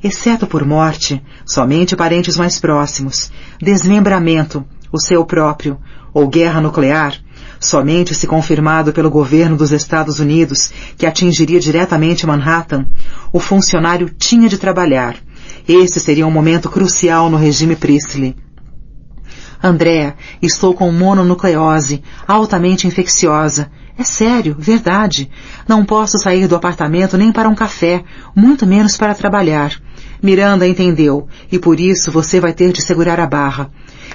Exceto por morte, somente parentes mais próximos, desmembramento, o seu próprio, ou guerra nuclear, somente se confirmado pelo governo dos Estados Unidos, que atingiria diretamente Manhattan, o funcionário tinha de trabalhar. Esse seria um momento crucial no regime Priestley. Andrea, estou com mononucleose, altamente infecciosa. É sério, verdade. Não posso sair do apartamento nem para um café, muito menos para trabalhar. Miranda entendeu, e por isso você vai ter de segurar a barra.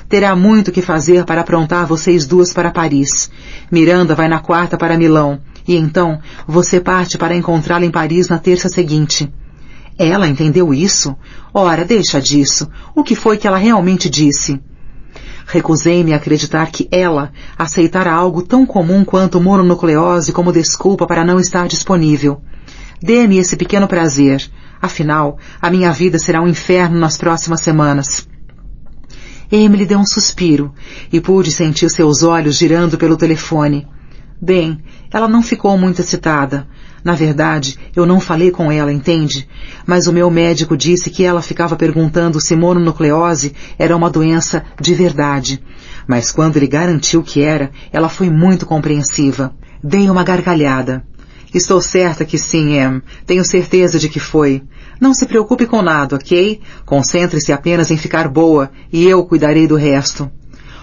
Terá muito que fazer para aprontar vocês duas para Paris. Miranda vai na quarta para Milão, e então você parte para encontrá-la em Paris na terça seguinte. Ela entendeu isso? Ora, deixa disso. O que foi que ela realmente disse? Recusei-me a acreditar que ela aceitara algo tão comum quanto mononucleose como desculpa para não estar disponível. Dê-me esse pequeno prazer. Afinal, a minha vida será um inferno nas próximas semanas. Emily deu um suspiro e pude sentir seus olhos girando pelo telefone. Bem, ela não ficou muito excitada. Na verdade, eu não falei com ela, entende? Mas o meu médico disse que ela ficava perguntando se mononucleose era uma doença de verdade. Mas quando ele garantiu que era, ela foi muito compreensiva. Dei uma gargalhada. Estou certa que sim, Em. Tenho certeza de que foi. Não se preocupe com nada, ok? Concentre-se apenas em ficar boa e eu cuidarei do resto.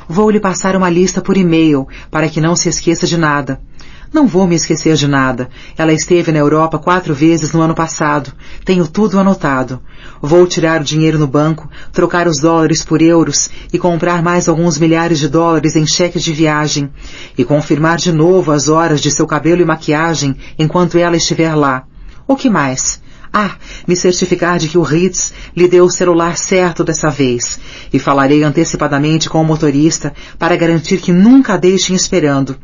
Vou lhe passar uma lista por e-mail para que não se esqueça de nada. Não vou me esquecer de nada. Ela esteve na Europa 4 vezes no ano passado. Tenho tudo anotado. Vou tirar o dinheiro no banco, trocar os dólares por euros e comprar mais alguns milhares de dólares em cheques de viagem e confirmar de novo as horas de seu cabelo e maquiagem enquanto ela estiver lá. O que mais? Me certificar de que o Ritz lhe deu o celular certo dessa vez e falarei antecipadamente com o motorista para garantir que nunca a deixem esperando.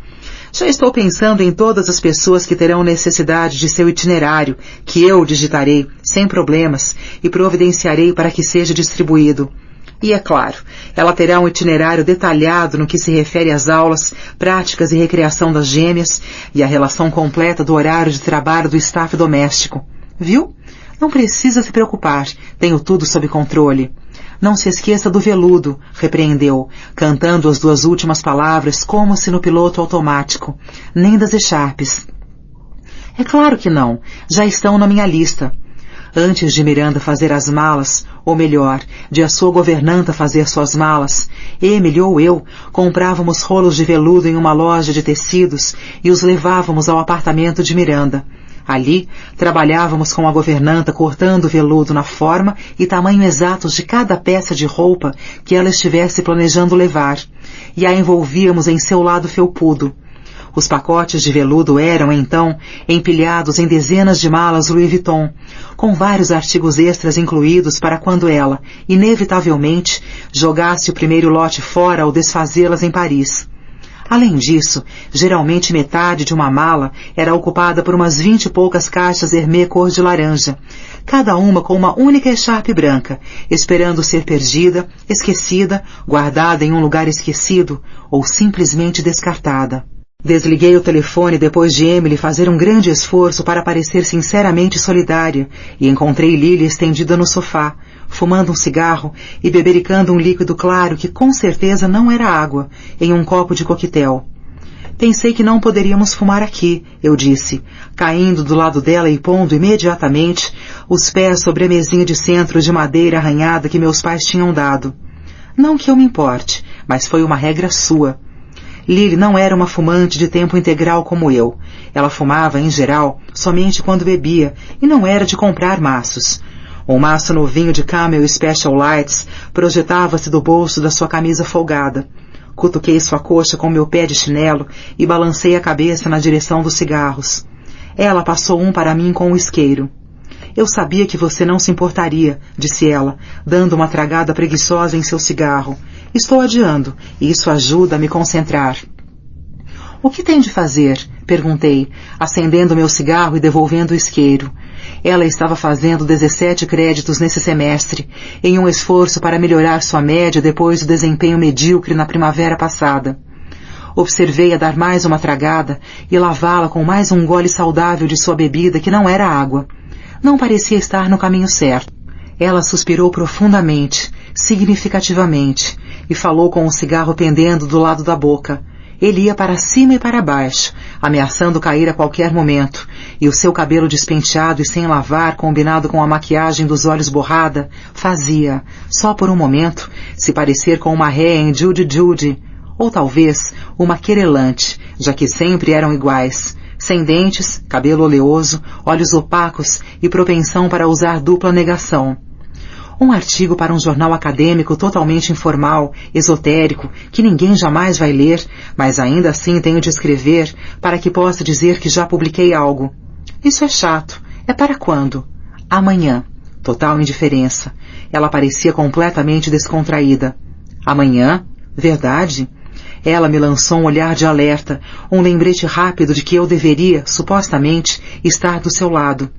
Já estou pensando em todas as pessoas que terão necessidade de seu itinerário, que eu digitarei, sem problemas, e providenciarei para que seja distribuído. E é claro, ela terá um itinerário detalhado no que se refere às aulas, práticas e recreação das gêmeas, e a relação completa do horário de trabalho do staff doméstico. Viu? Não precisa se preocupar, tenho tudo sob controle. Não se esqueça do veludo, repreendeu, cantando as 2 últimas palavras como se no piloto automático. Nem das echarpes. É claro que não. Já estão na minha lista. Antes de Miranda fazer as malas, ou melhor, de a sua governanta fazer suas malas, Emily ou eu comprávamos rolos de veludo em uma loja de tecidos e os levávamos ao apartamento de Miranda. Ali, trabalhávamos com a governanta cortando o veludo na forma e tamanho exatos de cada peça de roupa que ela estivesse planejando levar, e a envolvíamos em seu lado felpudo. Os pacotes de veludo eram, então, empilhados em dezenas de malas Louis Vuitton, com vários artigos extras incluídos para quando ela, inevitavelmente, jogasse o primeiro lote fora ao desfazê-las em Paris. Além disso, geralmente metade de uma mala era ocupada por umas 20 e poucas caixas Hermès cor de laranja, cada uma com uma única echarpe branca, esperando ser perdida, esquecida, guardada em um lugar esquecido ou simplesmente descartada. Desliguei o telefone depois de Emily fazer um grande esforço para parecer sinceramente solidária e encontrei Lily estendida no sofá, fumando um cigarro e bebericando um líquido claro que com certeza não era água, em um copo de coquetel. Pensei que não poderíamos fumar aqui, eu disse, caindo do lado dela e pondo imediatamente os pés sobre a mesinha de centro de madeira arranhada que meus pais tinham dado. Não que eu me importe, mas foi uma regra sua. Lily não era uma fumante de tempo integral como eu. Ela fumava, em geral, somente quando bebia, e não era de comprar maços. Um maço novinho de Camel Special Lights projetava-se do bolso da sua camisa folgada. Cutuquei sua coxa com meu pé de chinelo e balancei a cabeça na direção dos cigarros. Ela passou um para mim com o isqueiro. Eu sabia que você não se importaria, disse ela, dando uma tragada preguiçosa em seu cigarro. Estou adiando, e isso ajuda a me concentrar. O que tem de fazer? Perguntei, acendendo meu cigarro e devolvendo o isqueiro. Ela estava fazendo 17 créditos nesse semestre, em um esforço para melhorar sua média depois do desempenho medíocre na primavera passada. Observei-a dar mais uma tragada e lavá-la com mais um gole saudável de sua bebida que não era água. Não parecia estar no caminho certo. Ela suspirou profundamente, significativamente, e falou com o cigarro pendendo do lado da boca. Ele ia para cima e para baixo, ameaçando cair a qualquer momento, e o seu cabelo despenteado e sem lavar, combinado com a maquiagem dos olhos borrada, fazia, só por um momento, se parecer com uma réia em Judy Judy, ou talvez uma querelante, já que sempre eram iguais, sem dentes, cabelo oleoso, olhos opacos e propensão para usar dupla negação. Um artigo para um jornal acadêmico totalmente informal, esotérico, que ninguém jamais vai ler, mas ainda assim tenho de escrever para que possa dizer que já publiquei algo. Isso é chato. É para quando? Amanhã. Total indiferença. Ela parecia completamente descontraída. Amanhã? Verdade? Ela me lançou um olhar de alerta, um lembrete rápido de que eu deveria, supostamente, estar do seu lado.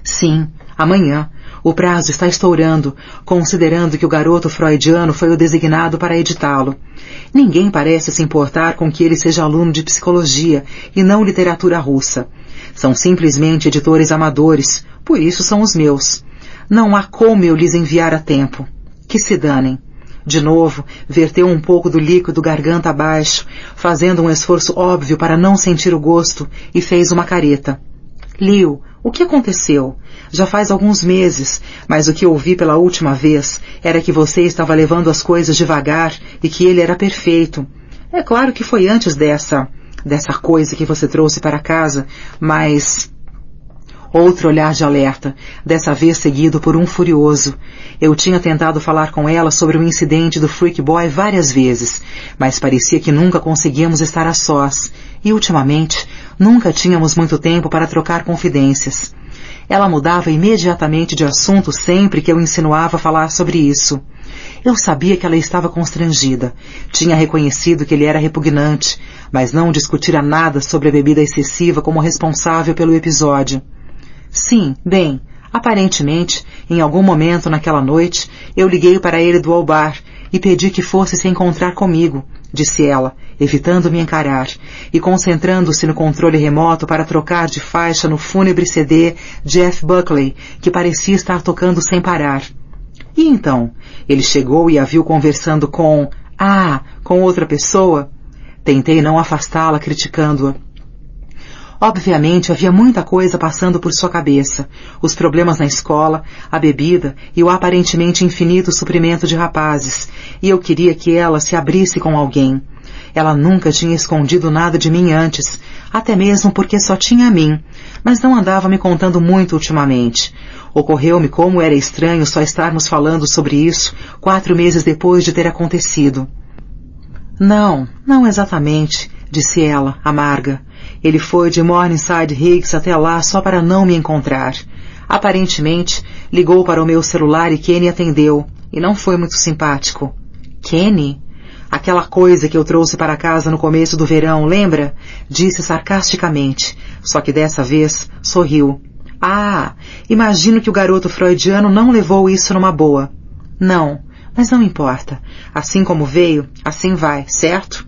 Sim, amanhã. O prazo está estourando, considerando que o garoto freudiano foi o designado para editá-lo. Ninguém parece se importar com que ele seja aluno de psicologia e não literatura russa. São simplesmente editores amadores, por isso são os meus. Não há como eu lhes enviar a tempo. Que se danem. De novo, verteu um pouco do líquido garganta abaixo, fazendo um esforço óbvio para não sentir o gosto, e fez uma careta. Liu, o que aconteceu? Já faz alguns meses, mas o que ouvi pela última vez era que você estava levando as coisas devagar e que ele era perfeito. É claro que foi antes dessa coisa que você trouxe para casa, mas... Outro olhar de alerta, dessa vez seguido por um furioso. Eu tinha tentado falar com ela sobre o incidente do Freak Boy várias vezes, mas parecia que nunca conseguíamos estar a sós, e ultimamente nunca tínhamos muito tempo para trocar confidências. Ela mudava imediatamente de assunto sempre que eu insinuava falar sobre isso. Eu sabia que ela estava constrangida. Tinha reconhecido que ele era repugnante, mas não discutira nada sobre a bebida excessiva como responsável pelo episódio. Sim, bem, aparentemente, em algum momento naquela noite, eu liguei para ele do bar e pedi que fosse se encontrar comigo, disse ela, evitando me encarar, e concentrando-se no controle remoto para trocar de faixa no fúnebre CD Jeff Buckley, que parecia estar tocando sem parar. E então? Ele chegou e a viu conversando com outra pessoa? Tentei não afastá-la, criticando-a. Obviamente havia muita coisa passando por sua cabeça, os problemas na escola, a bebida e o aparentemente infinito suprimento de rapazes, e eu queria que ela se abrisse com alguém. Ela nunca tinha escondido nada de mim antes, até mesmo porque só tinha a mim, mas não andava me contando muito ultimamente. Ocorreu-me como era estranho só estarmos falando sobre isso 4 meses depois de ter acontecido. Não exatamente, disse ela, amarga. Ele foi de Morningside Higgs até lá só para não me encontrar. Aparentemente, ligou para o meu celular e Kenny atendeu, e não foi muito simpático. Kenny? Aquela coisa que eu trouxe para casa no começo do verão, lembra? Disse sarcasticamente, só que dessa vez sorriu. Imagino que o garoto freudiano não levou isso numa boa. Não, mas não importa. Assim como veio, assim vai, certo?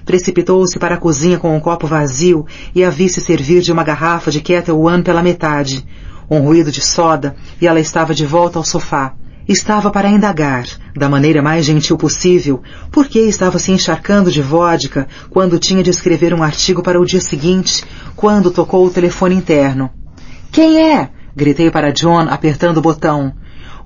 Precipitou-se para a cozinha com um copo vazio e a vi-se servir de uma garrafa de Ketel One pela metade. Um ruído de soda e ela estava de volta ao sofá. Estava para indagar, da maneira mais gentil possível, por que estava se encharcando de vodka quando tinha de escrever um artigo para o dia seguinte, quando tocou o telefone interno. "Quem é?" gritei para John, apertando o botão.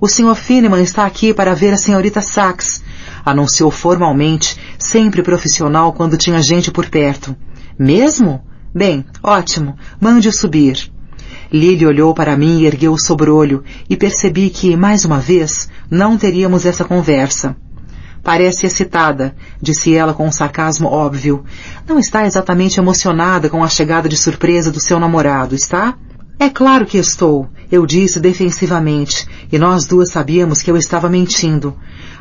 "O Sr. Finneman está aqui para ver a senhorita Sachs", anunciou formalmente, sempre profissional quando tinha gente por perto. "Mesmo? Bem, ótimo, mande-o subir." Lily olhou para mim e ergueu o sobrolho, e percebi que, mais uma vez, não teríamos essa conversa. "Parece excitada", disse ela com um sarcasmo óbvio. "Não está exatamente emocionada com a chegada de surpresa do seu namorado, está?" "É claro que estou", eu disse defensivamente, e nós duas sabíamos que eu estava mentindo.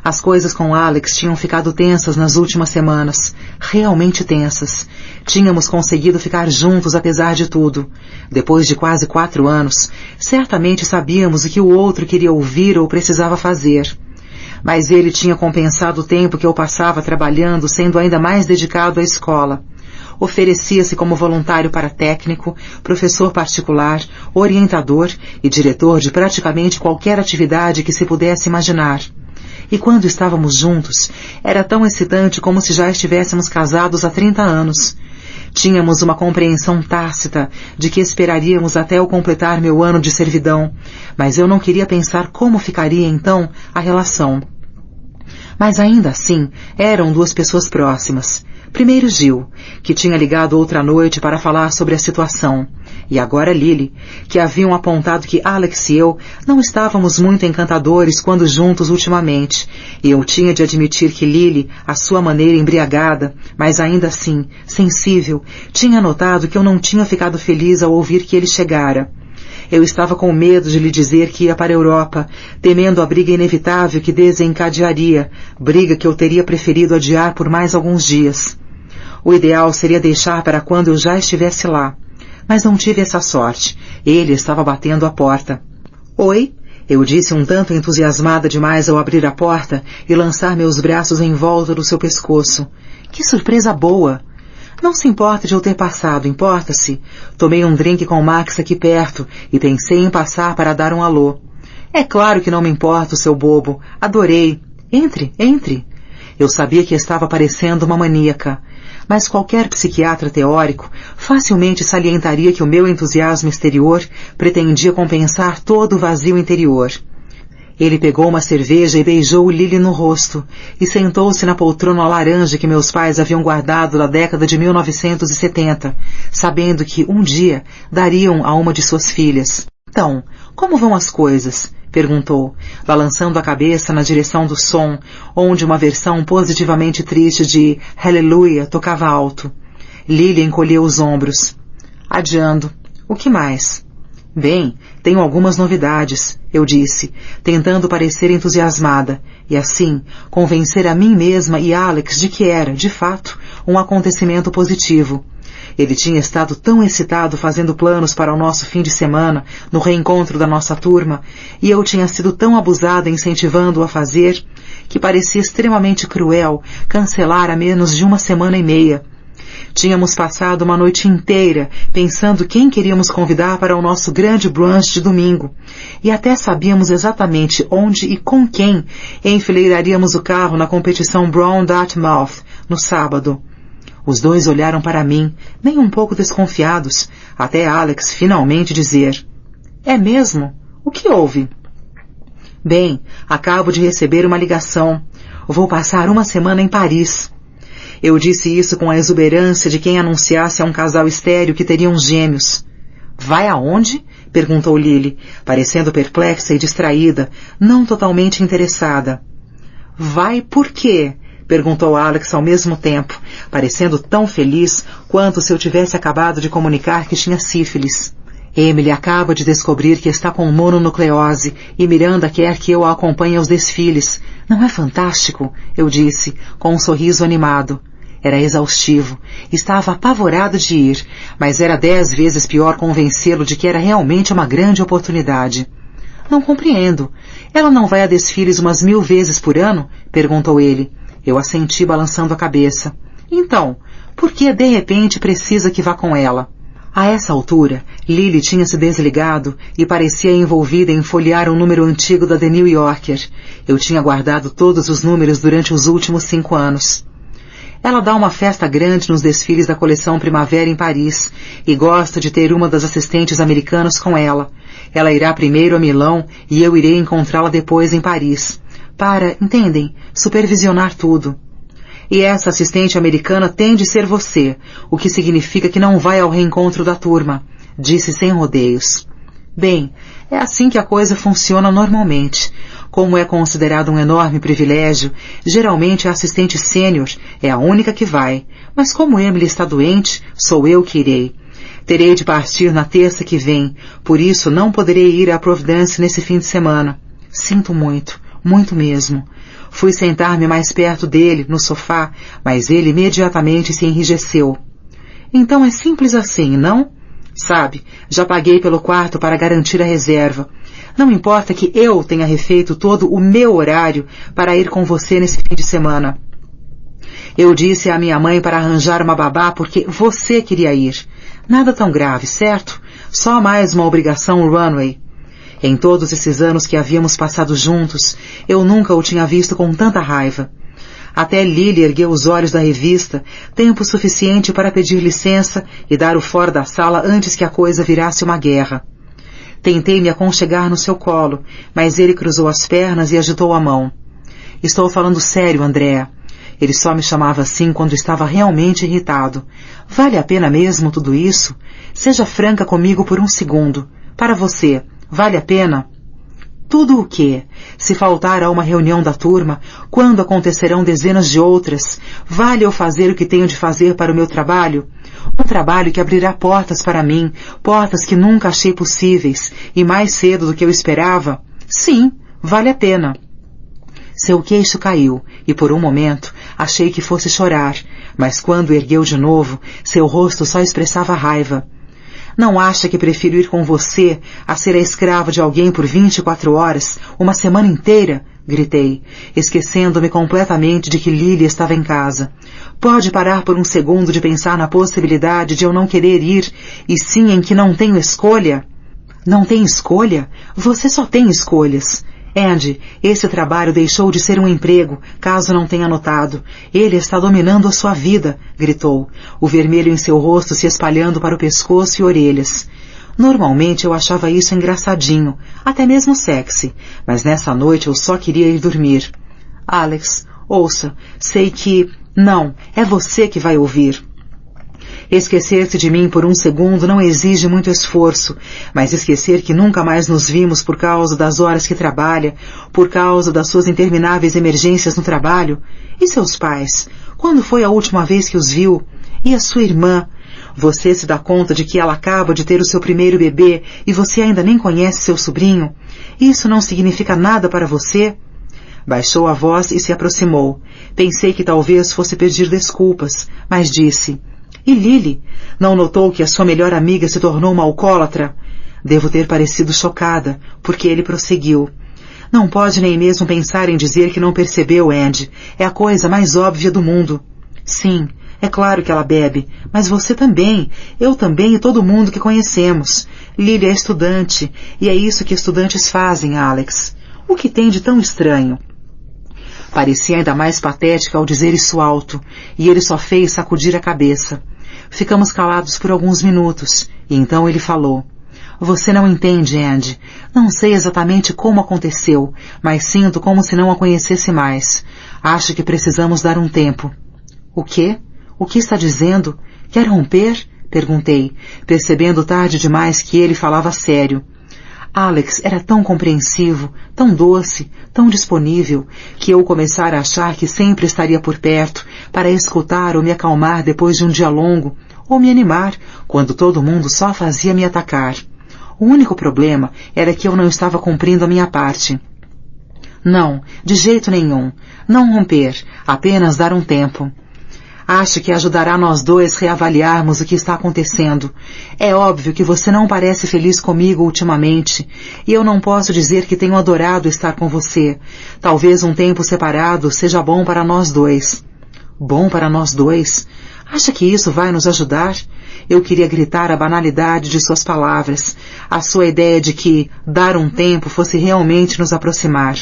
As coisas com Alex tinham ficado tensas nas últimas semanas, realmente tensas. Tínhamos conseguido ficar juntos apesar de tudo. Depois de quase 4 anos, certamente sabíamos o que o outro queria ouvir ou precisava fazer. Mas ele tinha compensado o tempo que eu passava trabalhando, sendo ainda mais dedicado à escola. Oferecia-se como voluntário para técnico, professor particular, orientador e diretor de praticamente qualquer atividade que se pudesse imaginar. E quando estávamos juntos, era tão excitante como se já estivéssemos casados há 30 anos. Tínhamos uma compreensão tácita de que esperaríamos até eu completar meu ano de servidão, mas eu não queria pensar como ficaria então a relação. Mas ainda assim, eram 2 pessoas próximas. Primeiro Gil, que tinha ligado outra noite para falar sobre a situação, e agora Lily, que haviam apontado que Alex e eu não estávamos muito encantadores quando juntos ultimamente, e eu tinha de admitir que Lily, à sua maneira embriagada, mas ainda assim, sensível, tinha notado que eu não tinha ficado feliz ao ouvir que ele chegara. Eu estava com medo de lhe dizer que ia para a Europa, temendo a briga inevitável que desencadearia, briga que eu teria preferido adiar por mais alguns dias. O ideal seria deixar para quando eu já estivesse lá. Mas não tive essa sorte. Ele estava batendo a porta. "Oi?" eu disse um tanto entusiasmada demais ao abrir a porta e lançar meus braços em volta do seu pescoço. "Que surpresa boa!" "Não se importa de eu ter passado, importa-se?" Tomei um drink com Max aqui perto e pensei em passar para dar um alô. "É claro que não me importa, seu bobo. Adorei. Entre, entre." Eu sabia que estava parecendo uma maníaca, mas qualquer psiquiatra teórico facilmente salientaria que o meu entusiasmo exterior pretendia compensar todo o vazio interior. Ele pegou uma cerveja e beijou Lily no rosto, e sentou-se na poltrona laranja que meus pais haviam guardado da década de 1970, sabendo que um dia dariam a uma de suas filhas. "Então, como vão as coisas?" perguntou, balançando a cabeça na direção do som, onde uma versão positivamente triste de Hallelujah tocava alto. Lily encolheu os ombros. "Adiando. O que mais?" "Bem, tenho algumas novidades", eu disse, tentando parecer entusiasmada, e assim convencer a mim mesma e Alex de que era, de fato, um acontecimento positivo. Ele tinha estado tão excitado fazendo planos para o nosso fim de semana, no reencontro da nossa turma, e eu tinha sido tão abusada incentivando-o a fazer, que parecia extremamente cruel cancelar há menos de 1 semana e meia. Tínhamos passado uma noite inteira pensando quem queríamos convidar para o nosso grande brunch de domingo, e até sabíamos exatamente onde e com quem enfileiraríamos o carro na competição Brown Dartmouth no sábado. Os 2 olharam para mim, nem um pouco desconfiados, até Alex finalmente dizer: "É mesmo? O que houve?" "Bem, acabo de receber uma ligação. Vou passar 1 semana em Paris." Eu disse isso com a exuberância de quem anunciasse a um casal estéril que teriam gêmeos. "Vai aonde?" perguntou Lily, parecendo perplexa e distraída, não totalmente interessada. "Vai por quê?" perguntou Alex ao mesmo tempo, parecendo tão feliz quanto se eu tivesse acabado de comunicar que tinha sífilis. "Emily acaba de descobrir que está com mononucleose e Miranda quer que eu a acompanhe aos desfiles. Não é fantástico?" eu disse, com um sorriso animado. Era exaustivo. Estava apavorado de ir, mas era 10 vezes pior convencê-lo de que era realmente uma grande oportunidade. "Não compreendo. Ela não vai a desfiles umas 1000 vezes por ano?" perguntou ele. Eu assenti balançando a cabeça. "Então, Por que de repente precisa que vá com ela? A essa altura, Lily tinha se desligado e parecia envolvida em folhear um número antigo da The New Yorker. Eu tinha guardado todos os números durante os últimos 5 anos. Ela dá uma festa grande nos desfiles da coleção Primavera em Paris e gosta de ter uma das assistentes americanas com ela. Ela irá primeiro a Milão e eu irei encontrá-la depois em Paris, para, entendem, supervisionar tudo. E essa assistente americana tem de ser você, o que significa que não vai ao reencontro da turma, disse sem rodeios. Bem, é assim que a coisa funciona normalmente. Como é considerado um enorme privilégio, geralmente a assistente sênior é a única que vai, mas como Emily está doente, sou eu que irei. Terei de partir na terça que vem, por isso não poderei ir à Providence nesse fim de semana. Sinto muito, muito mesmo. Fui sentar-me mais perto dele, no sofá, mas ele imediatamente se enrijeceu. Então é simples assim, não? Sabe, já paguei pelo quarto para garantir a reserva. Não importa que eu tenha refeito todo o meu horário para ir com você nesse fim de semana. Eu disse à minha mãe para arranjar uma babá porque você queria ir. Nada tão grave, certo? Só mais uma obrigação runway. Em todos esses anos que havíamos passado juntos, eu nunca o tinha visto com tanta raiva. Até Lily ergueu os olhos da revista, tempo suficiente para pedir licença e dar o fora da sala antes que a coisa virasse uma guerra. Tentei me aconchegar no seu colo, mas ele cruzou as pernas e agitou a mão. Estou falando sério, Andréa. Ele só me chamava assim quando estava realmente irritado. Vale a pena mesmo tudo isso? Seja franca comigo por um segundo. Para você, vale a pena? Tudo o quê? Se faltar a uma reunião da turma, quando acontecerão dezenas de outras, vale eu fazer o que tenho de fazer para o meu trabalho? Um trabalho que abrirá portas para mim, portas que nunca achei possíveis, e mais cedo do que eu esperava? Sim, vale a pena. Seu queixo caiu, e por um momento achei que fosse chorar, mas quando ergueu de novo, seu rosto só expressava raiva. Não acha que prefiro ir com você a ser a escrava de alguém por 24 horas, uma semana inteira? Gritei, esquecendo-me completamente de que Lily estava em casa. Pode parar por um segundo de pensar na possibilidade de eu não querer ir, e sim em que não tenho escolha? Não tem escolha? Você só tem escolhas. Andy, esse trabalho deixou de ser um emprego, caso não tenha notado. Ele está dominando a sua vida, gritou, o vermelho em seu rosto se espalhando para o pescoço e orelhas. Normalmente eu achava isso engraçadinho, até mesmo sexy, mas nessa noite eu só queria ir dormir. Alex, ouça, sei que... Não, é você que vai ouvir. Esquecer-se de mim por um segundo não exige muito esforço, mas esquecer que nunca mais nos vimos por causa das horas que trabalha, por causa das suas intermináveis emergências no trabalho. E seus pais? Quando foi a última vez que os viu? E a sua irmã? Você se dá conta de que ela acaba de ter o seu primeiro bebê e você ainda nem conhece seu sobrinho? Isso não significa nada para você? Baixou a voz e se aproximou. Pensei que talvez fosse pedir desculpas, mas disse... E Lily? Não notou que a sua melhor amiga se tornou uma alcoólatra? Devo ter parecido chocada, porque ele prosseguiu. Não pode nem mesmo pensar em dizer que não percebeu, Andy. É a coisa mais óbvia do mundo. Sim, é claro que ela bebe, mas você também, eu também e todo mundo que conhecemos. Lily é estudante, e é isso que estudantes fazem, Alex. O que tem de tão estranho? Parecia ainda mais patética ao dizer isso alto, e ele só fez sacudir a cabeça. Ficamos calados por alguns minutos, e então ele falou. Você não entende, Andy. Não sei exatamente como aconteceu, mas sinto como se não a conhecesse mais. Acho que precisamos dar um tempo. O quê? O que está dizendo? Quer romper? Perguntei, percebendo tarde demais que ele falava sério. Alex era tão compreensivo, tão doce, tão disponível, que eu começara a achar que sempre estaria por perto, para escutar ou me acalmar depois de um dia longo, ou me animar, quando todo mundo só fazia me atacar. O único problema era que eu não estava cumprindo a minha parte. Não, de jeito nenhum. Não romper, apenas dar um tempo. Acho que ajudará nós dois reavaliarmos o que está acontecendo. É óbvio que você não parece feliz comigo ultimamente, e eu não posso dizer que tenho adorado estar com você. Talvez um tempo separado seja bom para nós dois. Bom para nós dois? Acha que isso vai nos ajudar? Eu queria gritar a banalidade de suas palavras, a sua ideia de que dar um tempo fosse realmente nos aproximar.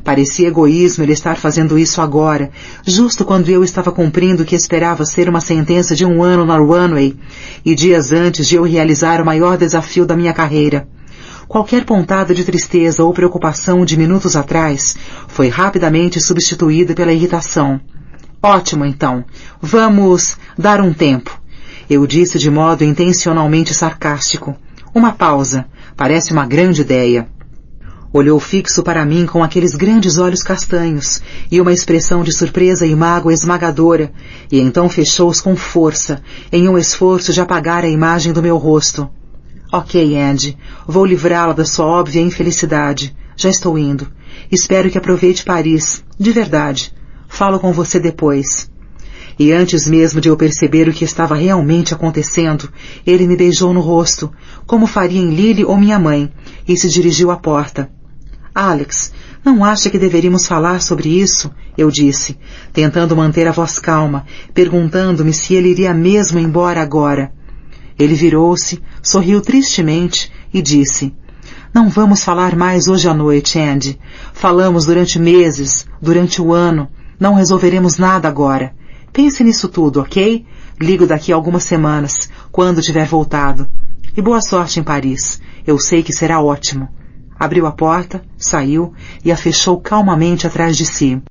Parecia egoísmo ele estar fazendo isso agora, justo quando eu estava cumprindo o que esperava ser uma sentença de 1 ano na Runway, e dias antes de eu realizar o maior desafio da minha carreira. Qualquer pontada de tristeza ou preocupação de minutos atrás foi rapidamente substituída pela irritação. Ótimo, então. Vamos dar um tempo. Eu disse de modo intencionalmente sarcástico. Uma pausa. Parece uma grande ideia. Olhou fixo para mim com aqueles grandes olhos castanhos e uma expressão de surpresa e mágoa esmagadora, e então fechou-os com força, em um esforço de apagar a imagem do meu rosto. Ok, Andy. Vou livrá-la da sua óbvia infelicidade. Já estou indo. Espero que aproveite Paris. De verdade. Falo com você depois. E antes mesmo de eu perceber o que estava realmente acontecendo, ele me beijou no rosto, como faria em Lily ou minha mãe, e se dirigiu à porta. Alex, não acha que deveríamos falar sobre isso? Eu disse, tentando manter a voz calma, perguntando-me se ele iria mesmo embora agora. Ele virou-se, sorriu tristemente e disse, não vamos falar mais hoje à noite, Andy. Falamos durante meses, durante o ano. Não resolveremos nada agora. Pense nisso tudo, ok? Ligo daqui a algumas semanas, quando tiver voltado. E boa sorte em Paris. Eu sei que será ótimo. Abriu a porta, saiu e a fechou calmamente atrás de si.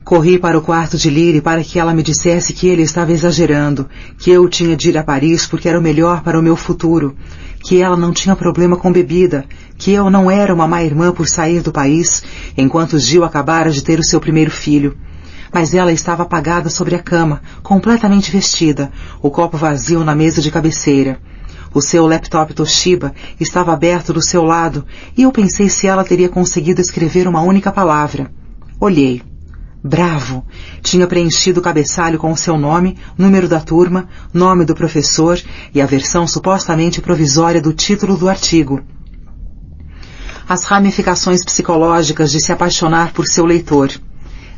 Corri para o quarto de Lily para que ela me dissesse que ele estava exagerando, que eu tinha de ir a Paris porque era o melhor para o meu futuro, que ela não tinha problema com bebida, que eu não era uma má irmã por sair do país, enquanto Gil acabara de ter o seu primeiro filho. Mas ela estava apagada sobre a cama, completamente vestida, o copo vazio na mesa de cabeceira. O seu laptop Toshiba estava aberto do seu lado e eu pensei se ela teria conseguido escrever uma única palavra. Olhei. Bravo! Tinha preenchido o cabeçalho com o seu nome, número da turma, nome do professor e a versão supostamente provisória do título do artigo. As ramificações psicológicas de se apaixonar por seu leitor.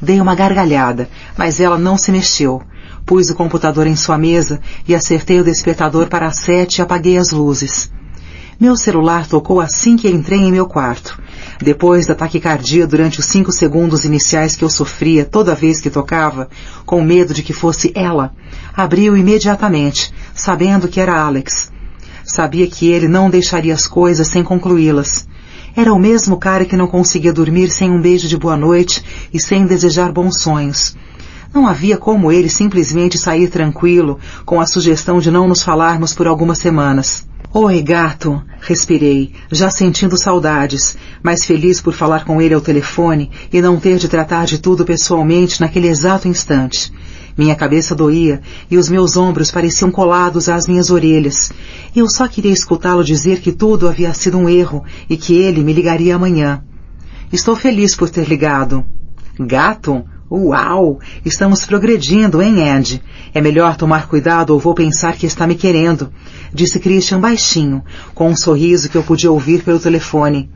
Dei uma gargalhada, mas ela não se mexeu. Pus o computador em sua mesa e acertei o despertador para as 7 e apaguei as luzes. Meu celular tocou assim que entrei em meu quarto. Depois da taquicardia durante os 5 segundos iniciais que eu sofria toda vez que tocava, com medo de que fosse ela, abri-o imediatamente, sabendo que era Alex. Sabia que ele não deixaria as coisas sem concluí-las. Era o mesmo cara que não conseguia dormir sem um beijo de boa noite e sem desejar bons sonhos. Não havia como ele simplesmente sair tranquilo com a sugestão de não nos falarmos por algumas semanas. Oi, gato, respirei, já sentindo saudades, mas feliz por falar com ele ao telefone e não ter de tratar de tudo pessoalmente naquele exato instante. Minha cabeça doía e os meus ombros pareciam colados às minhas orelhas. Eu só queria escutá-lo dizer que tudo havia sido um erro e que ele me ligaria amanhã. Estou feliz por ter ligado. Gato? Uau! Estamos progredindo, hein, Andy? É melhor tomar cuidado ou vou pensar que está me querendo, disse Christian baixinho, com um sorriso que eu podia ouvir pelo telefone.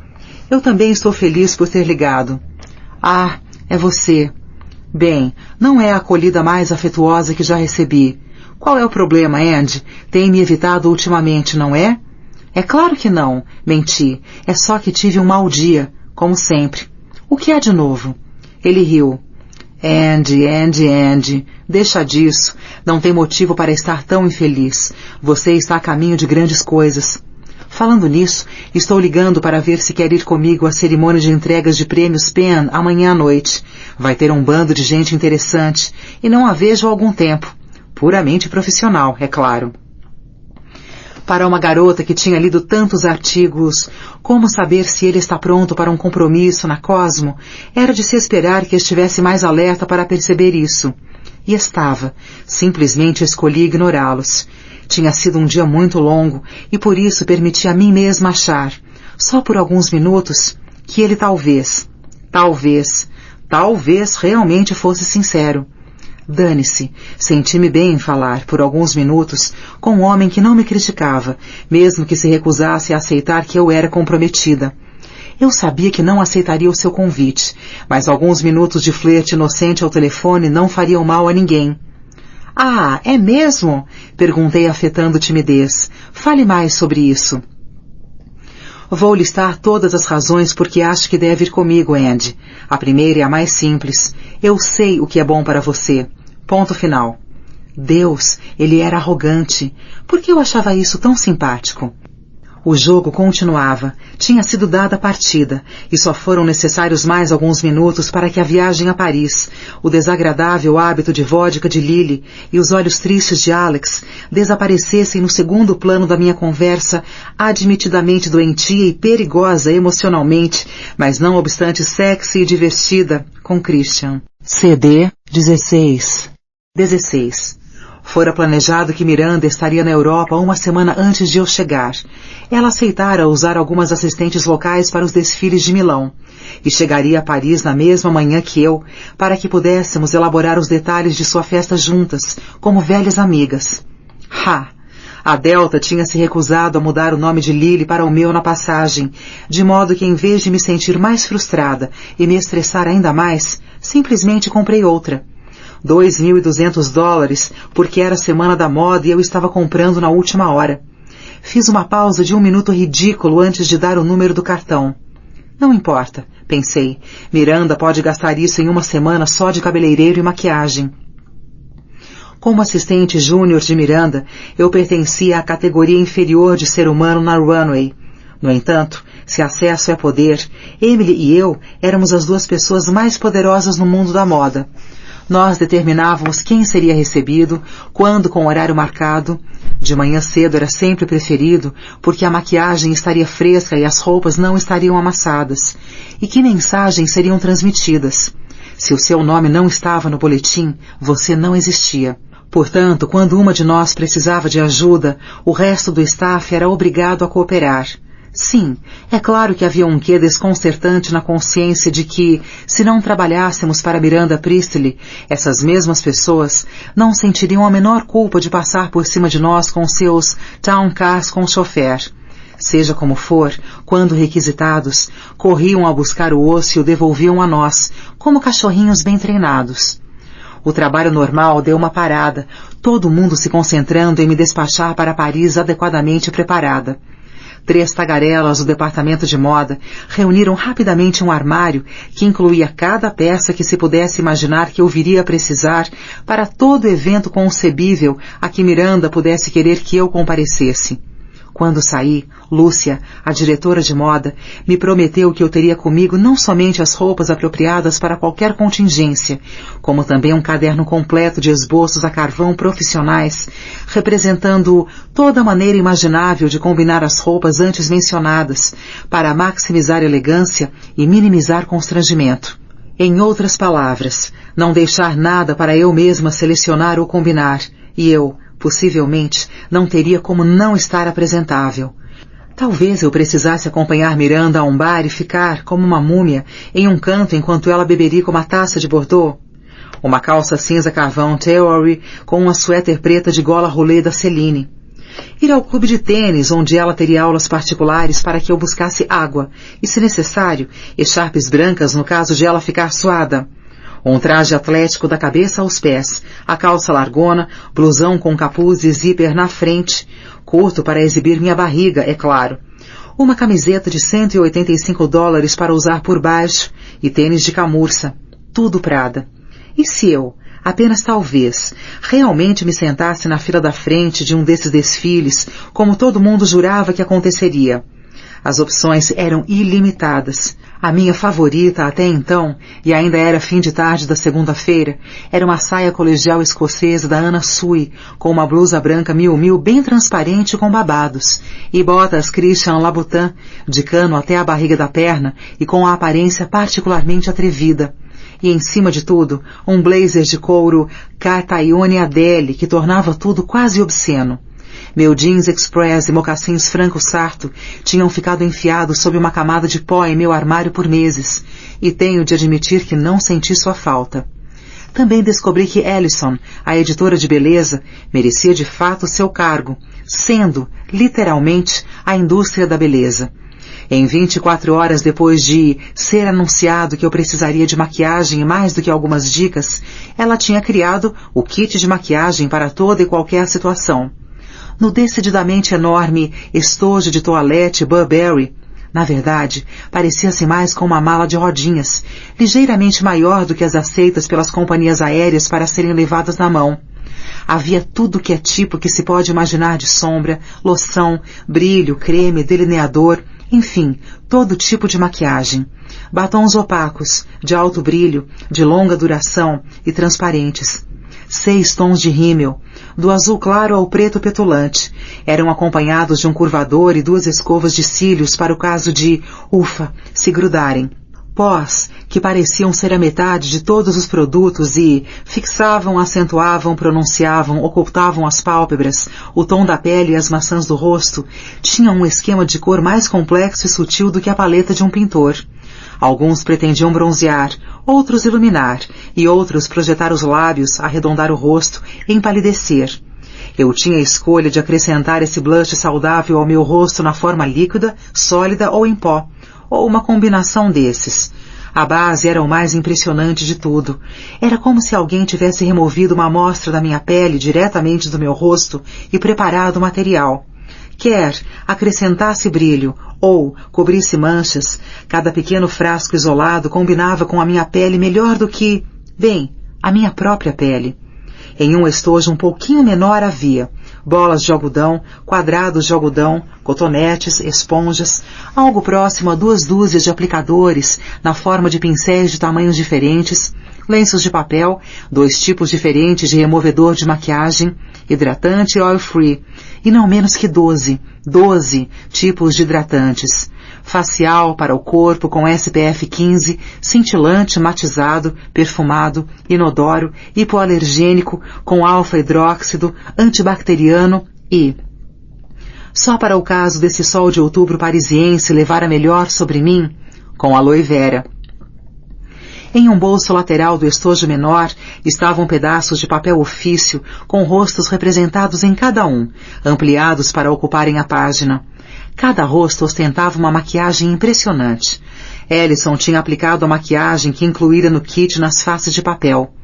Eu também estou feliz por ter ligado. Ah, é você. Bem, não é a acolhida mais afetuosa que já recebi. Qual é o problema, Andy? Tem me evitado ultimamente, não é? É claro que não, menti. É só que tive um mau dia, como sempre. O que há de novo? Ele riu. Andy, deixa disso. Não tem motivo para estar tão infeliz. Você está a caminho de grandes coisas. Falando nisso, estou ligando para ver se quer ir comigo à cerimônia de entregas de prêmios PEN amanhã à noite. Vai ter um bando de gente interessante e não a vejo há algum tempo. Puramente profissional, é claro. Para uma garota que tinha lido tantos artigos, como saber se ele está pronto para um compromisso na Cosmo, era de se esperar que estivesse mais alerta para perceber isso. E estava. Simplesmente escolhi ignorá-los. Tinha sido um dia muito longo e por isso permiti a mim mesma achar, só por alguns minutos, que ele talvez realmente fosse sincero. Dane-se, senti-me bem em falar, por alguns minutos, com um homem que não me criticava, mesmo que se recusasse a aceitar que eu era comprometida. Eu sabia que não aceitaria o seu convite, mas alguns minutos de flerte inocente ao telefone não fariam mal a ninguém. Ah, é mesmo? Perguntei afetando timidez. Fale mais sobre isso. Vou listar todas as razões por que acho que deve ir comigo, Andy. A primeira é a mais simples. Eu sei o que é bom para você. Ponto final. Deus, ele era arrogante. Por que eu achava isso tão simpático? O jogo continuava. Tinha sido dada a partida, e só foram necessários mais alguns minutos para que a viagem a Paris, o desagradável hábito de vodka de Lily e os olhos tristes de Alex desaparecessem no segundo plano da minha conversa, admitidamente doentia e perigosa emocionalmente, mas não obstante sexy e divertida, com Christian. CD 16. Fora planejado que Miranda estaria na Europa uma semana antes de eu chegar. Ela aceitara usar algumas assistentes locais para os desfiles de Milão, e chegaria a Paris na mesma manhã que eu, para que pudéssemos elaborar os detalhes de sua festa juntas, como velhas amigas. A Delta tinha se recusado a mudar o nome de Lily para o meu na passagem, de modo que em vez de me sentir mais frustrada e me estressar ainda mais, simplesmente comprei outra. $2.200, porque era a semana da moda e eu estava comprando na última hora. Fiz uma pausa de 1 minuto ridículo antes de dar o número do cartão. Não importa, pensei. Miranda pode gastar isso em uma semana só de cabeleireiro e maquiagem. Como assistente júnior de Miranda, eu pertencia à categoria inferior de ser humano na runway. No entanto, se acesso é poder, Emily e eu éramos as duas pessoas mais poderosas no mundo da moda. Nós determinávamos quem seria recebido, quando com horário marcado. De manhã cedo era sempre preferido, porque a maquiagem estaria fresca e as roupas não estariam amassadas. E que mensagens seriam transmitidas? Se o seu nome não estava no boletim, você não existia. Portanto, quando uma de nós precisava de ajuda, o resto do staff era obrigado a cooperar. Sim, é claro que havia um quê desconcertante na consciência de que, se não trabalhássemos para Miranda Priestley, essas mesmas pessoas não sentiriam a menor culpa de passar por cima de nós com seus town cars com chofer. Seja como for, quando requisitados, corriam a buscar o osso e o devolviam a nós, como cachorrinhos bem treinados. O trabalho normal deu uma parada, todo mundo se concentrando em me despachar para Paris adequadamente preparada. 3 tagarelas do departamento de moda reuniram rapidamente um armário que incluía cada peça que se pudesse imaginar que eu viria a precisar para todo evento concebível a que Miranda pudesse querer que eu comparecesse. Quando saí, Lúcia, a diretora de moda, me prometeu que eu teria comigo não somente as roupas apropriadas para qualquer contingência, como também um caderno completo de esboços a carvão profissionais, representando toda a maneira imaginável de combinar as roupas antes mencionadas, para maximizar elegância e minimizar constrangimento. Em outras palavras, não deixar nada para eu mesma selecionar ou combinar, e eu, possivelmente, não teria como não estar apresentável. Talvez eu precisasse acompanhar Miranda a um bar e ficar, como uma múmia, em um canto enquanto ela beberia com uma taça de Bordeaux. Uma calça cinza carvão Theory com uma suéter preta de gola rolê da Celine. Ir ao clube de tênis, onde ela teria aulas particulares para que eu buscasse água, e, se necessário, echarpes brancas no caso de ela ficar suada. Um traje atlético da cabeça aos pés, a calça largona, blusão com capuz e zíper na frente, curto para exibir minha barriga, é claro. Uma camiseta de $185 para usar por baixo e tênis de camurça. Tudo Prada. E se eu, apenas talvez, realmente me sentasse na fila da frente de um desses desfiles, como todo mundo jurava que aconteceria? As opções eram ilimitadas. A minha favorita até então, e ainda era fim de tarde da segunda-feira, era uma saia colegial escocesa da Anna Sui, com uma blusa branca mil bem transparente com babados, e botas Christian Louboutin, de cano até a barriga da perna e com a aparência particularmente atrevida. E em cima de tudo, um blazer de couro Cartagione Adele que tornava tudo quase obsceno. Meu jeans express e mocassins Franco Sarto tinham ficado enfiados sob uma camada de pó em meu armário por meses, e tenho de admitir que não senti sua falta. Também descobri que Ellison, a editora de beleza, merecia de fato seu cargo, sendo, literalmente, a indústria da beleza. Em 24 horas depois de ser anunciado que eu precisaria de maquiagem e mais do que algumas dicas, ela tinha criado o kit de maquiagem para toda e qualquer situação. No decididamente enorme estojo de toalete Burberry, na verdade, parecia-se mais com uma mala de rodinhas, ligeiramente maior do que as aceitas pelas companhias aéreas para serem levadas na mão. Havia tudo que é tipo que se pode imaginar de sombra, loção, brilho, creme, delineador, enfim, todo tipo de maquiagem. Batons opacos, de alto brilho, de longa duração e transparentes. 6 tons de rímel, do azul claro ao preto petulante. Eram acompanhados de um curvador e 2 escovas de cílios para o caso de, ufa, se grudarem. Pós, que pareciam ser a metade de todos os produtos e fixavam, acentuavam, pronunciavam, ocultavam as pálpebras, o tom da pele e as maçãs do rosto, tinham um esquema de cor mais complexo e sutil do que a paleta de um pintor. Alguns pretendiam bronzear, outros iluminar, e outros projetar os lábios, arredondar o rosto e empalidecer. Eu tinha a escolha de acrescentar esse blush saudável ao meu rosto na forma líquida, sólida ou em pó, ou uma combinação desses. A base era o mais impressionante de tudo. Era como se alguém tivesse removido uma amostra da minha pele diretamente do meu rosto e preparado o material. Quer acrescentasse brilho ou cobrisse manchas, cada pequeno frasco isolado combinava com a minha pele melhor do que, bem, a minha própria pele. Em um estojo um pouquinho menor havia bolas de algodão, quadrados de algodão, cotonetes, esponjas, algo próximo a 2 dúzias de aplicadores na forma de pincéis de tamanhos diferentes, lenços de papel, 2 tipos diferentes de removedor de maquiagem, hidratante e oil free, e não menos que 12 tipos de hidratantes. Facial para o corpo com SPF 15, cintilante, matizado, perfumado, inodoro, hipoalergênico, com alfa-hidróxido, antibacteriano e... Só para o caso desse sol de outubro parisiense levar a melhor sobre mim, com aloe vera. Em um bolso lateral do estojo menor estavam pedaços de papel ofício com rostos representados em cada um, ampliados para ocuparem a página. Cada rosto ostentava uma maquiagem impressionante. Ellison tinha aplicado a maquiagem que incluíra no kit nas faces de papel.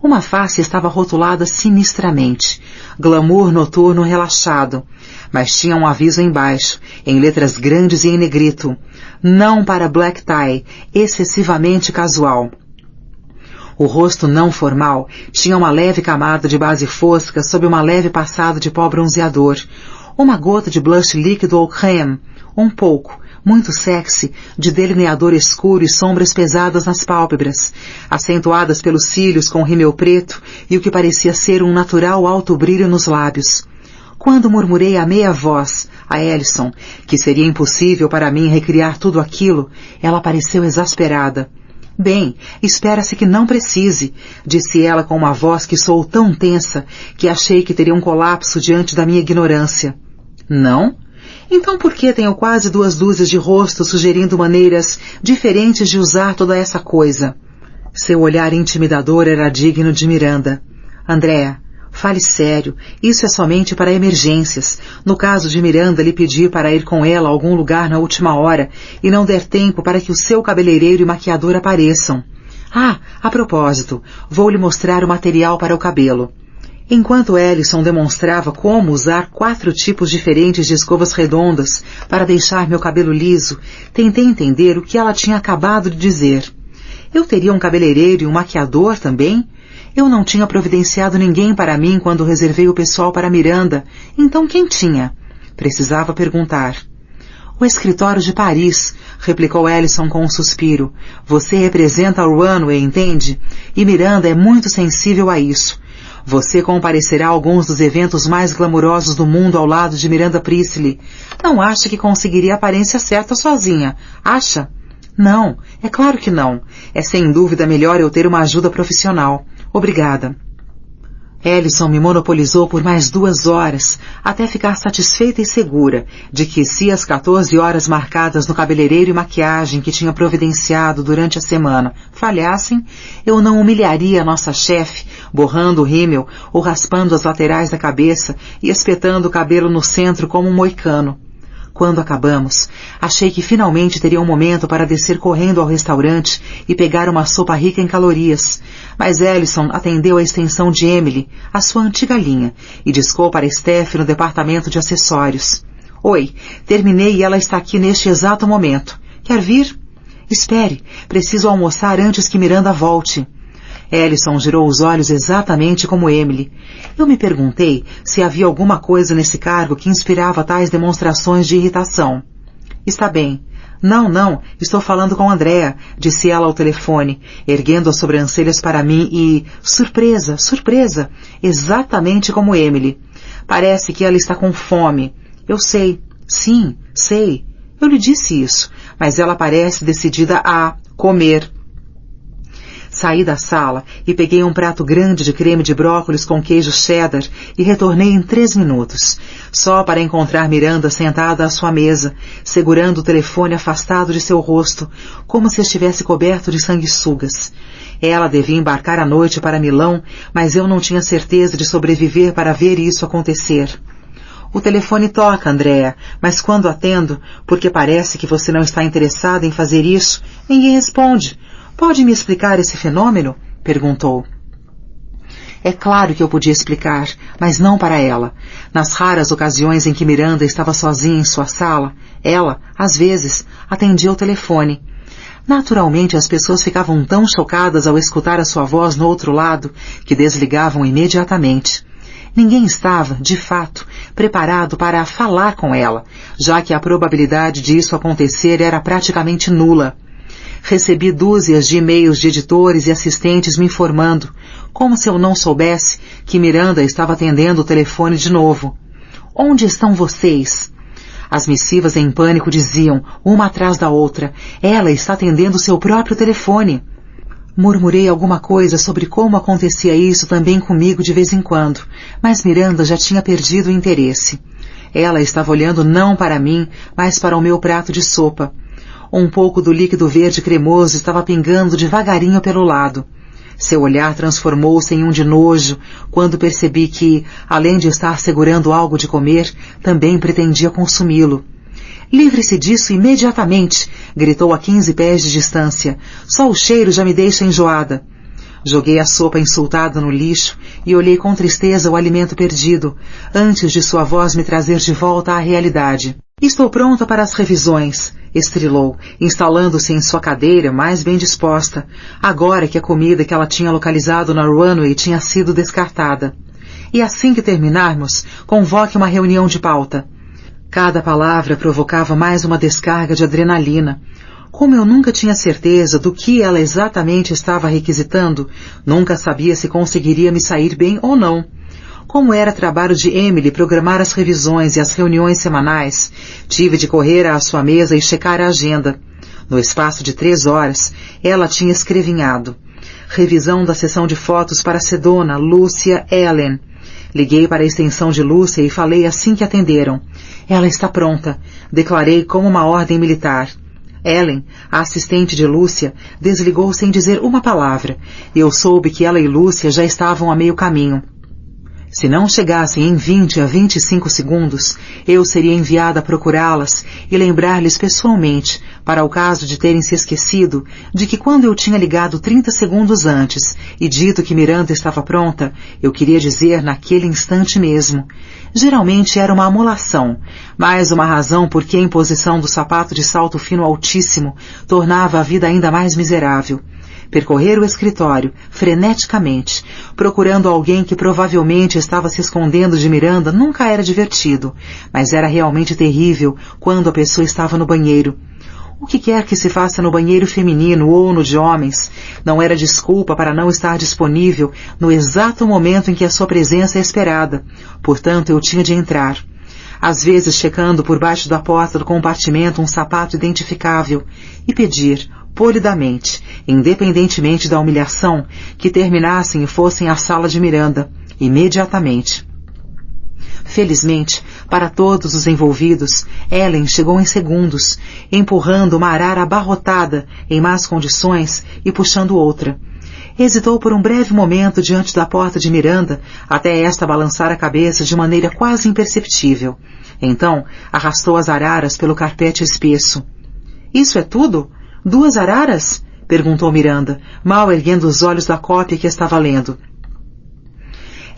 Uma face estava rotulada sinistramente, glamour noturno relaxado, mas tinha um aviso embaixo, em letras grandes e em negrito, não para black tie, excessivamente casual. O rosto não formal tinha uma leve camada de base fosca sob uma leve passada de pó bronzeador, uma gota de blush líquido ou creme, um pouco, muito sexy, de delineador escuro e sombras pesadas nas pálpebras, acentuadas pelos cílios com rímel preto e o que parecia ser um natural alto brilho nos lábios. Quando murmurei a meia voz a Ellison que seria impossível para mim recriar tudo aquilo, ela pareceu exasperada. Bem, espera-se que não precise, disse ela com uma voz que soou tão tensa que achei que teria um colapso diante da minha ignorância. Não? Então por que tenho quase 2 dúzias de rostos sugerindo maneiras diferentes de usar toda essa coisa? Seu olhar intimidador era digno de Miranda. Andréa, fale sério, isso é somente para emergências. No caso de Miranda lhe pedir para ir com ela a algum lugar na última hora e não der tempo para que o seu cabeleireiro e maquiador apareçam. Ah, a propósito, vou lhe mostrar o material para o cabelo. Enquanto Ellison demonstrava como usar 4 tipos diferentes de escovas redondas para deixar meu cabelo liso, tentei entender o que ela tinha acabado de dizer. Eu teria um cabeleireiro e um maquiador também? Eu não tinha providenciado ninguém para mim quando reservei o pessoal para Miranda, então quem tinha? Precisava perguntar. O escritório de Paris, replicou Ellison com um suspiro. Você representa o Runway, entende? E Miranda é muito sensível a isso. Você comparecerá a alguns dos eventos mais glamurosos do mundo ao lado de Miranda Priestly. Não acha que conseguiria a aparência certa sozinha? Acha? Não, é claro que não. É sem dúvida melhor eu ter uma ajuda profissional. Obrigada. Ellison me monopolizou por mais 2 horas, até ficar satisfeita e segura de que se as 14 horas marcadas no cabeleireiro e maquiagem que tinha providenciado durante a semana falhassem, eu não humilharia a nossa chefe, borrando o rímel ou raspando as laterais da cabeça e espetando o cabelo no centro como um moicano. Quando acabamos, achei que finalmente teria um momento para descer correndo ao restaurante e pegar uma sopa rica em calorias, mas Ellison atendeu a extensão de Emily, a sua antiga linha, e discou para Steph no departamento de acessórios. Oi, terminei e ela está aqui neste exato momento. Quer vir? Espere, preciso almoçar antes que Miranda volte. Ellison girou os olhos exatamente como Emily. Eu me perguntei se havia alguma coisa nesse cargo que inspirava tais demonstrações de irritação. Está bem. Não, estou falando com Andrea, disse ela ao telefone, erguendo as sobrancelhas para mim e... Surpresa, exatamente como Emily. Parece que ela está com fome. Eu sei. Sim, sei. Eu lhe disse isso, mas ela parece decidida a comer. Saí da sala e peguei um prato grande de creme de brócolis com queijo cheddar e retornei em 3 minutos, só para encontrar Miranda sentada à sua mesa, segurando o telefone afastado de seu rosto, como se estivesse coberto de sanguessugas. Ela devia embarcar à noite para Milão, mas eu não tinha certeza de sobreviver para ver isso acontecer. O telefone toca, Andrea, mas quando atendo, porque parece que você não está interessada em fazer isso, ninguém responde. Pode me explicar esse fenômeno? Perguntou. É claro que eu podia explicar, mas não para ela. Nas raras ocasiões em que Miranda estava sozinha em sua sala, ela, às vezes, atendia o telefone. Naturalmente, as pessoas ficavam tão chocadas ao escutar a sua voz no outro lado que desligavam imediatamente. Ninguém estava, de fato, preparado para falar com ela, já que a probabilidade disso acontecer era praticamente nula. Recebi dúzias de e-mails de editores e assistentes me informando, como se eu não soubesse, que Miranda estava atendendo o telefone de novo. Onde estão vocês? As missivas em pânico diziam, uma atrás da outra, ela está atendendo seu próprio telefone. Murmurei alguma coisa sobre como acontecia isso também comigo de vez em quando, mas Miranda já tinha perdido o interesse. Ela estava olhando não para mim, mas para o meu prato de sopa. Um pouco do líquido verde cremoso estava pingando devagarinho pelo lado. Seu olhar transformou-se em um de nojo quando percebi que, além de estar segurando algo de comer, também pretendia consumi-lo. Livre-se disso imediatamente, gritou a 15 pés de distância. Só o cheiro já me deixa enjoada. Joguei a sopa insultada no lixo e olhei com tristeza o alimento perdido, antes de sua voz me trazer de volta à realidade. Estou pronta para as revisões, estrilou, instalando-se em sua cadeira mais bem disposta, agora que a comida que ela tinha localizado na runway tinha sido descartada. E assim que terminarmos, convoque uma reunião de pauta. Cada palavra provocava mais uma descarga de adrenalina. Como eu nunca tinha certeza do que ela exatamente estava requisitando, nunca sabia se conseguiria me sair bem ou não. Como era trabalho de Emily programar as revisões e as reuniões semanais, tive de correr à sua mesa e checar a agenda. No espaço de 3 horas, ela tinha escrevinhado. Revisão da sessão de fotos para Sedona, Lúcia, Ellen. Liguei para a extensão de Lúcia e falei assim que atenderam. Ela está pronta, declarei como uma ordem militar. Ellen, a assistente de Lúcia, desligou sem dizer uma palavra. Eu soube que ela e Lúcia já estavam a meio caminho. Se não chegassem em 20 a 25 segundos, eu seria enviada a procurá-las e lembrar-lhes pessoalmente, para o caso de terem se esquecido, de que quando eu tinha ligado 30 segundos antes e dito que Miranda estava pronta, eu queria dizer naquele instante mesmo. Geralmente era uma amolação, mais uma razão por que a imposição do sapato de salto fino altíssimo tornava a vida ainda mais miserável. Percorrer o escritório, freneticamente, procurando alguém que provavelmente estava se escondendo de Miranda nunca era divertido, mas era realmente terrível quando a pessoa estava no banheiro. O que quer que se faça no banheiro feminino ou no de homens, não era desculpa para não estar disponível no exato momento em que a sua presença é esperada. Portanto, eu tinha de entrar. Às vezes checando por baixo da porta do compartimento um sapato identificável e pedir, polidamente, independentemente da humilhação, que terminassem e fossem à sala de Miranda, imediatamente. Felizmente, para todos os envolvidos, Ellen chegou em segundos, empurrando uma arara abarrotada, em más condições, e puxando outra. Hesitou por um breve momento diante da porta de Miranda, até esta balançar a cabeça de maneira quase imperceptível. Então, arrastou as araras pelo carpete espesso. Isso é tudo? 2 araras? Perguntou Miranda, mal erguendo os olhos da cópia que estava lendo.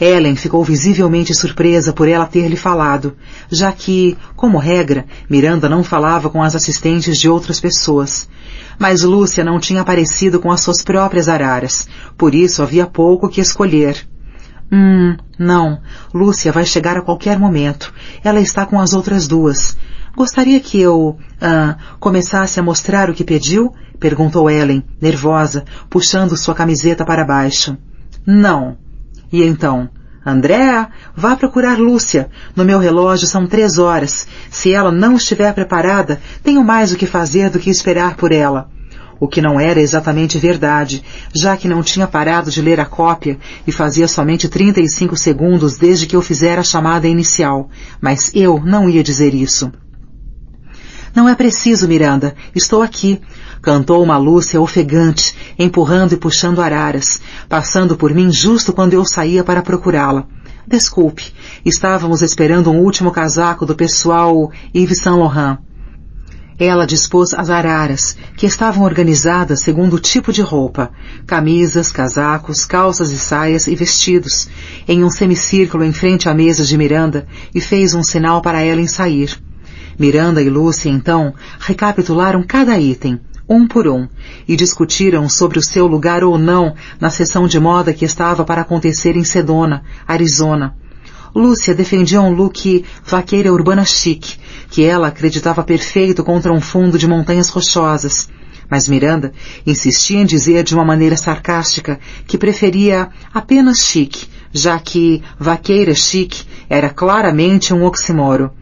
Ellen ficou visivelmente surpresa por ela ter lhe falado, já que, como regra, Miranda não falava com as assistentes de outras pessoas. Mas Lúcia não tinha aparecido com as suas próprias araras, por isso havia pouco que escolher. Não. Lúcia vai chegar a qualquer momento. Ela está com as outras 2. Gostaria que eu, começasse a mostrar o que pediu? Perguntou Ellen, nervosa, puxando sua camiseta para baixo. Não. E então? Andréa, vá procurar Lúcia. No meu relógio são 3 horas. Se ela não estiver preparada, tenho mais o que fazer do que esperar por ela. O que não era exatamente verdade, já que não tinha parado de ler a cópia e fazia somente 35 segundos desde que eu fizera a chamada inicial. Mas eu não ia dizer isso. Não é preciso, Miranda. Estou aqui. Cantou uma Lúcia ofegante, empurrando e puxando araras, passando por mim justo quando eu saía para procurá-la. Desculpe, estávamos esperando um último casaco do pessoal Yves Saint Laurent. Ela dispôs as araras, que estavam organizadas segundo o tipo de roupa, camisas, casacos, calças e saias e vestidos, em um semicírculo em frente à mesa de Miranda e fez um sinal para Ellen sair. Miranda e Lúcia, então, recapitularam cada item, um por um, e discutiram sobre o seu lugar ou não na sessão de moda que estava para acontecer em Sedona, Arizona. Lúcia defendia um look vaqueira urbana chique, que ela acreditava perfeito contra um fundo de montanhas rochosas. Mas Miranda insistia em dizer de uma maneira sarcástica que preferia apenas chique, já que vaqueira chique era claramente um oxímoro.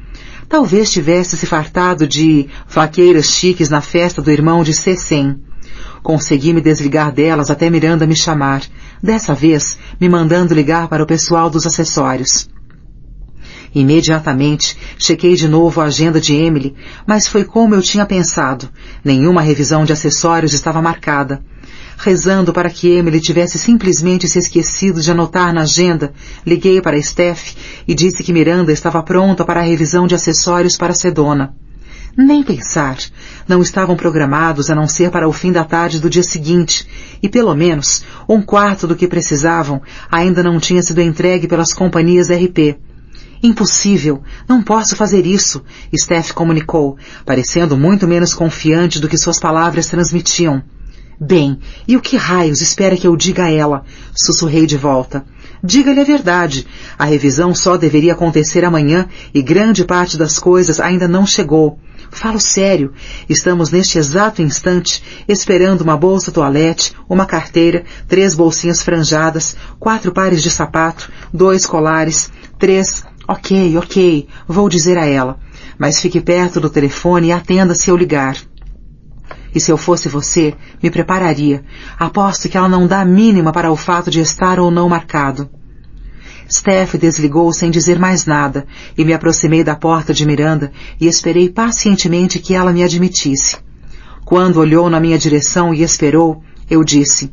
Talvez tivesse se fartado de vaqueiras chiques na festa do irmão de Cecem. Consegui me desligar delas até Miranda me chamar, dessa vez me mandando ligar para o pessoal dos acessórios. Imediatamente, chequei de novo a agenda de Emily, mas foi como eu tinha pensado. Nenhuma revisão de acessórios estava marcada. Rezando para que Emily tivesse simplesmente se esquecido de anotar na agenda, liguei para Steph e disse que Miranda estava pronta para a revisão de acessórios para Sedona. Nem pensar. Não estavam programados a não ser para o fim da tarde do dia seguinte, e pelo menos 1/4 do que precisavam ainda não tinha sido entregue pelas companhias RP. Impossível, não posso fazer isso, Steph comunicou, parecendo muito menos confiante do que suas palavras transmitiam. Bem, e o que raios espera que eu diga a ela? Sussurrei de volta. Diga-lhe a verdade. A revisão só deveria acontecer amanhã e grande parte das coisas ainda não chegou. Falo sério. Estamos neste exato instante esperando uma bolsa toalete, uma carteira, 3 bolsinhas franjadas, 4 pares de sapato, 2 colares, 3... Ok, vou dizer a ela. Mas fique perto do telefone e atenda se eu ligar. E se eu fosse você, me prepararia. Aposto que ela não dá a mínima para o fato de estar ou não marcado. Steph desligou sem dizer mais nada, e me aproximei da porta de Miranda e esperei pacientemente que ela me admitisse. Quando olhou na minha direção e esperou, eu disse: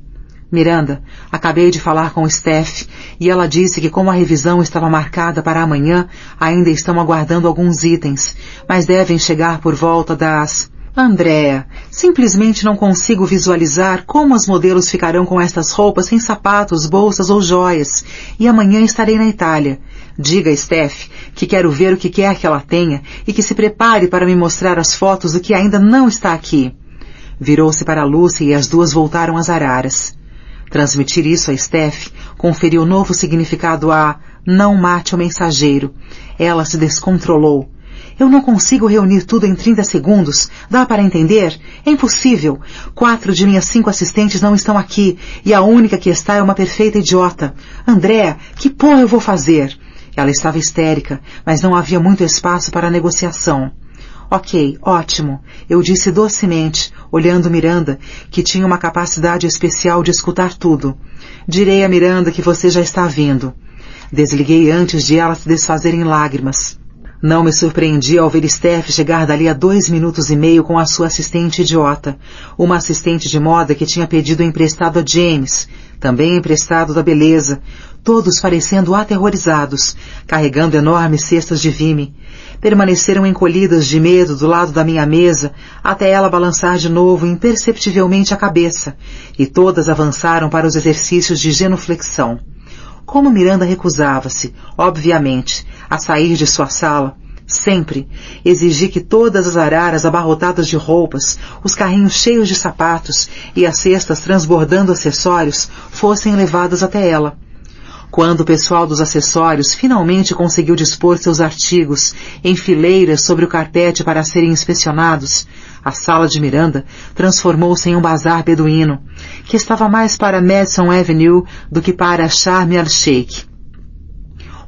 Miranda, acabei de falar com Steph, e ela disse que como a revisão estava marcada para amanhã, ainda estão aguardando alguns itens, mas devem chegar por volta das... Andréa, simplesmente não consigo visualizar como os modelos ficarão com estas roupas sem sapatos, bolsas ou joias, e amanhã estarei na Itália. Diga a Steph que quero ver o que quer que ela tenha e que se prepare para me mostrar as fotos do que ainda não está aqui. Virou-se para Lúcia e as 2 voltaram às araras. Transmitir isso a Steph conferiu novo significado a não mate o mensageiro. Ela se descontrolou. Eu não consigo reunir tudo em 30 segundos. Dá para entender? É impossível. 4 de minhas 5 assistentes não estão aqui, e a única que está é uma perfeita idiota. Andréa, que porra eu vou fazer? Ela estava histérica, mas não havia muito espaço para negociação. Ok, ótimo, eu disse docemente, olhando Miranda, que tinha uma capacidade especial de escutar tudo. Direi a Miranda que você já está vindo. Desliguei antes de ela se desfazer em lágrimas. Não me surpreendi ao ver Steph chegar dali a 2 minutos e meio com a sua assistente idiota, uma assistente de moda que tinha pedido emprestado a James, também emprestado da beleza, todos parecendo aterrorizados, carregando enormes cestas de vime. Permaneceram encolhidas de medo do lado da minha mesa, até ela balançar de novo imperceptivelmente a cabeça, e todas avançaram para os exercícios de genuflexão. Como Miranda recusava-se, obviamente, a sair de sua sala, sempre exigi que todas as araras abarrotadas de roupas, os carrinhos cheios de sapatos e as cestas transbordando acessórios fossem levadas até ela. Quando o pessoal dos acessórios finalmente conseguiu dispor seus artigos em fileiras sobre o carpete para serem inspecionados, a sala de Miranda transformou-se em um bazar beduíno, que estava mais para Madison Avenue do que para Sharm el-Sheikh.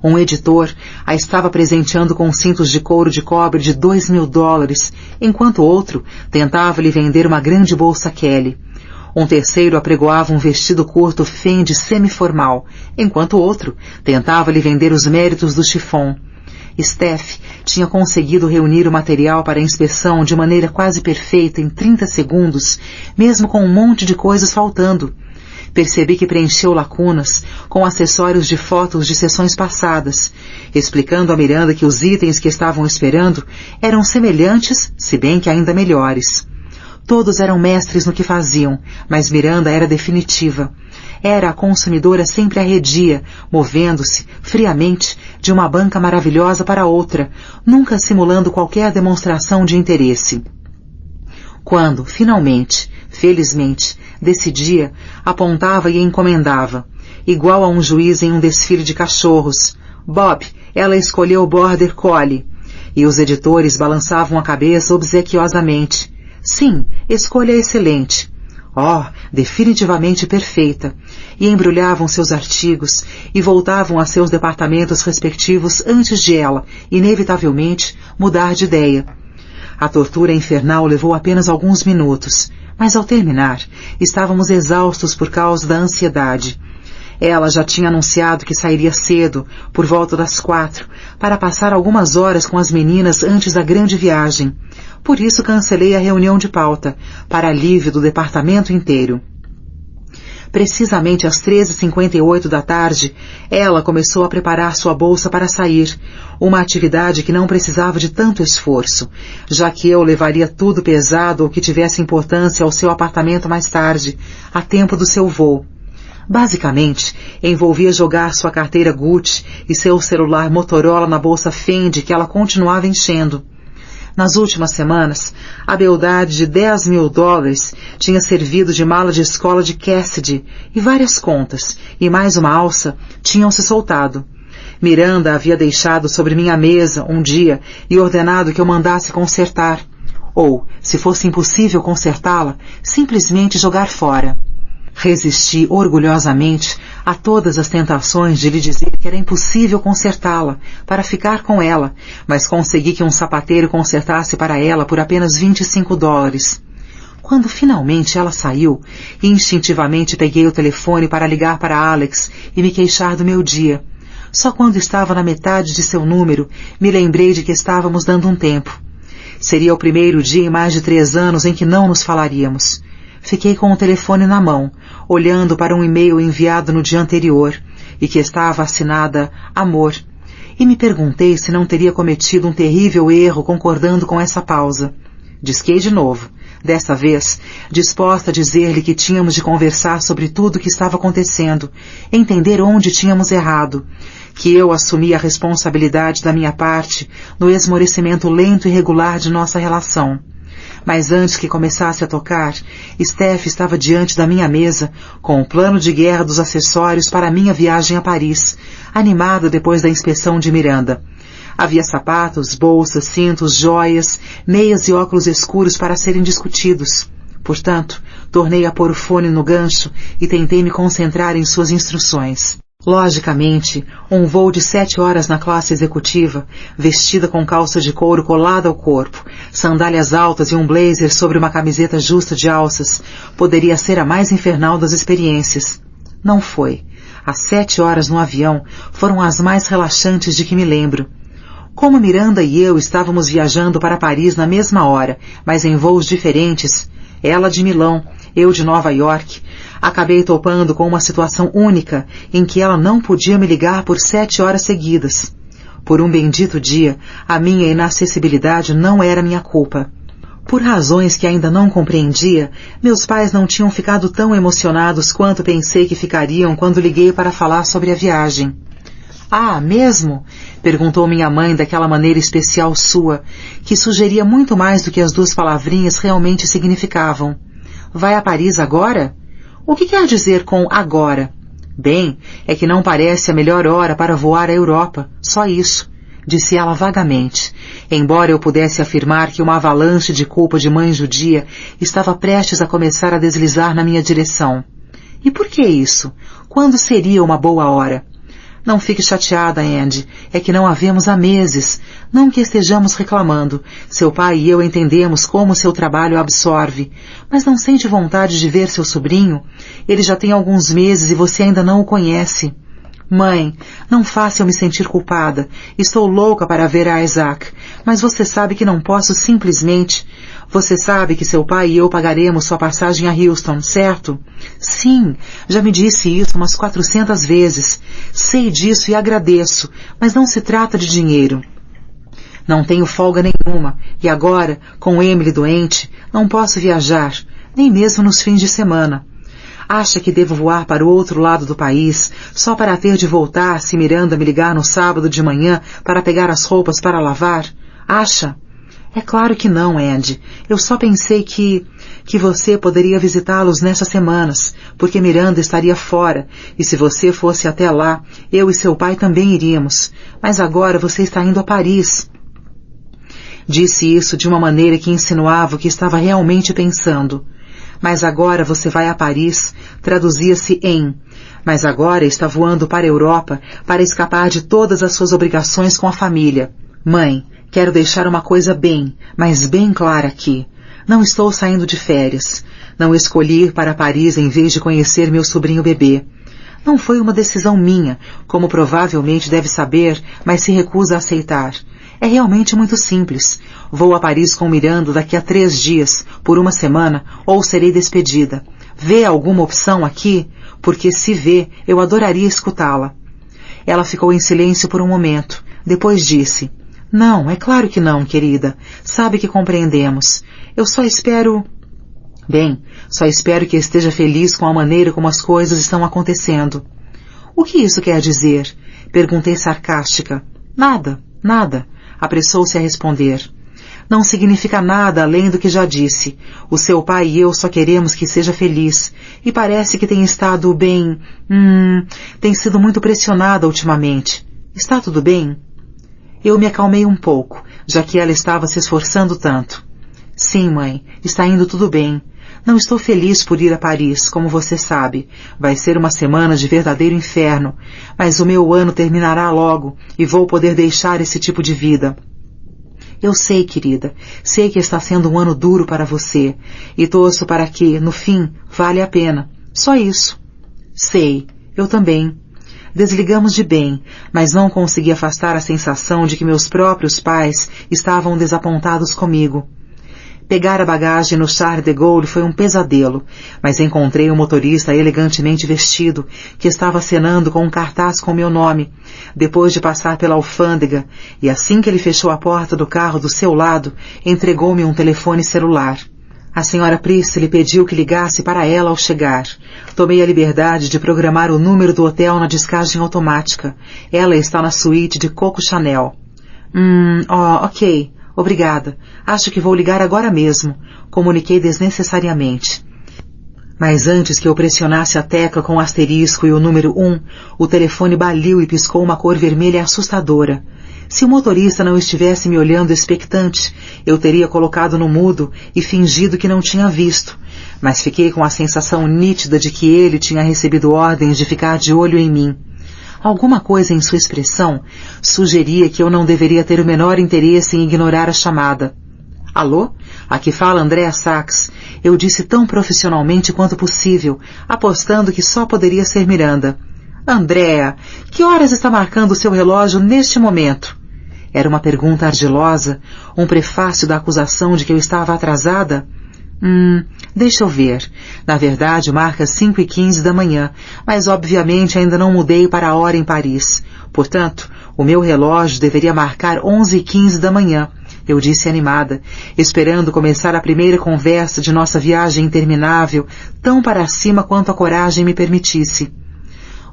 Um editor a estava presenteando com cintos de couro de cobre de $2.000, enquanto outro tentava lhe vender uma grande bolsa Kelly. Um terceiro apregoava um vestido curto Fendi semiformal, enquanto outro tentava lhe vender os méritos do chiffon. Steph tinha conseguido reunir o material para a inspeção de maneira quase perfeita em 30 segundos, mesmo com um monte de coisas faltando. Percebi que preencheu lacunas com acessórios de fotos de sessões passadas, explicando a Miranda que os itens que estavam esperando eram semelhantes, se bem que ainda melhores. Todos eram mestres no que faziam, mas Miranda era definitiva. Era a consumidora sempre arredia, movendo-se, friamente, de uma banca maravilhosa para outra, nunca simulando qualquer demonstração de interesse. Quando, finalmente, felizmente, decidia, apontava e encomendava, igual a um juiz em um desfile de cachorros. Bob, ela escolheu o Border Collie. E os editores balançavam a cabeça obsequiosamente. Sim, escolha excelente. Oh, definitivamente perfeita. E embrulhavam seus artigos e voltavam a seus departamentos respectivos antes de ela, inevitavelmente, mudar de ideia. A tortura infernal levou apenas alguns minutos, mas ao terminar, estávamos exaustos por causa da ansiedade. Ela já tinha anunciado que sairia cedo, por volta das 4, para passar algumas horas com as meninas antes da grande viagem. Por isso cancelei a reunião de pauta, para alívio do departamento inteiro. Precisamente às 13h58 da tarde, ela começou a preparar sua bolsa para sair, uma atividade que não precisava de tanto esforço, já que eu levaria tudo pesado ou que tivesse importância ao seu apartamento mais tarde, a tempo do seu voo. Basicamente, envolvia jogar sua carteira Gucci e seu celular Motorola na bolsa Fendi que ela continuava enchendo. Nas últimas semanas, a beldade de $10.000 tinha servido de mala de escola de Cassidy e várias contas, e mais uma alça, tinham se soltado. Miranda a havia deixado sobre minha mesa um dia e ordenado que eu mandasse consertar, ou, se fosse impossível consertá-la, simplesmente jogar fora. Resisti orgulhosamente a todas as tentações de lhe dizer que era impossível consertá-la, para ficar com ela, mas consegui que um sapateiro consertasse para ela por apenas $25. Quando finalmente ela saiu, instintivamente peguei o telefone para ligar para Alex e me queixar do meu dia. Só quando estava na metade de seu número, me lembrei de que estávamos dando um tempo. Seria o primeiro dia em mais de 3 anos em que não nos falaríamos. Fiquei com o telefone na mão, olhando para um e-mail enviado no dia anterior, e que estava assinada Amor, e me perguntei se não teria cometido um terrível erro concordando com essa pausa. Disquei de novo, dessa vez, disposta a dizer-lhe que tínhamos de conversar sobre tudo o que estava acontecendo, entender onde tínhamos errado, que eu assumia a responsabilidade da minha parte no esmorecimento lento e regular de nossa relação. Mas antes que começasse a tocar, Steph estava diante da minha mesa, com o plano de guerra dos acessórios para a minha viagem a Paris, animada depois da inspeção de Miranda. Havia sapatos, bolsas, cintos, joias, meias e óculos escuros para serem discutidos. Portanto, tornei a pôr o fone no gancho e tentei me concentrar em suas instruções. Logicamente, um voo de 7 horas na classe executiva, vestida com calça de couro colada ao corpo, sandálias altas e um blazer sobre uma camiseta justa de alças, poderia ser a mais infernal das experiências. Não foi. As 7 horas no avião foram as mais relaxantes de que me lembro. Como Miranda e eu estávamos viajando para Paris na mesma hora, mas em voos diferentes, ela de Milão, eu de Nova York, acabei topando com uma situação única em que ela não podia me ligar por 7 horas seguidas. Por um bendito dia, a minha inacessibilidade não era minha culpa. Por razões que ainda não compreendia, meus pais não tinham ficado tão emocionados quanto pensei que ficariam quando liguei para falar sobre a viagem. Ah, mesmo? Perguntou minha mãe daquela maneira especial sua, que sugeria muito mais do que as 2 palavrinhas realmente significavam. Vai a Paris agora? O que quer dizer com agora? Bem, é que não parece a melhor hora para voar à Europa, só isso, disse ela vagamente, embora eu pudesse afirmar que uma avalanche de culpa de mãe judia estava prestes a começar a deslizar na minha direção. E por que isso? Quando seria uma boa hora? Não fique chateada, Andy. É que não a vemos há meses. Não que estejamos reclamando. Seu pai e eu entendemos como seu trabalho a absorve. Mas não sente vontade de ver seu sobrinho? Ele já tem alguns meses e você ainda não o conhece. Mãe, não faça eu me sentir culpada. Estou louca para ver a Isaac. Mas você sabe que não posso simplesmente... Você sabe que seu pai e eu pagaremos sua passagem a Houston, certo? Sim, já me disse isso umas 400 vezes. Sei disso e agradeço, mas não se trata de dinheiro. Não tenho folga nenhuma, e agora, com Emily doente, não posso viajar, nem mesmo nos fins de semana. Acha que devo voar para o outro lado do país, só para ter de voltar se Miranda me ligar no sábado de manhã para pegar as roupas para lavar? Acha? É claro que não, Andy. Eu só pensei que você poderia visitá-los nessas semanas, porque Miranda estaria fora, e se você fosse até lá, eu e seu pai também iríamos. Mas agora você está indo a Paris. Disse isso de uma maneira que insinuava o que estava realmente pensando. Mas agora você vai a Paris, traduzia-se em... Mas agora está voando para a Europa para escapar de todas as suas obrigações com a família. Mãe, quero deixar uma coisa bem, mas bem clara aqui. Não estou saindo de férias. Não escolhi ir para Paris em vez de conhecer meu sobrinho bebê. Não foi uma decisão minha, como provavelmente deve saber, mas se recusa a aceitar. É realmente muito simples. Vou a Paris com Miranda daqui a 3 dias, por uma semana, ou serei despedida. Vê alguma opção aqui? Porque se vê, eu adoraria escutá-la. Ela ficou em silêncio por um momento. Depois disse... Não, é claro que não, querida. Sabe que compreendemos. Eu só espero... Bem, só espero que esteja feliz com a maneira como as coisas estão acontecendo. O que isso quer dizer? Perguntei sarcástica. Nada, nada. Apressou-se a responder. Não significa nada além do que já disse. O seu pai e eu só queremos que seja feliz. E parece que tem estado bem... tem sido muito pressionada ultimamente. Está tudo bem? Eu me acalmei um pouco, já que ela estava se esforçando tanto. Sim, mãe, está indo tudo bem. Não estou feliz por ir a Paris, como você sabe. Vai ser uma semana de verdadeiro inferno, mas o meu ano terminará logo e vou poder deixar esse tipo de vida. Eu sei, querida, sei que está sendo um ano duro para você, e torço para que, no fim, vale a pena. Só isso. Sei, eu também. Desligamos de bem, mas não consegui afastar a sensação de que meus próprios pais estavam desapontados comigo. Pegar a bagagem no Charles de Gaulle foi um pesadelo, mas encontrei um motorista elegantemente vestido, que estava acenando com um cartaz com meu nome, depois de passar pela alfândega, e assim que ele fechou a porta do carro do seu lado, entregou-me um telefone celular. A senhora Priestley pediu que ligasse para ela ao chegar. Tomei a liberdade de programar o número do hotel na descagem automática. Ela está na suíte de Coco Chanel. Ok. Obrigada. Acho que vou ligar agora mesmo. Comuniquei desnecessariamente. Mas antes que eu pressionasse a tecla com o asterisco e o número 1, o telefone baliu e piscou uma cor vermelha assustadora. Se o motorista não estivesse me olhando expectante, eu teria colocado no mudo e fingido que não tinha visto, mas fiquei com a sensação nítida de que ele tinha recebido ordens de ficar de olho em mim. Alguma coisa em sua expressão sugeria que eu não deveria ter o menor interesse em ignorar a chamada. Alô? Aqui fala Andréa Sachs. Eu disse tão profissionalmente quanto possível, apostando que só poderia ser Miranda. Andréa, que horas está marcando o seu relógio neste momento? Era uma pergunta ardilosa, um prefácio da acusação de que eu estava atrasada? Deixa eu ver. Na verdade, marca 5h15 da manhã, mas obviamente ainda não mudei para a hora em Paris. Portanto, o meu relógio deveria marcar 11h15 da manhã, eu disse animada, esperando começar a primeira conversa de nossa viagem interminável, tão para cima quanto a coragem me permitisse.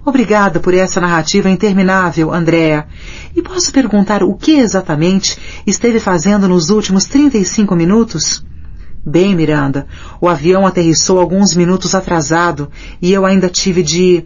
Obrigada por essa narrativa interminável, Andrea. E posso perguntar o que exatamente esteve fazendo nos últimos 35 minutos? Bem, Miranda, o avião aterrissou alguns minutos atrasado e eu ainda tive de...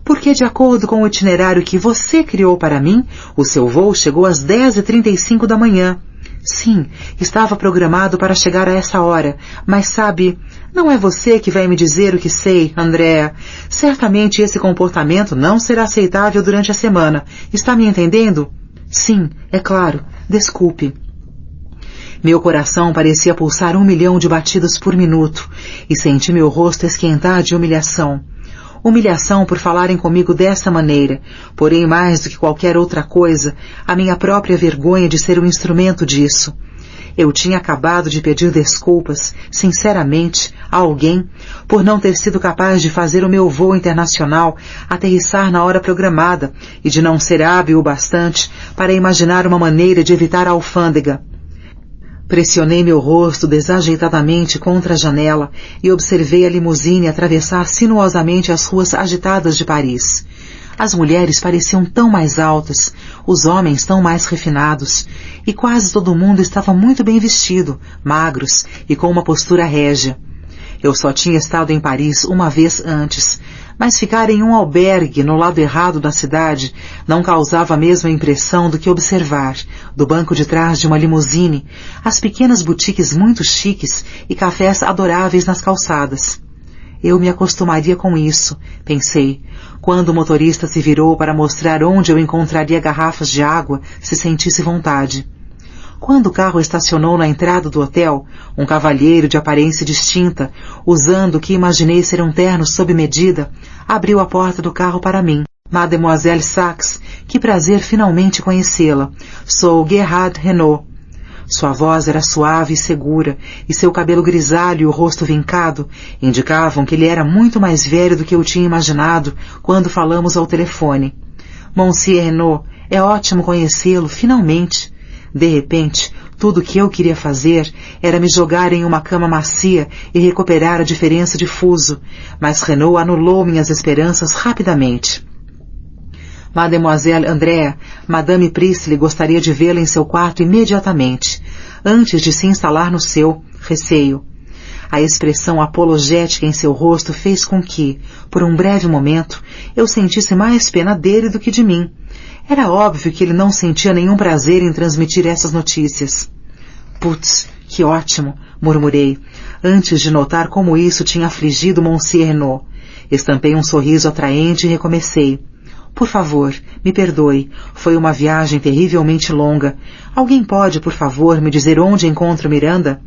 Porque, de acordo com o itinerário que você criou para mim, o seu voo chegou às 10h35 da manhã. Sim, estava programado para chegar a essa hora, mas sabe, não é você que vai me dizer o que sei, Andrea. Certamente esse comportamento não será aceitável durante a semana. Está me entendendo? Sim, é claro. Desculpe. Meu coração parecia pulsar 1 milhão de batidas por minuto e senti meu rosto esquentar de humilhação. Humilhação por falarem comigo dessa maneira, porém mais do que qualquer outra coisa, a minha própria vergonha de ser o instrumento disso. Eu tinha acabado de pedir desculpas, sinceramente, a alguém, por não ter sido capaz de fazer o meu voo internacional aterrissar na hora programada e de não ser hábil o bastante para imaginar uma maneira de evitar a alfândega. Pressionei meu rosto desajeitadamente contra a janela e observei a limusine atravessar sinuosamente as ruas agitadas de Paris. As mulheres pareciam tão mais altas, os homens tão mais refinados, e quase todo mundo estava muito bem vestido, magros e com uma postura régia. Eu só tinha estado em Paris uma vez antes, mas ficar em um albergue no lado errado da cidade não causava a mesma impressão do que observar, do banco de trás de uma limusine, as pequenas boutiques muito chiques e cafés adoráveis nas calçadas. Eu me acostumaria com isso, pensei, quando o motorista se virou para mostrar onde eu encontraria garrafas de água se sentisse vontade. Quando o carro estacionou na entrada do hotel, um cavalheiro de aparência distinta, usando o que imaginei ser um terno sob medida, abriu a porta do carro para mim. Mademoiselle Saxe, que prazer finalmente conhecê-la. Sou Gerard Renault. Sua voz era suave e segura, e seu cabelo grisalho e o rosto vincado indicavam que ele era muito mais velho do que eu tinha imaginado quando falamos ao telefone. Monsieur Renault, é ótimo conhecê-lo, finalmente. De repente, tudo o que eu queria fazer era me jogar em uma cama macia e recuperar a diferença de fuso, mas Renault anulou minhas esperanças rapidamente. Mademoiselle Andrea, Madame Priestley gostaria de vê-la em seu quarto imediatamente, antes de se instalar no seu, receio. A expressão apologética em seu rosto fez com que, por um breve momento, eu sentisse mais pena dele do que de mim. Era óbvio que ele não sentia nenhum prazer em transmitir essas notícias. Putz, que ótimo, murmurei, antes de notar como isso tinha afligido Monsieur Renault. Estampei um sorriso atraente e recomecei. Por favor, me perdoe, foi uma viagem terrivelmente longa. Alguém pode, por favor, me dizer onde encontro Miranda?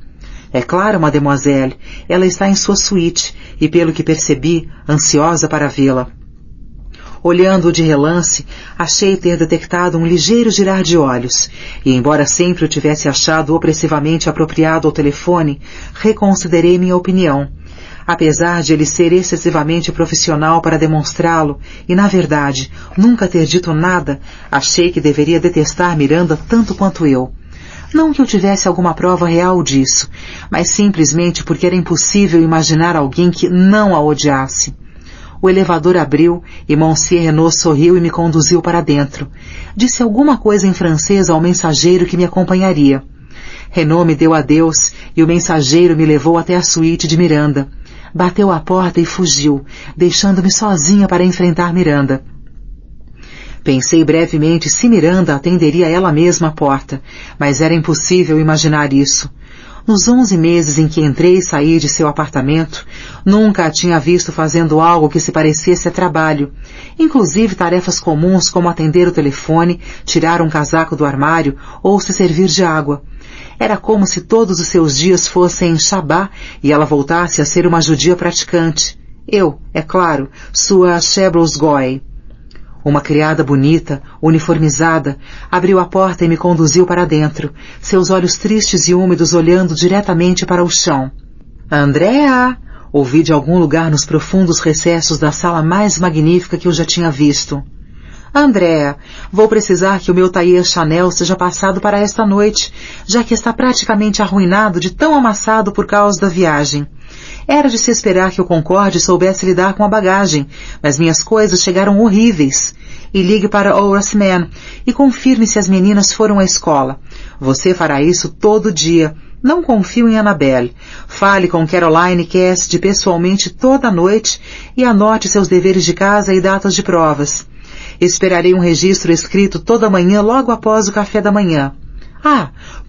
É claro, mademoiselle, ela está em sua suíte e, pelo que percebi, ansiosa para vê-la. Olhando-o de relance, achei ter detectado um ligeiro girar de olhos, e embora sempre o tivesse achado opressivamente apropriado ao telefone, reconsiderei minha opinião. Apesar de ele ser excessivamente profissional para demonstrá-lo, e na verdade, nunca ter dito nada, achei que deveria detestar Miranda tanto quanto eu. Não que eu tivesse alguma prova real disso, mas simplesmente porque era impossível imaginar alguém que não a odiasse. O elevador abriu e Monsieur Renault sorriu e me conduziu para dentro. Disse alguma coisa em francês ao mensageiro que me acompanharia. Renault me deu adeus e o mensageiro me levou até a suíte de Miranda. Bateu à porta e fugiu, deixando-me sozinha para enfrentar Miranda. Pensei brevemente se Miranda atenderia ela mesma a porta, mas era impossível imaginar isso. Nos 11 meses em que entrei e saí de seu apartamento, nunca a tinha visto fazendo algo que se parecesse a trabalho, inclusive tarefas comuns como atender o telefone, tirar um casaco do armário ou se servir de água. Era como se todos os seus dias fossem Shabá e ela voltasse a ser uma judia praticante. Eu, é claro, sua Shebros Goy. Uma criada bonita, uniformizada, abriu a porta e me conduziu para dentro, seus olhos tristes e úmidos olhando diretamente para o chão. Andrea! Ouvi de algum lugar nos profundos recessos da sala mais magnífica que eu já tinha visto. Andrea, vou precisar que o meu tailleur Chanel seja passado para esta noite, já que está praticamente arruinado de tão amassado por causa da viagem. Era de se esperar que o Concorde soubesse lidar com a bagagem, mas minhas coisas chegaram horríveis. E ligue para Horace Mann e confirme se as meninas foram à escola. Você fará isso todo dia. Não confio em Annabelle. Fale com Caroline Cassidy pessoalmente toda a noite e anote seus deveres de casa e datas de provas. Esperarei um registro escrito toda manhã logo após o café da manhã.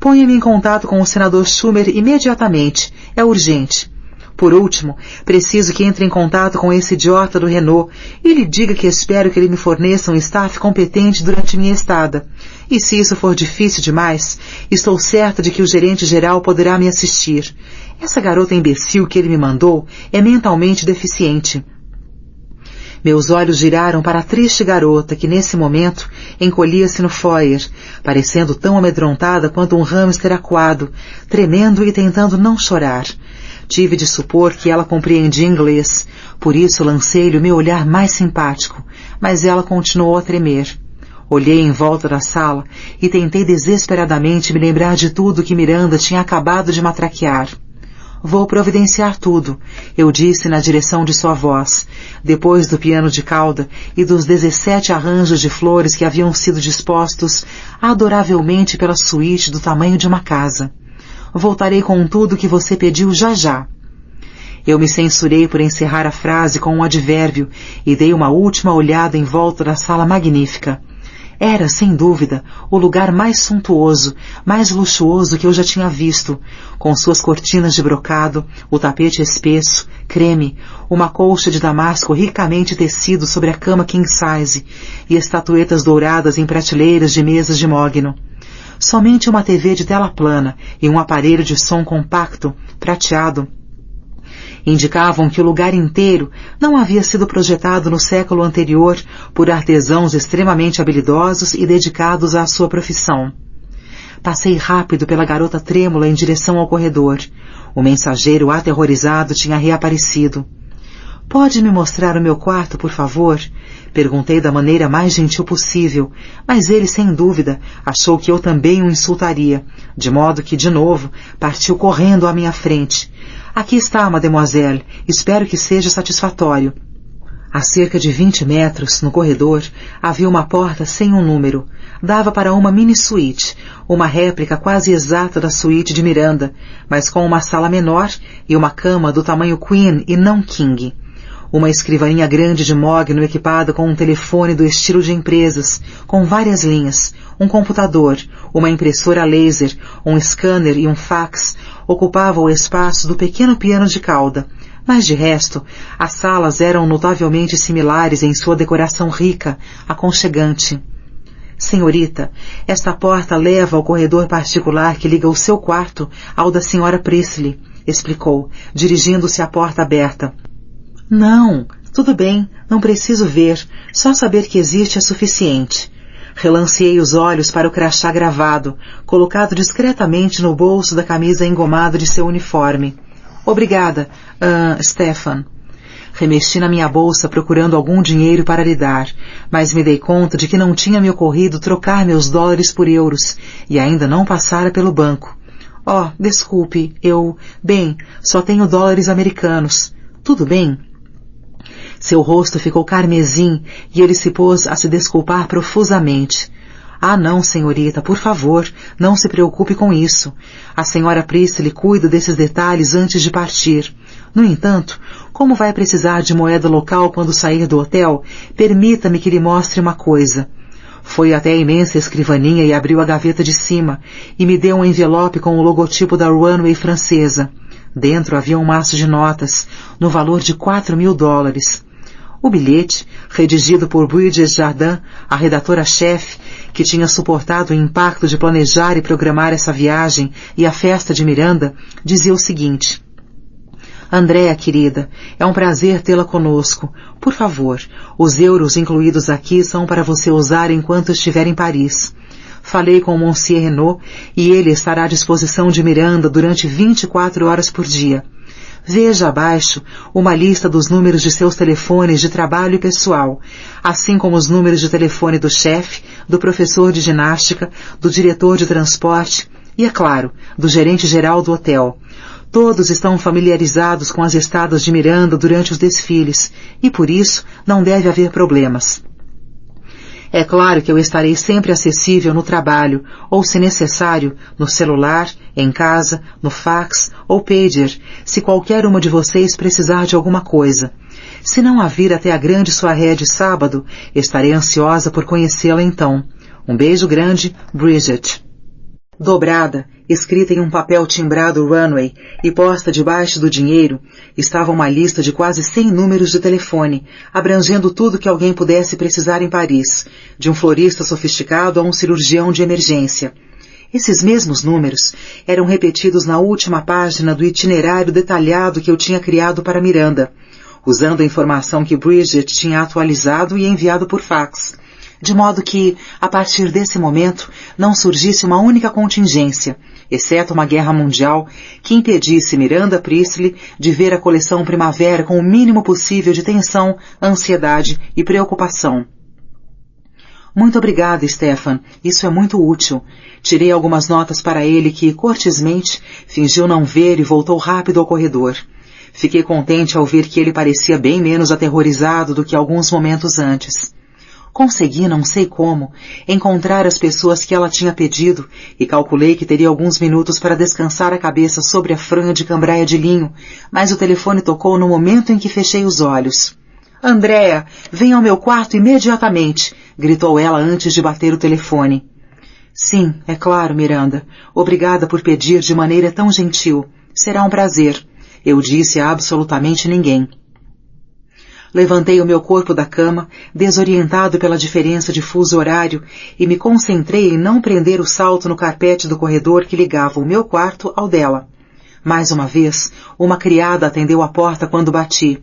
Ponha-me em contato com o senador Schumer imediatamente. É urgente. Por último, preciso que entre em contato com esse idiota do Renault e lhe diga que espero que ele me forneça um staff competente durante minha estada. E se isso for difícil demais, estou certa de que o gerente-geral poderá me assistir. Essa garota imbecil que ele me mandou é mentalmente deficiente. Meus olhos giraram para a triste garota que, nesse momento, encolhia-se no foyer, parecendo tão amedrontada quanto um hamster acuado, tremendo e tentando não chorar. Tive de supor que ela compreendia inglês, por isso lancei-lhe o meu olhar mais simpático, mas ela continuou a tremer. Olhei em volta da sala e tentei desesperadamente me lembrar de tudo que Miranda tinha acabado de matraquear. Vou providenciar tudo, eu disse na direção de sua voz, depois do piano de cauda e dos 17 arranjos de flores que haviam sido dispostos adoravelmente pela suíte do tamanho de uma casa. Voltarei com tudo que você pediu já já. Eu me censurei por encerrar a frase com um advérbio e dei uma última olhada em volta da sala magnífica. Era, sem dúvida, o lugar mais suntuoso, mais luxuoso que eu já tinha visto, com suas cortinas de brocado, o tapete espesso, creme, uma colcha de damasco ricamente tecido sobre a cama king size e estatuetas douradas em prateleiras de mesas de mogno. Somente uma TV de tela plana e um aparelho de som compacto, prateado, indicavam que o lugar inteiro não havia sido projetado no século anterior por artesãos extremamente habilidosos e dedicados à sua profissão. Passei rápido pela garota trêmula em direção ao corredor. O mensageiro aterrorizado tinha reaparecido. Pode me mostrar o meu quarto, por favor? Perguntei da maneira mais gentil possível, mas ele, sem dúvida, achou que eu também o insultaria, de modo que, de novo, partiu correndo à minha frente. Aqui está, mademoiselle. Espero que seja satisfatório. A cerca de 20 metros, no corredor, havia uma porta sem um número. Dava para uma mini-suíte, uma réplica quase exata da suíte de Miranda, mas com uma sala menor e uma cama do tamanho queen e não king. Uma escrivaninha grande de mogno equipada com um telefone do estilo de empresas, com várias linhas, um computador, uma impressora laser, um scanner e um fax ocupava o espaço do pequeno piano de cauda, mas de resto, as salas eram notavelmente similares em sua decoração rica, aconchegante. Senhorita, esta porta leva ao corredor particular que liga o seu quarto ao da senhora Priestley, explicou, dirigindo-se à porta aberta. Não, tudo bem, não preciso ver, só saber que existe é suficiente. Relanceei os olhos para o crachá gravado, colocado discretamente no bolso da camisa engomada de seu uniforme. Obrigada, Stefan. Remexi na minha bolsa procurando algum dinheiro para lhe dar, mas me dei conta de que não tinha me ocorrido trocar meus dólares por euros, e ainda não passara pelo banco. Desculpe, bem, só tenho dólares americanos. Tudo bem? Seu rosto ficou carmesim e ele se pôs a se desculpar profusamente. Não, senhorita, por favor, não se preocupe com isso. A senhora Priestley cuida desses detalhes antes de partir. No entanto, como vai precisar de moeda local quando sair do hotel, permita-me que lhe mostre uma coisa. Foi até a imensa escrivaninha e abriu a gaveta de cima, e me deu um envelope com o logotipo da Runway francesa. Dentro havia um maço de notas, no valor de $4.000. O bilhete, redigido por Bridget Jardin, a redatora-chefe, que tinha suportado o impacto de planejar e programar essa viagem e a festa de Miranda, dizia o seguinte: Andréa, querida, é um prazer tê-la conosco. Por favor, os euros incluídos aqui são para você usar enquanto estiver em Paris. Falei com Monsieur Renault e ele estará à disposição de Miranda durante 24 horas por dia. Veja abaixo uma lista dos números de seus telefones de trabalho e pessoal, assim como os números de telefone do chefe, do professor de ginástica, do diretor de transporte e, é claro, do gerente geral do hotel. Todos estão familiarizados com as estadas de Miranda durante os desfiles e, por isso, não deve haver problemas. É claro que eu estarei sempre acessível no trabalho, ou, se necessário, no celular, em casa, no fax ou pager, se qualquer uma de vocês precisar de alguma coisa. Se não a vir até a grande soirée de sábado, estarei ansiosa por conhecê-la então. Um beijo grande, Bridget. Dobrada, escrita em um papel timbrado Runway e posta debaixo do dinheiro, estava uma lista de quase 100 números de telefone, abrangendo tudo que alguém pudesse precisar em Paris, de um florista sofisticado a um cirurgião de emergência. Esses mesmos números eram repetidos na última página do itinerário detalhado que eu tinha criado para Miranda, usando a informação que Bridget tinha atualizado e enviado por fax, de modo que, a partir desse momento, não surgisse uma única contingência, exceto uma guerra mundial, que impedisse Miranda Priestly de ver a coleção Primavera com o mínimo possível de tensão, ansiedade e preocupação. Muito obrigada, Stefan. Isso é muito útil. Tirei algumas notas para ele que, cortesmente, fingiu não ver e voltou rápido ao corredor. Fiquei contente ao ver que ele parecia bem menos aterrorizado do que alguns momentos antes. Consegui, não sei como, encontrar as pessoas que ela tinha pedido e calculei que teria alguns minutos para descansar a cabeça sobre a franja de cambraia de linho, mas o telefone tocou no momento em que fechei os olhos. Andréa, venha ao meu quarto imediatamente, gritou ela antes de bater o telefone. Sim, é claro, Miranda. Obrigada por pedir de maneira tão gentil. Será um prazer. Eu disse a absolutamente ninguém. Levantei o meu corpo da cama, desorientado pela diferença de fuso horário, e me concentrei em não prender o salto no carpete do corredor que ligava o meu quarto ao dela. Mais uma vez, uma criada atendeu a porta quando bati.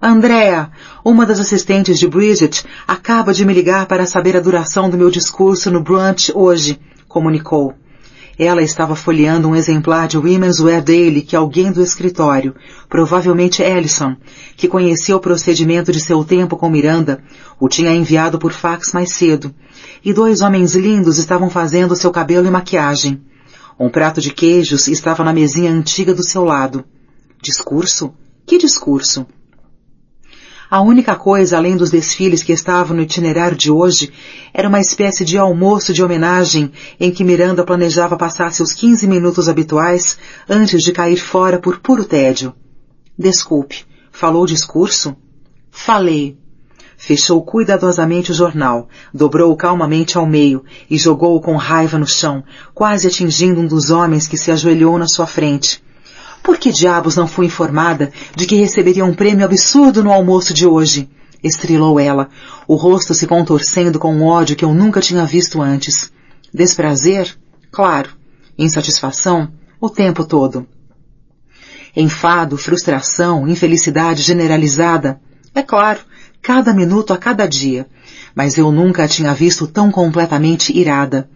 Andréa, uma das assistentes de Bridget, acaba de me ligar para saber a duração do meu discurso no brunch hoje, comunicou. Ela estava folheando um exemplar de Women's Wear Daily que alguém do escritório, provavelmente Ellison, que conhecia o procedimento de seu tempo com Miranda, o tinha enviado por fax mais cedo, e 2 homens lindos estavam fazendo seu cabelo e maquiagem. Um prato de queijos estava na mesinha antiga do seu lado. Discurso? Que discurso? A única coisa, além dos desfiles que estavam no itinerário de hoje, era uma espécie de almoço de homenagem em que Miranda planejava passar seus 15 minutos habituais antes de cair fora por puro tédio. Desculpe, falou discurso? Falei. Fechou cuidadosamente o jornal, dobrou-o calmamente ao meio e jogou-o com raiva no chão, quase atingindo um dos homens que se ajoelhou na sua frente. Por que diabos não fui informada de que receberia um prêmio absurdo no almoço de hoje? Estrilou ela, o rosto se contorcendo com um ódio que eu nunca tinha visto antes. Desprazer? Claro. Insatisfação? O tempo todo. Enfado, frustração, infelicidade generalizada? É claro, cada minuto a cada dia. Mas eu nunca a tinha visto tão completamente irada.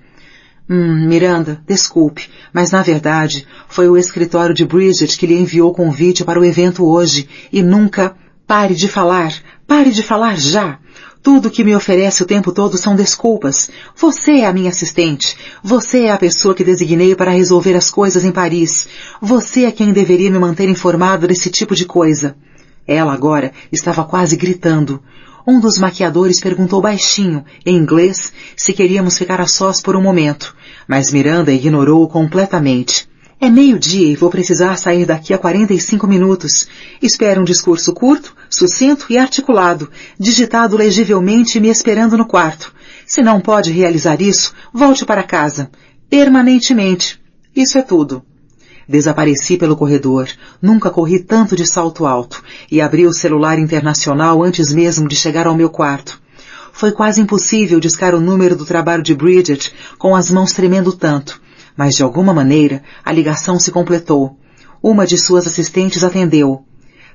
Miranda, desculpe, mas na verdade foi o escritório de Bridget que lhe enviou o convite para o evento hoje e nunca... Pare de falar já! Tudo que me oferece o tempo todo são desculpas. Você é a minha assistente. Você é a pessoa que designei para resolver as coisas em Paris. Você é quem deveria me manter informado desse tipo de coisa. Ela agora estava quase gritando. Um dos maquiadores perguntou baixinho, em inglês, se queríamos ficar a sós por um momento, mas Miranda ignorou-o completamente. É 12:00 e vou precisar sair daqui a 45 minutos. Espero um discurso curto, sucinto e articulado, digitado legivelmente e me esperando no quarto. Se não pode realizar isso, volte para casa. Permanentemente. Isso é tudo. Desapareci pelo corredor, nunca corri tanto de salto alto, e abri o celular internacional antes mesmo de chegar ao meu quarto. Foi quase impossível discar o número do trabalho de Bridget com as mãos tremendo tanto, mas de alguma maneira a ligação se completou. Uma de suas assistentes atendeu.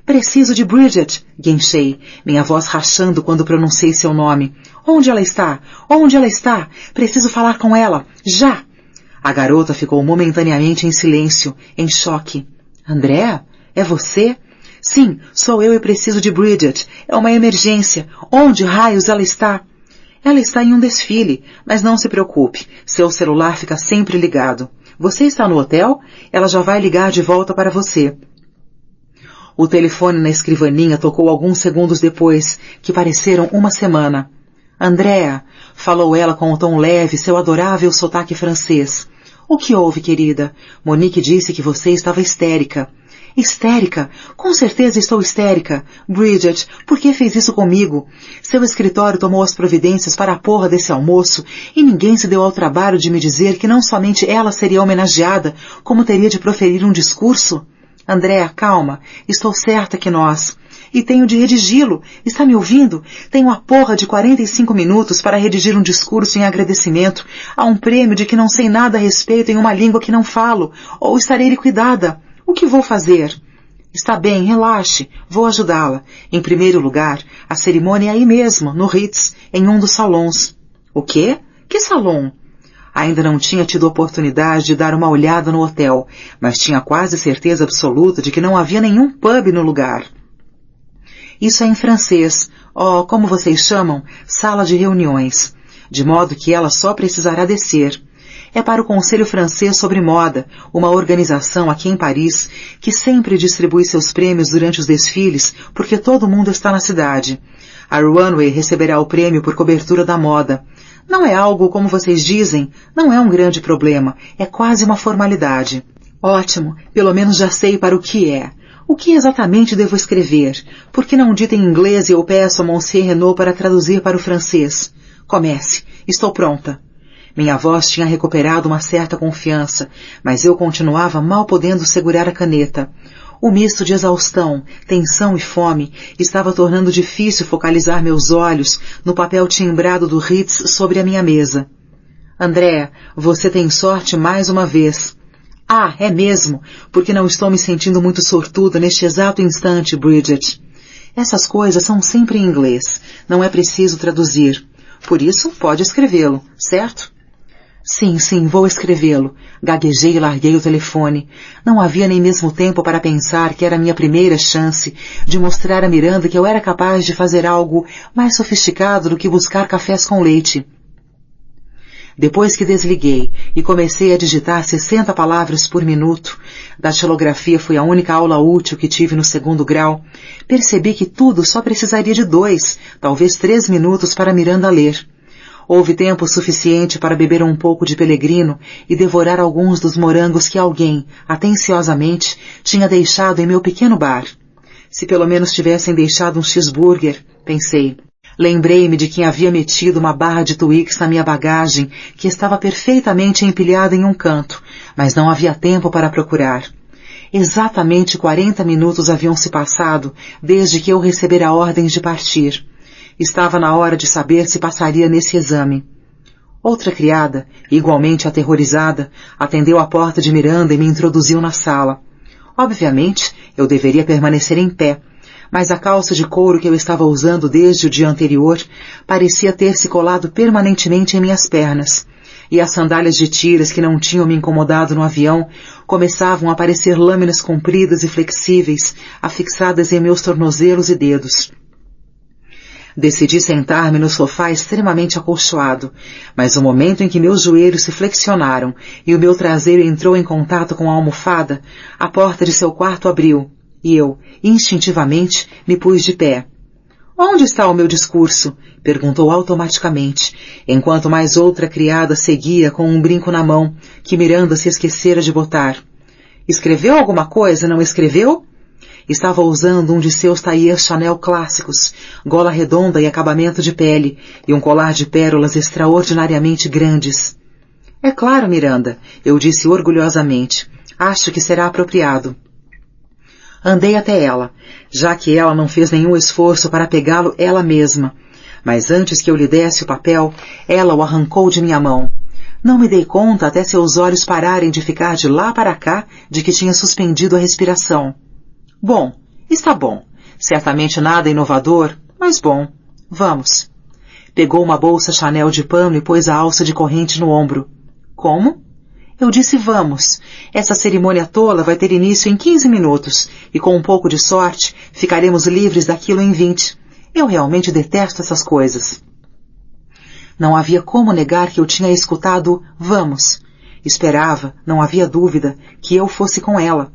Preciso de Bridget, guinchei, minha voz rachando quando pronunciei seu nome. Onde ela está? Onde ela está? Preciso falar com ela, já! A garota ficou momentaneamente em silêncio, em choque. Andréa? É você? Sim, sou eu e preciso de Bridget. É uma emergência. Onde raios ela está? Ela está em um desfile, mas não se preocupe. Seu celular fica sempre ligado. Você está no hotel? Ela já vai ligar de volta para você. O telefone na escrivaninha tocou alguns segundos depois, que pareceram uma semana. Andrea, falou ela com um tom leve, seu adorável sotaque francês. O que houve, querida? Monique disse que você estava histérica. Histérica? Com certeza estou histérica. Bridget, por que fez isso comigo? Seu escritório tomou as providências para a porra desse almoço e ninguém se deu ao trabalho de me dizer que não somente ela seria homenageada, como teria de proferir um discurso? Andrea, calma. Estou certa que nós... E tenho de redigi-lo. Está me ouvindo? Tenho a porra de 45 minutos para redigir um discurso em agradecimento a um prêmio de que não sei nada a respeito em uma língua que não falo, ou estarei liquidada. O que vou fazer? Está bem, relaxe. Vou ajudá-la. Em primeiro lugar, a cerimônia é aí mesmo, no Ritz, em um dos salões. O quê? Que salão? Ainda não tinha tido oportunidade de dar uma olhada no hotel, mas tinha quase certeza absoluta de que não havia nenhum pub no lugar. Isso é em francês, como vocês chamam, sala de reuniões, de modo que ela só precisará descer. É para o Conselho Francês sobre Moda, uma organização aqui em Paris, que sempre distribui seus prêmios durante os desfiles, porque todo mundo está na cidade. A Runway receberá o prêmio por cobertura da moda. Não é algo como vocês dizem, não é um grande problema, é quase uma formalidade. Ótimo, pelo menos já sei para o que é. O que exatamente devo escrever? Por que não dita em inglês e eu peço a Monsieur Renaud para traduzir para o francês? Comece. Estou pronta. Minha voz tinha recuperado uma certa confiança, mas eu continuava mal podendo segurar a caneta. O misto de exaustão, tensão e fome estava tornando difícil focalizar meus olhos no papel timbrado do Ritz sobre a minha mesa. Andrea, você tem sorte mais uma vez. Ah, é mesmo, porque não estou me sentindo muito sortuda neste exato instante, Bridget. Essas coisas são sempre em inglês, não é preciso traduzir. Por isso, pode escrevê-lo, certo? Sim, vou escrevê-lo. Gaguejei e larguei o telefone. Não havia nem mesmo tempo para pensar que era a minha primeira chance de mostrar a Miranda que eu era capaz de fazer algo mais sofisticado do que buscar cafés com leite. Depois que desliguei e comecei a digitar 60 palavras por minuto, datilografia foi a única aula útil que tive no 2º grau, percebi que tudo só precisaria de 2, talvez 3 minutos para Miranda ler. Houve tempo suficiente para beber um pouco de Pellegrino e devorar alguns dos morangos que alguém, atenciosamente, tinha deixado em meu pequeno bar. Se pelo menos tivessem deixado um cheeseburger, pensei. Lembrei-me de quem havia metido uma barra de Twix na minha bagagem, que estava perfeitamente empilhada em um canto, mas não havia tempo para procurar. Exatamente 40 minutos haviam se passado desde que eu recebera ordens de partir. Estava na hora de saber se passaria nesse exame. Outra criada, igualmente aterrorizada, atendeu à porta de Miranda e me introduziu na sala. Obviamente, eu deveria permanecer em pé, mas a calça de couro que eu estava usando desde o dia anterior parecia ter se colado permanentemente em minhas pernas, e as sandálias de tiras que não tinham me incomodado no avião começavam a parecer lâminas compridas e flexíveis, afixadas em meus tornozelos e dedos. Decidi sentar-me no sofá extremamente acolchoado, mas no momento em que meus joelhos se flexionaram e o meu traseiro entrou em contato com a almofada, a porta de seu quarto abriu, e eu, instintivamente, me pus de pé. Onde está o meu discurso? Perguntou automaticamente, enquanto mais outra criada seguia com um brinco na mão, que Miranda se esquecera de botar. Escreveu alguma coisa, não escreveu? Estava usando um de seus tailleurs Chanel clássicos, gola redonda e acabamento de pele, e um colar de pérolas extraordinariamente grandes. É claro, Miranda, eu disse orgulhosamente. Acho que será apropriado. Andei até ela, já que ela não fez nenhum esforço para pegá-lo ela mesma. Mas antes que eu lhe desse o papel, ela o arrancou de minha mão. Não me dei conta até seus olhos pararem de ficar de lá para cá de que tinha suspendido a respiração. Bom, está bom. Certamente nada inovador, mas bom. Vamos. Pegou uma bolsa Chanel de pano e pôs a alça de corrente no ombro. Como? Eu disse vamos. Essa cerimônia tola vai ter início em 15 minutos e com um pouco de sorte ficaremos livres daquilo em 20. Eu realmente detesto essas coisas. Não havia como negar que eu tinha escutado vamos. Esperava, não havia dúvida, que eu fosse com ela.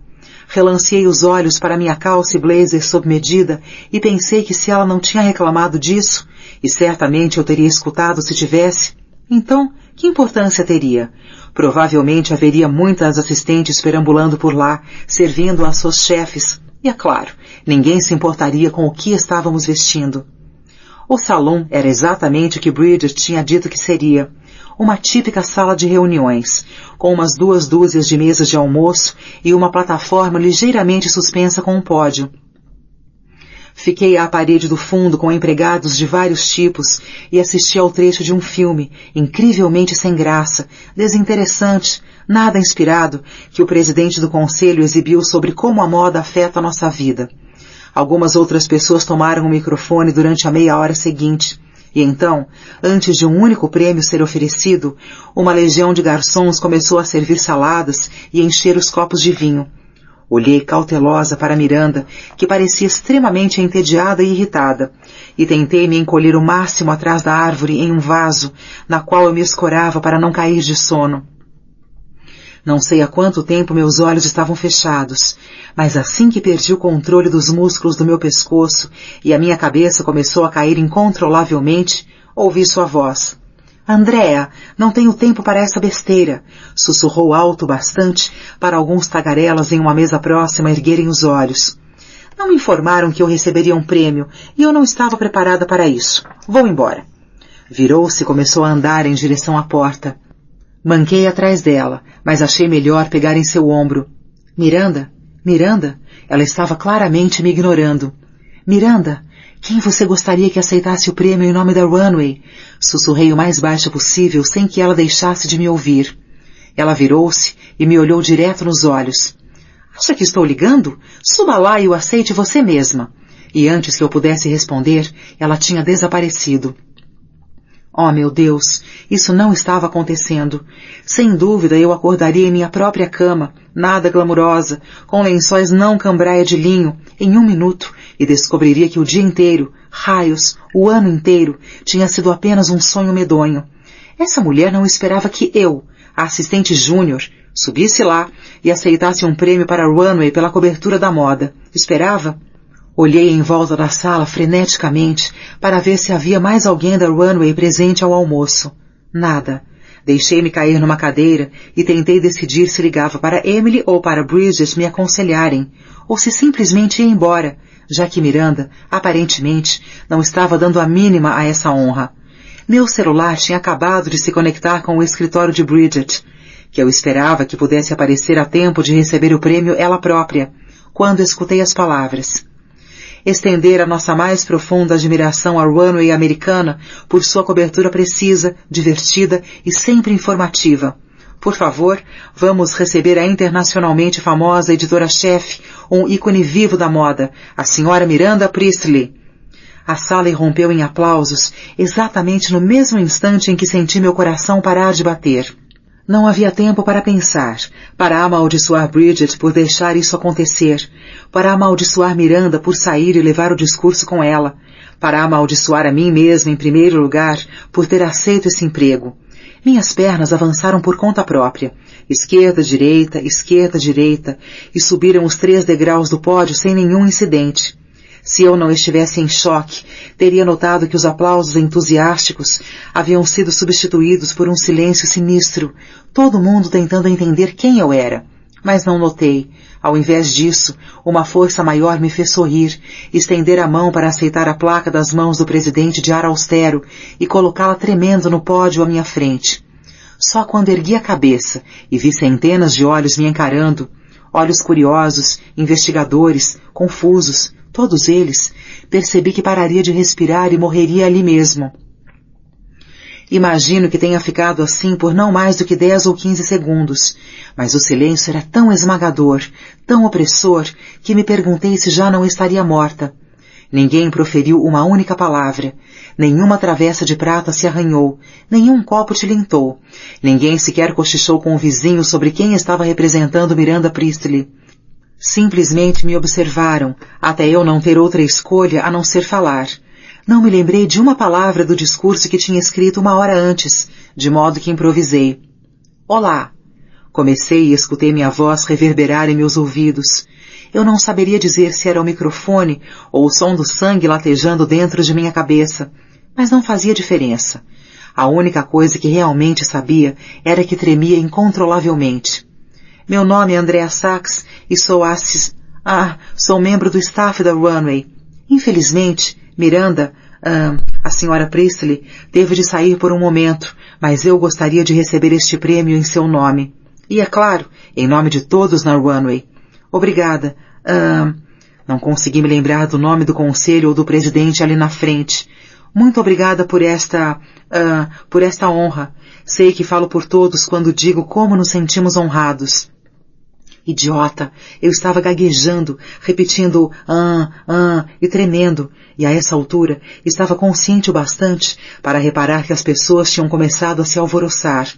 Relanceei os olhos para minha calça e blazer sob medida e pensei que se ela não tinha reclamado disso, e certamente eu teria escutado se tivesse, então, que importância teria? Provavelmente haveria muitas assistentes perambulando por lá, servindo às suas chefes, e é claro, ninguém se importaria com o que estávamos vestindo. O salão era exatamente o que Bridget tinha dito que seria. Uma típica sala de reuniões, com umas 2 dúzias de mesas de almoço e uma plataforma ligeiramente suspensa com um pódio. Fiquei à parede do fundo com empregados de vários tipos e assisti ao trecho de um filme, incrivelmente sem graça, desinteressante, nada inspirado, que o presidente do conselho exibiu sobre como a moda afeta a nossa vida. Algumas outras pessoas tomaram o microfone durante a meia hora seguinte. E então, antes de um único prêmio ser oferecido, uma legião de garçons começou a servir saladas e encher os copos de vinho. Olhei cautelosa para Miranda, que parecia extremamente entediada e irritada, e tentei me encolher o máximo atrás da árvore em um vaso, na qual eu me escorava para não cair de sono. Não sei há quanto tempo meus olhos estavam fechados, mas assim que perdi o controle dos músculos do meu pescoço e a minha cabeça começou a cair incontrolavelmente, ouvi sua voz. Andréa, não tenho tempo para essa besteira, sussurrou alto bastante para alguns tagarelas em uma mesa próxima erguerem os olhos. Não me informaram que eu receberia um prêmio e eu não estava preparada para isso. Vou embora. Virou-se e começou a andar em direção à porta. Manquei atrás dela, mas achei melhor pegar em seu ombro. Miranda? Miranda? Ela estava claramente me ignorando. Miranda, quem você gostaria que aceitasse o prêmio em nome da Runway? Sussurrei o mais baixo possível, sem que ela deixasse de me ouvir. Ela virou-se e me olhou direto nos olhos. Acha que estou ligando? Suba lá e o aceite você mesma. E antes que eu pudesse responder, ela tinha desaparecido. Oh, meu Deus, isso não estava acontecendo. Sem dúvida eu acordaria em minha própria cama, nada glamurosa, com lençóis não cambraia de linho, em 1 minuto, e descobriria que o dia inteiro, raios, o ano inteiro, tinha sido apenas um sonho medonho. Essa mulher não esperava que eu, a assistente júnior, subisse lá e aceitasse um prêmio para a Runway pela cobertura da moda. Esperava? Olhei em volta da sala freneticamente para ver se havia mais alguém da Runway presente ao almoço. Nada. Deixei-me cair numa cadeira e tentei decidir se ligava para Emily ou para Bridget me aconselharem, ou se simplesmente ia embora, já que Miranda, aparentemente, não estava dando a mínima a essa honra. Meu celular tinha acabado de se conectar com o escritório de Bridget, que eu esperava que pudesse aparecer a tempo de receber o prêmio ela própria, quando escutei as palavras. Estender a nossa mais profunda admiração à Runway americana por sua cobertura precisa, divertida e sempre informativa. Por favor, vamos receber a internacionalmente famosa editora-chefe, um ícone vivo da moda, a senhora Miranda Priestley. A sala irrompeu em aplausos, exatamente no mesmo instante em que senti meu coração parar de bater. Não havia tempo para pensar, para amaldiçoar Bridget por deixar isso acontecer, para amaldiçoar Miranda por sair e levar o discurso com ela, para amaldiçoar a mim mesma em primeiro lugar por ter aceito esse emprego. Minhas pernas avançaram por conta própria, esquerda, direita, e subiram os 3 degraus do pódio sem nenhum incidente. Se eu não estivesse em choque, teria notado que os aplausos entusiásticos haviam sido substituídos por um silêncio sinistro, todo mundo tentando entender quem eu era. Mas não notei. Ao invés disso, uma força maior me fez sorrir, estender a mão para aceitar a placa das mãos do presidente de ar austero e colocá-la tremendo no pódio à minha frente. Só quando ergui a cabeça e vi centenas de olhos me encarando, olhos curiosos, investigadores, confusos, todos eles, percebi que pararia de respirar e morreria ali mesmo. Imagino que tenha ficado assim por não mais do que 10 ou 15 segundos, mas o silêncio era tão esmagador, tão opressor, que me perguntei se já não estaria morta. Ninguém proferiu uma única palavra. Nenhuma travessa de prata se arranhou. Nenhum copo tilintou. Ninguém sequer cochichou com o vizinho sobre quem estava representando Miranda Priestley. Simplesmente me observaram, até eu não ter outra escolha a não ser falar. Não me lembrei de uma palavra do discurso que tinha escrito uma hora antes, de modo que improvisei. Olá! Comecei e escutei minha voz reverberar em meus ouvidos. Eu não saberia dizer se era o microfone ou o som do sangue latejando dentro de minha cabeça, mas não fazia diferença. A única coisa que realmente sabia era que tremia incontrolavelmente. Meu nome é Andrea Sachs e sou sou membro do staff da Runway. Infelizmente, Miranda, a senhora Priestley, teve de sair por um momento, mas eu gostaria de receber este prêmio em seu nome. E, é claro, em nome de todos na Runway. Obrigada. Não consegui me lembrar do nome do conselho ou do presidente ali na frente. Muito obrigada por esta honra. Sei que falo por todos quando digo como nos sentimos honrados. Idiota! Eu estava gaguejando, repetindo e tremendo, e a essa altura estava consciente o bastante para reparar que as pessoas tinham começado a se alvoroçar.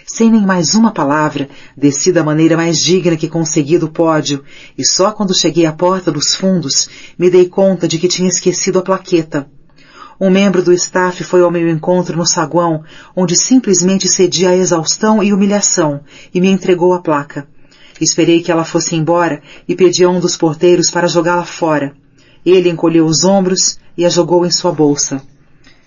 Sem nem mais uma palavra, desci da maneira mais digna que consegui do pódio, e só quando cheguei à porta dos fundos me dei conta de que tinha esquecido a plaqueta. Um membro do staff foi ao meu encontro no saguão, onde simplesmente cedi à exaustão e humilhação, e me entregou a placa. Esperei que ela fosse embora e pedi a um dos porteiros para jogá-la fora. Ele encolheu os ombros e a jogou em sua bolsa.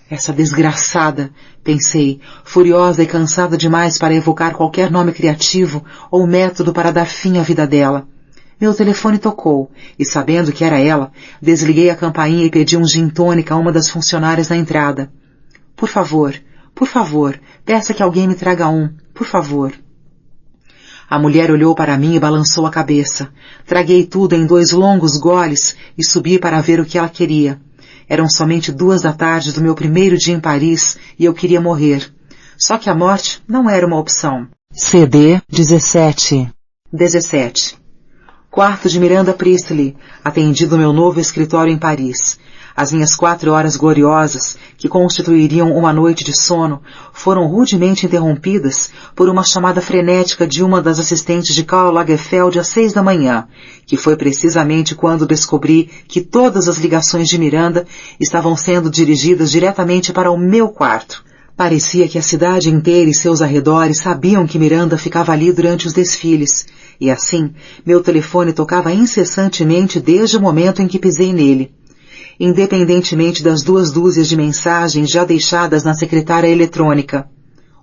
Essa desgraçada, pensei, furiosa e cansada demais para evocar qualquer nome criativo ou método para dar fim à vida dela. Meu telefone tocou, e sabendo que era ela, desliguei a campainha e pedi um gin tônica a uma das funcionárias na entrada. Por favor, peça que alguém me traga um, por favor. A mulher olhou para mim e balançou a cabeça. Traguei tudo em 2 longos goles e subi para ver o que ela queria. Eram somente 2 da tarde do meu primeiro dia em Paris e eu queria morrer. Só que a morte não era uma opção. CD 17. Quarto de Miranda Priestley, atendi no meu novo escritório em Paris. As minhas 4 horas gloriosas, que constituiriam uma noite de sono, foram rudemente interrompidas por uma chamada frenética de uma das assistentes de Karl Lagerfeld às 6 da manhã, que foi precisamente quando descobri que todas as ligações de Miranda estavam sendo dirigidas diretamente para o meu quarto. Parecia que a cidade inteira e seus arredores sabiam que Miranda ficava ali durante os desfiles, e assim, meu telefone tocava incessantemente desde o momento em que pisei nele. Independentemente das 2 dúzias de mensagens já deixadas na secretária eletrônica.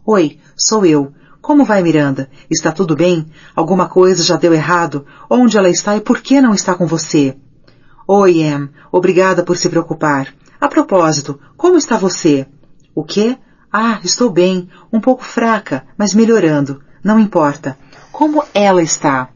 Oi, sou eu. Como vai, Miranda? Está tudo bem? Alguma coisa já deu errado? Onde ela está e por que não está com você? Oi, Em. Obrigada por se preocupar. A propósito, como está você? O quê? Estou bem. Um pouco fraca, mas melhorando. Não importa. Como ela está?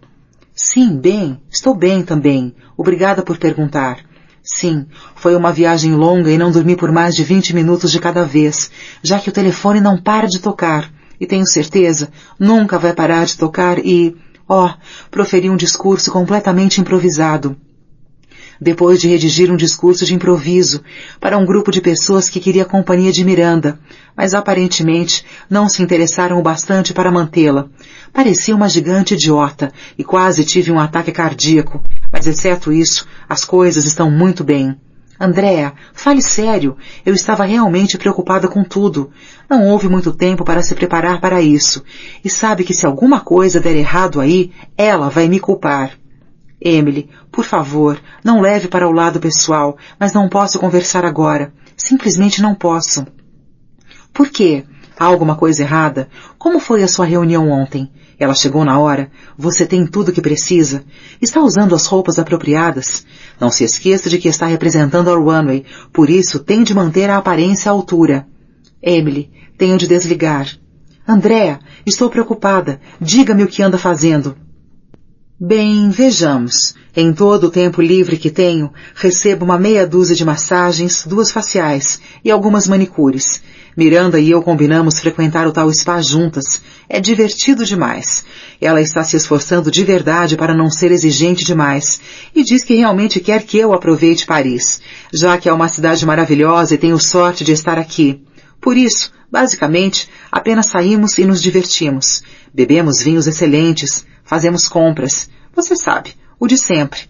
Sim, bem. Estou bem também. Obrigada por perguntar. Sim, foi uma viagem longa e não dormi por mais de 20 minutos de cada vez, já que o telefone não para de tocar, e tenho certeza, nunca vai parar de tocar e, proferi um discurso completamente improvisado. Depois de redigir um discurso de improviso para um grupo de pessoas que queria a companhia de Miranda, mas aparentemente não se interessaram o bastante para mantê-la. Parecia uma gigante idiota e quase tive um ataque cardíaco, mas exceto isso, as coisas estão muito bem. Andrea, fale sério, eu estava realmente preocupada com tudo. Não houve muito tempo para se preparar para isso, e sabe que se alguma coisa der errado aí, ela vai me culpar. Emily, por favor, não leve para o lado pessoal, mas não posso conversar agora. Simplesmente não posso. Por quê? Há alguma coisa errada? Como foi a sua reunião ontem? Ela chegou na hora? Você tem tudo o que precisa? Está usando as roupas apropriadas? Não se esqueça de que está representando a Runway, por isso tem de manter a aparência à altura. Emily, tenho de desligar. Andrea, estou preocupada. Diga-me o que anda fazendo. Bem, vejamos. Em todo o tempo livre que tenho, recebo uma meia dúzia de massagens, 2 faciais e algumas manicures. Miranda e eu combinamos frequentar o tal spa juntas. É divertido demais. Ela está se esforçando de verdade para não ser exigente demais e diz que realmente quer que eu aproveite Paris, já que é uma cidade maravilhosa e tenho sorte de estar aqui. Por isso, basicamente, apenas saímos e nos divertimos. Bebemos vinhos excelentes, fazemos compras. Você sabe, o de sempre.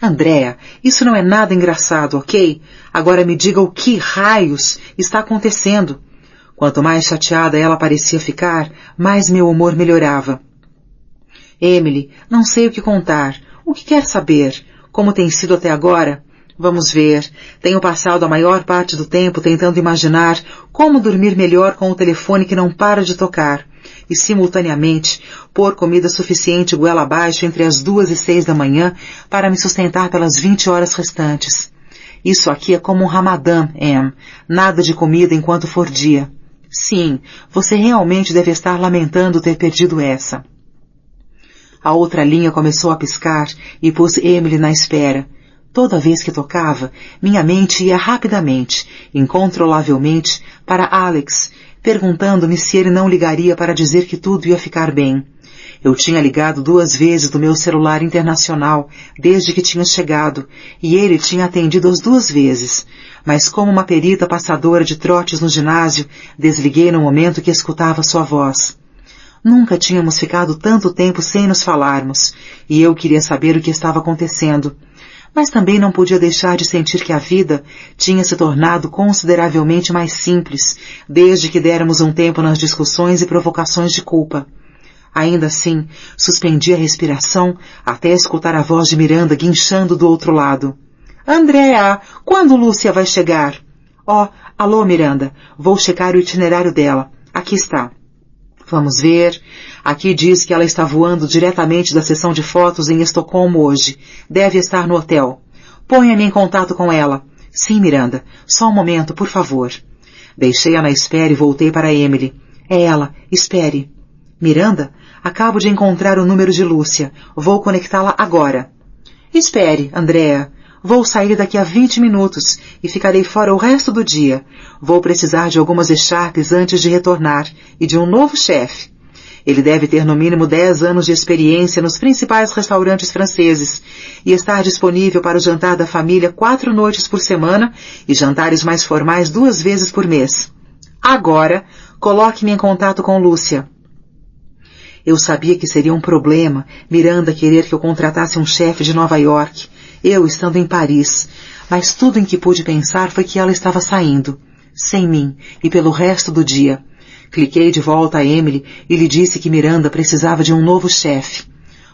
Andréa, isso não é nada engraçado, ok? Agora me diga o que raios está acontecendo. Quanto mais chateada ela parecia ficar, mais meu humor melhorava. Emily, não sei o que contar. O que quer saber? Como tem sido até agora? Vamos ver. Tenho passado a maior parte do tempo tentando imaginar como dormir melhor com o telefone que não para de tocar e, simultaneamente, pôr comida suficiente goela abaixo entre as 2 e 6 da manhã para me sustentar pelas 20 horas restantes. Isso aqui é como um ramadã, Em. Nada de comida enquanto for dia. Sim, você realmente deve estar lamentando ter perdido essa. A outra linha começou a piscar e pus Emily na espera. Toda vez que tocava, minha mente ia rapidamente, incontrolavelmente, para Alex, perguntando-me se ele não ligaria para dizer que tudo ia ficar bem. Eu tinha ligado 2 vezes do meu celular internacional desde que tinha chegado, e ele tinha atendido as 2 vezes. Mas como uma perita passadora de trotes no ginásio, desliguei no momento que escutava sua voz. Nunca tínhamos ficado tanto tempo sem nos falarmos, e eu queria saber o que estava acontecendo. Mas também não podia deixar de sentir que a vida tinha se tornado consideravelmente mais simples, desde que déramos um tempo nas discussões e provocações de culpa. Ainda assim, suspendi a respiração até escutar a voz de Miranda guinchando do outro lado. Andréa, quando Lúcia vai chegar? Alô, Miranda, vou checar o itinerário dela. Aqui está. Vamos ver. Aqui diz que ela está voando diretamente da sessão de fotos em Estocolmo hoje. Deve estar no hotel. Ponha-me em contato com ela. Sim, Miranda. Só um momento, por favor. Deixei-a na espera e voltei para Emily. É ela. Espere. Miranda, acabo de encontrar o número de Lúcia. Vou conectá-la agora. Espere, Andréa. Vou sair daqui a 20 minutos e ficarei fora o resto do dia. Vou precisar de algumas echarpes antes de retornar e de um novo chefe. Ele deve ter no mínimo 10 anos de experiência nos principais restaurantes franceses e estar disponível para o jantar da família 4 noites por semana e jantares mais formais 2 vezes por mês. Agora, coloque-me em contato com Lúcia. Eu sabia que seria um problema Miranda querer que eu contratasse um chefe de Nova York, eu estando em Paris, mas tudo em que pude pensar foi que ela estava saindo, sem mim, e pelo resto do dia. Cliquei de volta a Emily e lhe disse que Miranda precisava de um novo chefe.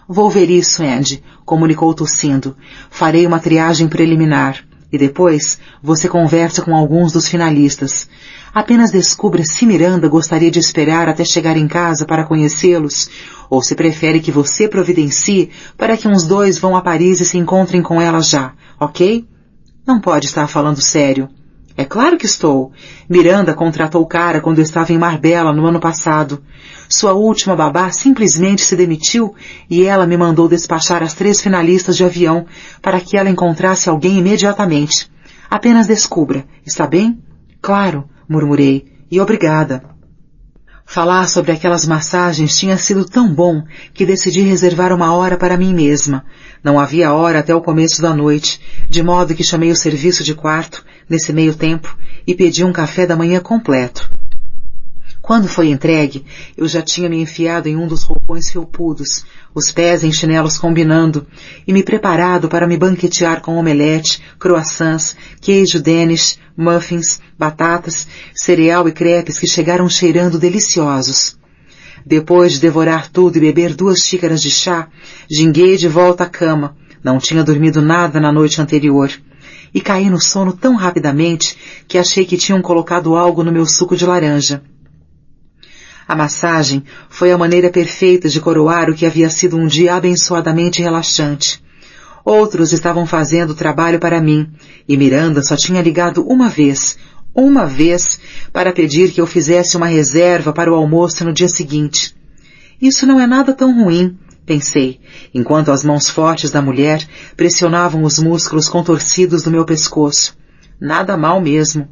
Vou ver isso, Andy, comunicou tossindo. Farei uma triagem preliminar. E depois, você conversa com alguns dos finalistas. Apenas descubra se Miranda gostaria de esperar até chegar em casa para conhecê-los, ou se prefere que você providencie para que uns 2 vão a Paris e se encontrem com ela já, ok? Não pode estar falando sério. É claro que estou. Miranda contratou o cara quando eu estava em Marbella no ano passado. Sua última babá simplesmente se demitiu e ela me mandou despachar as 3 finalistas de avião para que ela encontrasse alguém imediatamente. Apenas descubra, está bem? Claro, murmurei, e obrigada. Falar sobre aquelas massagens tinha sido tão bom que decidi reservar uma hora para mim mesma. Não havia hora até o começo da noite, de modo que chamei o serviço de quarto, nesse meio tempo, e pedi um café da manhã completo. Quando foi entregue, eu já tinha me enfiado em um dos roupões felpudos, os pés em chinelos combinando, e me preparado para me banquetear com omelete, croissants, queijo Danish, muffins, batatas, cereal e crepes que chegaram cheirando deliciosos. Depois de devorar tudo e beber 2 xícaras de chá, ginguei de volta à cama. Não tinha dormido nada na noite anterior. E caí no sono tão rapidamente que achei que tinham colocado algo no meu suco de laranja. A massagem foi a maneira perfeita de coroar o que havia sido um dia abençoadamente relaxante. Outros estavam fazendo o trabalho para mim, e Miranda só tinha ligado uma vez, para pedir que eu fizesse uma reserva para o almoço no dia seguinte. Isso não é nada tão ruim, pensei, enquanto as mãos fortes da mulher pressionavam os músculos contorcidos do meu pescoço. Nada mal mesmo.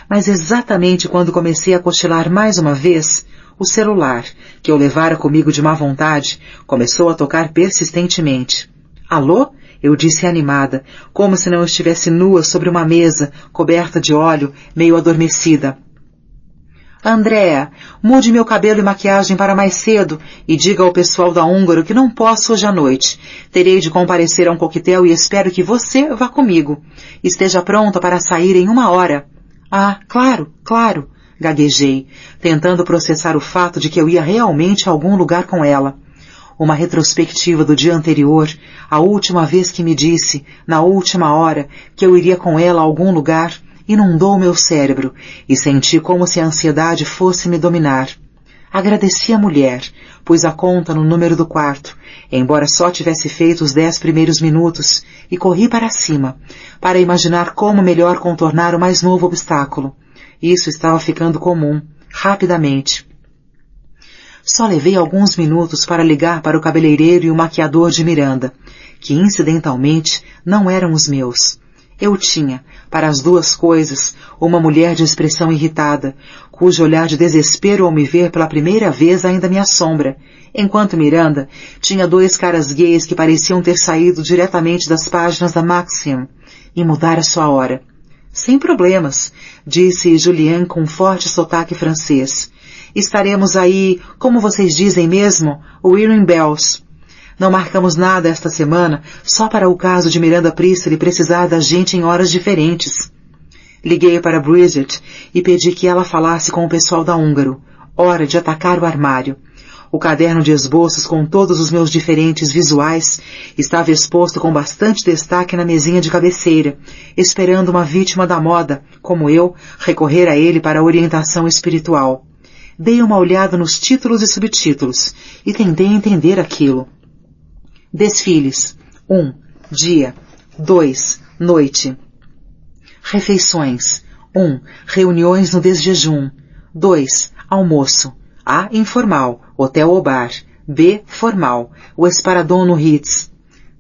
Mas exatamente quando comecei a cochilar mais uma vez, o celular, que eu levara comigo de má vontade, começou a tocar persistentemente. Alô? Eu disse animada, como se não estivesse nua sobre uma mesa, coberta de óleo, meio adormecida. Andréa, mude meu cabelo e maquiagem para mais cedo e diga ao pessoal da Húngaro que não posso hoje à noite. Terei de comparecer a um coquetel e espero que você vá comigo. Esteja pronta para sair em 1 hora. Ah, claro, claro, gaguejei, tentando processar o fato de que eu ia realmente a algum lugar com ela. Uma retrospectiva do dia anterior, a última vez que me disse, na última hora, que eu iria com ela a algum lugar, inundou meu cérebro e senti como se a ansiedade fosse me dominar. Agradeci a mulher, pus a conta no número do quarto, embora só tivesse feito os 10 primeiros minutos, e corri para cima, para imaginar como melhor contornar o mais novo obstáculo. Isso estava ficando comum, rapidamente. Só levei alguns minutos para ligar para o cabeleireiro e o maquiador de Miranda, que incidentalmente não eram os meus. Eu tinha, para as duas coisas, uma mulher de expressão irritada, cujo olhar de desespero ao me ver pela primeira vez ainda me assombra, enquanto Miranda tinha 2 caras gays que pareciam ter saído diretamente das páginas da Maxim e mudara sua hora. Sem problemas, disse Julien com forte sotaque francês. Estaremos aí, como vocês dizem mesmo, Wearing Bells. Não marcamos nada esta semana, só para o caso de Miranda Priestley precisar da gente em horas diferentes. Liguei para Bridget e pedi que ela falasse com o pessoal da Húngaro. Hora de atacar o armário. O caderno de esboços com todos os meus diferentes visuais estava exposto com bastante destaque na mesinha de cabeceira, esperando uma vítima da moda, como eu, recorrer a ele para orientação espiritual. Dei uma olhada nos títulos e subtítulos e tentei entender aquilo. Desfiles. 1. Dia. 2. Noite. Refeições. 1. Reuniões no desjejum. 2. Almoço. A. Informal. Hotel ou bar. B. Formal. O Esparadon no Ritz.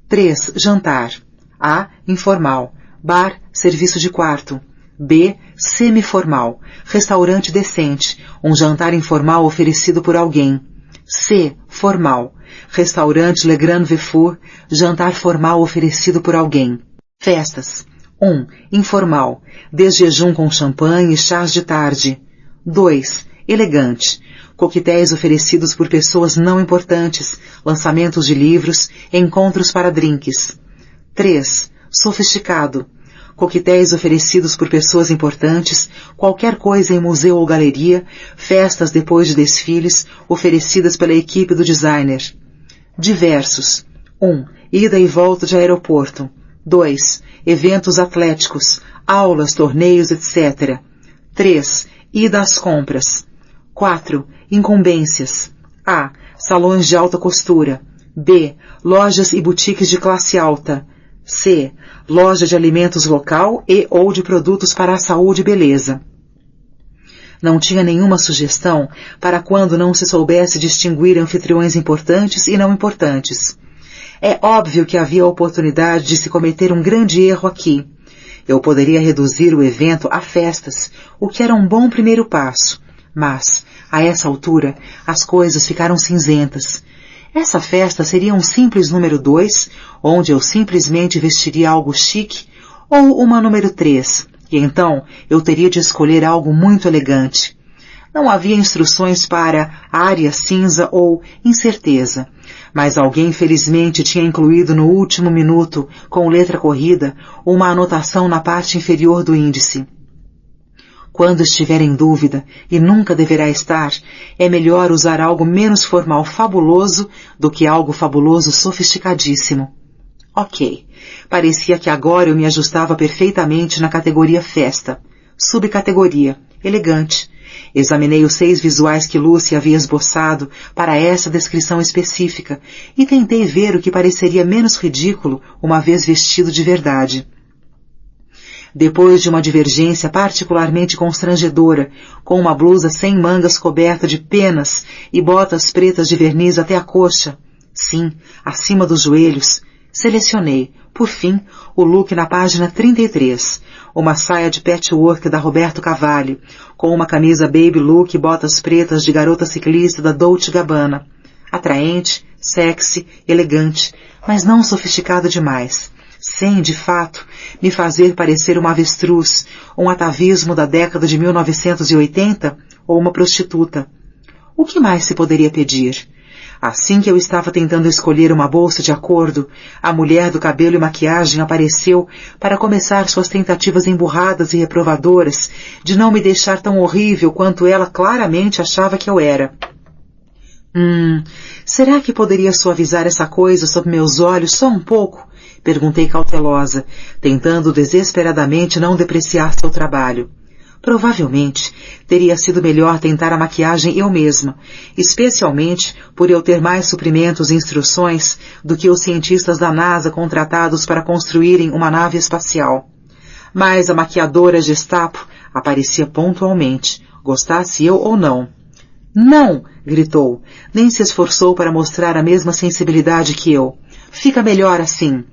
3. Jantar. A. Informal. Bar. Serviço de quarto. B. Semiformal. Restaurante decente. Um jantar informal oferecido por alguém. C. Formal. Restaurante Le Grand Vefour. Jantar formal oferecido por alguém. Festas. 1. Informal. Desjejum com champanhe e chás de tarde. 2. Elegante. Coquetéis oferecidos por pessoas não importantes, lançamentos de livros, encontros para drinks. 3. Sofisticado. Coquetéis oferecidos por pessoas importantes, qualquer coisa em museu ou galeria, festas depois de desfiles, oferecidas pela equipe do designer. Diversos. 1. Ida e volta de aeroporto. 2. Eventos atléticos, aulas, torneios, etc. 3. Ida às compras. 4. Incumbências. A. Salões de alta costura. B. Lojas e boutiques de classe alta. C. Loja de alimentos local e ou de produtos para a saúde e beleza. Não tinha nenhuma sugestão para quando não se soubesse distinguir anfitriões importantes e não importantes. É óbvio que havia a oportunidade de se cometer um grande erro aqui. Eu poderia reduzir o evento a festas, o que era um bom primeiro passo. Mas, a essa altura, as coisas ficaram cinzentas. Essa festa seria um simples número 2, onde eu simplesmente vestiria algo chique, ou uma número 3, e então eu teria de escolher algo muito elegante. Não havia instruções para área cinza ou incerteza, mas alguém felizmente tinha incluído no último minuto, com letra corrida, uma anotação na parte inferior do índice. Quando estiver em dúvida, e nunca deverá estar, é melhor usar algo menos formal fabuloso do que algo fabuloso sofisticadíssimo. Ok. Parecia que agora eu me ajustava perfeitamente na categoria festa. Subcategoria. Elegante. Examinei os 6 visuais que Lucy havia esboçado para essa descrição específica e tentei ver o que pareceria menos ridículo uma vez vestido de verdade. Depois de uma divergência particularmente constrangedora, com uma blusa sem mangas coberta de penas e botas pretas de verniz até a coxa, Sim, acima dos joelhos. Selecionei, por fim, o look na página 33. Uma saia de patchwork da Roberto Cavalli, com uma camisa baby look e botas pretas de garota ciclista da Dolce Gabbana. Atraente, sexy, elegante, mas não sofisticada demais. Sem, de fato, me fazer parecer uma avestruz, um atavismo da década de 1980 ou uma prostituta. O que mais se poderia pedir? Assim que eu estava tentando escolher uma bolsa de acordo, a mulher do cabelo e maquiagem apareceu para começar suas tentativas emburradas e reprovadoras de não me deixar tão horrível quanto ela claramente achava que eu era. Será que poderia suavizar essa coisa sob meus olhos só um pouco? Perguntei cautelosa, tentando desesperadamente não depreciar seu trabalho. Provavelmente, teria sido melhor tentar a maquiagem eu mesma, especialmente por eu ter mais suprimentos e instruções do que os cientistas da NASA contratados para construírem uma nave espacial. Mas a maquiadora Gestapo aparecia pontualmente, gostasse eu ou não. Não! Gritou. Nem se esforçou para mostrar a mesma sensibilidade que eu. Fica melhor assim.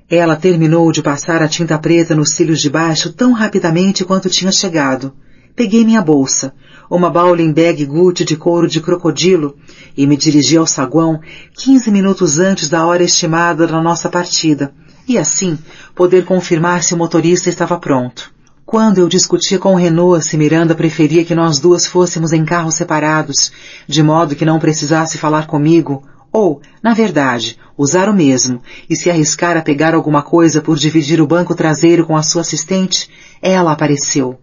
Ela terminou de passar a tinta preta nos cílios de baixo tão rapidamente quanto tinha chegado. Peguei minha bolsa, uma bowling bag Gucci de couro de crocodilo, e me dirigi ao saguão 15 minutos antes da hora estimada da nossa partida, e assim poder confirmar se o motorista estava pronto. Quando eu discutia com Renault se Miranda preferia que nós duas fôssemos em carros separados, de modo que não precisasse falar comigo, ou, na verdade, usar o mesmo, e se arriscar a pegar alguma coisa por dividir o banco traseiro com a sua assistente, ela apareceu.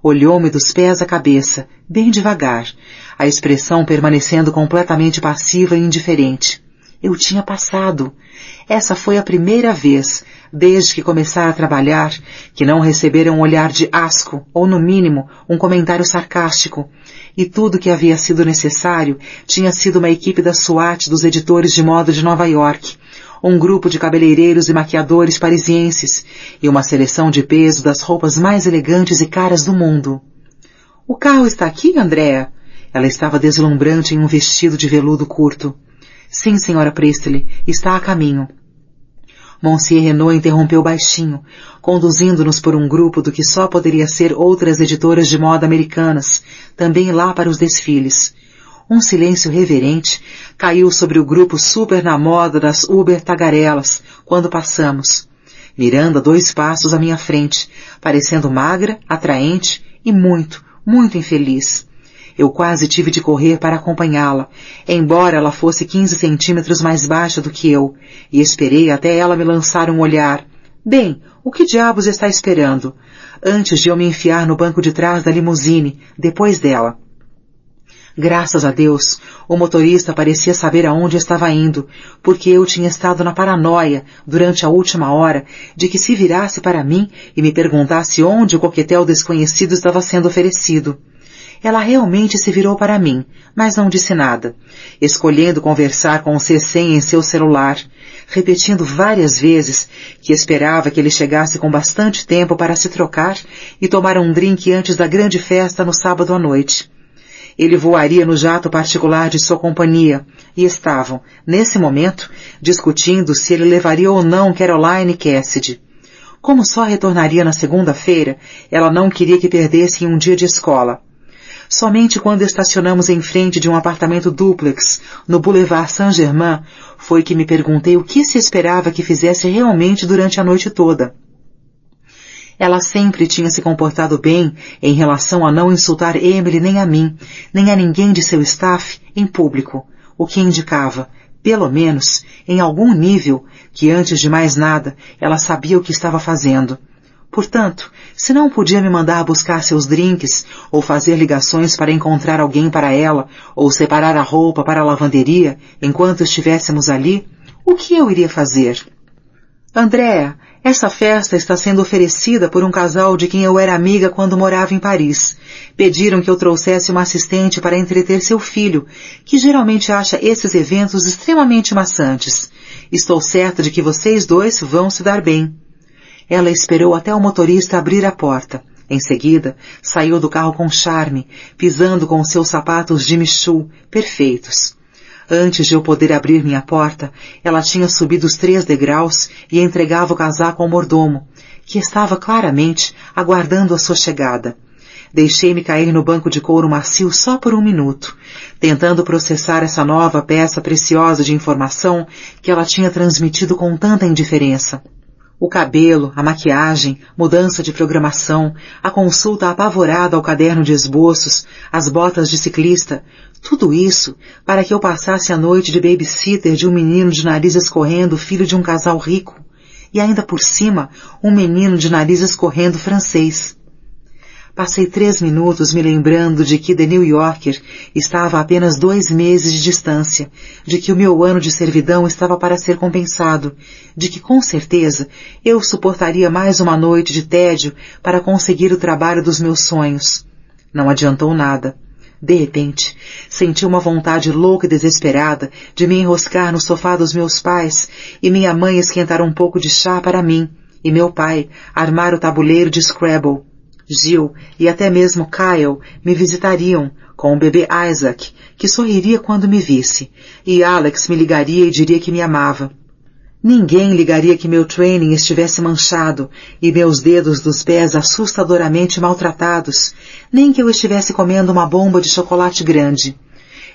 Olhou-me dos pés à cabeça, bem devagar, a expressão permanecendo completamente passiva e indiferente. Eu tinha passado. Essa foi a primeira vez, desde que começara a trabalhar, que não recebera um olhar de asco, ou no mínimo, um comentário sarcástico. E tudo que havia sido necessário tinha sido uma equipe da SWAT dos editores de moda de Nova York, um grupo de cabeleireiros e maquiadores parisienses, e uma seleção de peso das roupas mais elegantes e caras do mundo. O carro está aqui, Andrea? Ela estava deslumbrante em um vestido de veludo curto. Sim, senhora Priestley, está a caminho. Monsieur Renault interrompeu baixinho, conduzindo-nos por um grupo do que só poderia ser outras editoras de moda americanas, também lá para os desfiles. Um silêncio reverente caiu sobre o grupo super na moda das Uber tagarelas, quando passamos. Miranda 2 passos à minha frente, parecendo magra, atraente e muito, muito infeliz. Eu quase tive de correr para acompanhá-la, embora ela fosse 15 centímetros mais baixa do que eu, e esperei até ela me lançar um olhar. Bem, o que diabos está esperando? Antes de eu me enfiar no banco de trás da limusine, depois dela. Graças a Deus, o motorista parecia saber aonde estava indo, porque eu tinha estado na paranoia, durante a última hora, de que se virasse para mim e me perguntasse onde o coquetel desconhecido estava sendo oferecido. Ela realmente se virou para mim, mas não disse nada, escolhendo conversar com o C100 em seu celular, repetindo várias vezes que esperava que ele chegasse com bastante tempo para se trocar e tomar um drink antes da grande festa no sábado à noite. Ele voaria no jato particular de sua companhia, e estavam, nesse momento, discutindo se ele levaria ou não Caroline Cassidy. Como só retornaria na segunda-feira, ela não queria que perdesse em um dia de escola. Somente quando estacionamos em frente de um apartamento dúplex, no Boulevard Saint-Germain, foi que me perguntei o que se esperava que fizesse realmente durante a noite toda. Ela sempre tinha se comportado bem em relação a não insultar Emily nem a mim, nem a ninguém de seu staff, em público, o que indicava, pelo menos, em algum nível, que antes de mais nada, ela sabia o que estava fazendo. Portanto, se não podia me mandar buscar seus drinks, ou fazer ligações para encontrar alguém para ela, ou separar a roupa para a lavanderia, enquanto estivéssemos ali, o que eu iria fazer? Andrea, essa festa está sendo oferecida por um casal de quem eu era amiga quando morava em Paris. Pediram que eu trouxesse uma assistente para entreter seu filho, que geralmente acha esses eventos extremamente maçantes. Estou certa de que vocês dois vão se dar bem. Ela esperou até o motorista abrir a porta. Em seguida, saiu do carro com charme, pisando com seus sapatos de Michu, perfeitos. Antes de eu poder abrir minha porta, ela tinha subido os 3 degraus e entregava o casaco ao mordomo, que estava claramente aguardando a sua chegada. Deixei-me cair no banco de couro macio só por 1 minuto, tentando processar essa nova peça preciosa de informação que ela tinha transmitido com tanta indiferença. O cabelo, a maquiagem, mudança de programação, a consulta apavorada ao caderno de esboços, as botas de ciclista, tudo isso para que eu passasse a noite de babysitter de um menino de nariz escorrendo, filho de um casal rico, e ainda por cima, um menino de nariz escorrendo francês. Passei 3 minutos me lembrando de que The New Yorker estava a apenas 2 meses de distância, de que o meu ano de servidão estava para ser compensado, de que com certeza eu suportaria mais uma noite de tédio para conseguir o trabalho dos meus sonhos. Não adiantou nada. De repente, senti uma vontade louca e desesperada de me enroscar no sofá dos meus pais e minha mãe esquentar um pouco de chá para mim, e meu pai armar o tabuleiro de Scrabble. Jill e até mesmo Kyle me visitariam, com o bebê Isaac, que sorriria quando me visse, e Alex me ligaria e diria que me amava. Ninguém ligaria que meu training estivesse manchado e meus dedos dos pés assustadoramente maltratados, nem que eu estivesse comendo uma bomba de chocolate grande.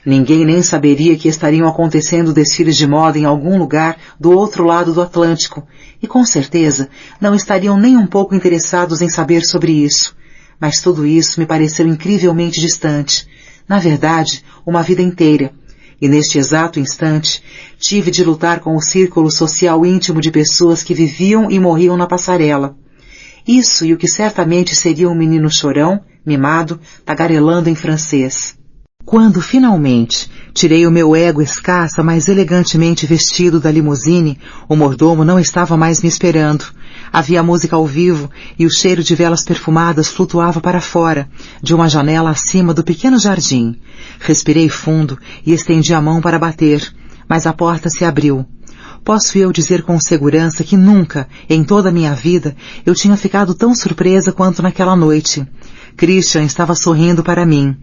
Ninguém nem saberia que estariam acontecendo desfiles de moda em algum lugar do outro lado do Atlântico, e com certeza não estariam nem um pouco interessados em saber sobre isso. Mas tudo isso me pareceu incrivelmente distante. Na verdade, uma vida inteira. E neste exato instante, tive de lutar com o círculo social íntimo de pessoas que viviam e morriam na passarela. Isso e o que certamente seria um menino chorão, mimado, tagarelando em francês. Quando, finalmente, tirei o meu ego escassa, mas elegantemente vestido da limusine, o mordomo não estava mais me esperando. Havia música ao vivo e o cheiro de velas perfumadas flutuava para fora, de uma janela acima do pequeno jardim. Respirei fundo e estendi a mão para bater, mas a porta se abriu. Posso eu dizer com segurança que nunca, em toda a minha vida, eu tinha ficado tão surpresa quanto naquela noite. Christian estava sorrindo para mim.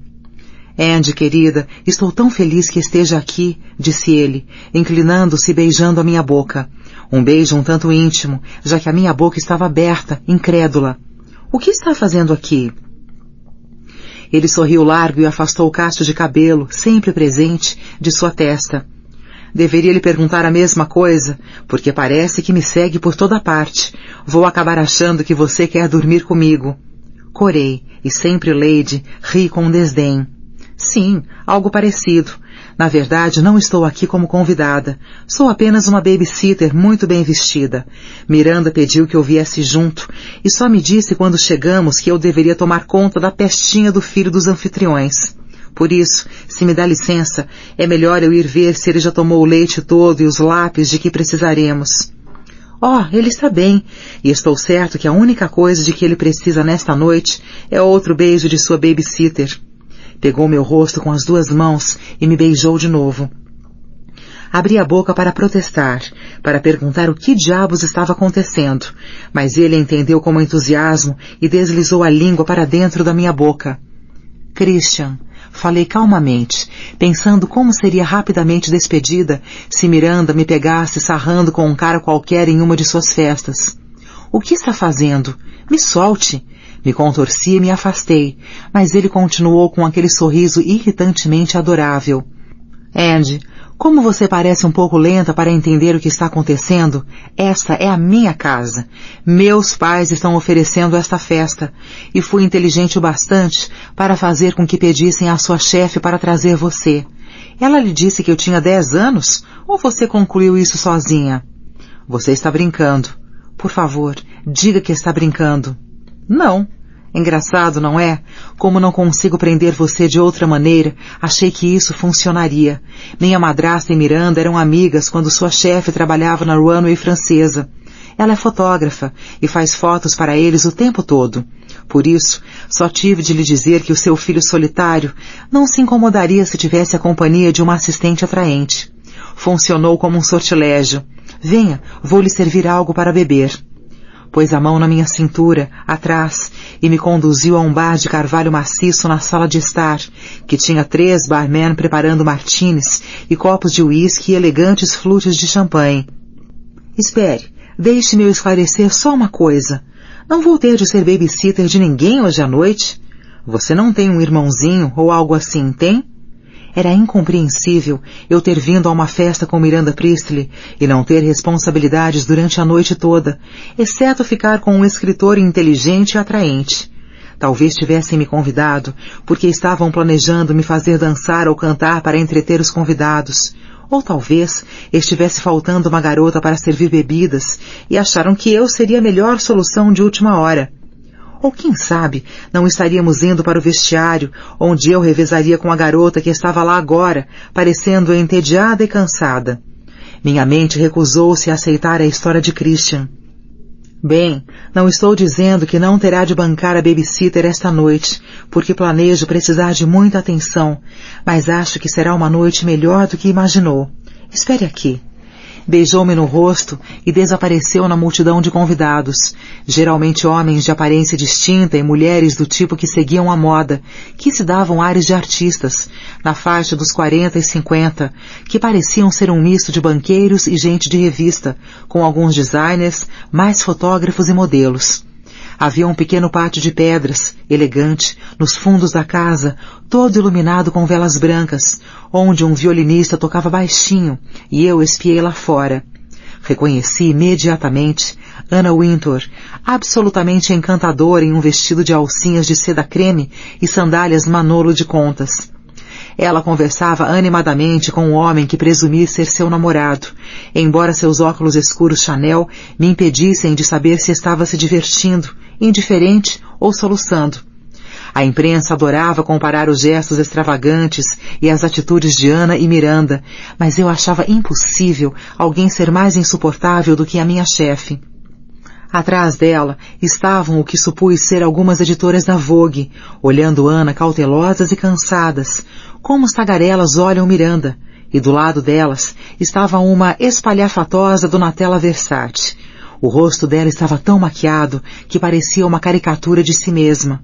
Andy, querida, estou tão feliz que esteja aqui, disse ele, inclinando-se e beijando a minha boca. Um beijo um tanto íntimo, já que a minha boca estava aberta, incrédula. O que está fazendo aqui? Ele sorriu largo e afastou o cacho de cabelo, sempre presente, de sua testa. Deveria lhe perguntar a mesma coisa, porque parece que me segue por toda parte. Vou acabar achando que você quer dormir comigo. Corei, e sempre Lady, ri com desdém. Sim, algo parecido. Na verdade, não estou aqui como convidada. Sou apenas uma babysitter muito bem vestida. Miranda pediu que eu viesse junto e só me disse quando chegamos que eu deveria tomar conta da pestinha do filho dos anfitriões. Por isso, se me dá licença, é melhor eu ir ver se ele já tomou o leite todo e os lápis de que precisaremos. Oh, ele está bem, e estou certo que a única coisa de que ele precisa nesta noite é outro beijo de sua babysitter. Pegou meu rosto com as 2 mãos e me beijou de novo. Abri a boca para protestar, para perguntar o que diabos estava acontecendo, mas ele entendeu com entusiasmo e deslizou a língua para dentro da minha boca. Christian, falei calmamente, pensando como seria rapidamente despedida se Miranda me pegasse sarrando com um cara qualquer em uma de suas festas. O que está fazendo? Me solte! Me contorci e me afastei, mas ele continuou com aquele sorriso irritantemente adorável. Andy, como você parece um pouco lenta para entender o que está acontecendo, esta é a minha casa. Meus pais estão oferecendo esta festa, e fui inteligente o bastante para fazer com que pedissem à sua chefe para trazer você. Ela lhe disse que eu tinha 10 anos, ou você concluiu isso sozinha? Você está brincando. Por favor, diga que está brincando. Não. Engraçado, não é? Como não consigo prender você de outra maneira, achei que isso funcionaria. Minha madrasta e Miranda eram amigas quando sua chefe trabalhava na Runway francesa. Ela é fotógrafa e faz fotos para eles o tempo todo. Por isso, só tive de lhe dizer que o seu filho solitário não se incomodaria se tivesse a companhia de uma assistente atraente. Funcionou como um sortilégio. Venha, vou lhe servir algo para beber. Pôs a mão na minha cintura, atrás, e me conduziu a um bar de carvalho maciço na sala de estar, que tinha 3 barmen preparando martinis e copos de uísque e elegantes flutes de champanhe. Espere, deixe-me eu esclarecer só uma coisa. Não vou ter de ser babysitter de ninguém hoje à noite? Você não tem um irmãozinho ou algo assim, tem? Era incompreensível eu ter vindo a uma festa com Miranda Priestley e não ter responsabilidades durante a noite toda, exceto ficar com um escritor inteligente e atraente. Talvez tivessem me convidado porque estavam planejando me fazer dançar ou cantar para entreter os convidados. Ou talvez estivesse faltando uma garota para servir bebidas e acharam que eu seria a melhor solução de última hora. Ou quem sabe, não estaríamos indo para o vestiário, onde eu revezaria com a garota que estava lá agora, parecendo entediada e cansada. Minha mente recusou-se a aceitar a história de Christian. Bem, não estou dizendo que não terá de bancar a babysitter esta noite, porque planejo precisar de muita atenção, mas acho que será uma noite melhor do que imaginou. Espere aqui. Beijou-me no rosto e desapareceu na multidão de convidados, geralmente homens de aparência distinta e mulheres do tipo que seguiam a moda, que se davam ares de artistas, na faixa dos 40 e 50, que pareciam ser um misto de banqueiros e gente de revista, com alguns designers, mais fotógrafos e modelos. Havia um pequeno pátio de pedras, elegante, nos fundos da casa, todo iluminado com velas brancas, onde um violinista tocava baixinho, e eu espiei lá fora. Reconheci imediatamente Anna Wintour, absolutamente encantadora em um vestido de alcinhas de seda creme e sandálias Manolo de contas. Ela conversava animadamente com um homem que presumia ser seu namorado, embora seus óculos escuros Chanel me impedissem de saber se estava se divertindo, indiferente ou soluçando. A imprensa adorava comparar os gestos extravagantes e as atitudes de Ana e Miranda, mas eu achava impossível alguém ser mais insuportável do que a minha chefe. Atrás dela estavam o que supus ser algumas editoras da Vogue, olhando Ana cautelosas e cansadas, como os tagarelas olham Miranda, e do lado delas estava uma espalhafatosa Donatella Versace. O rosto dela estava tão maquiado que parecia uma caricatura de si mesma.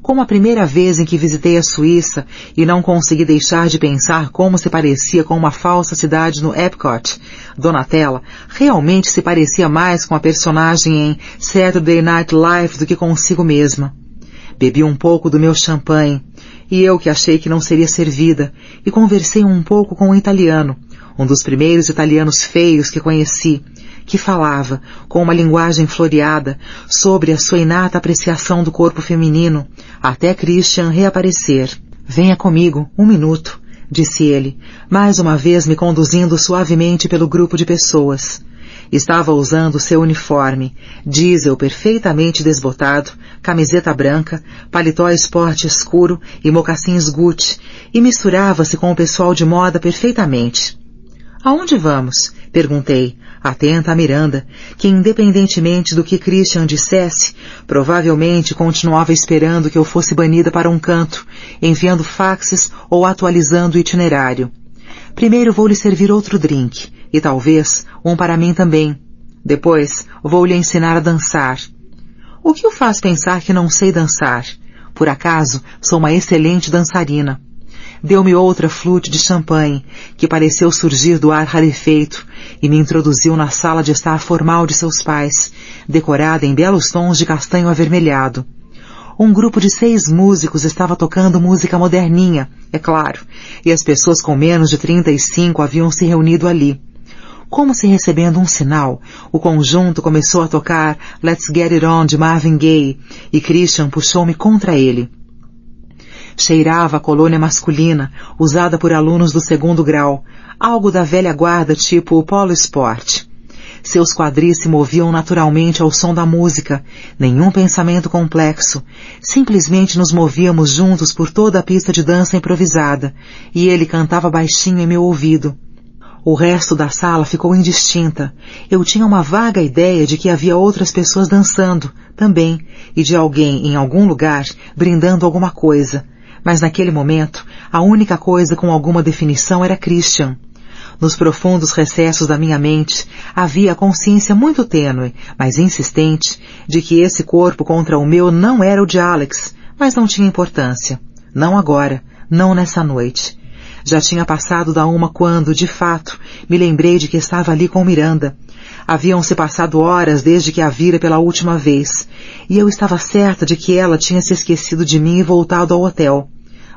Como a primeira vez em que visitei a Suíça e não consegui deixar de pensar como se parecia com uma falsa cidade no Epcot, Donatella realmente se parecia mais com a personagem em Saturday Night Live do que consigo mesma. Bebi um pouco do meu champanhe, e eu que achei que não seria servida, e conversei um pouco com um italiano, um dos primeiros italianos feios que conheci, que falava, com uma linguagem floreada, sobre a sua inata apreciação do corpo feminino, até Christian reaparecer. Venha comigo, 1 minuto, disse ele, mais uma vez me conduzindo suavemente pelo grupo de pessoas. Estava usando seu uniforme, diesel perfeitamente desbotado, camiseta branca, paletó esporte escuro e mocassins Gucci, e misturava-se com o pessoal de moda perfeitamente. Aonde vamos? Perguntei, atenta a Miranda, que independentemente do que Christian dissesse, provavelmente continuava esperando que eu fosse banida para um canto, enviando faxes ou atualizando o itinerário. Primeiro vou lhe servir outro drink, e talvez um para mim também. Depois vou lhe ensinar a dançar. O que o faz pensar que não sei dançar? Por acaso, sou uma excelente dançarina. Deu-me outra flute de champanhe, que pareceu surgir do ar rarefeito, e me introduziu na sala de estar formal de seus pais, decorada em belos tons de castanho avermelhado. Um grupo de 6 músicos estava tocando música moderninha, é claro, e as pessoas com menos de 35 haviam se reunido ali. Como se recebendo um sinal, o conjunto começou a tocar Let's Get It On de Marvin Gaye, e Christian puxou-me contra ele. Cheirava a colônia masculina, usada por alunos do 2º grau, algo da velha guarda tipo Polo Sport. Seus quadris se moviam naturalmente ao som da música, nenhum pensamento complexo. Simplesmente nos movíamos juntos por toda a pista de dança improvisada, e ele cantava baixinho em meu ouvido. O resto da sala ficou indistinta. Eu tinha uma vaga ideia de que havia outras pessoas dançando, também, e de alguém em algum lugar brindando alguma coisa. Mas naquele momento, a única coisa com alguma definição era Christian. Nos profundos recessos da minha mente, havia a consciência muito tênue, mas insistente, de que esse corpo contra o meu não era o de Alex, mas não tinha importância. Não agora, não nessa noite. Já tinha passado da 1 quando, de fato, me lembrei de que estava ali com Miranda. Haviam-se passado horas desde que a vira pela última vez, e eu estava certa de que ela tinha se esquecido de mim e voltado ao hotel.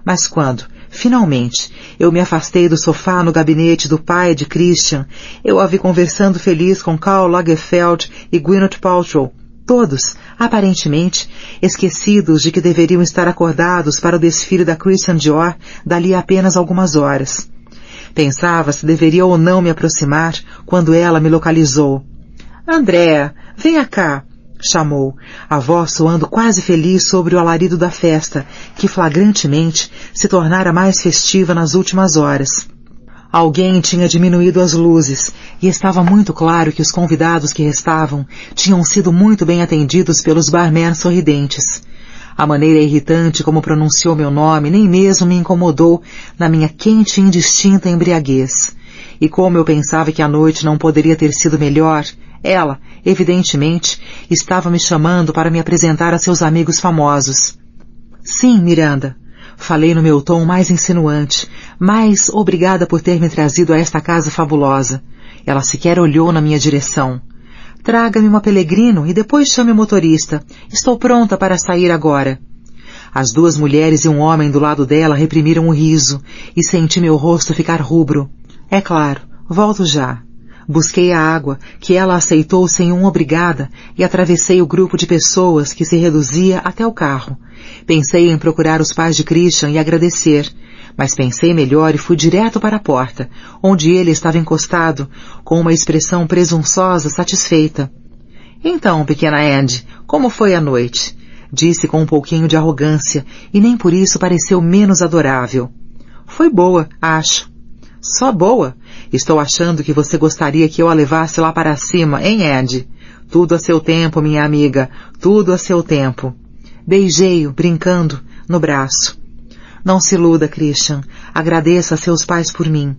Mas quando, finalmente, eu me afastei do sofá no gabinete do pai de Christian, eu a vi conversando feliz com Karl Lagerfeld e Gwyneth Paltrow, todos, aparentemente, esquecidos de que deveriam estar acordados para o desfile da Christian Dior dali a apenas algumas horas. Pensava se deveria ou não me aproximar quando ela me localizou. «Andréa, venha cá!» chamou, a voz soando quase feliz sobre o alarido da festa, que flagrantemente se tornara mais festiva nas últimas horas. Alguém tinha diminuído as luzes, e estava muito claro que os convidados que restavam tinham sido muito bem atendidos pelos barman sorridentes. A maneira irritante como pronunciou meu nome nem mesmo me incomodou na minha quente e indistinta embriaguez. E como eu pensava que a noite não poderia ter sido melhor, ela, evidentemente, estava me chamando para me apresentar a seus amigos famosos. «Sim, Miranda», falei no meu tom mais insinuante, mais obrigada por ter me trazido a esta casa fabulosa. Ela sequer olhou na minha direção. «Traga-me uma Pellegrino e depois chame o motorista. Estou pronta para sair agora». As 2 mulheres e um homem do lado dela reprimiram o riso, e senti meu rosto ficar rubro. «É claro, volto já». Busquei a água, que ela aceitou sem um obrigada, e atravessei o grupo de pessoas que se reduzia até o carro. Pensei em procurar os pais de Christian e agradecer, mas pensei melhor e fui direto para a porta, onde ele estava encostado, com uma expressão presunçosa satisfeita. «Então, pequena Andy, como foi a noite?» disse com um pouquinho de arrogância, e nem por isso pareceu menos adorável. «Foi boa, acho». «Só boa? Estou achando que você gostaria que eu a levasse lá para cima, hein, Andy? Tudo a seu tempo, minha amiga, tudo a seu tempo». Beijei-o, brincando, no braço. «Não se iluda, Christian. Agradeça a seus pais por mim».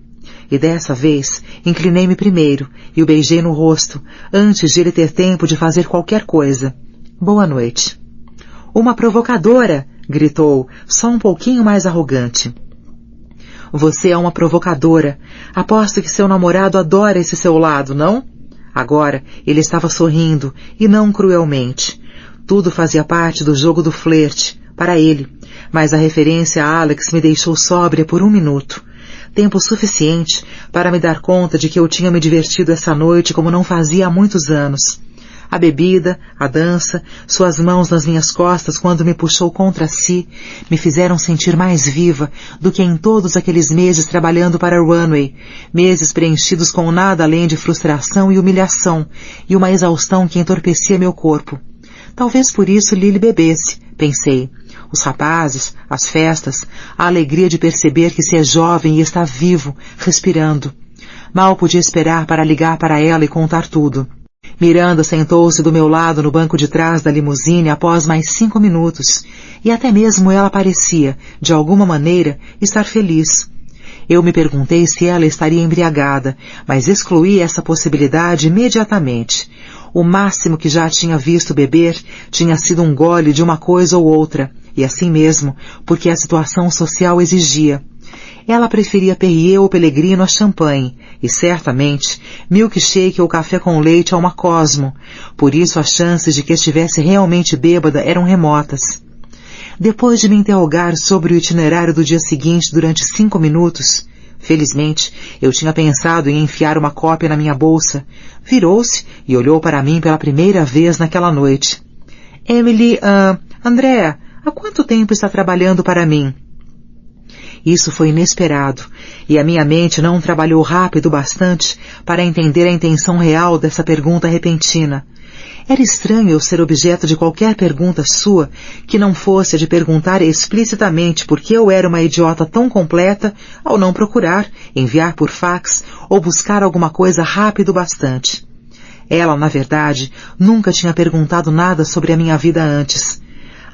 E dessa vez, inclinei-me primeiro e o beijei no rosto, antes de ele ter tempo de fazer qualquer coisa. «Boa noite». «Uma provocadora!» gritou, só um pouquinho mais arrogante. «Você é uma provocadora. Aposto que seu namorado adora esse seu lado, não?» Agora, ele estava sorrindo, e não cruelmente. Tudo fazia parte do jogo do flerte, para ele, mas a referência a Alex me deixou sóbria por 1 minuto. Tempo suficiente para me dar conta de que eu tinha me divertido essa noite como não fazia há muitos anos. A bebida, a dança, suas mãos nas minhas costas quando me puxou contra si, me fizeram sentir mais viva do que em todos aqueles meses trabalhando para Runway, meses preenchidos com nada além de frustração e humilhação, e uma exaustão que entorpecia meu corpo. Talvez por isso Lily bebesse, pensei. Os rapazes, as festas, a alegria de perceber que se é jovem e está vivo, respirando. Mal podia esperar para ligar para ela e contar tudo. Miranda sentou-se do meu lado no banco de trás da limusine após mais 5 minutos, e até mesmo ela parecia, de alguma maneira, estar feliz. Eu me perguntei se ela estaria embriagada, mas excluí essa possibilidade imediatamente. O máximo que já tinha visto beber tinha sido um gole de uma coisa ou outra, e assim mesmo, porque a situação social exigia. Ela preferia Perrier ou Pellegrino a champanhe, e certamente milkshake ou café com leite a uma Cosmo, por isso as chances de que estivesse realmente bêbada eram remotas. Depois de me interrogar sobre o itinerário do dia seguinte durante 5 minutos, felizmente eu tinha pensado em enfiar uma cópia na minha bolsa, virou-se e olhou para mim pela primeira vez naquela noite. Emily, Andréa, há quanto tempo está trabalhando para mim? Isso foi inesperado, e a minha mente não trabalhou rápido bastante para entender a intenção real dessa pergunta repentina. Era estranho eu ser objeto de qualquer pergunta sua que não fosse a de perguntar explicitamente por que eu era uma idiota tão completa ao não procurar, enviar por fax ou buscar alguma coisa rápido bastante. Ela, na verdade, nunca tinha perguntado nada sobre a minha vida antes.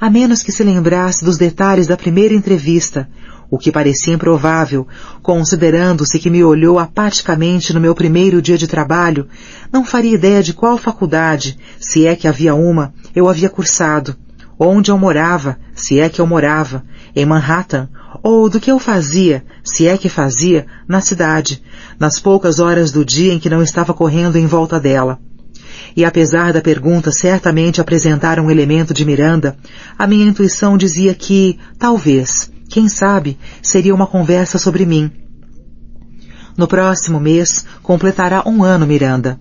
A menos que se lembrasse dos detalhes da primeira entrevista, o que parecia improvável, considerando-se que me olhou apaticamente no meu primeiro dia de trabalho, não faria ideia de qual faculdade, se é que havia uma, eu havia cursado, onde eu morava, se é que eu morava, em Manhattan, ou do que eu fazia, se é que fazia, na cidade, nas poucas horas do dia em que não estava correndo em volta dela. E apesar da pergunta certamente apresentar um elemento de Miranda, a minha intuição dizia que, talvez, quem sabe, seria uma conversa sobre mim. No próximo mês, completará 1 ano, Miranda.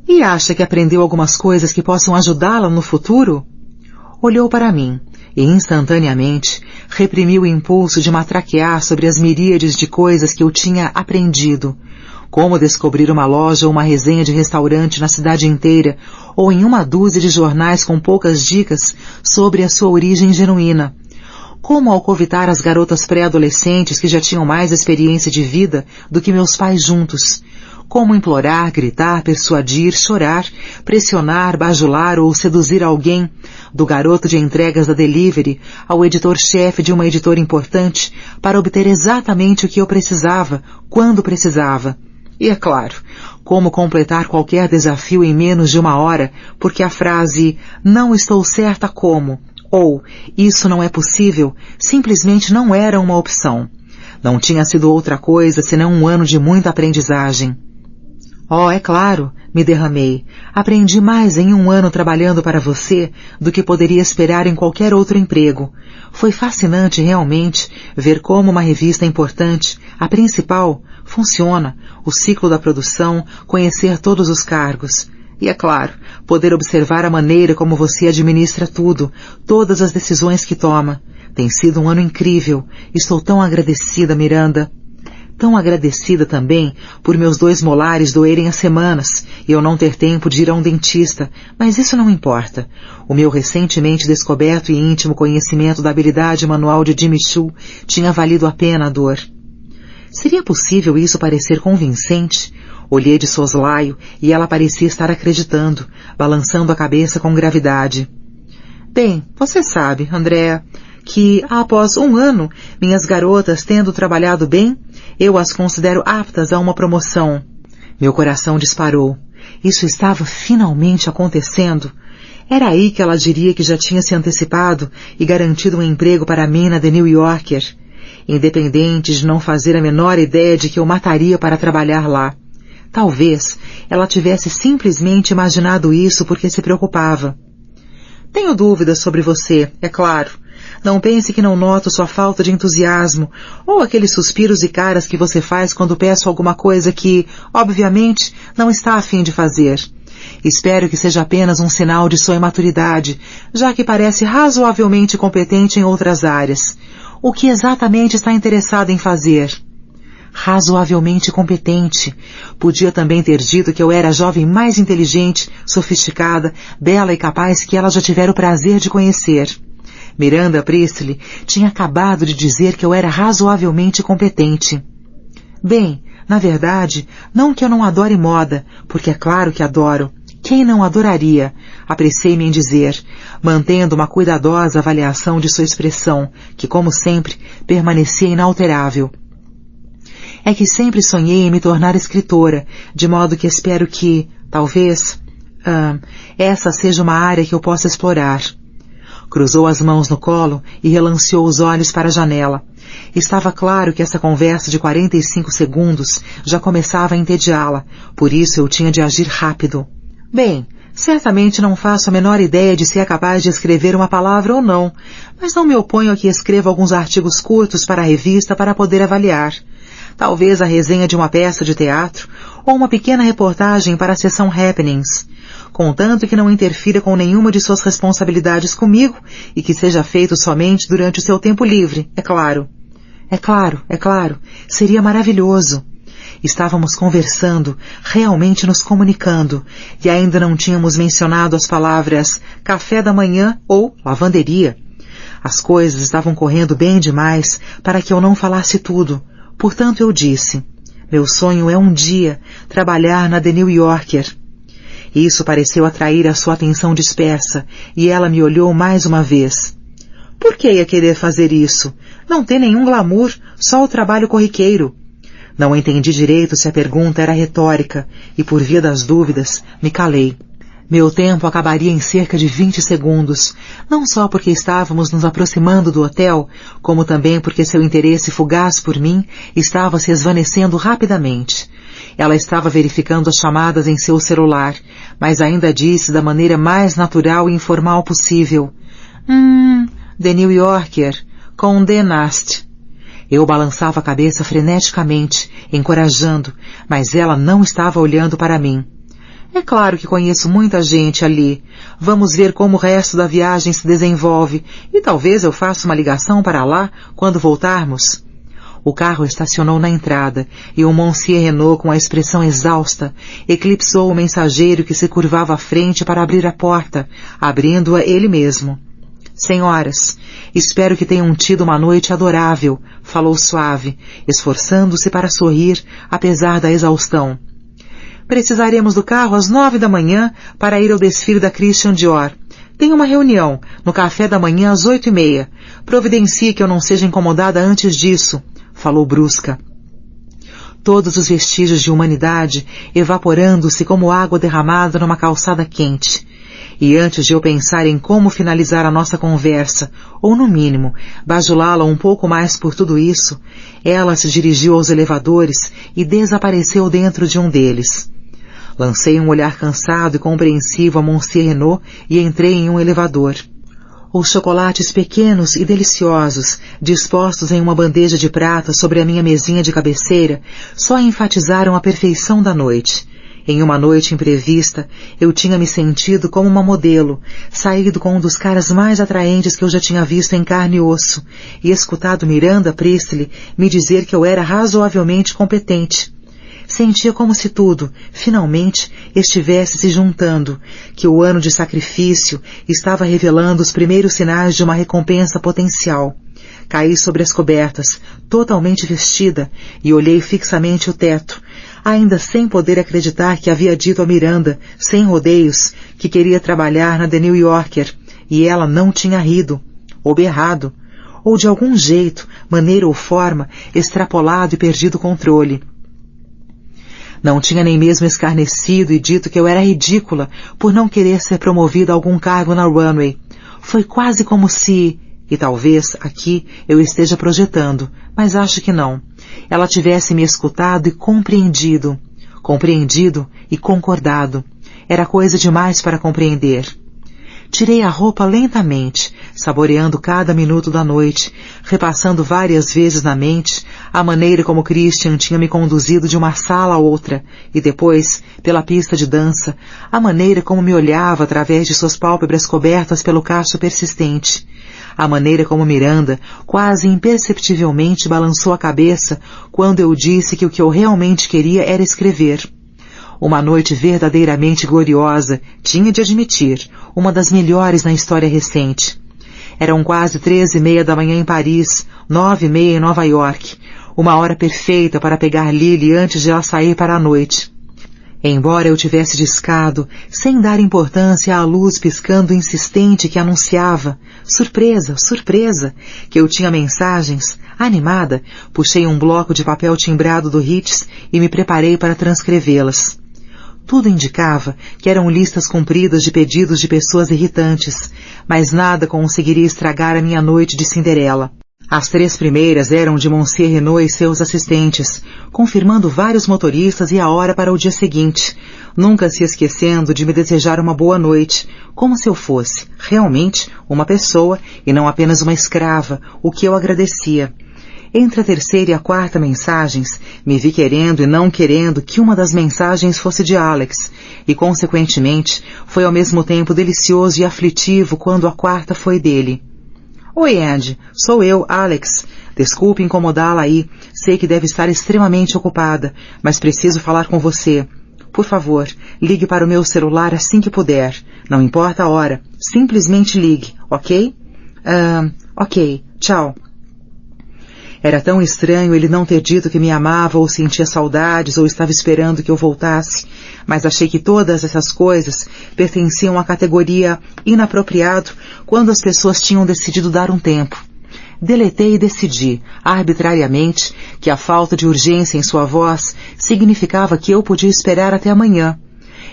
E acha que aprendeu algumas coisas que possam ajudá-la no futuro? Olhou para mim e, instantaneamente, reprimiu o impulso de matraquear sobre as miríades de coisas que eu tinha aprendido. Como descobrir uma loja ou uma resenha de restaurante na cidade inteira, ou em 1 dúzia de jornais com poucas dicas sobre a sua origem genuína. Como alcovitar as garotas pré-adolescentes que já tinham mais experiência de vida do que meus pais juntos. Como implorar, gritar, persuadir, chorar, pressionar, bajular ou seduzir alguém, do garoto de entregas da Delivery ao editor-chefe de uma editora importante, para obter exatamente o que eu precisava, quando precisava. E é claro, como completar qualquer desafio em menos de 1 hora, porque a frase "não estou certa como" ou "isso não é possível" simplesmente não era uma opção. Não tinha sido outra coisa senão 1 ano de muita aprendizagem. Oh, é claro, me derramei. Aprendi mais em 1 ano trabalhando para você do que poderia esperar em qualquer outro emprego. Foi fascinante realmente ver como uma revista importante, a principal, funciona, o ciclo da produção, conhecer todos os cargos. E é claro, poder observar a maneira como você administra tudo, todas as decisões que toma. Tem sido 1 ano incrível. Estou tão agradecida, Miranda. Tão agradecida também por meus 2 molares doerem há semanas e eu não ter tempo de ir a um dentista, mas isso não importa. O meu recentemente descoberto e íntimo conhecimento da habilidade manual de Jimmy Choo tinha valido a pena a dor. Seria possível isso parecer convincente? Olhei de soslaio e ela parecia estar acreditando, balançando a cabeça com gravidade. Bem, você sabe, Andréa, que após 1 ano, minhas garotas tendo trabalhado bem, eu as considero aptas a uma promoção. Meu coração disparou. Isso estava finalmente acontecendo. Era aí que ela diria que já tinha se antecipado e garantido um emprego para mim na The New Yorker, independente de não fazer a menor ideia de que eu mataria para trabalhar lá. Talvez ela tivesse simplesmente imaginado isso porque se preocupava. Tenho dúvidas sobre você, é claro. Não pense que não noto sua falta de entusiasmo, ou aqueles suspiros e caras que você faz quando peço alguma coisa que, obviamente, não está a fim de fazer. Espero que seja apenas um sinal de sua imaturidade, já que parece razoavelmente competente em outras áreas. O que exatamente está interessado em fazer? Razoavelmente competente. Podia também ter dito que eu era a jovem mais inteligente, sofisticada, bela e capaz que ela já tivera o prazer de conhecer. Miranda Priestley tinha acabado de dizer que eu era razoavelmente competente. Bem, na verdade, não que eu não adore moda, porque é claro que adoro. Quem não adoraria? Apressei-me em dizer, mantendo uma cuidadosa avaliação de sua expressão, que, como sempre, permanecia inalterável. É que sempre sonhei em me tornar escritora, de modo que espero que, talvez, essa seja uma área que eu possa explorar. Cruzou as mãos no colo e relanceou os olhos para a janela. Estava claro que essa conversa de 45 segundos já começava a entediá-la, por isso eu tinha de agir rápido. Bem, certamente não faço a menor ideia de se é capaz de escrever uma palavra ou não, mas não me oponho a que escreva alguns artigos curtos para a revista para poder avaliar. Talvez a resenha de uma peça de teatro ou uma pequena reportagem para a seção Happenings, contanto que não interfira com nenhuma de suas responsabilidades comigo e que seja feito somente durante o seu tempo livre, é claro. É claro, seria maravilhoso. Estávamos conversando, realmente nos comunicando, e ainda não tínhamos mencionado as palavras café da manhã ou lavanderia. As coisas estavam correndo bem demais para que eu não falasse tudo. Portanto, eu disse, meu sonho é um dia trabalhar na The New Yorker. Isso pareceu atrair a sua atenção dispersa, e ela me olhou mais uma vez. Por que ia querer fazer isso? Não tem nenhum glamour, só o trabalho corriqueiro. Não entendi direito se a pergunta era retórica, e por via das dúvidas, me calei. Meu tempo acabaria em cerca de 20 segundos, não só porque estávamos nos aproximando do hotel, como também porque seu interesse fugaz por mim estava se esvanecendo rapidamente. Ela estava verificando as chamadas em seu celular, mas ainda disse da maneira mais natural e informal possível. The New Yorker, Condé Nast. Eu balançava a cabeça freneticamente, encorajando, mas ela não estava olhando para mim. É claro que conheço muita gente ali. Vamos ver como o resto da viagem se desenvolve e talvez eu faça uma ligação para lá quando voltarmos. O carro estacionou na entrada e o Monsieur Renault, com a expressão exausta, eclipsou o mensageiro que se curvava à frente para abrir a porta, abrindo-a ele mesmo. Senhoras, espero que tenham tido uma noite adorável, falou suave, esforçando-se para sorrir, apesar da exaustão. Precisaremos do carro às 9 da manhã para ir ao desfile da Christian Dior. Tenho uma reunião, no café da manhã às 8h30. Providencie que eu não seja incomodada antes disso, falou brusca. Todos os vestígios de humanidade evaporando-se como água derramada numa calçada quente. E antes de eu pensar em como finalizar a nossa conversa, ou no mínimo, bajulá-la um pouco mais por tudo isso, ela se dirigiu aos elevadores e desapareceu dentro de um deles. Lancei um olhar cansado e compreensivo a Monsieur Renault e entrei em um elevador. Os chocolates pequenos e deliciosos, dispostos em uma bandeja de prata sobre a minha mesinha de cabeceira, só enfatizaram a perfeição da noite. Em uma noite imprevista, eu tinha me sentido como uma modelo, saído com um dos caras mais atraentes que eu já tinha visto em carne e osso, e escutado Miranda Priestly me dizer que eu era razoavelmente competente. Sentia como se tudo, finalmente, estivesse se juntando, que o ano de sacrifício estava revelando os primeiros sinais de uma recompensa potencial. Caí sobre as cobertas, totalmente vestida, e olhei fixamente o teto, ainda sem poder acreditar que havia dito a Miranda, sem rodeios, que queria trabalhar na The New Yorker, e ela não tinha rido, ou berrado, ou de algum jeito, maneira ou forma, extrapolado e perdido o controle. Não tinha nem mesmo escarnecido e dito que eu era ridícula por não querer ser promovida a algum cargo na runway. Foi quase como se, e talvez aqui eu esteja projetando, mas acho que não, ela tivesse me escutado e compreendido e concordado. Era coisa demais para compreender. Tirei a roupa lentamente, saboreando cada minuto da noite, repassando várias vezes na mente a maneira como Christian tinha me conduzido de uma sala a outra, e depois, pela pista de dança, a maneira como me olhava através de suas pálpebras cobertas pelo cacho persistente, a maneira como Miranda, quase imperceptivelmente, balançou a cabeça quando eu disse que o que eu realmente queria era escrever. Uma noite verdadeiramente gloriosa, tinha de admitir, uma das melhores na história recente. Eram quase 13h30 da manhã em Paris, 9h30 em Nova York, uma hora perfeita para pegar Lily antes de ela sair para a noite. Embora eu tivesse discado, sem dar importância à luz piscando insistente que anunciava, surpresa, surpresa, que eu tinha mensagens, animada, puxei um bloco de papel timbrado do Ritz e me preparei para transcrevê-las. Tudo indicava que eram listas compridas de pedidos de pessoas irritantes, mas nada conseguiria estragar a minha noite de Cinderela. As 3 primeiras eram de Monsieur Renault e seus assistentes, confirmando vários motoristas e a hora para o dia seguinte, nunca se esquecendo de me desejar uma boa noite, como se eu fosse, realmente, uma pessoa e não apenas uma escrava, o que eu agradecia. Entre a 3ª e a 4ª mensagens, me vi querendo e não querendo que uma das mensagens fosse de Alex, e consequentemente foi ao mesmo tempo delicioso e aflitivo quando a 4ª foi dele. Oi, Ed, sou eu, Alex. Desculpe incomodá-la aí, sei que deve estar extremamente ocupada, mas preciso falar com você. Por favor, ligue para o meu celular assim que puder, não importa a hora, simplesmente ligue, ok? Ok, tchau. Era tão estranho ele não ter dito que me amava ou sentia saudades ou estava esperando que eu voltasse, mas achei que todas essas coisas pertenciam à categoria inapropriado quando as pessoas tinham decidido dar um tempo. Deletei e decidi, arbitrariamente, que a falta de urgência em sua voz significava que eu podia esperar até amanhã.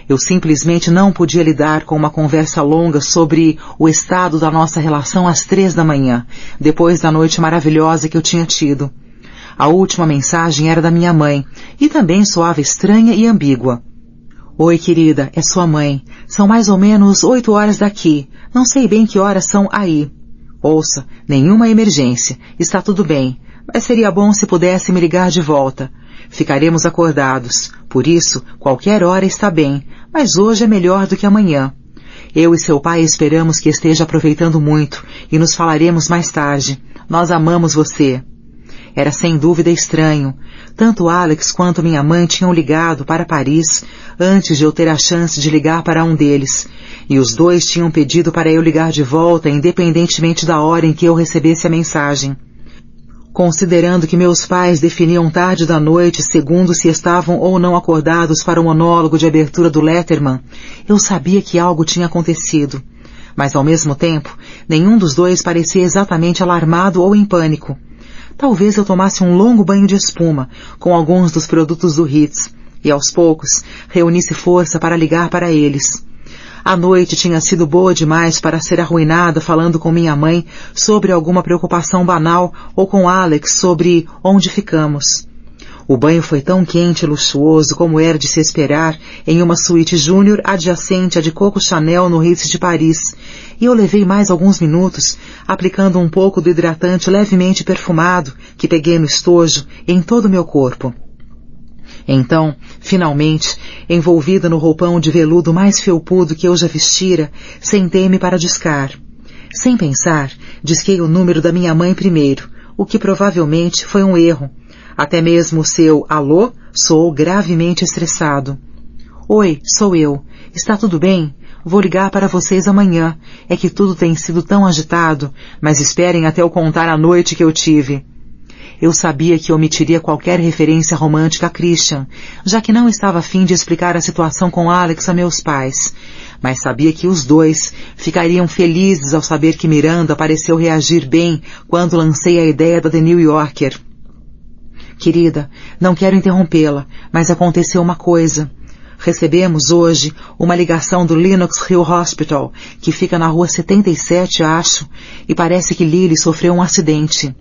Eu simplesmente não podia lidar com uma conversa longa sobre o estado da nossa relação às 3 da manhã, depois da noite maravilhosa que eu tinha tido. A última mensagem era da minha mãe, e também soava estranha e ambígua. Oi, querida, é sua mãe. São mais ou menos 8 horas daqui. Não sei bem que horas são aí. Ouça, nenhuma emergência. Está tudo bem. Mas seria bom se pudesse me ligar de volta. Ficaremos acordados. Por isso, qualquer hora está bem. Mas hoje é melhor do que amanhã. Eu e seu pai esperamos que esteja aproveitando muito e nos falaremos mais tarde. Nós amamos você. Era sem dúvida estranho. Tanto Alex quanto minha mãe tinham ligado para Paris antes de eu ter a chance de ligar para um deles. E os dois tinham pedido para eu ligar de volta independentemente da hora em que eu recebesse a mensagem. Considerando que meus pais definiam tarde da noite segundo se estavam ou não acordados para o monólogo de abertura do Letterman, eu sabia que algo tinha acontecido. Mas ao mesmo tempo, nenhum dos dois parecia exatamente alarmado ou em pânico. Talvez eu tomasse um longo banho de espuma com alguns dos produtos do Hits e, aos poucos, reunisse força para ligar para eles. A noite tinha sido boa demais para ser arruinada falando com minha mãe sobre alguma preocupação banal ou com Alex sobre onde ficamos. O banho foi tão quente e luxuoso como era de se esperar em uma suíte júnior adjacente à de Coco Chanel no Ritz de Paris, e eu levei mais alguns minutos aplicando um pouco do hidratante levemente perfumado que peguei no estojo em todo o meu corpo. Então, finalmente, envolvida no roupão de veludo mais felpudo que eu já vestira, sentei-me para discar. Sem pensar, disquei o número da minha mãe primeiro, o que provavelmente foi um erro. Até mesmo o seu alô soou gravemente estressado. Oi, sou eu. Está tudo bem? Vou ligar para vocês amanhã. É que tudo tem sido tão agitado, mas esperem até eu contar a noite que eu tive. Eu sabia que omitiria qualquer referência romântica a Christian, já que não estava a fim de explicar a situação com Alex a meus pais, mas sabia que os dois ficariam felizes ao saber que Miranda pareceu reagir bem quando lancei a ideia da The New Yorker. Querida, não quero interrompê-la, mas aconteceu uma coisa. Recebemos hoje uma ligação do Lenox Hill Hospital, que fica na rua 77, acho, e parece que Lily sofreu um acidente.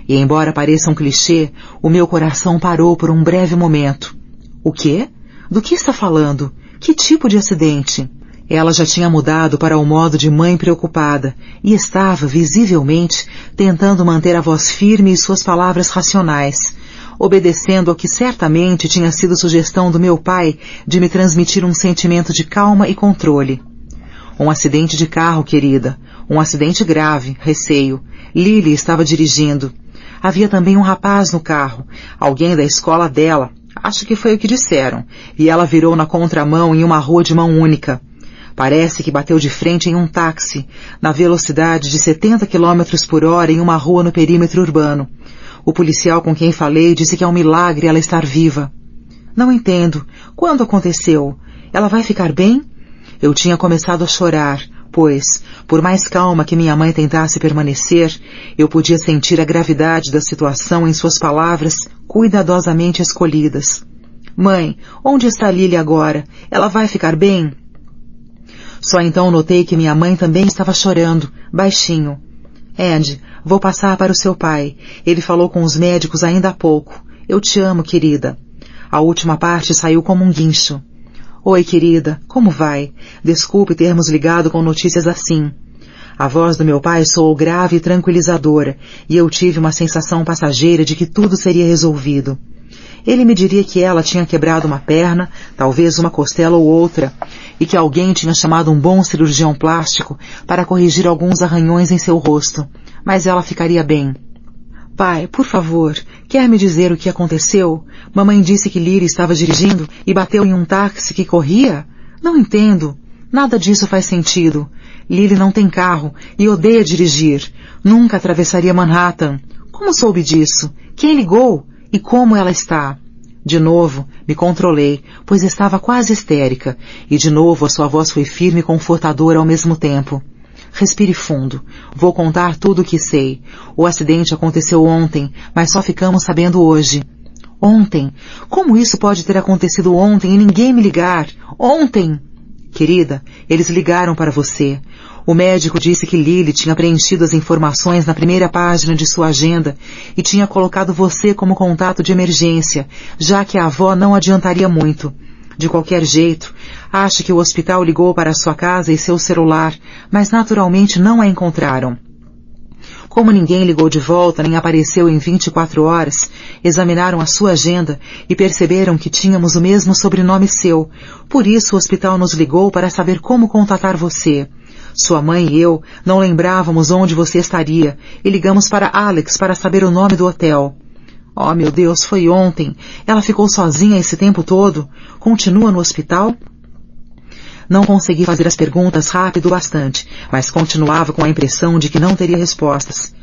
E embora pareça um clichê, o meu coração parou por um breve momento. O quê? Do que está falando? Que tipo de acidente? Ela já tinha mudado para o modo de mãe preocupada e estava, visivelmente, tentando manter a voz firme e suas palavras racionais, obedecendo ao que certamente tinha sido sugestão do meu pai de me transmitir um sentimento de calma e controle. Um acidente de carro, querida. Um acidente grave, receio. Lily estava dirigindo. Havia também um rapaz no carro, alguém da escola dela, acho que foi o que disseram, e ela virou na contramão em uma rua de mão única. Parece que bateu de frente em um táxi, na velocidade de 70 km por hora em uma rua no perímetro urbano. O policial com quem falei disse que é um milagre ela estar viva. Não entendo. Quando aconteceu? Ela vai ficar bem? Eu tinha começado a chorar, pois, por mais calma que minha mãe tentasse permanecer, eu podia sentir a gravidade da situação em suas palavras cuidadosamente escolhidas. Mãe, onde está Lily agora? Ela vai ficar bem? Só então notei que minha mãe também estava chorando, baixinho. Andy, vou passar para o seu pai. Ele falou com os médicos ainda há pouco. Eu te amo, querida. A última parte saiu como um guincho. Oi, querida, como vai? Desculpe termos ligado com notícias assim. A voz do meu pai soou grave e tranquilizadora, e eu tive uma sensação passageira de que tudo seria resolvido. Ele me diria que ela tinha quebrado uma perna, talvez uma costela ou outra, e que alguém tinha chamado um bom cirurgião plástico para corrigir alguns arranhões em seu rosto, mas ela ficaria bem. Pai, por favor, quer me dizer o que aconteceu? Mamãe disse que Lily estava dirigindo e bateu em um táxi que corria? Não entendo. Nada disso faz sentido. Lily não tem carro e odeia dirigir. Nunca atravessaria Manhattan. Como soube disso? Quem ligou? E como ela está? De novo, me controlei, pois estava quase histérica, e de novo a sua voz foi firme e confortadora ao mesmo tempo. Respire fundo. Vou contar tudo o que sei. O acidente aconteceu ontem, mas só ficamos sabendo hoje. Ontem? Como isso pode ter acontecido ontem e ninguém me ligar? Ontem! Querida, eles ligaram para você. O médico disse que Lily tinha preenchido as informações na primeira página de sua agenda e tinha colocado você como contato de emergência, já que a avó não adiantaria muito. De qualquer jeito, acho que o hospital ligou para sua casa e seu celular, mas naturalmente não a encontraram. Como ninguém ligou de volta nem apareceu em 24 horas, examinaram a sua agenda e perceberam que tínhamos o mesmo sobrenome seu. Por isso o hospital nos ligou para saber como contatar você. Sua mãe e eu não lembrávamos onde você estaria e ligamos para Alex para saber o nome do hotel. Oh, meu Deus, foi ontem. Ela ficou sozinha esse tempo todo? Continua no hospital? Não consegui fazer as perguntas rápido bastante, mas continuava com a impressão de que não teria respostas.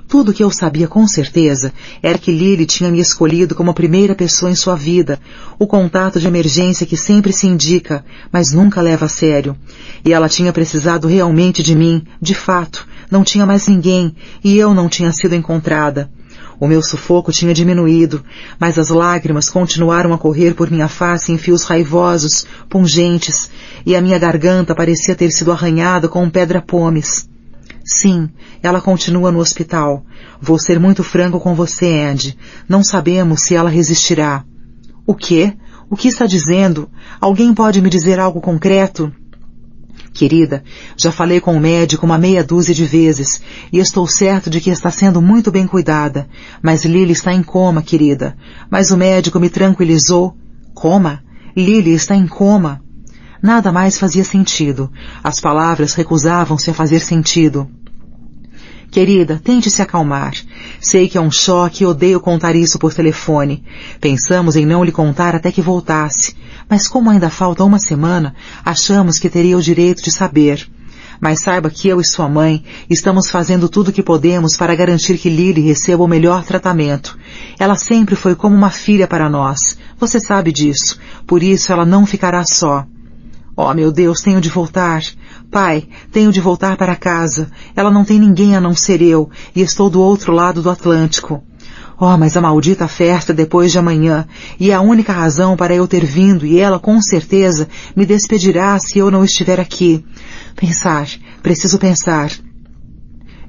Tudo o que eu sabia com certeza era que Lily tinha me escolhido como a primeira pessoa em sua vida, o contato de emergência que sempre se indica, mas nunca leva a sério. E ela tinha precisado realmente de mim, de fato, não tinha mais ninguém, e eu não tinha sido encontrada. O meu sufoco tinha diminuído, mas as lágrimas continuaram a correr por minha face em fios raivosos, pungentes, e a minha garganta parecia ter sido arranhada com pedra-pomes. Sim, ela continua no hospital. Vou ser muito franco com você, Andy. Não sabemos se ela resistirá. O quê? O que está dizendo? Alguém pode me dizer algo concreto? Querida, já falei com o médico uma meia dúzia de vezes e estou certo de que está sendo muito bem cuidada. Mas Lily está em coma, querida. Mas o médico me tranquilizou. Coma? Lily está em coma. Nada mais fazia sentido. As palavras recusavam-se a fazer sentido. Querida, tente se acalmar. Sei que é um choque e odeio contar isso por telefone. Pensamos em não lhe contar até que voltasse. Mas como ainda falta uma semana, achamos que teria o direito de saber. Mas saiba que eu e sua mãe estamos fazendo tudo o que podemos para garantir que Lily receba o melhor tratamento. Ela sempre foi como uma filha para nós. Você sabe disso. Por isso ela não ficará só. Oh, meu Deus, tenho de voltar. Pai, tenho de voltar para casa. Ela não tem ninguém a não ser eu, e estou do outro lado do Atlântico. Oh, mas a maldita festa é depois de amanhã, e é a única razão para eu ter vindo, e ela, com certeza, me despedirá se eu não estiver aqui. Preciso pensar.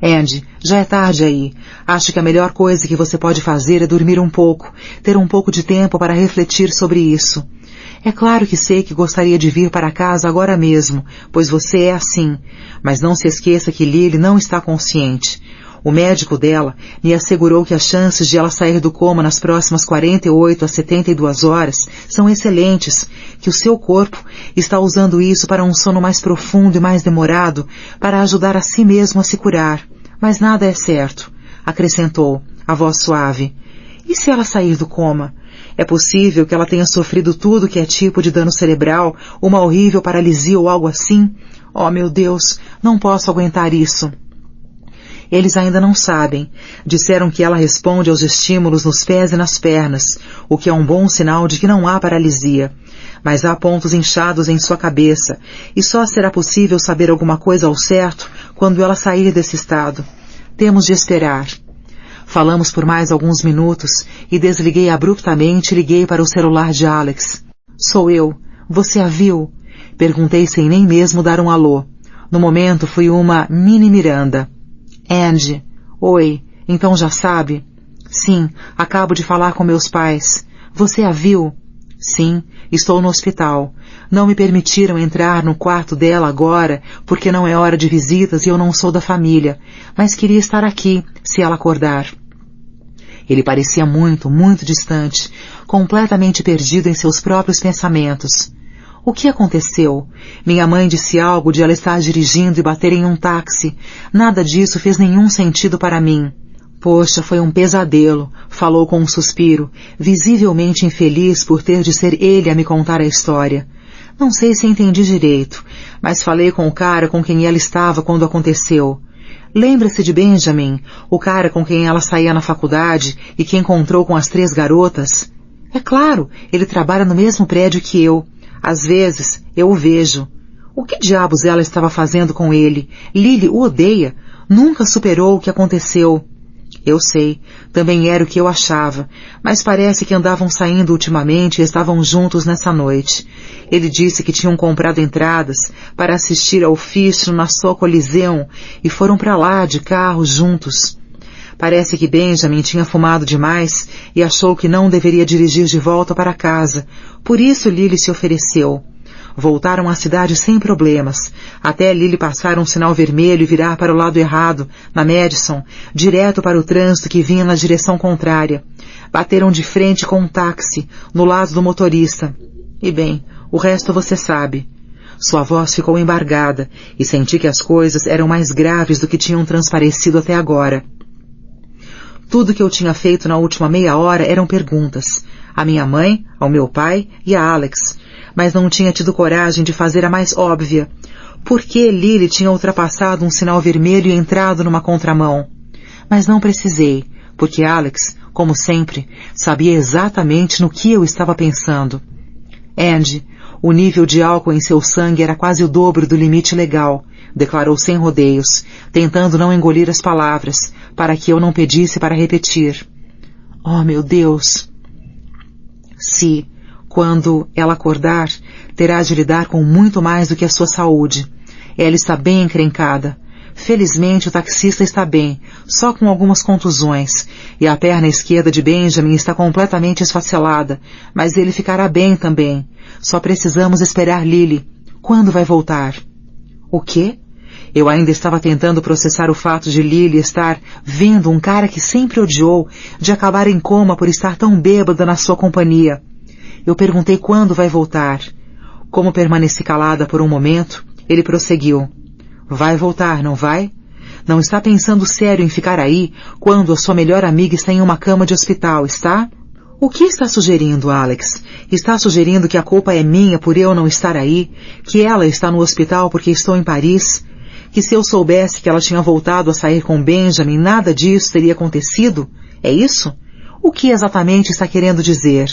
Andy, já é tarde aí. Acho que a melhor coisa que você pode fazer é dormir um pouco, ter um pouco de tempo para refletir sobre isso. É claro que sei que gostaria de vir para casa agora mesmo, pois você é assim, mas não se esqueça que Lily não está consciente. O médico dela me assegurou que as chances de ela sair do coma nas próximas 48 a 72 horas são excelentes, que o seu corpo está usando isso para um sono mais profundo e mais demorado, para ajudar a si mesmo a se curar. Mas nada é certo, acrescentou, a voz suave. E se ela sair do coma? É possível que ela tenha sofrido tudo que é tipo de dano cerebral, uma horrível paralisia ou algo assim? Oh, meu Deus, não posso aguentar isso. Eles ainda não sabem. Disseram que ela responde aos estímulos nos pés e nas pernas, o que é um bom sinal de que não há paralisia. Mas há pontos inchados em sua cabeça, e só será possível saber alguma coisa ao certo quando ela sair desse estado. Temos de esperar. Falamos por mais alguns minutos e desliguei abruptamente e liguei para o celular de Alex. Sou eu. Você a viu? Perguntei sem nem mesmo dar um alô. No momento fui uma mini Miranda. Andy. Oi. Então já sabe? Sim. Acabo de falar com meus pais. Você a viu? Sim. Estou no hospital. Não me permitiram entrar no quarto dela agora porque não é hora de visitas e eu não sou da família. Mas queria estar aqui, se ela acordar. Ele parecia muito, muito distante, completamente perdido em seus próprios pensamentos. O que aconteceu? Minha mãe disse algo de ela estar dirigindo e bater em um táxi. Nada disso fez nenhum sentido para mim. Poxa, foi um pesadelo, falou com um suspiro, visivelmente infeliz por ter de ser ele a me contar a história. Não sei se entendi direito, mas falei com o cara com quem ela estava quando aconteceu. Lembra-se de Benjamin, o cara com quem ela saía na faculdade e que encontrou com as 3 garotas? É claro, ele trabalha no mesmo prédio que eu. Às vezes, eu o vejo. O que diabos ela estava fazendo com ele? Lily o odeia. Nunca superou o que aconteceu. Eu sei, também era o que eu achava, mas parece que andavam saindo ultimamente e estavam juntos nessa noite. Ele disse que tinham comprado entradas para assistir ao Fish na sua Coliseum e foram para lá de carro juntos. Parece que Benjamin tinha fumado demais e achou que não deveria dirigir de volta para casa, por isso Lily se ofereceu. Voltaram à cidade sem problemas, até Lily passar um sinal vermelho e virar para o lado errado, na Madison, direto para o trânsito que vinha na direção contrária. Bateram de frente com um táxi, no lado do motorista. E bem, o resto você sabe. Sua voz ficou embargada, e senti que as coisas eram mais graves do que tinham transparecido até agora. Tudo que eu tinha feito na última meia hora eram perguntas. À minha mãe, ao meu pai e a Alex. Mas não tinha tido coragem de fazer a mais óbvia. Por que Lily tinha ultrapassado um sinal vermelho e entrado numa contramão? Mas não precisei, porque Alex, como sempre, sabia exatamente no que eu estava pensando. Andy, o nível de álcool em seu sangue era quase o dobro do limite legal, declarou sem rodeios, tentando não engolir as palavras, para que eu não pedisse para repetir. Oh, meu Deus! Se, quando ela acordar, terá de lidar com muito mais do que a sua saúde. Ela está bem encrencada. Felizmente o taxista está bem, só com algumas contusões, e a perna esquerda de Benjamin está completamente esfacelada, mas ele ficará bem também. Só precisamos esperar Lily. Quando vai voltar? O quê? Eu ainda estava tentando processar o fato de Lily estar vendo um cara que sempre odiou, de acabar em coma por estar tão bêbada na sua companhia. Eu perguntei quando vai voltar. Como permaneci calada por um momento, ele prosseguiu. Vai voltar, não vai? Não está pensando sério em ficar aí quando a sua melhor amiga está em uma cama de hospital, está? O que está sugerindo, Alex? Está sugerindo que a culpa é minha por eu não estar aí? Que ela está no hospital porque estou em Paris? Que se eu soubesse que ela tinha voltado a sair com Benjamin, nada disso teria acontecido? É isso? O que exatamente está querendo dizer?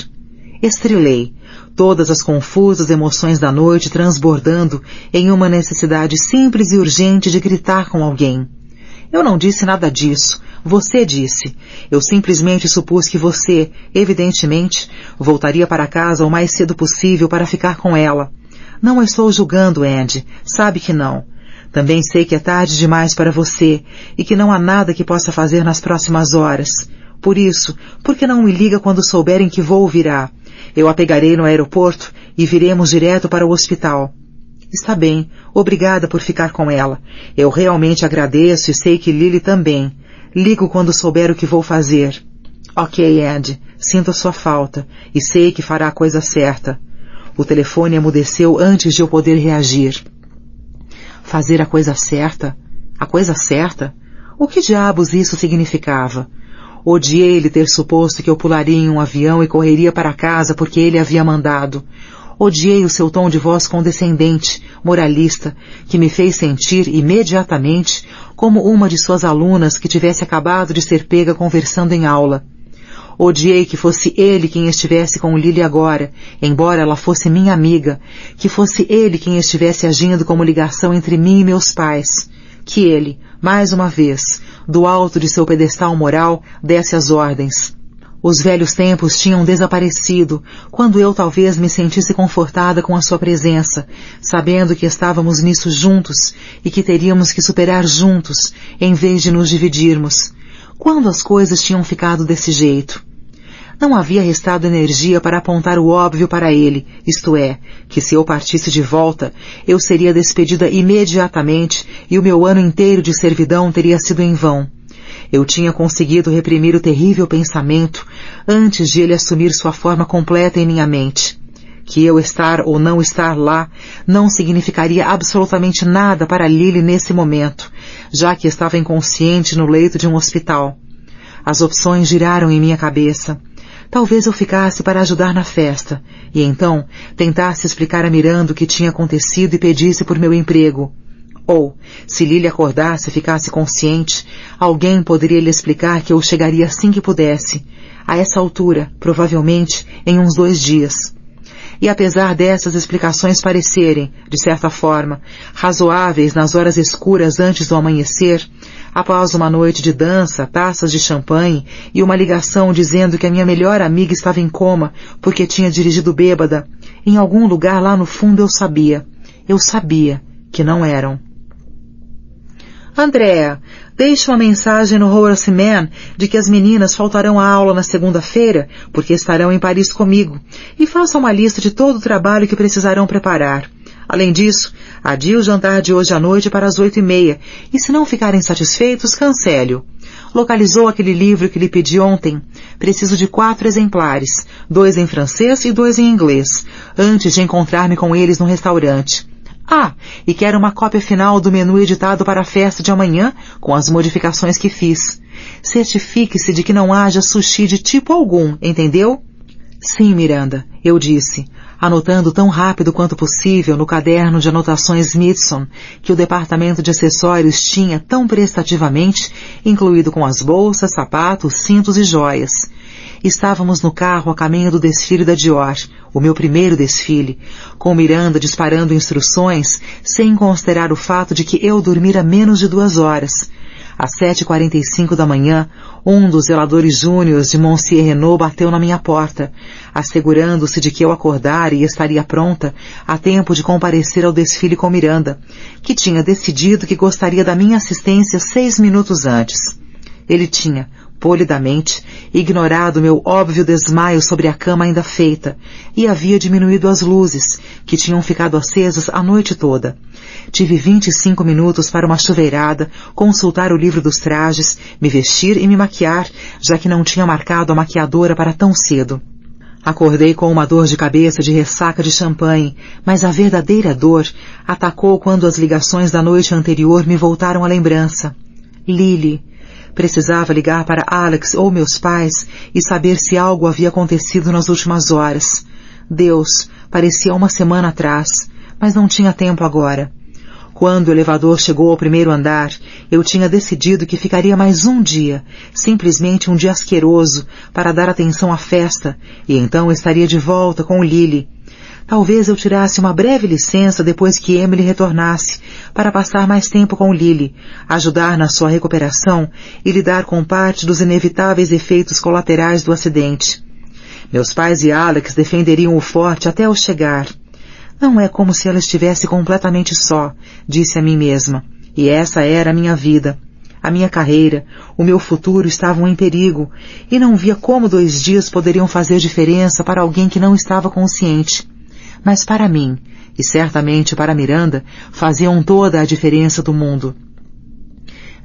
Estrilei, todas as confusas emoções da noite transbordando em uma necessidade simples e urgente de gritar com alguém. Eu não disse nada disso. Você disse. Eu simplesmente supus que você, evidentemente, voltaria para casa o mais cedo possível para ficar com ela. Não a estou julgando, Andy. Sabe que não. Também sei que é tarde demais para você e que não há nada que possa fazer nas próximas horas. Por isso, por que não me liga quando souberem que voo virá? Eu a pegarei no aeroporto e viremos direto para o hospital. Está bem, obrigada por ficar com ela. Eu realmente agradeço e sei que Lily também. Ligo quando souber o que vou fazer. Ok, Andy, sinto sua falta e sei que fará a coisa certa. O telefone emudeceu antes de eu poder reagir. Fazer a coisa certa? A coisa certa? O que diabos isso significava? Odiei ele ter suposto que eu pularia em um avião e correria para casa porque ele havia mandado. Odiei o seu tom de voz condescendente, moralista, que me fez sentir imediatamente como uma de suas alunas que tivesse acabado de ser pega conversando em aula. Odiei que fosse ele quem estivesse com Lily agora, embora ela fosse minha amiga, que fosse ele quem estivesse agindo como ligação entre mim e meus pais. Que ele, mais uma vez, do alto de seu pedestal moral, desse as ordens. Os velhos tempos tinham desaparecido, quando eu talvez me sentisse confortada com a sua presença, sabendo que estávamos nisso juntos e que teríamos que superar juntos, em vez de nos dividirmos. Quando as coisas tinham ficado desse jeito? Não havia restado energia para apontar o óbvio para ele, isto é, que se eu partisse de volta, eu seria despedida imediatamente e o meu ano inteiro de servidão teria sido em vão. Eu tinha conseguido reprimir o terrível pensamento antes de ele assumir sua forma completa em minha mente. Que eu estar ou não estar lá não significaria absolutamente nada para Lily nesse momento, já que estava inconsciente no leito de um hospital. As opções giraram em minha cabeça. Talvez eu ficasse para ajudar na festa, e então tentasse explicar a Miranda o que tinha acontecido e pedisse por meu emprego. Ou, se Lily acordasse e ficasse consciente, alguém poderia lhe explicar que eu chegaria assim que pudesse. A essa altura, provavelmente, em uns 2 dias. E apesar dessas explicações parecerem, de certa forma, razoáveis nas horas escuras antes do amanhecer, após uma noite de dança, taças de champanhe e uma ligação dizendo que a minha melhor amiga estava em coma porque tinha dirigido bêbada, em algum lugar lá no fundo eu sabia que não eram. Andréa, deixe uma mensagem no Horace Mann de que as meninas faltarão à aula na segunda-feira, porque estarão em Paris comigo, e faça uma lista de todo o trabalho que precisarão preparar. Além disso, adie o jantar de hoje à noite para as 8h30, e se não ficarem satisfeitos, cancele-o. Localizou aquele livro que lhe pedi ontem? Preciso de 4 exemplares, 2 em francês e 2 em inglês, antes de encontrar-me com eles no restaurante. Ah, e quero uma cópia final do menu editado para a festa de amanhã, com as modificações que fiz. Certifique-se de que não haja sushi de tipo algum, entendeu? Sim, Miranda, eu disse, anotando tão rápido quanto possível no caderno de anotações Smithson, que o departamento de acessórios tinha tão prestativamente, incluído com as bolsas, sapatos, cintos e joias. Estávamos no carro a caminho do desfile da Dior, o meu primeiro desfile, com Miranda disparando instruções, sem considerar o fato de que eu dormira menos de 2 horas. Às 7h45 da manhã, um dos zeladores júniores de Monsieur Renault bateu na minha porta, assegurando-se de que eu acordara e estaria pronta a tempo de comparecer ao desfile com Miranda, que tinha decidido que gostaria da minha assistência 6 minutos antes. Ele tinha, polidamente, ignorado meu óbvio desmaio sobre a cama ainda feita, e havia diminuído as luzes, que tinham ficado acesas a noite toda. Tive 25 minutos para uma chuveirada, consultar o livro dos trajes, me vestir e me maquiar, já que não tinha marcado a maquiadora para tão cedo. Acordei com uma dor de cabeça de ressaca de champanhe, mas a verdadeira dor atacou quando as ligações da noite anterior me voltaram à lembrança. Lily. Precisava ligar para Alex ou meus pais e saber se algo havia acontecido nas últimas horas. Deus, parecia 1 semana atrás, mas não tinha tempo agora. Quando o elevador chegou ao primeiro andar, eu tinha decidido que ficaria mais um dia, simplesmente um dia asqueroso, para dar atenção à festa, e então estaria de volta com Lily. Talvez eu tirasse uma breve licença depois que Emily retornasse, para passar mais tempo com Lily, ajudar na sua recuperação e lidar com parte dos inevitáveis efeitos colaterais do acidente. Meus pais e Alex defenderiam o forte até eu chegar. Não é como se ela estivesse completamente só, disse a mim mesma, e essa era a minha vida. A minha carreira, o meu futuro estavam em perigo, e não via como 2 dias poderiam fazer diferença para alguém que não estava consciente. Mas para mim, e certamente para Miranda, faziam toda a diferença do mundo.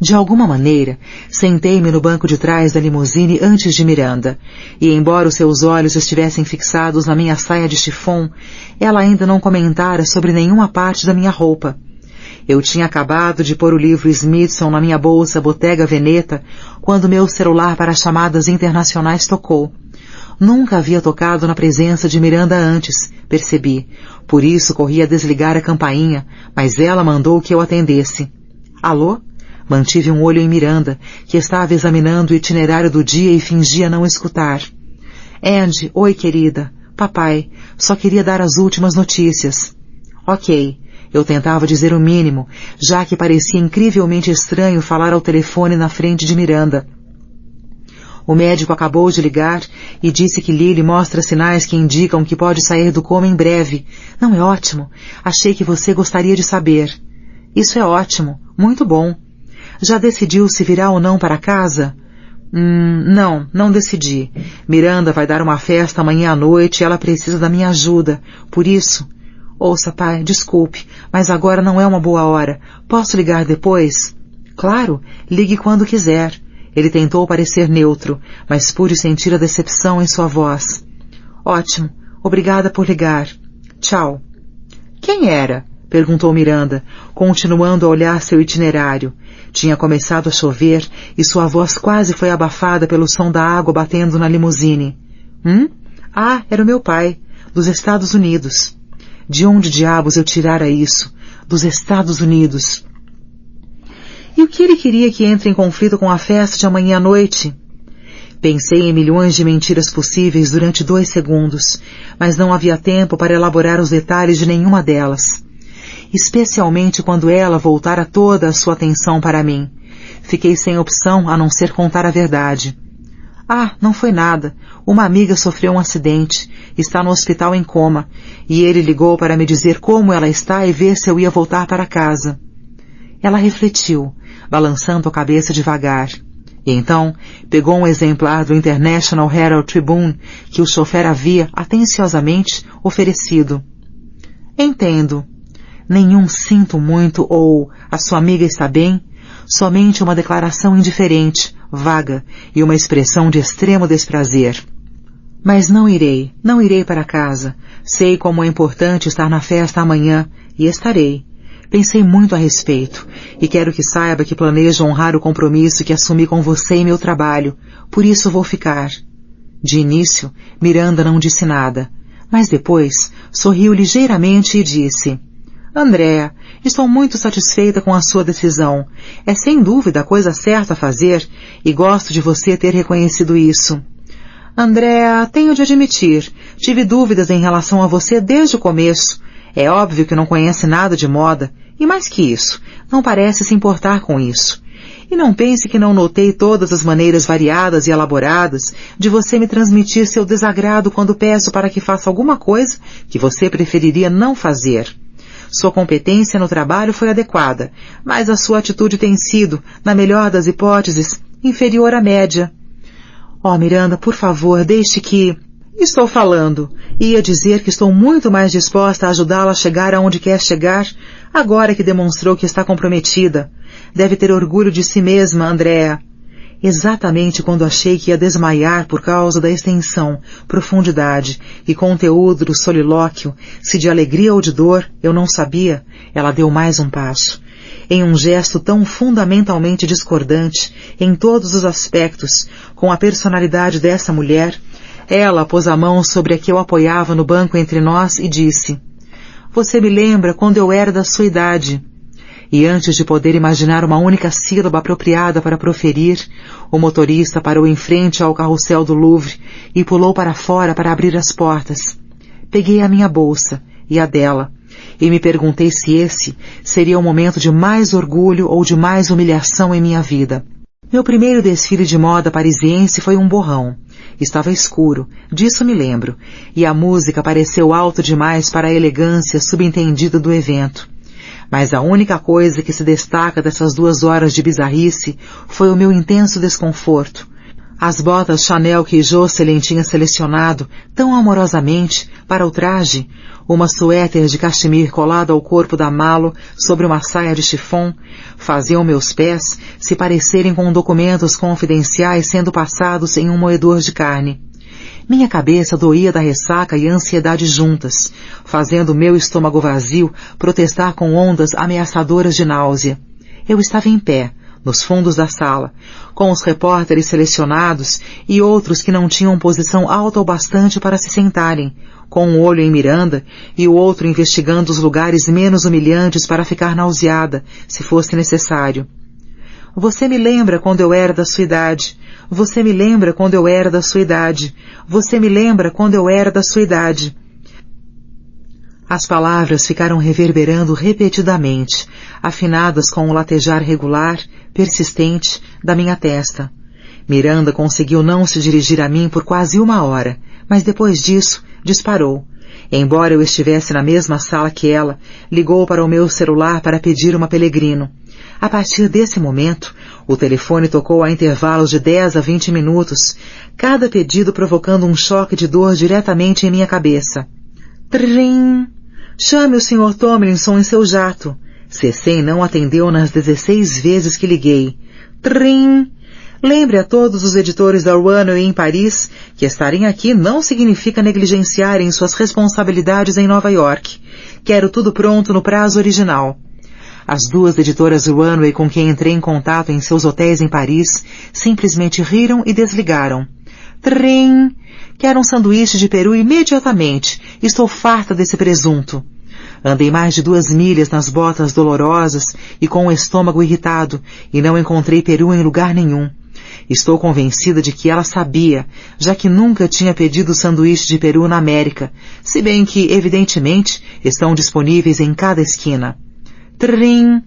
De alguma maneira, sentei-me no banco de trás da limusine antes de Miranda, e embora os seus olhos estivessem fixados na minha saia de chiffon, ela ainda não comentara sobre nenhuma parte da minha roupa. Eu tinha acabado de pôr o livro Smithson na minha bolsa Bottega Veneta quando meu celular para chamadas internacionais tocou. Nunca havia tocado na presença de Miranda antes, percebi. Por isso corri a desligar a campainha, mas ela mandou que eu atendesse. Alô? Mantive um olho em Miranda, que estava examinando o itinerário do dia e fingia não escutar. Andy, oi querida. Papai, só queria dar as últimas notícias. Ok. Eu tentava dizer o mínimo, já que parecia incrivelmente estranho falar ao telefone na frente de Miranda. O médico acabou de ligar e disse que Lily mostra sinais que indicam que pode sair do coma em breve. Não é ótimo? Achei que você gostaria de saber. Isso é ótimo. Muito bom. Já decidiu se virá ou não para casa? Não decidi. Miranda vai dar uma festa amanhã à noite e ela precisa da minha ajuda. Por isso... Ouça, pai, desculpe, mas agora não é uma boa hora. Posso ligar depois? Claro, ligue quando quiser. Ele tentou parecer neutro, mas pude sentir a decepção em sua voz. Ótimo, obrigada por ligar. Tchau. Quem era? Perguntou Miranda, continuando a olhar seu itinerário. Tinha começado a chover e sua voz quase foi abafada pelo som da água batendo na limusine. Ah, era o meu pai, dos Estados Unidos. De onde diabos eu tirara isso? Dos Estados Unidos. E o que ele queria que entre em conflito com a festa de amanhã à noite? Pensei em milhões de mentiras possíveis durante 2 segundos, mas não havia tempo para elaborar os detalhes de nenhuma delas. Especialmente quando ela voltara toda a sua atenção para mim. Fiquei sem opção a não ser contar a verdade. Ah, não foi nada. Uma amiga sofreu um acidente. Está no hospital em coma. E ele ligou para me dizer como ela está e ver se eu ia voltar para casa. Ela refletiu, balançando a cabeça devagar. E então, pegou um exemplar do International Herald Tribune que o chofer havia, atenciosamente, oferecido. Entendo. Nenhum sinto muito ou a sua amiga está bem? Somente uma declaração indiferente, vaga, e uma expressão de extremo desprazer. Mas não irei para casa. Sei como é importante estar na festa amanhã, e estarei. Pensei muito a respeito, e quero que saiba que planejo honrar o compromisso que assumi com você em meu trabalho, por isso vou ficar. De início, Miranda não disse nada, mas depois sorriu ligeiramente e disse: Andréa, estou muito satisfeita com a sua decisão. É sem dúvida a coisa certa a fazer, e gosto de você ter reconhecido isso. Andréa, tenho de admitir, tive dúvidas em relação a você desde o começo. É óbvio que não conhece nada de moda, e mais que isso, não parece se importar com isso. E não pense que não notei todas as maneiras variadas e elaboradas de você me transmitir seu desagrado quando peço para que faça alguma coisa que você preferiria não fazer. Sua competência no trabalho foi adequada, mas a sua atitude tem sido, na melhor das hipóteses, inferior à média. Oh, Miranda, por favor, deixe que... Estou falando. Ia dizer que estou muito mais disposta a ajudá-la a chegar aonde quer chegar, agora que demonstrou que está comprometida. Deve ter orgulho de si mesma, Andréa. Exatamente quando achei que ia desmaiar por causa da extensão, profundidade e conteúdo do solilóquio, se de alegria ou de dor, eu não sabia, ela deu mais um passo. Em um gesto tão fundamentalmente discordante, em todos os aspectos, com a personalidade dessa mulher, ela pôs a mão sobre a que eu apoiava no banco entre nós e disse: Você me lembra quando eu era da sua idade. E antes de poder imaginar uma única sílaba apropriada para proferir, o motorista parou em frente ao carrossel do Louvre e pulou para fora para abrir as portas. Peguei a minha bolsa e a dela, e me perguntei se esse seria o momento de mais orgulho ou de mais humilhação em minha vida. Meu primeiro desfile de moda parisiense foi um borrão. Estava escuro, disso me lembro, e a música pareceu alto demais para a elegância subentendida do evento. Mas a única coisa que se destaca dessas 2 horas de bizarrice foi o meu intenso desconforto. As botas Chanel que Jocelyn tinha selecionado tão amorosamente para o traje, uma suéter de cachemir colado ao corpo da Malo sobre uma saia de chiffon, faziam meus pés se parecerem com documentos confidenciais sendo passados em um moedor de carne. Minha cabeça doía da ressaca e ansiedade juntas, fazendo meu estômago vazio protestar com ondas ameaçadoras de náusea. Eu estava em pé, nos fundos da sala, com os repórteres selecionados e outros que não tinham posição alta o bastante para se sentarem, com um olho em Miranda e o outro investigando os lugares menos humilhantes para ficar nauseada, se fosse necessário. Você me lembra quando eu era da sua idade. Você me lembra quando eu era da sua idade. Você me lembra quando eu era da sua idade. As palavras ficaram reverberando repetidamente, afinadas com o latejar regular, persistente, da minha testa. Miranda conseguiu não se dirigir a mim por quase 1 hora, mas depois disso, disparou. Embora eu estivesse na mesma sala que ela, ligou para o meu celular para pedir uma Pellegrino. A partir desse momento, o telefone tocou a intervalos de 10 a 20 minutos, cada pedido provocando um choque de dor diretamente em minha cabeça. Trim! Chame o Sr. Tomlinson em seu jato. Cecem não atendeu nas 16 vezes que liguei. Trim! Lembre a todos os editores da Runway em Paris que estarem aqui não significa negligenciarem suas responsabilidades em Nova York. Quero tudo pronto no prazo original. As 2 editoras Runway com quem entrei em contato em seus hotéis em Paris simplesmente riram e desligaram. Trim! Quero um sanduíche de peru imediatamente. Estou farta desse presunto. Andei mais de 2 milhas nas botas dolorosas e com o estômago irritado, e não encontrei peru em lugar nenhum. Estou convencida de que ela sabia, já que nunca tinha pedido sanduíche de peru na América, se bem que, evidentemente, estão disponíveis em cada esquina. Trim!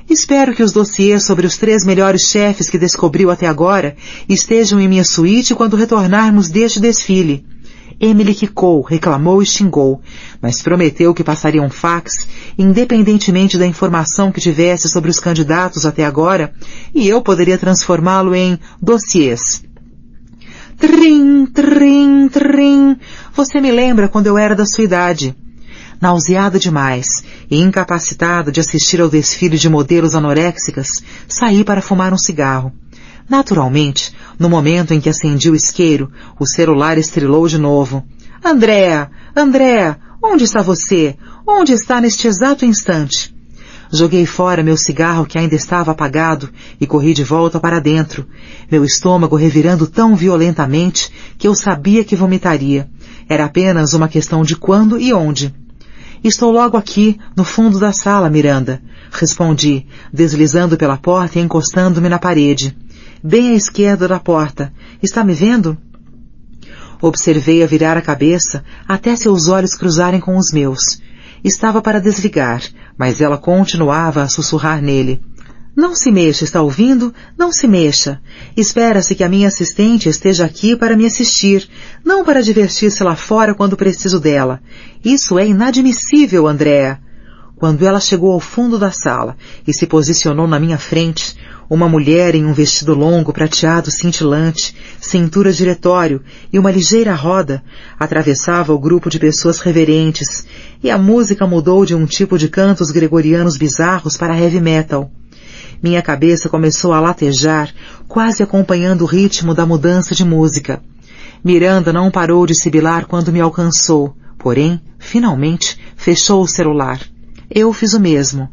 Espero que os dossiês sobre os 3 melhores chefes que descobriu até agora estejam em minha suíte quando retornarmos deste desfile. Emily quicou, reclamou e xingou, mas prometeu que passaria um fax, independentemente da informação que tivesse sobre os candidatos até agora, e eu poderia transformá-lo em dossiês. Trim, trim, trim. Você me lembra quando eu era da sua idade. Nauseada demais e incapacitada de assistir ao desfile de modelos anoréxicas, saí para fumar um cigarro. Naturalmente, no momento em que acendi o isqueiro, o celular estrilou de novo. Andréa! Andréa! Onde está você? Onde está neste exato instante? Joguei fora meu cigarro que ainda estava apagado e corri de volta para dentro, meu estômago revirando tão violentamente que eu sabia que vomitaria. Era apenas uma questão de quando e onde. Estou logo aqui, no fundo da sala, Miranda, respondi, deslizando pela porta e encostando-me na parede. Bem à esquerda da porta. Está me vendo? Observei-a virar a cabeça até seus olhos cruzarem com os meus. Estava para desligar, mas ela continuava a sussurrar nele. Não se mexa, está ouvindo? Não se mexa. Espera-se que a minha assistente esteja aqui para me assistir, não para divertir-se lá fora quando preciso dela. Isso é inadmissível, Andréa. Quando ela chegou ao fundo da sala e se posicionou na minha frente, uma mulher em um vestido longo prateado cintilante, cintura diretório e uma ligeira roda, atravessava o grupo de pessoas reverentes, e a música mudou de um tipo de cantos gregorianos bizarros para heavy metal. Minha cabeça começou a latejar, quase acompanhando o ritmo da mudança de música. Miranda não parou de sibilar quando me alcançou, porém, finalmente, fechou o celular. Eu fiz o mesmo.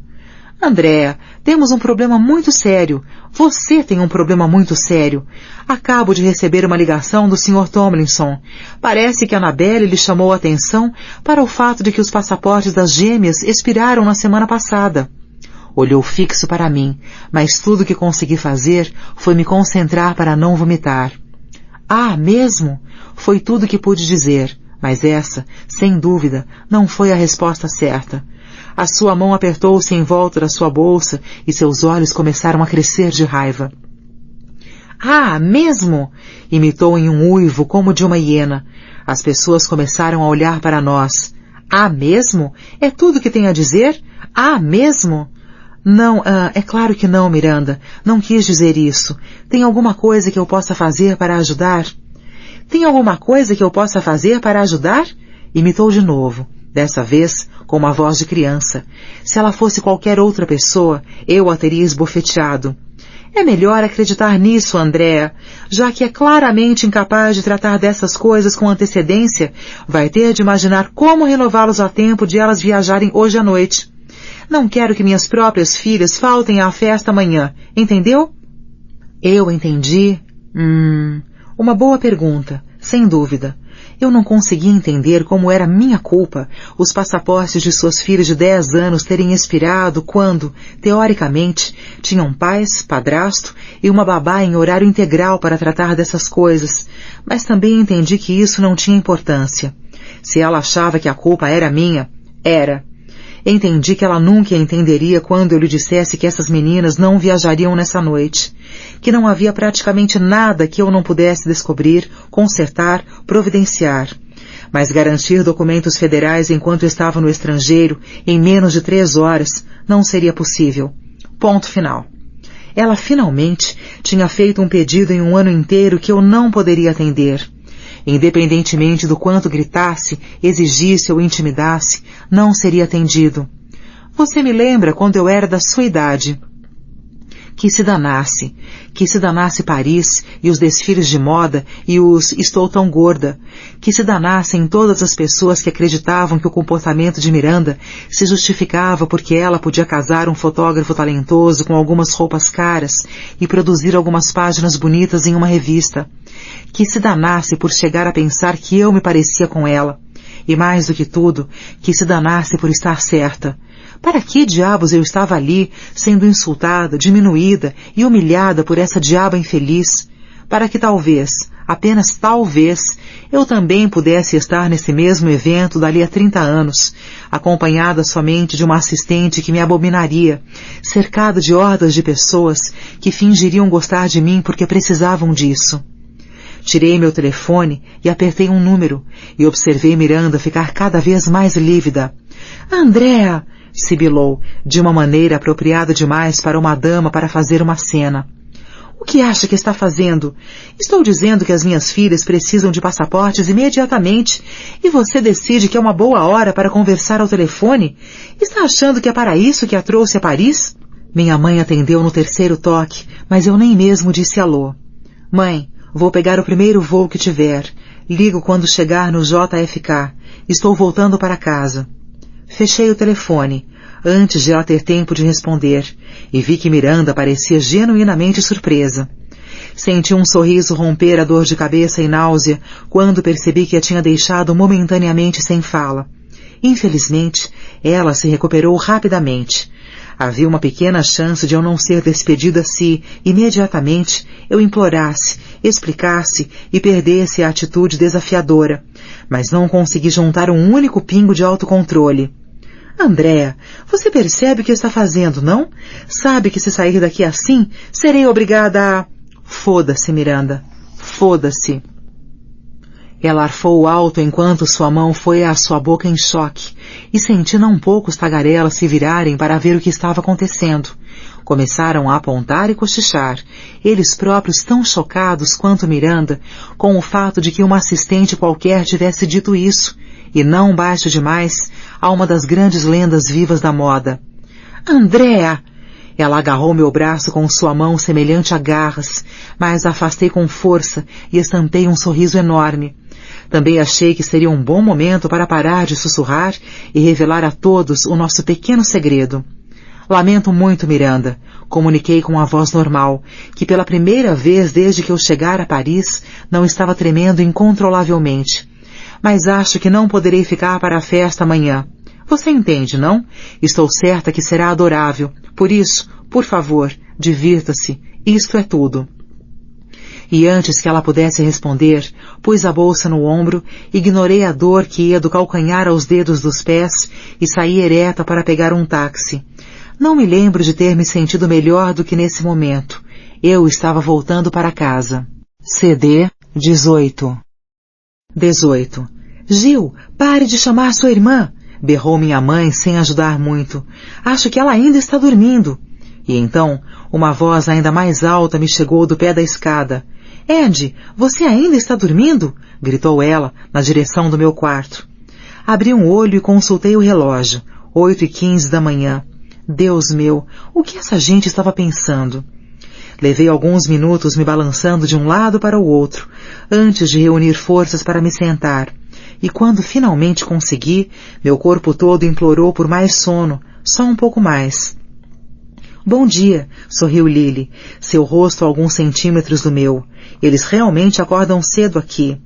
Andréa, temos um problema muito sério. Você tem um problema muito sério. Acabo de receber uma ligação do Sr. Tomlinson. Parece que Annabelle lhe chamou a atenção para o fato de que os passaportes das gêmeas expiraram na semana passada. Olhou fixo para mim, mas tudo que consegui fazer foi me concentrar para não vomitar. Ah, mesmo? Foi tudo que pude dizer, mas essa, sem dúvida, não foi a resposta certa. A sua mão apertou-se em volta da sua bolsa e seus olhos começaram a crescer de raiva. Ah, mesmo? Imitou em um uivo como de uma hiena. As pessoas começaram a olhar para nós. Ah, mesmo? É tudo que tem a dizer? Ah, mesmo? Não, é claro que não, Miranda. Não quis dizer isso. Tem alguma coisa que eu possa fazer para ajudar? Tem alguma coisa que eu possa fazer para ajudar? Imitou de novo, dessa vez com uma voz de criança. Se ela fosse qualquer outra pessoa, eu a teria esbofeteado. É melhor acreditar nisso, Andréa. Já que é claramente incapaz de tratar dessas coisas com antecedência, vai ter de imaginar como renová-los a tempo de elas viajarem hoje à noite. Não quero que minhas próprias filhas faltem à festa amanhã, entendeu? Eu entendi? Uma boa pergunta, sem dúvida. Eu não conseguia entender como era minha culpa os passaportes de suas filhas de 10 anos terem expirado quando, teoricamente, tinham pais, padrasto e uma babá em horário integral para tratar dessas coisas, mas também entendi que isso não tinha importância. Se ela achava que a culpa era minha, era. Entendi que ela nunca entenderia quando eu lhe dissesse que essas meninas não viajariam nessa noite, que não havia praticamente nada que eu não pudesse descobrir, consertar, providenciar. Mas garantir documentos federais enquanto estava no estrangeiro, em menos de 3 horas, não seria possível. Ponto final. Ela finalmente tinha feito um pedido em um ano inteiro que eu não poderia atender. Independentemente do quanto gritasse, exigisse ou intimidasse, não seria atendido. Você me lembra quando eu era da sua idade. Que se danasse Paris e os desfiles de moda e os estou tão gorda, que se danassem todas as pessoas que acreditavam que o comportamento de Miranda se justificava porque ela podia casar um fotógrafo talentoso com algumas roupas caras e produzir algumas páginas bonitas em uma revista, que se danasse por chegar a pensar que eu me parecia com ela. E mais do que tudo, que se danasse por estar certa. Para que diabos eu estava ali, sendo insultada, diminuída e humilhada por essa diaba infeliz? Para que talvez, apenas talvez, eu também pudesse estar nesse mesmo evento dali a 30 anos, acompanhada somente de uma assistente que me abominaria, cercada de hordas de pessoas que fingiriam gostar de mim porque precisavam disso. Tirei meu telefone e apertei um número, e observei Miranda ficar cada vez mais lívida. Andréa! Sibilou, de uma maneira apropriada demais para uma dama para fazer uma cena. O que acha que está fazendo? Estou dizendo que as minhas filhas precisam de passaportes imediatamente, e você decide que é uma boa hora para conversar ao telefone? Está achando que é para isso que a trouxe a Paris? Minha mãe atendeu no terceiro toque, mas eu nem mesmo disse alô. Mãe, vou pegar o primeiro voo que tiver. Ligo quando chegar no JFK. Estou voltando para casa. Fechei o telefone, antes de ela ter tempo de responder, e vi que Miranda parecia genuinamente surpresa. Senti um sorriso romper a dor de cabeça e náusea quando percebi que a tinha deixado momentaneamente sem fala. Infelizmente, ela se recuperou rapidamente. Havia uma pequena chance de eu não ser despedida se, imediatamente, eu implorasse, explicasse e perdesse a atitude desafiadora, mas não consegui juntar um único pingo de autocontrole. Andréa, você percebe o que está fazendo, não? Sabe que se sair daqui assim, serei obrigada a... Foda-se, Miranda. Foda-se. Ela arfou alto enquanto sua mão foi à sua boca em choque, e senti não poucos tagarelas se virarem para ver o que estava acontecendo. Começaram a apontar e cochichar, eles próprios tão chocados quanto Miranda, com o fato de que uma assistente qualquer tivesse dito isso, e não baixo demais, a uma das grandes lendas vivas da moda. Andréa! Ela agarrou meu braço com sua mão semelhante a garras, mas a afastei com força e estampei um sorriso enorme. Também achei que seria um bom momento para parar de sussurrar e revelar a todos o nosso pequeno segredo. Lamento muito, Miranda, comuniquei com a voz normal, que pela primeira vez desde que eu chegara a Paris não estava tremendo incontrolavelmente. Mas acho que não poderei ficar para a festa amanhã. Você entende, não? Estou certa que será adorável. Por isso, por favor, divirta-se. Isto é tudo. E antes que ela pudesse responder, pus a bolsa no ombro, ignorei a dor que ia do calcanhar aos dedos dos pés e saí ereta para pegar um táxi. Não me lembro de ter me sentido melhor do que nesse momento. Eu estava voltando para casa. CD 18. Gil, pare de chamar sua irmã! Berrou minha mãe sem ajudar muito. Acho que ela ainda está dormindo. E então, uma voz ainda mais alta me chegou do pé da escada. Ed, você ainda está dormindo? Gritou ela, na direção do meu quarto. Abri um olho e consultei o relógio. 8h15 da manhã. Deus meu, o que essa gente estava pensando? Levei alguns minutos me balançando de um lado para o outro, antes de reunir forças para me sentar. E quando finalmente consegui, meu corpo todo implorou por mais sono, só um pouco mais. Bom dia, sorriu Lily, seu rosto a alguns centímetros do meu. Eles realmente acordam cedo aqui.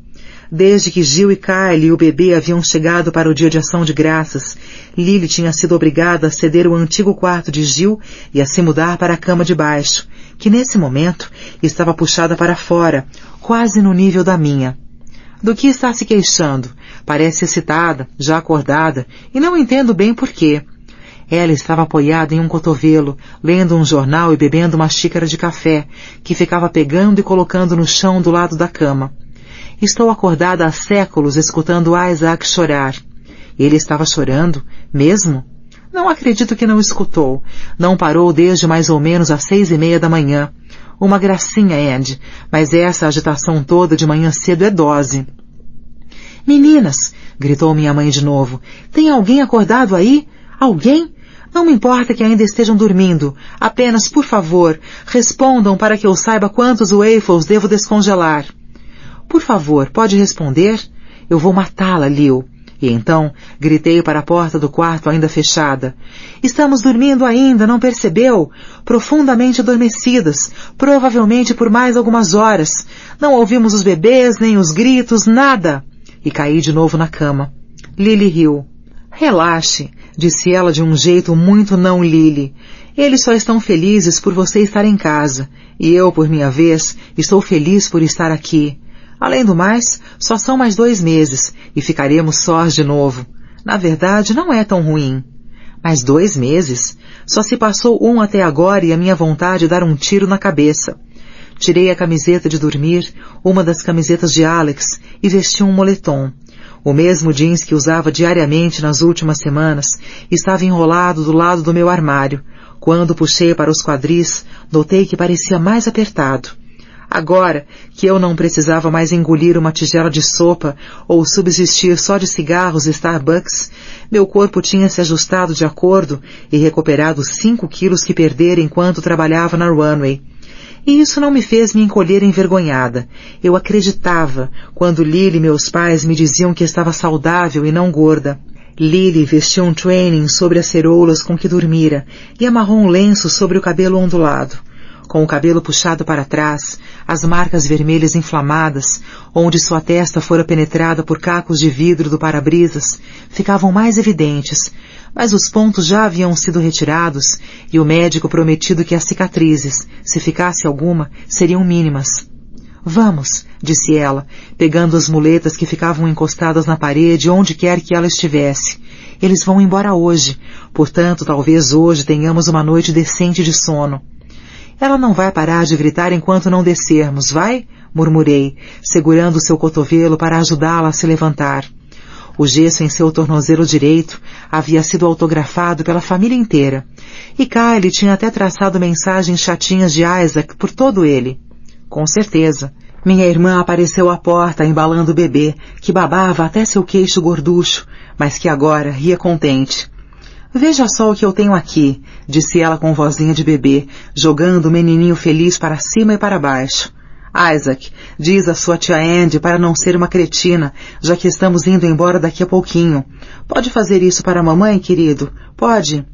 Desde que Gil e Kyle e o bebê haviam chegado para o dia de ação de graças, Lily tinha sido obrigada a ceder o antigo quarto de Gil e a se mudar para a cama de baixo, que nesse momento estava puxada para fora, quase no nível da minha. Do que está se queixando? Parece excitada, já acordada, e não entendo bem por quê. Ela estava apoiada em um cotovelo, lendo um jornal e bebendo uma xícara de café, que ficava pegando e colocando no chão do lado da cama. Estou acordada há séculos escutando Isaac chorar. Ele estava chorando, mesmo? Não acredito que não escutou. Não parou desde mais ou menos às 6h30 da manhã. Uma gracinha, Ed, mas essa agitação toda de manhã cedo é dose. Meninas, gritou minha mãe de novo, tem alguém acordado aí? Alguém? Não me importa que ainda estejam dormindo. Apenas, por favor, respondam para que eu saiba quantos waffles devo descongelar. Por favor, pode responder? Eu vou matá-la, Lil. E então, gritei para a porta do quarto ainda fechada. Estamos dormindo ainda, não percebeu? Profundamente adormecidas, provavelmente por mais algumas horas. Não ouvimos os bebês, nem os gritos, nada. E caí de novo na cama. Lily riu. Relaxe, disse ela de um jeito muito não Lily. Eles só estão felizes por você estar em casa, e eu, por minha vez, estou feliz por estar aqui. Além do mais, só são mais 2 meses, e ficaremos sós de novo. Na verdade, não é tão ruim. Mas 2 meses? Só se passou 1 até agora e a minha vontade é dar um tiro na cabeça. Tirei a camiseta de dormir, uma das camisetas de Alex, e vesti um moletom. O mesmo jeans que usava diariamente nas últimas semanas estava enrolado do lado do meu armário. Quando puxei para os quadris, notei que parecia mais apertado. Agora que eu não precisava mais engolir uma tigela de sopa ou subsistir só de cigarros Starbucks, meu corpo tinha se ajustado de acordo e recuperado os 5 quilos que perdera enquanto trabalhava na runway. E isso não me fez me encolher envergonhada. Eu acreditava quando Lily e meus pais me diziam que estava saudável e não gorda. Lily vestia um training sobre as ceroulas com que dormira e amarrou um lenço sobre o cabelo ondulado. Com o cabelo puxado para trás, as marcas vermelhas inflamadas, onde sua testa fora penetrada por cacos de vidro do para-brisas, ficavam mais evidentes, mas os pontos já haviam sido retirados e o médico prometido que as cicatrizes, se ficasse alguma, seriam mínimas. Vamos, disse ela, pegando as muletas que ficavam encostadas na parede onde quer que ela estivesse. Eles vão embora hoje, portanto talvez hoje tenhamos uma noite decente de sono. Ela não vai parar de gritar enquanto não descermos, vai? Murmurei, segurando seu cotovelo para ajudá-la a se levantar. O gesso em seu tornozelo direito havia sido autografado pela família inteira, e Kylie tinha até traçado mensagens chatinhas de Isaac por todo ele. Com certeza. Minha irmã apareceu à porta embalando o bebê, que babava até seu queixo gorducho, mas que agora ria contente. Veja só o que eu tenho aqui, disse ela com vozinha de bebê, jogando o menininho feliz para cima e para baixo. Isaac, diz a sua tia Andy para não ser uma cretina, já que estamos indo embora daqui a pouquinho. Pode fazer isso para a mamãe, querido? Pode?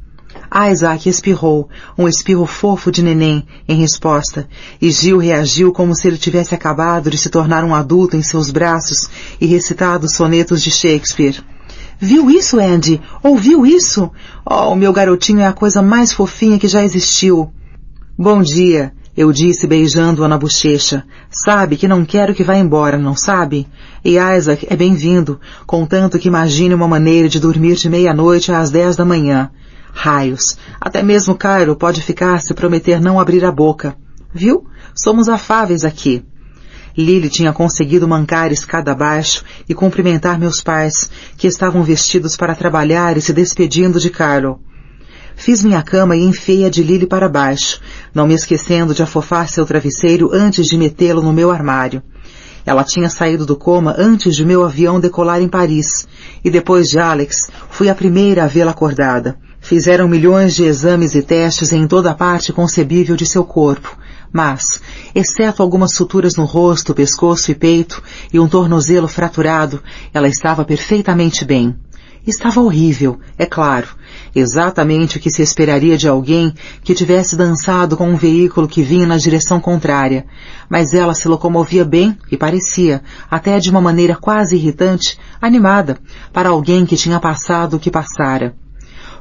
Isaac espirrou, um espirro fofo de neném, em resposta, e Gil reagiu como se ele tivesse acabado de se tornar um adulto em seus braços e recitado sonetos de Shakespeare. Viu isso, Andy? Ouviu isso? Oh, o meu garotinho é a coisa mais fofinha que já existiu. Bom dia, eu disse beijando-a na bochecha. Sabe que não quero que vá embora, não sabe? E Isaac é bem-vindo, contanto que imagine uma maneira de dormir de meia-noite às 10 da manhã. Raios, até mesmo Cairo pode ficar se prometer não abrir a boca. Viu? Somos afáveis aqui. Lily tinha conseguido mancar escada abaixo e cumprimentar meus pais, que estavam vestidos para trabalhar e se despedindo de Carol. Fiz minha cama e enfiei a de Lily para baixo, não me esquecendo de afofar seu travesseiro antes de metê-lo no meu armário. Ela tinha saído do coma antes de meu avião decolar em Paris, e depois de Alex, fui a primeira a vê-la acordada. Fizeram milhões de exames e testes em toda a parte concebível de seu corpo, mas, exceto algumas suturas no rosto, pescoço e peito, e um tornozelo fraturado, ela estava perfeitamente bem. Estava horrível, é claro, exatamente o que se esperaria de alguém que tivesse dançado com um veículo que vinha na direção contrária, mas ela se locomovia bem e parecia, até de uma maneira quase irritante, animada, para alguém que tinha passado o que passara.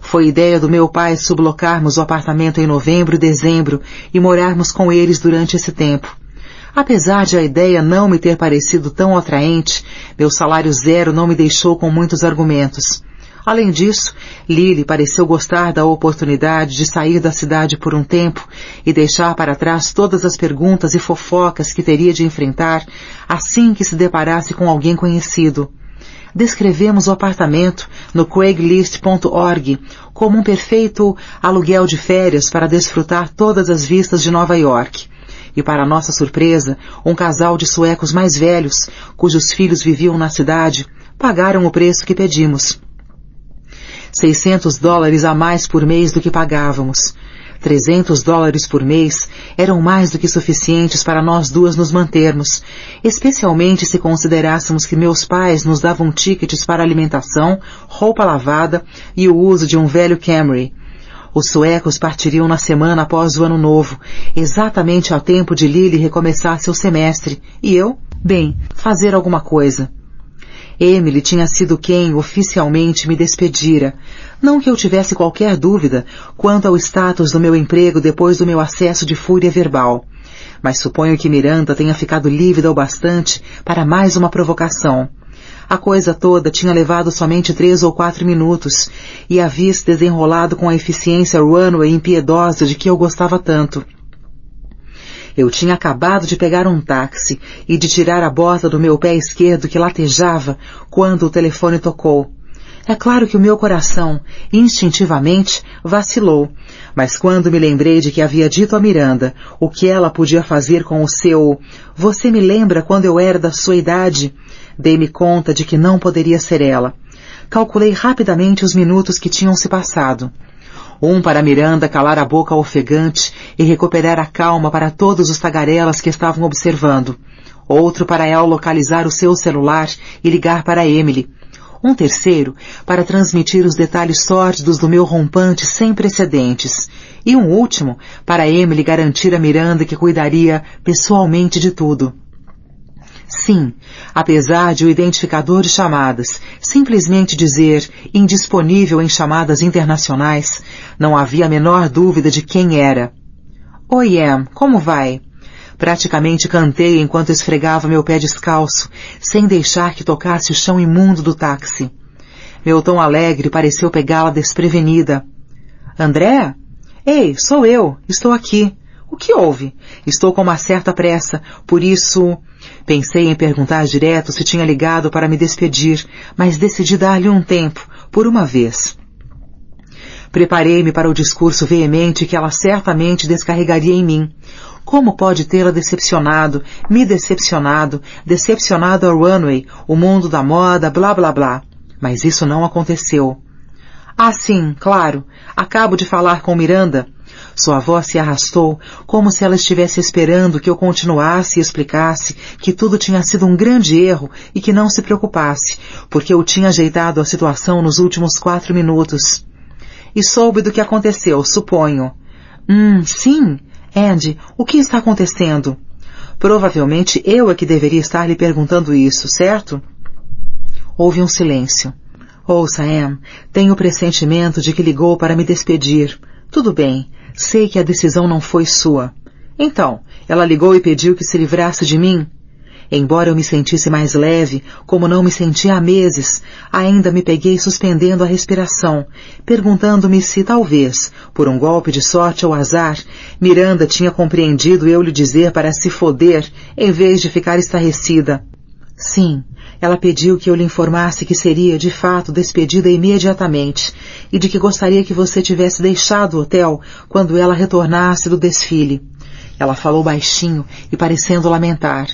Foi ideia do meu pai sublocarmos o apartamento em novembro e dezembro e morarmos com eles durante esse tempo. Apesar de a ideia não me ter parecido tão atraente, meu salário zero não me deixou com muitos argumentos. Além disso, Lily pareceu gostar da oportunidade de sair da cidade por um tempo e deixar para trás todas as perguntas e fofocas que teria de enfrentar assim que se deparasse com alguém conhecido. Descrevemos o apartamento no Craigslist.org como um perfeito aluguel de férias para desfrutar todas as vistas de Nova York. E para nossa surpresa, um casal de suecos mais velhos, cujos filhos viviam na cidade, pagaram o preço que pedimos. $600 a mais por mês do que pagávamos. $300 por mês eram mais do que suficientes para nós duas nos mantermos, especialmente se considerássemos que meus pais nos davam tickets para alimentação, roupa lavada e o uso de um velho Camry. Os suecos partiriam na semana após o ano novo, exatamente ao tempo de Lily recomeçar seu semestre, e eu, bem, fazer alguma coisa. Emily tinha sido quem oficialmente me despedira. Não que eu tivesse qualquer dúvida quanto ao status do meu emprego depois do meu acesso de fúria verbal. Mas suponho que Miranda tenha ficado lívida o bastante para mais uma provocação. A coisa toda tinha levado somente 3 ou 4 minutos e havia se desenrolado com a eficiência runway impiedosa de que eu gostava tanto. Eu tinha acabado de pegar um táxi e de tirar a bota do meu pé esquerdo que latejava quando o telefone tocou. É claro que o meu coração, instintivamente, vacilou, mas quando me lembrei de que havia dito a Miranda o que ela podia fazer com o seu "Você me lembra quando eu era da sua idade?", dei-me conta de que não poderia ser ela. Calculei rapidamente os minutos que tinham se passado. Um para Miranda calar a boca ofegante e recuperar a calma para todos os tagarelas que estavam observando. Outro para ela localizar o seu celular e ligar para Emily. Um terceiro para transmitir os detalhes sórdidos do meu rompante sem precedentes. E um último para Emily garantir a Miranda que cuidaria pessoalmente de tudo. Sim, apesar de o identificador de chamadas simplesmente dizer indisponível em chamadas internacionais, não havia a menor dúvida de quem era. Oi, Em, como vai? Praticamente cantei enquanto esfregava meu pé descalço, sem deixar que tocasse o chão imundo do táxi. Meu tom alegre pareceu pegá-la desprevenida. André? Ei, sou eu, estou aqui. O que houve? Estou com uma certa pressa, por isso... Pensei em perguntar direto se tinha ligado para me despedir, mas decidi dar-lhe um tempo, por uma vez. Preparei-me para o discurso veemente que ela certamente descarregaria em mim. Como pode tê-la decepcionado, me decepcionado, decepcionado a runway, o mundo da moda, blá blá blá. Mas isso não aconteceu. Ah, sim, claro. Acabo de falar com Miranda. Sua voz se arrastou, como se ela estivesse esperando que eu continuasse e explicasse que tudo tinha sido um grande erro e que não se preocupasse, porque eu tinha ajeitado a situação nos últimos 4 minutos. E soube do que aconteceu, suponho. Sim. Andy, o que está acontecendo? Provavelmente eu é que deveria estar lhe perguntando isso, certo? Houve um silêncio. Ouça, Em, tenho o pressentimento de que ligou para me despedir. Tudo bem, sei que a decisão não foi sua. Então, ela ligou e pediu que se livrasse de mim? Embora eu me sentisse mais leve, como não me sentia há meses, ainda me peguei suspendendo a respiração, perguntando-me se talvez, por um golpe de sorte ou azar, Miranda tinha compreendido eu lhe dizer para se foder, em vez de ficar estarrecida. Sim, ela pediu que eu lhe informasse que seria, de fato, despedida imediatamente, e de que gostaria que você tivesse deixado o hotel quando ela retornasse do desfile. Ela falou baixinho e parecendo lamentar.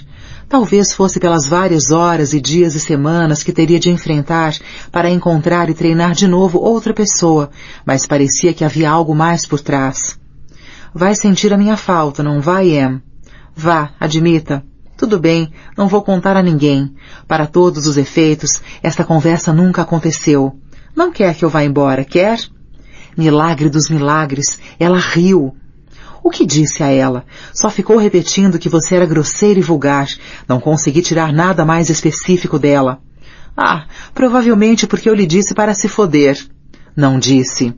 Talvez fosse pelas várias horas e dias e semanas que teria de enfrentar para encontrar e treinar de novo outra pessoa, mas parecia que havia algo mais por trás. Vai sentir a minha falta, não vai, Em? Vá, admita. Tudo bem, não vou contar a ninguém. Para todos os efeitos, esta conversa nunca aconteceu. Não quer que eu vá embora, quer? Milagre dos milagres, ela riu. O que disse a ela? Só ficou repetindo que você era grosseira e vulgar. Não consegui tirar nada mais específico dela. Ah, provavelmente porque eu lhe disse para se foder. Não disse.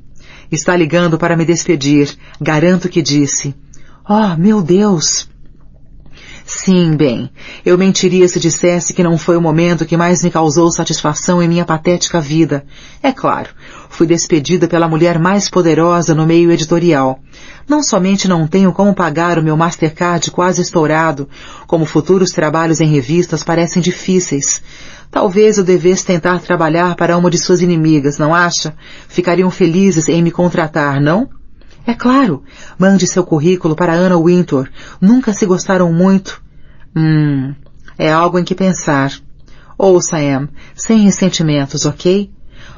Está ligando para me despedir. Garanto que disse. Oh, meu Deus! Sim, bem, eu mentiria se dissesse que não foi o momento que mais me causou satisfação em minha patética vida. É claro, fui despedida pela mulher mais poderosa no meio editorial. Não somente não tenho como pagar o meu Mastercard quase estourado, como futuros trabalhos em revistas parecem difíceis. Talvez eu devesse tentar trabalhar para uma de suas inimigas, não acha? Ficariam felizes em me contratar, não? É claro. Mande seu currículo para Anna Wintour. Nunca se gostaram muito. É algo em que pensar. Ouça, Em, sem ressentimentos, ok?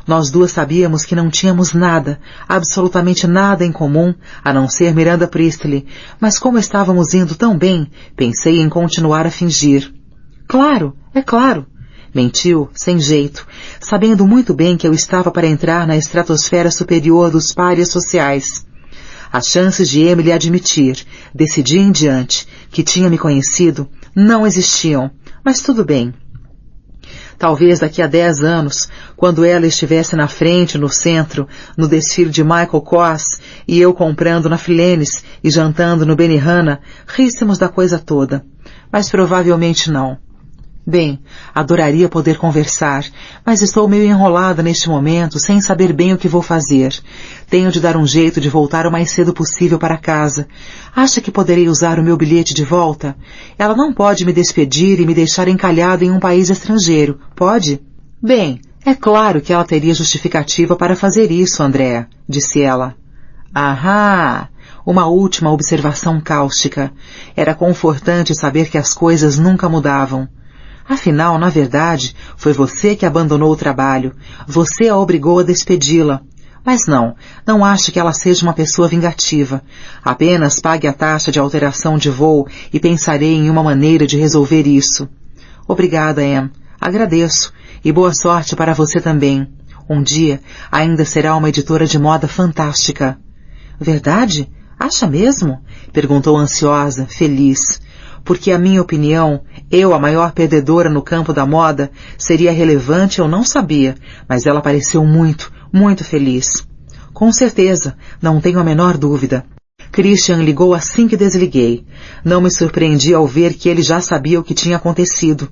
Nós duas sabíamos que não tínhamos nada, absolutamente nada em comum, a não ser Miranda Priestley, mas como estávamos indo tão bem, pensei em continuar a fingir. Claro, é claro. Mentiu, sem jeito, sabendo muito bem que eu estava para entrar na estratosfera superior dos párias sociais. As chances de Emily admitir, desse dia em diante, que tinha me conhecido, não existiam, mas tudo bem. Talvez daqui a 10 anos, quando ela estivesse na frente, no centro, no desfile de Michael Kors, e eu comprando na Filenes e jantando no Benihana, ríssemos da coisa toda. Mas provavelmente não. Bem, adoraria poder conversar, mas estou meio enrolada neste momento, sem saber bem o que vou fazer. Tenho de dar um jeito de voltar o mais cedo possível para casa. Acha que poderei usar o meu bilhete de volta? Ela não pode me despedir e me deixar encalhada em um país estrangeiro, pode? Bem, é claro que ela teria justificativa para fazer isso, Andréa, disse ela. Ahá! Uma última observação cáustica. Era confortante saber que as coisas nunca mudavam. Afinal, na verdade, foi você que abandonou o trabalho. Você a obrigou a despedi-la. Mas não acho que ela seja uma pessoa vingativa. Apenas pague a taxa de alteração de voo e pensarei em uma maneira de resolver isso. Obrigada, Anne. Agradeço. E boa sorte para você também. Um dia ainda será uma editora de moda fantástica. Verdade? Acha mesmo? Perguntou ansiosa, feliz. Porque a minha opinião, eu, a maior perdedora no campo da moda, seria relevante, eu não sabia, mas ela pareceu muito, muito feliz. Com certeza, não tenho a menor dúvida. Christian ligou assim que desliguei. Não me surpreendi ao ver que ele já sabia o que tinha acontecido.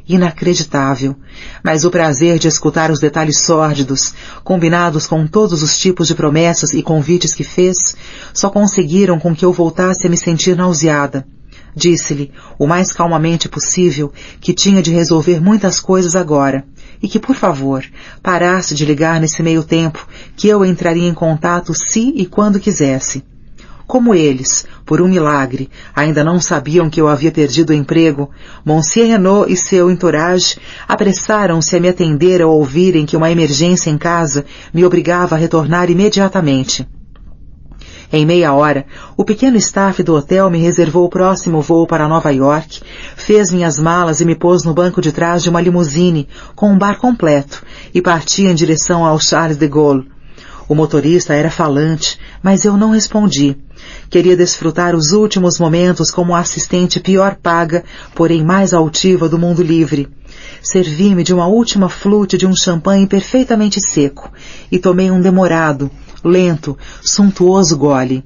Inacreditável. Mas o prazer de escutar os detalhes sórdidos, combinados com todos os tipos de promessas e convites que fez, só conseguiram com que eu voltasse a me sentir nauseada. Disse-lhe, o mais calmamente possível, que tinha de resolver muitas coisas agora, e que, por favor, parasse de ligar nesse meio tempo, que eu entraria em contato se e quando quisesse. Como eles, por um milagre, ainda não sabiam que eu havia perdido o emprego, Monsieur Renaud e seu entourage apressaram-se a me atender ao ouvirem que uma emergência em casa me obrigava a retornar imediatamente. Em meia hora, o pequeno staff do hotel me reservou o próximo voo para Nova York, fez minhas malas e me pôs no banco de trás de uma limusine, com um bar completo, e parti em direção ao Charles de Gaulle. O motorista era falante, mas eu não respondi. Queria desfrutar os últimos momentos como a assistente pior paga, porém mais altiva do mundo livre. Servi-me de uma última flute de um champanhe perfeitamente seco, e tomei um demorado, lento, suntuoso gole.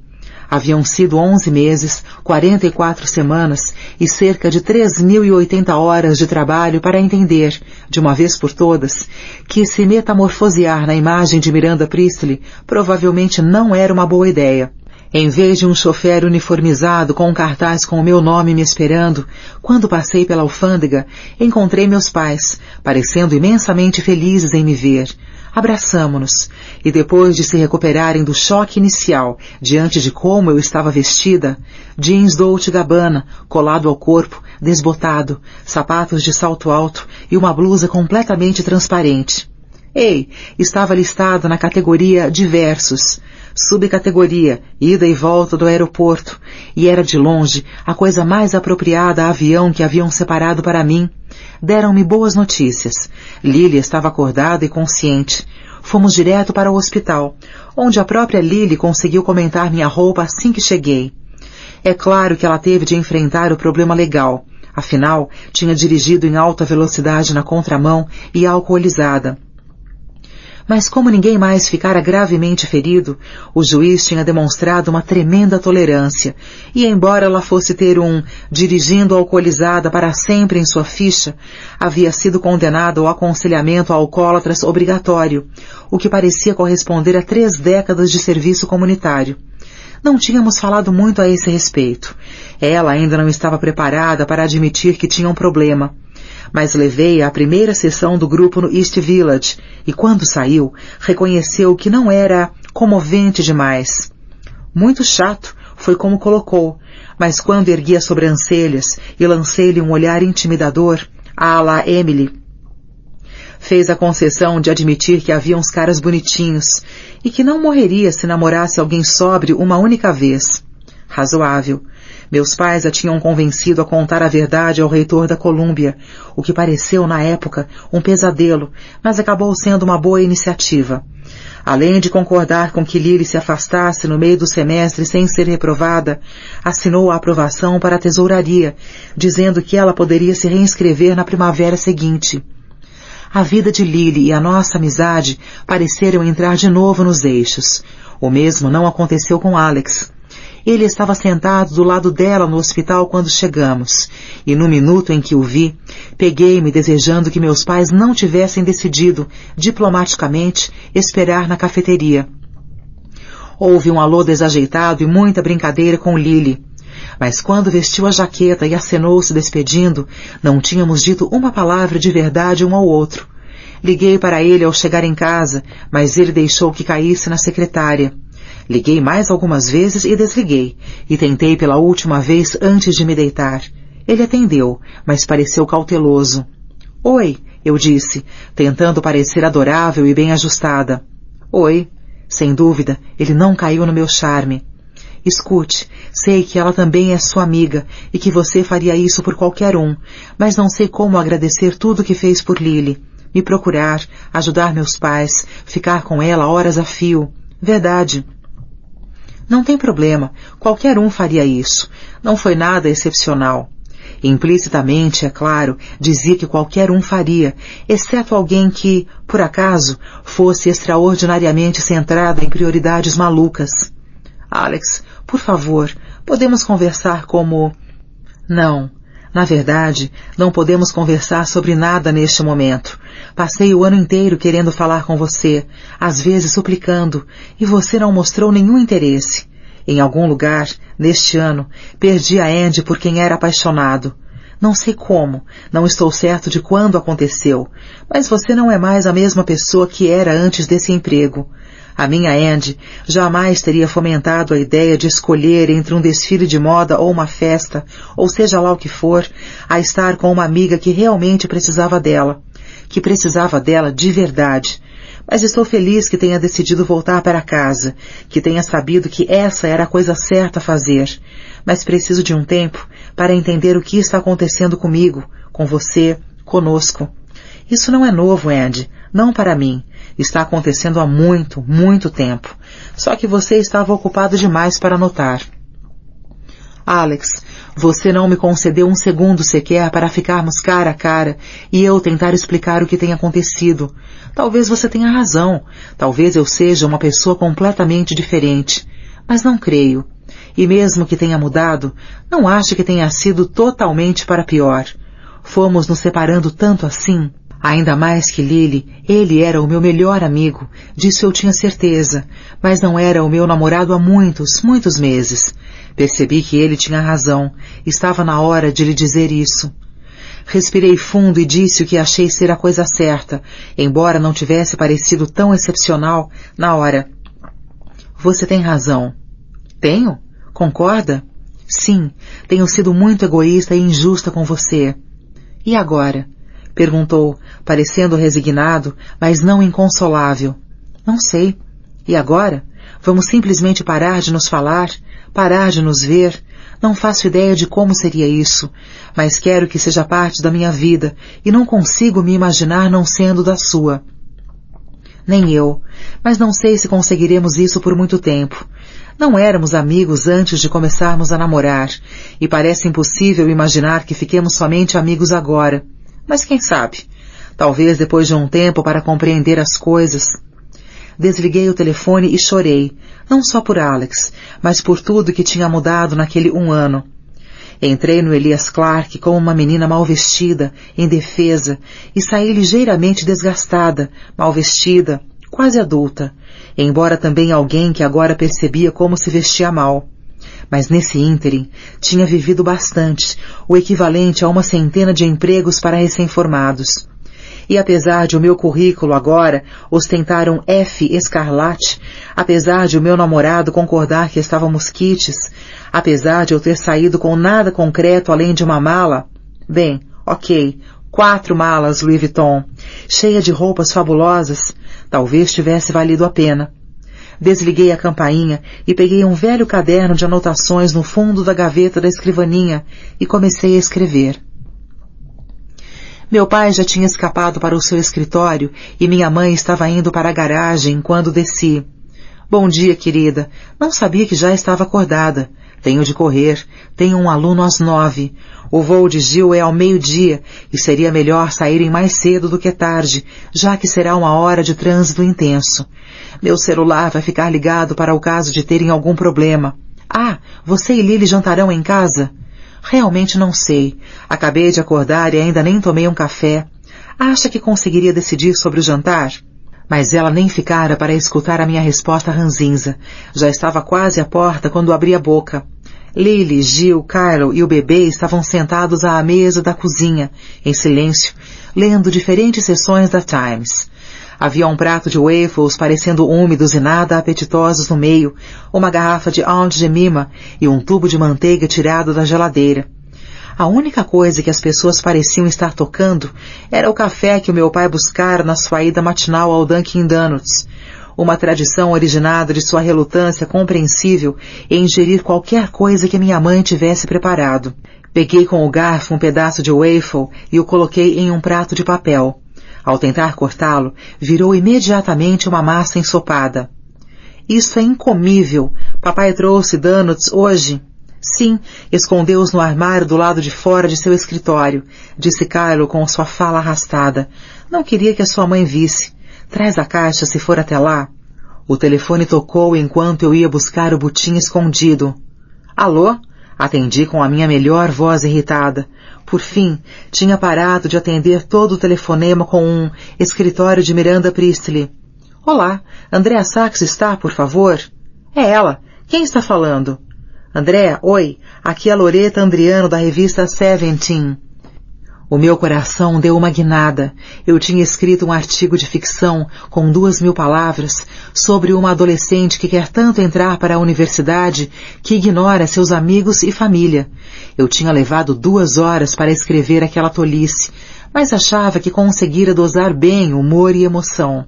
Haviam sido 11 meses, 44 semanas e cerca de 3.080 horas de trabalho para entender, de uma vez por todas, que se metamorfosear na imagem de Miranda Priestly provavelmente não era uma boa ideia. Em vez de um chofer uniformizado com um cartaz com o meu nome me esperando, quando passei pela alfândega, encontrei meus pais, parecendo imensamente felizes em me ver. Abraçamo-nos, e depois de se recuperarem do choque inicial diante de como eu estava vestida, jeans Dolce & Gabbana, colado ao corpo, desbotado, sapatos de salto alto e uma blusa completamente transparente. Ei, estava listado na categoria diversos, subcategoria, ida e volta do aeroporto, e era de longe a coisa mais apropriada a avião que haviam separado para mim. Deram-me boas notícias. Lily estava acordada e consciente. Fomos direto para o hospital, onde a própria Lily conseguiu comentar minha roupa assim que cheguei. É claro que ela teve de enfrentar o problema legal. Afinal, tinha dirigido em alta velocidade na contramão e alcoolizada. Mas como ninguém mais ficara gravemente ferido, o juiz tinha demonstrado uma tremenda tolerância, e embora ela fosse ter dirigindo alcoolizada para sempre em sua ficha, havia sido condenada ao aconselhamento a alcoólatras obrigatório, o que parecia corresponder a 3 décadas de serviço comunitário. Não tínhamos falado muito a esse respeito. Ela ainda não estava preparada para admitir que tinha um problema. Mas levei-a à primeira sessão do grupo no East Village, e quando saiu, reconheceu que não era comovente demais. Muito chato, foi como colocou, mas quando ergui as sobrancelhas e lancei-lhe um olhar intimidador, à la Emily, fez a concessão de admitir que havia uns caras bonitinhos, e que não morreria se namorasse alguém sóbrio uma única vez. Razoável. Meus pais a tinham convencido a contar a verdade ao reitor da Colômbia, o que pareceu, na época, um pesadelo, mas acabou sendo uma boa iniciativa. Além de concordar com que Lily se afastasse no meio do semestre sem ser reprovada, assinou a aprovação para a tesouraria, dizendo que ela poderia se reinscrever na primavera seguinte. A vida de Lily e a nossa amizade pareceram entrar de novo nos eixos. O mesmo não aconteceu com Alex. Ele estava sentado do lado dela no hospital quando chegamos, e no minuto em que o vi, peguei-me desejando que meus pais não tivessem decidido, diplomaticamente, esperar na cafeteria. Houve um alô desajeitado e muita brincadeira com Lily. Mas quando vestiu a jaqueta e acenou se despedindo, não tínhamos dito uma palavra de verdade um ao outro. Liguei para ele ao chegar em casa, mas ele deixou que caísse na secretária. Liguei mais algumas vezes e desliguei, e tentei pela última vez antes de me deitar. Ele atendeu, mas pareceu cauteloso. Oi, eu disse, tentando parecer adorável e bem ajustada. Oi. Sem dúvida, ele não caiu no meu charme. Escute, sei que ela também é sua amiga e que você faria isso por qualquer um, mas não sei como agradecer tudo que fez por Lily. Me procurar, ajudar meus pais, ficar com ela horas a fio. Verdade. Não tem problema, qualquer um faria isso. Não foi nada excepcional. Implicitamente, é claro, dizia que qualquer um faria, exceto alguém que, por acaso, fosse extraordinariamente centrado em prioridades malucas. Alex, por favor, podemos conversar como... Não. Na verdade, não podemos conversar sobre nada neste momento. Passei o ano inteiro querendo falar com você, às vezes suplicando, e você não mostrou nenhum interesse. Em algum lugar, neste ano, perdi a Andy por quem era apaixonado. Não sei como, não estou certo de quando aconteceu, mas você não é mais a mesma pessoa que era antes desse emprego. A minha Andy jamais teria fomentado a ideia de escolher entre um desfile de moda ou uma festa, ou seja lá o que for, a estar com uma amiga que realmente precisava dela, de verdade. Mas estou feliz que tenha decidido voltar para casa, que tenha sabido que essa era a coisa certa a fazer. Mas preciso de um tempo para entender o que está acontecendo comigo, com você, conosco. Isso não é novo, Andy, não para mim. Está acontecendo há muito, muito tempo. Só que você estava ocupado demais para notar. Alex, você não me concedeu um segundo sequer para ficarmos cara a cara e eu tentar explicar o que tem acontecido. Talvez você tenha razão. Talvez eu seja uma pessoa completamente diferente. Mas não creio. E mesmo que tenha mudado, não acho que tenha sido totalmente para pior. Fomos nos separando tanto assim. Ainda mais que Lily, ele era o meu melhor amigo, disso eu tinha certeza, mas não era o meu namorado há muitos, muitos meses. Percebi que ele tinha razão, estava na hora de lhe dizer isso. Respirei fundo e disse o que achei ser a coisa certa, embora não tivesse parecido tão excepcional na hora. Você tem razão. Tenho? Concorda? Sim, tenho sido muito egoísta e injusta com você. E agora? Perguntou, parecendo resignado, mas não inconsolável. Não sei. E agora? Vamos simplesmente parar de nos falar? Parar de nos ver? Não faço ideia de como seria isso, mas quero que seja parte da minha vida e não consigo me imaginar não sendo da sua. Nem eu, mas não sei se conseguiremos isso por muito tempo. Não éramos amigos antes de começarmos a namorar, e parece impossível imaginar que fiquemos somente amigos agora. Mas quem sabe? Talvez depois de um tempo para compreender as coisas. Desliguei o telefone e chorei, não só por Alex, mas por tudo que tinha mudado naquele 1 ano. Entrei no Elias Clark como uma menina mal vestida, indefesa, e saí ligeiramente desgastada, mal vestida, quase adulta, embora também alguém que agora percebia como se vestia mal. Mas nesse ínterim, tinha vivido bastante, o equivalente a uma centena de empregos para recém-formados. E apesar de o meu currículo agora ostentar um F escarlate, apesar de o meu namorado concordar que estávamos quites, apesar de eu ter saído com nada concreto além de uma mala, bem, ok, 4 malas Louis Vuitton, cheia de roupas fabulosas, talvez tivesse valido a pena. Desliguei a campainha e peguei um velho caderno de anotações no fundo da gaveta da escrivaninha e comecei a escrever. Meu pai já tinha escapado para o seu escritório e minha mãe estava indo para a garagem quando desci. Bom dia, querida. Não sabia que já estava acordada. Tenho de correr. Tenho um aluno às 9. O voo de Gil é ao meio-dia e seria melhor saírem mais cedo do que tarde, já que será uma hora de trânsito intenso. Meu celular vai ficar ligado para o caso de terem algum problema. Ah, você e Lily jantarão em casa? Realmente não sei. Acabei de acordar e ainda nem tomei um café. Acha que conseguiria decidir sobre o jantar? Mas ela nem ficara para escutar a minha resposta ranzinza. Já estava quase à porta quando abri a boca. Lily, Gil, Carlo e o bebê estavam sentados à mesa da cozinha, em silêncio, lendo diferentes seções da Times. Havia um prato de waffles parecendo úmidos e nada apetitosos no meio, uma garrafa de Aunt Jemima e um tubo de manteiga tirado da geladeira. A única coisa que as pessoas pareciam estar tocando era o café que o meu pai buscara na sua ida matinal ao Dunkin' Donuts, uma tradição originada de sua relutância compreensível em ingerir qualquer coisa que minha mãe tivesse preparado. Peguei com o garfo um pedaço de waffle e o coloquei em um prato de papel. Ao tentar cortá-lo, virou imediatamente uma massa ensopada. Isso é incomível. Papai trouxe donuts hoje? Sim, escondeu-os no armário do lado de fora de seu escritório, disse Carlo com sua fala arrastada. Não queria que a sua mãe visse. Traz a caixa se for até lá. O telefone tocou enquanto eu ia buscar o butim escondido. Alô? Atendi com a minha melhor voz irritada. Por fim, tinha parado de atender todo o telefonema com um escritório de Miranda Priestley. Olá, Andrea Sachs está, por favor? É ela. Quem está falando? Andrea, oi. Aqui é a Loretta Andriano da revista Seventeen. O meu coração deu uma guinada. Eu tinha escrito um artigo de ficção com 2.000 palavras sobre uma adolescente que quer tanto entrar para a universidade que ignora seus amigos e família. Eu tinha levado 2 horas para escrever aquela tolice, mas achava que conseguira dosar bem humor e emoção.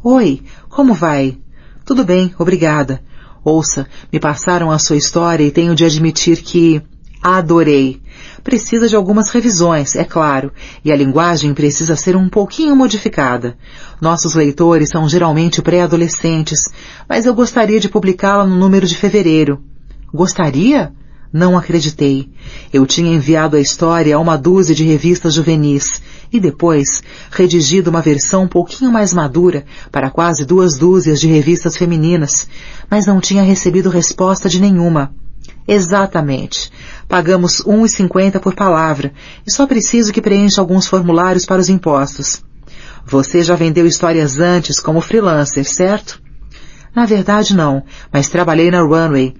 Oi, como vai? Tudo bem, obrigada. Ouça, me passaram a sua história e tenho de admitir que adorei. Precisa de algumas revisões, é claro, e a linguagem precisa ser um pouquinho modificada. Nossos leitores são geralmente pré-adolescentes, mas eu gostaria de publicá-la no número de fevereiro. Gostaria? Não acreditei. Eu tinha enviado a história a uma dúzia de revistas juvenis e depois redigido uma versão um pouquinho mais madura para quase 2 dúzias de revistas femininas, mas não tinha recebido resposta de nenhuma. Exatamente. Pagamos R$1,50 por palavra e só preciso que preencha alguns formulários para os impostos. Você já vendeu histórias antes como freelancer, certo? Na verdade não, mas trabalhei na Runway.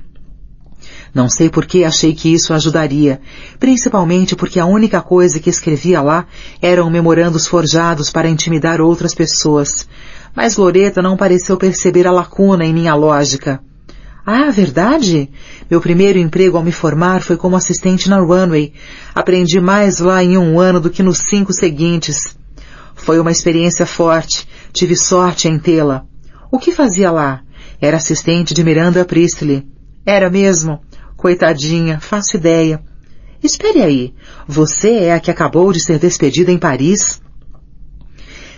Não sei por que achei que isso ajudaria, principalmente porque a única coisa que escrevia lá eram memorandos forjados para intimidar outras pessoas. Mas Loretta não pareceu perceber a lacuna em minha lógica. Ah, verdade? Meu primeiro emprego ao me formar foi como assistente na Runway. Aprendi mais lá em 1 ano do que nos 5 seguintes. Foi uma experiência forte. Tive sorte em tê-la. O que fazia lá? Era assistente de Miranda Priestley. Era mesmo? Coitadinha, faço ideia. Espere aí. Você é a que acabou de ser despedida em Paris?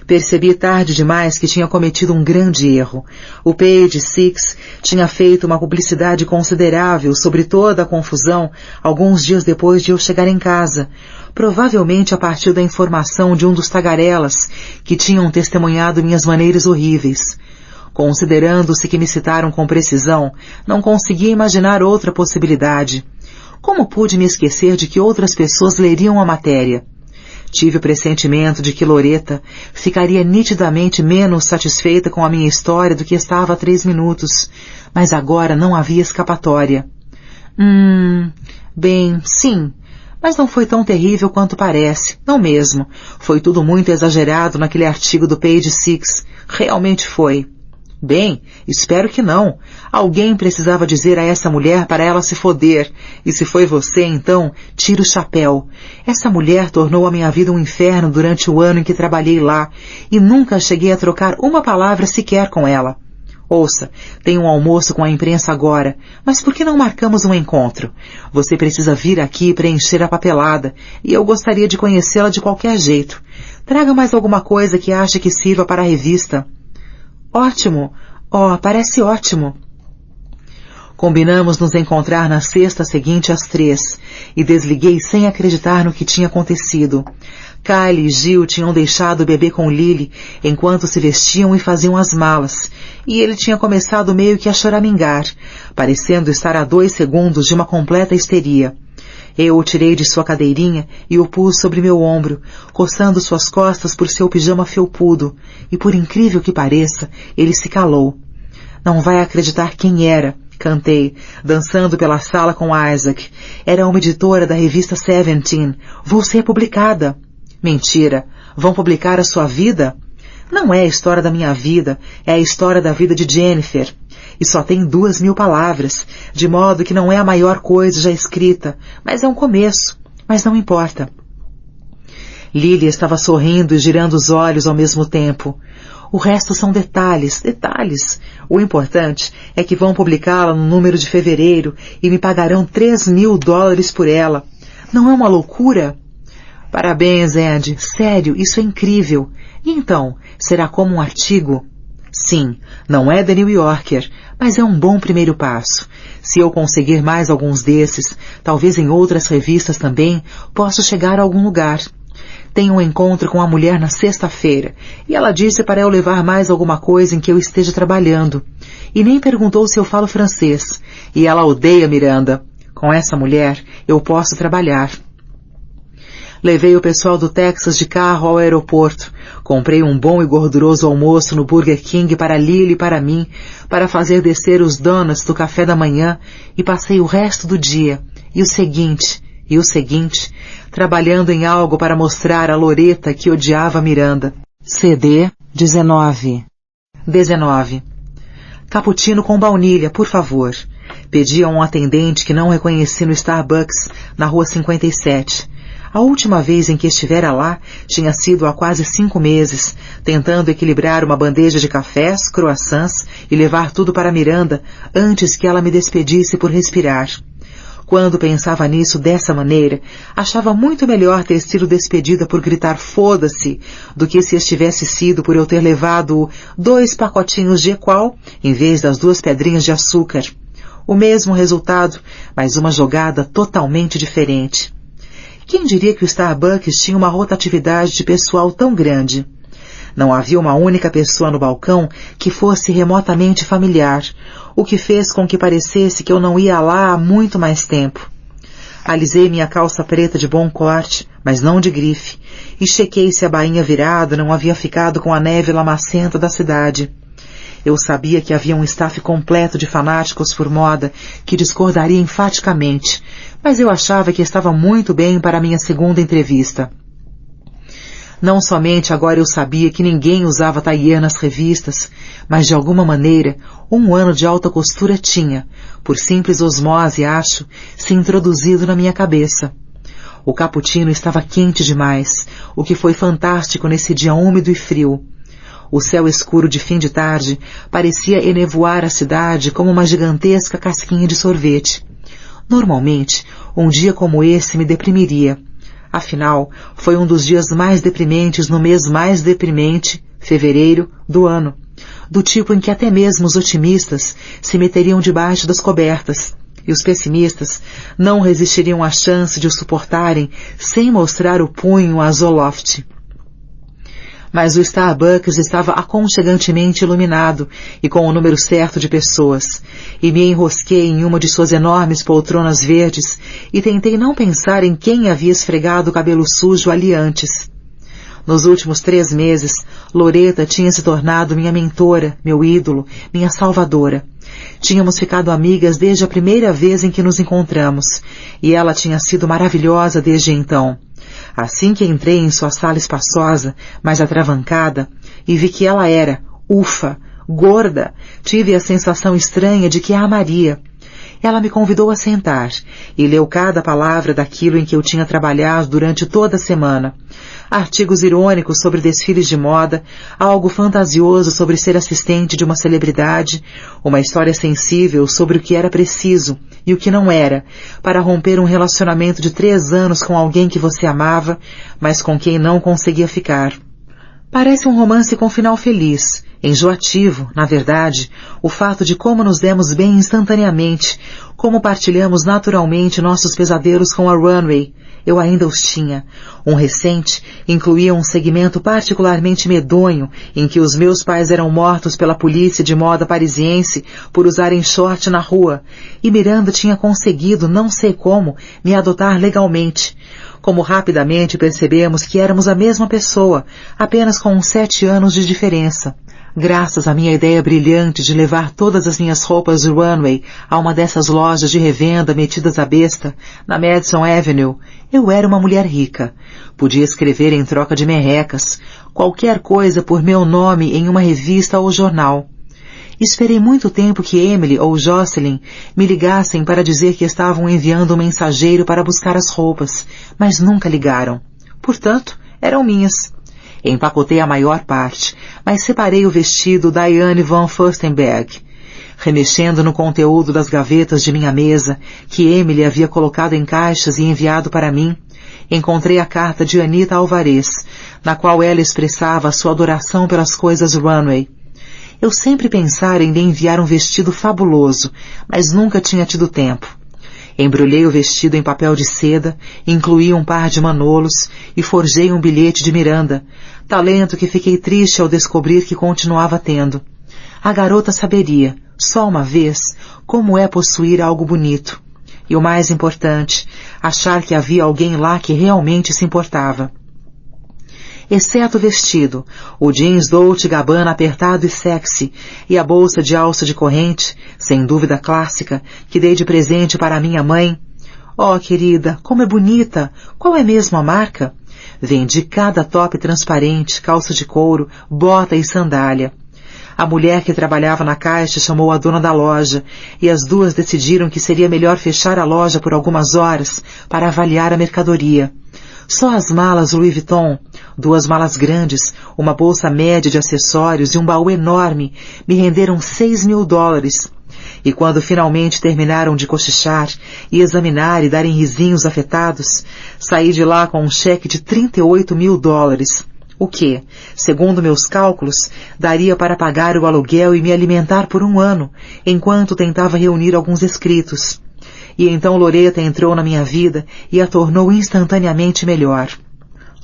Percebi tarde demais que tinha cometido um grande erro. O Page Six tinha feito uma publicidade considerável sobre toda a confusão alguns dias depois de eu chegar em casa, provavelmente a partir da informação de um dos tagarelas que tinham testemunhado minhas maneiras horríveis. Considerando-se que me citaram com precisão, não conseguia imaginar outra possibilidade. Como pude me esquecer de que outras pessoas leriam a matéria? Tive o pressentimento de que Loretta ficaria nitidamente menos satisfeita com a minha história do que estava há 3 minutos, mas agora não havia escapatória. Bem, sim, mas não foi tão terrível quanto parece, não mesmo. Foi tudo muito exagerado naquele artigo do Page Six, realmente foi. Bem, espero que não. Alguém precisava dizer a essa mulher para ela se foder. E se foi você, então, tira o chapéu. Essa mulher tornou a minha vida um inferno durante o ano em que trabalhei lá, e nunca cheguei a trocar uma palavra sequer com ela. Ouça, tenho um almoço com a imprensa agora, mas por que não marcamos um encontro? Você precisa vir aqui preencher a papelada, e eu gostaria de conhecê-la de qualquer jeito. Traga mais alguma coisa que ache que sirva para a revista. Ótimo! Oh, parece ótimo! Combinamos nos encontrar na sexta seguinte às 3, e desliguei sem acreditar no que tinha acontecido. Kylie e Gil tinham deixado o bebê com Lily enquanto se vestiam e faziam as malas, e ele tinha começado meio que a choramingar, parecendo estar a 2 segundos de uma completa histeria. Eu o tirei de sua cadeirinha e o pus sobre meu ombro, coçando suas costas por seu pijama felpudo, e por incrível que pareça, ele se calou. Não vai acreditar quem era, cantei, dançando pela sala com Isaac. Era uma editora da revista Seventeen. Vou ser publicada. Mentira. Vão publicar a sua vida? Não é a história da minha vida, é a história da vida de Jennifer. E só tem 2.000 palavras, de modo que não é a maior coisa já escrita, mas é um começo. Mas não importa. Lily estava sorrindo e girando os olhos ao mesmo tempo. O resto são detalhes. O importante é que vão publicá-la no número de fevereiro e me pagarão $3.000 por ela. Não é uma loucura? Parabéns, Andy. Sério, isso é incrível. E então, será como um artigo? Sim, não é The New Yorker, mas é um bom primeiro passo. Se eu conseguir mais alguns desses, talvez em outras revistas também, posso chegar a algum lugar. Tenho um encontro com a mulher na sexta-feira, e ela disse para eu levar mais alguma coisa em que eu esteja trabalhando. E nem perguntou se eu falo francês. E ela odeia Miranda. Com essa mulher, eu posso trabalhar. Levei o pessoal do Texas de carro ao aeroporto. Comprei um bom e gorduroso almoço no Burger King para Lily e para mim, para fazer descer os donuts do café da manhã, e passei o resto do dia, e o seguinte, trabalhando em algo para mostrar a Loreta que odiava Miranda. CD 19. Cappuccino com baunilha, por favor. Pedi a um atendente que não reconheci no Starbucks, na rua 57. A última vez em que estivera lá tinha sido há quase 5 meses, tentando equilibrar uma bandeja de cafés, croissants e levar tudo para Miranda antes que ela me despedisse por respirar. Quando pensava nisso dessa maneira, achava muito melhor ter sido despedida por gritar foda-se do que se estivesse sido por eu ter levado 2 pacotinhos de Equal em vez das 2 pedrinhas de açúcar. O mesmo resultado, mas uma jogada totalmente diferente. Quem diria que o Starbucks tinha uma rotatividade de pessoal tão grande? Não havia uma única pessoa no balcão que fosse remotamente familiar, o que fez com que parecesse que eu não ia lá há muito mais tempo. Alisei minha calça preta de bom corte, mas não de grife, e chequei se a bainha virada não havia ficado com a neve lamacenta da cidade. Eu sabia que havia um staff completo de fanáticos por moda que discordaria enfaticamente, mas eu achava que estava muito bem para a minha segunda entrevista. Não somente agora eu sabia que ninguém usava tailleur nas revistas, mas de alguma maneira 1 ano de alta costura tinha, por simples osmose acho, se introduzido na minha cabeça. O cappuccino estava quente demais, o que foi fantástico nesse dia úmido e frio. O céu escuro de fim de tarde parecia enevoar a cidade como uma gigantesca casquinha de sorvete. Normalmente, um dia como esse me deprimiria. Afinal, foi um dos dias mais deprimentes no mês mais deprimente, fevereiro, do ano. Do tipo em que até mesmo os otimistas se meteriam debaixo das cobertas, e os pessimistas não resistiriam à chance de o suportarem sem mostrar o punho a Zoloft. Mas o Starbucks estava aconchegantemente iluminado e com o número certo de pessoas, e me enrosquei em uma de suas enormes poltronas verdes e tentei não pensar em quem havia esfregado o cabelo sujo ali antes. Nos últimos 3 meses, Loreta tinha se tornado minha mentora, meu ídolo, minha salvadora. Tínhamos ficado amigas desde a primeira vez em que nos encontramos, e ela tinha sido maravilhosa desde então. Assim que entrei em sua sala espaçosa, mas atravancada, e vi que ela era, ufa, gorda, tive a sensação estranha de que a amaria. Ela me convidou a sentar, e leu cada palavra daquilo em que eu tinha trabalhado durante toda a semana. Artigos irônicos sobre desfiles de moda, algo fantasioso sobre ser assistente de uma celebridade, uma história sensível sobre o que era preciso e o que não era, para romper um relacionamento de 3 anos com alguém que você amava, mas com quem não conseguia ficar. Parece um romance com final feliz, enjoativo, na verdade, o fato de como nos demos bem instantaneamente, como partilhamos naturalmente nossos pesadelos com a Runway. Eu ainda os tinha. Um recente incluía um segmento particularmente medonho em que os meus pais eram mortos pela polícia de moda parisiense por usarem short na rua, e Miranda tinha conseguido, não sei como, me adotar legalmente. Como rapidamente percebemos que éramos a mesma pessoa, apenas com uns 7 anos de diferença. Graças à minha ideia brilhante de levar todas as minhas roupas do Runway a uma dessas lojas de revenda metidas à besta, na Madison Avenue, eu era uma mulher rica. Podia escrever em troca de merrecas, qualquer coisa por meu nome em uma revista ou jornal. Esperei muito tempo que Emily ou Jocelyn me ligassem para dizer que estavam enviando um mensageiro para buscar as roupas, mas nunca ligaram. Portanto, eram minhas. Empacotei a maior parte, mas separei o vestido Diane von Furstenberg. Remexendo no conteúdo das gavetas de minha mesa, que Emily havia colocado em caixas e enviado para mim, encontrei a carta de Anita Alvarez, na qual ela expressava sua adoração pelas coisas Runway. Eu sempre pensara em lhe enviar um vestido fabuloso, mas nunca tinha tido tempo. Embrulhei o vestido em papel de seda, incluí um par de manolos e forjei um bilhete de Miranda, talento que fiquei triste ao descobrir que continuava tendo. A garota saberia, só uma vez, como é possuir algo bonito. E o mais importante, achar que havia alguém lá que realmente se importava. Exceto o vestido, o jeans Dolce & Gabbana apertado e sexy, e a bolsa de alça de corrente, sem dúvida clássica, que dei de presente para minha mãe. Oh, querida, como é bonita! Qual é mesmo a marca? Vendi cada top transparente, calça de couro, bota e sandália. A mulher que trabalhava na caixa chamou a dona da loja, e as duas decidiram que seria melhor fechar a loja por algumas horas para avaliar a mercadoria. Só as malas Louis Vuitton, 2 malas grandes, uma bolsa média de acessórios e um baú enorme, me renderam $6.000. E quando finalmente terminaram de cochichar e examinar e darem risinhos afetados, saí de lá com um cheque de $38.000. O que, segundo meus cálculos, daria para pagar o aluguel e me alimentar por 1 ano, enquanto tentava reunir alguns escritos. E então Loretta entrou na minha vida e a tornou instantaneamente melhor.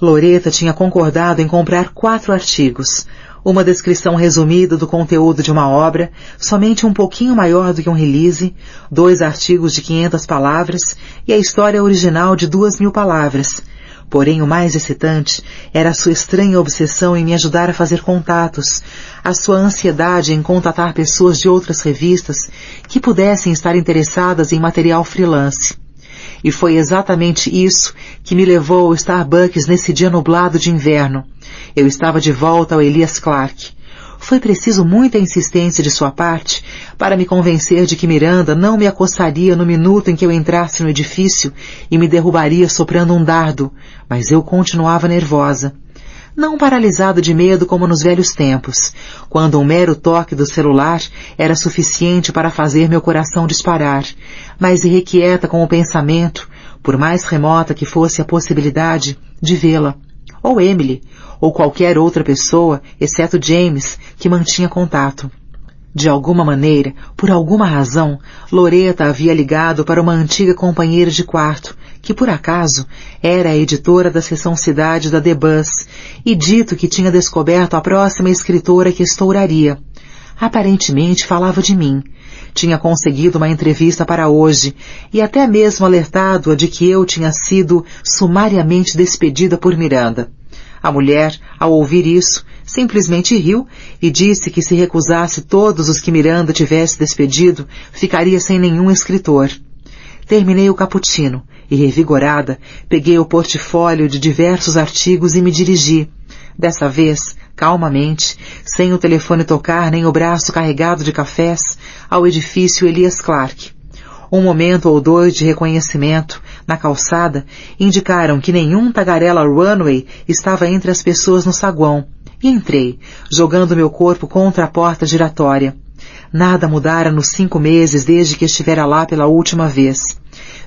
Loretta tinha concordado em comprar 4 artigos, uma descrição resumida do conteúdo de uma obra, somente um pouquinho maior do que um release, 2 artigos de 500 palavras e a história original de 2.000 palavras. Porém, o mais excitante era a sua estranha obsessão em me ajudar a fazer contatos, a sua ansiedade em contatar pessoas de outras revistas que pudessem estar interessadas em material freelance. E foi exatamente isso que me levou ao Starbucks nesse dia nublado de inverno. Eu estava de volta ao Elias Clark. Foi preciso muita insistência de sua parte para me convencer de que Miranda não me acostaria no minuto em que eu entrasse no edifício e me derrubaria soprando um dardo, mas eu continuava nervosa. Não paralisada de medo como nos velhos tempos, quando um mero toque do celular era suficiente para fazer meu coração disparar, mas irrequieta com o pensamento, por mais remota que fosse a possibilidade, de vê-la. Ou Emily, ou qualquer outra pessoa, exceto James, que mantinha contato. De alguma maneira, por alguma razão, Loretta havia ligado para uma antiga companheira de quarto, que por acaso era a editora da seção cidade da The Buzz, e dito que tinha descoberto a próxima escritora que estouraria. Aparentemente falava de mim. Tinha conseguido uma entrevista para hoje, e até mesmo alertado-a de que eu tinha sido sumariamente despedida por Miranda. A mulher, ao ouvir isso, simplesmente riu e disse que se recusasse todos os que Miranda tivesse despedido, ficaria sem nenhum escritor. Terminei o cappuccino e, revigorada, peguei o portfólio de diversos artigos e me dirigi. Dessa vez, calmamente, sem o telefone tocar nem o braço carregado de cafés, ao edifício Elias Clark. Um momento ou 2 de reconhecimento, na calçada, indicaram que nenhum tagarela Runway estava entre as pessoas no saguão, e entrei, jogando meu corpo contra a porta giratória. Nada mudara nos 5 meses desde que estivera lá pela última vez.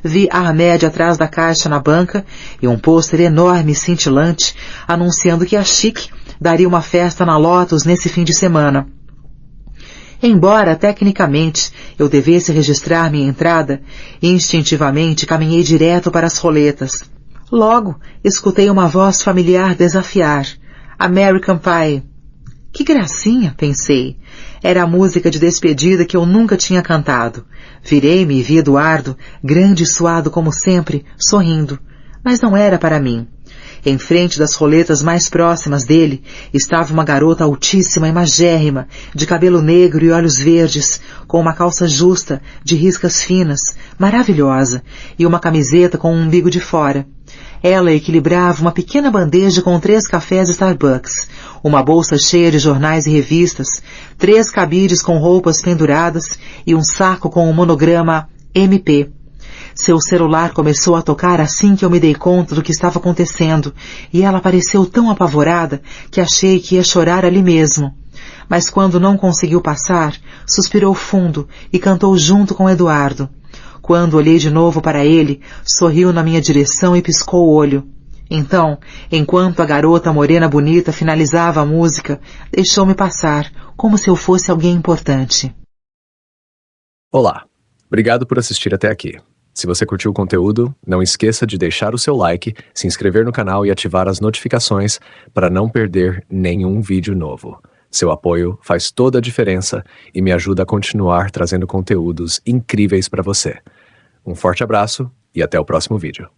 Vi Ahmed atrás da caixa na banca e um pôster enorme e cintilante, anunciando que a Chic daria uma festa na Lotus nesse fim de semana. Embora, tecnicamente, eu devesse registrar minha entrada, instintivamente caminhei direto para as roletas. Logo, escutei uma voz familiar desafiar. American Pie. Que gracinha, pensei. Era a música de despedida que eu nunca tinha cantado. Virei-me e vi Eduardo, grande e suado como sempre, sorrindo. Mas não era para mim. Em frente das roletas mais próximas dele, estava uma garota altíssima e magérrima, de cabelo negro e olhos verdes, com uma calça justa, de riscas finas, maravilhosa, e uma camiseta com o umbigo de fora. Ela equilibrava uma pequena bandeja com 3 cafés Starbucks, uma bolsa cheia de jornais e revistas, 3 cabides com roupas penduradas e um saco com o monograma MP. Seu celular começou a tocar assim que eu me dei conta do que estava acontecendo, e ela pareceu tão apavorada que achei que ia chorar ali mesmo. Mas quando não conseguiu passar, suspirou fundo e cantou junto com Eduardo. Quando olhei de novo para ele, sorriu na minha direção e piscou o olho. Então, enquanto a garota morena bonita finalizava a música, deixou-me passar, como se eu fosse alguém importante. Olá, obrigado por assistir até aqui. Se você curtiu o conteúdo, não esqueça de deixar o seu like, se inscrever no canal e ativar as notificações para não perder nenhum vídeo novo. Seu apoio faz toda a diferença e me ajuda a continuar trazendo conteúdos incríveis para você. Um forte abraço e até o próximo vídeo.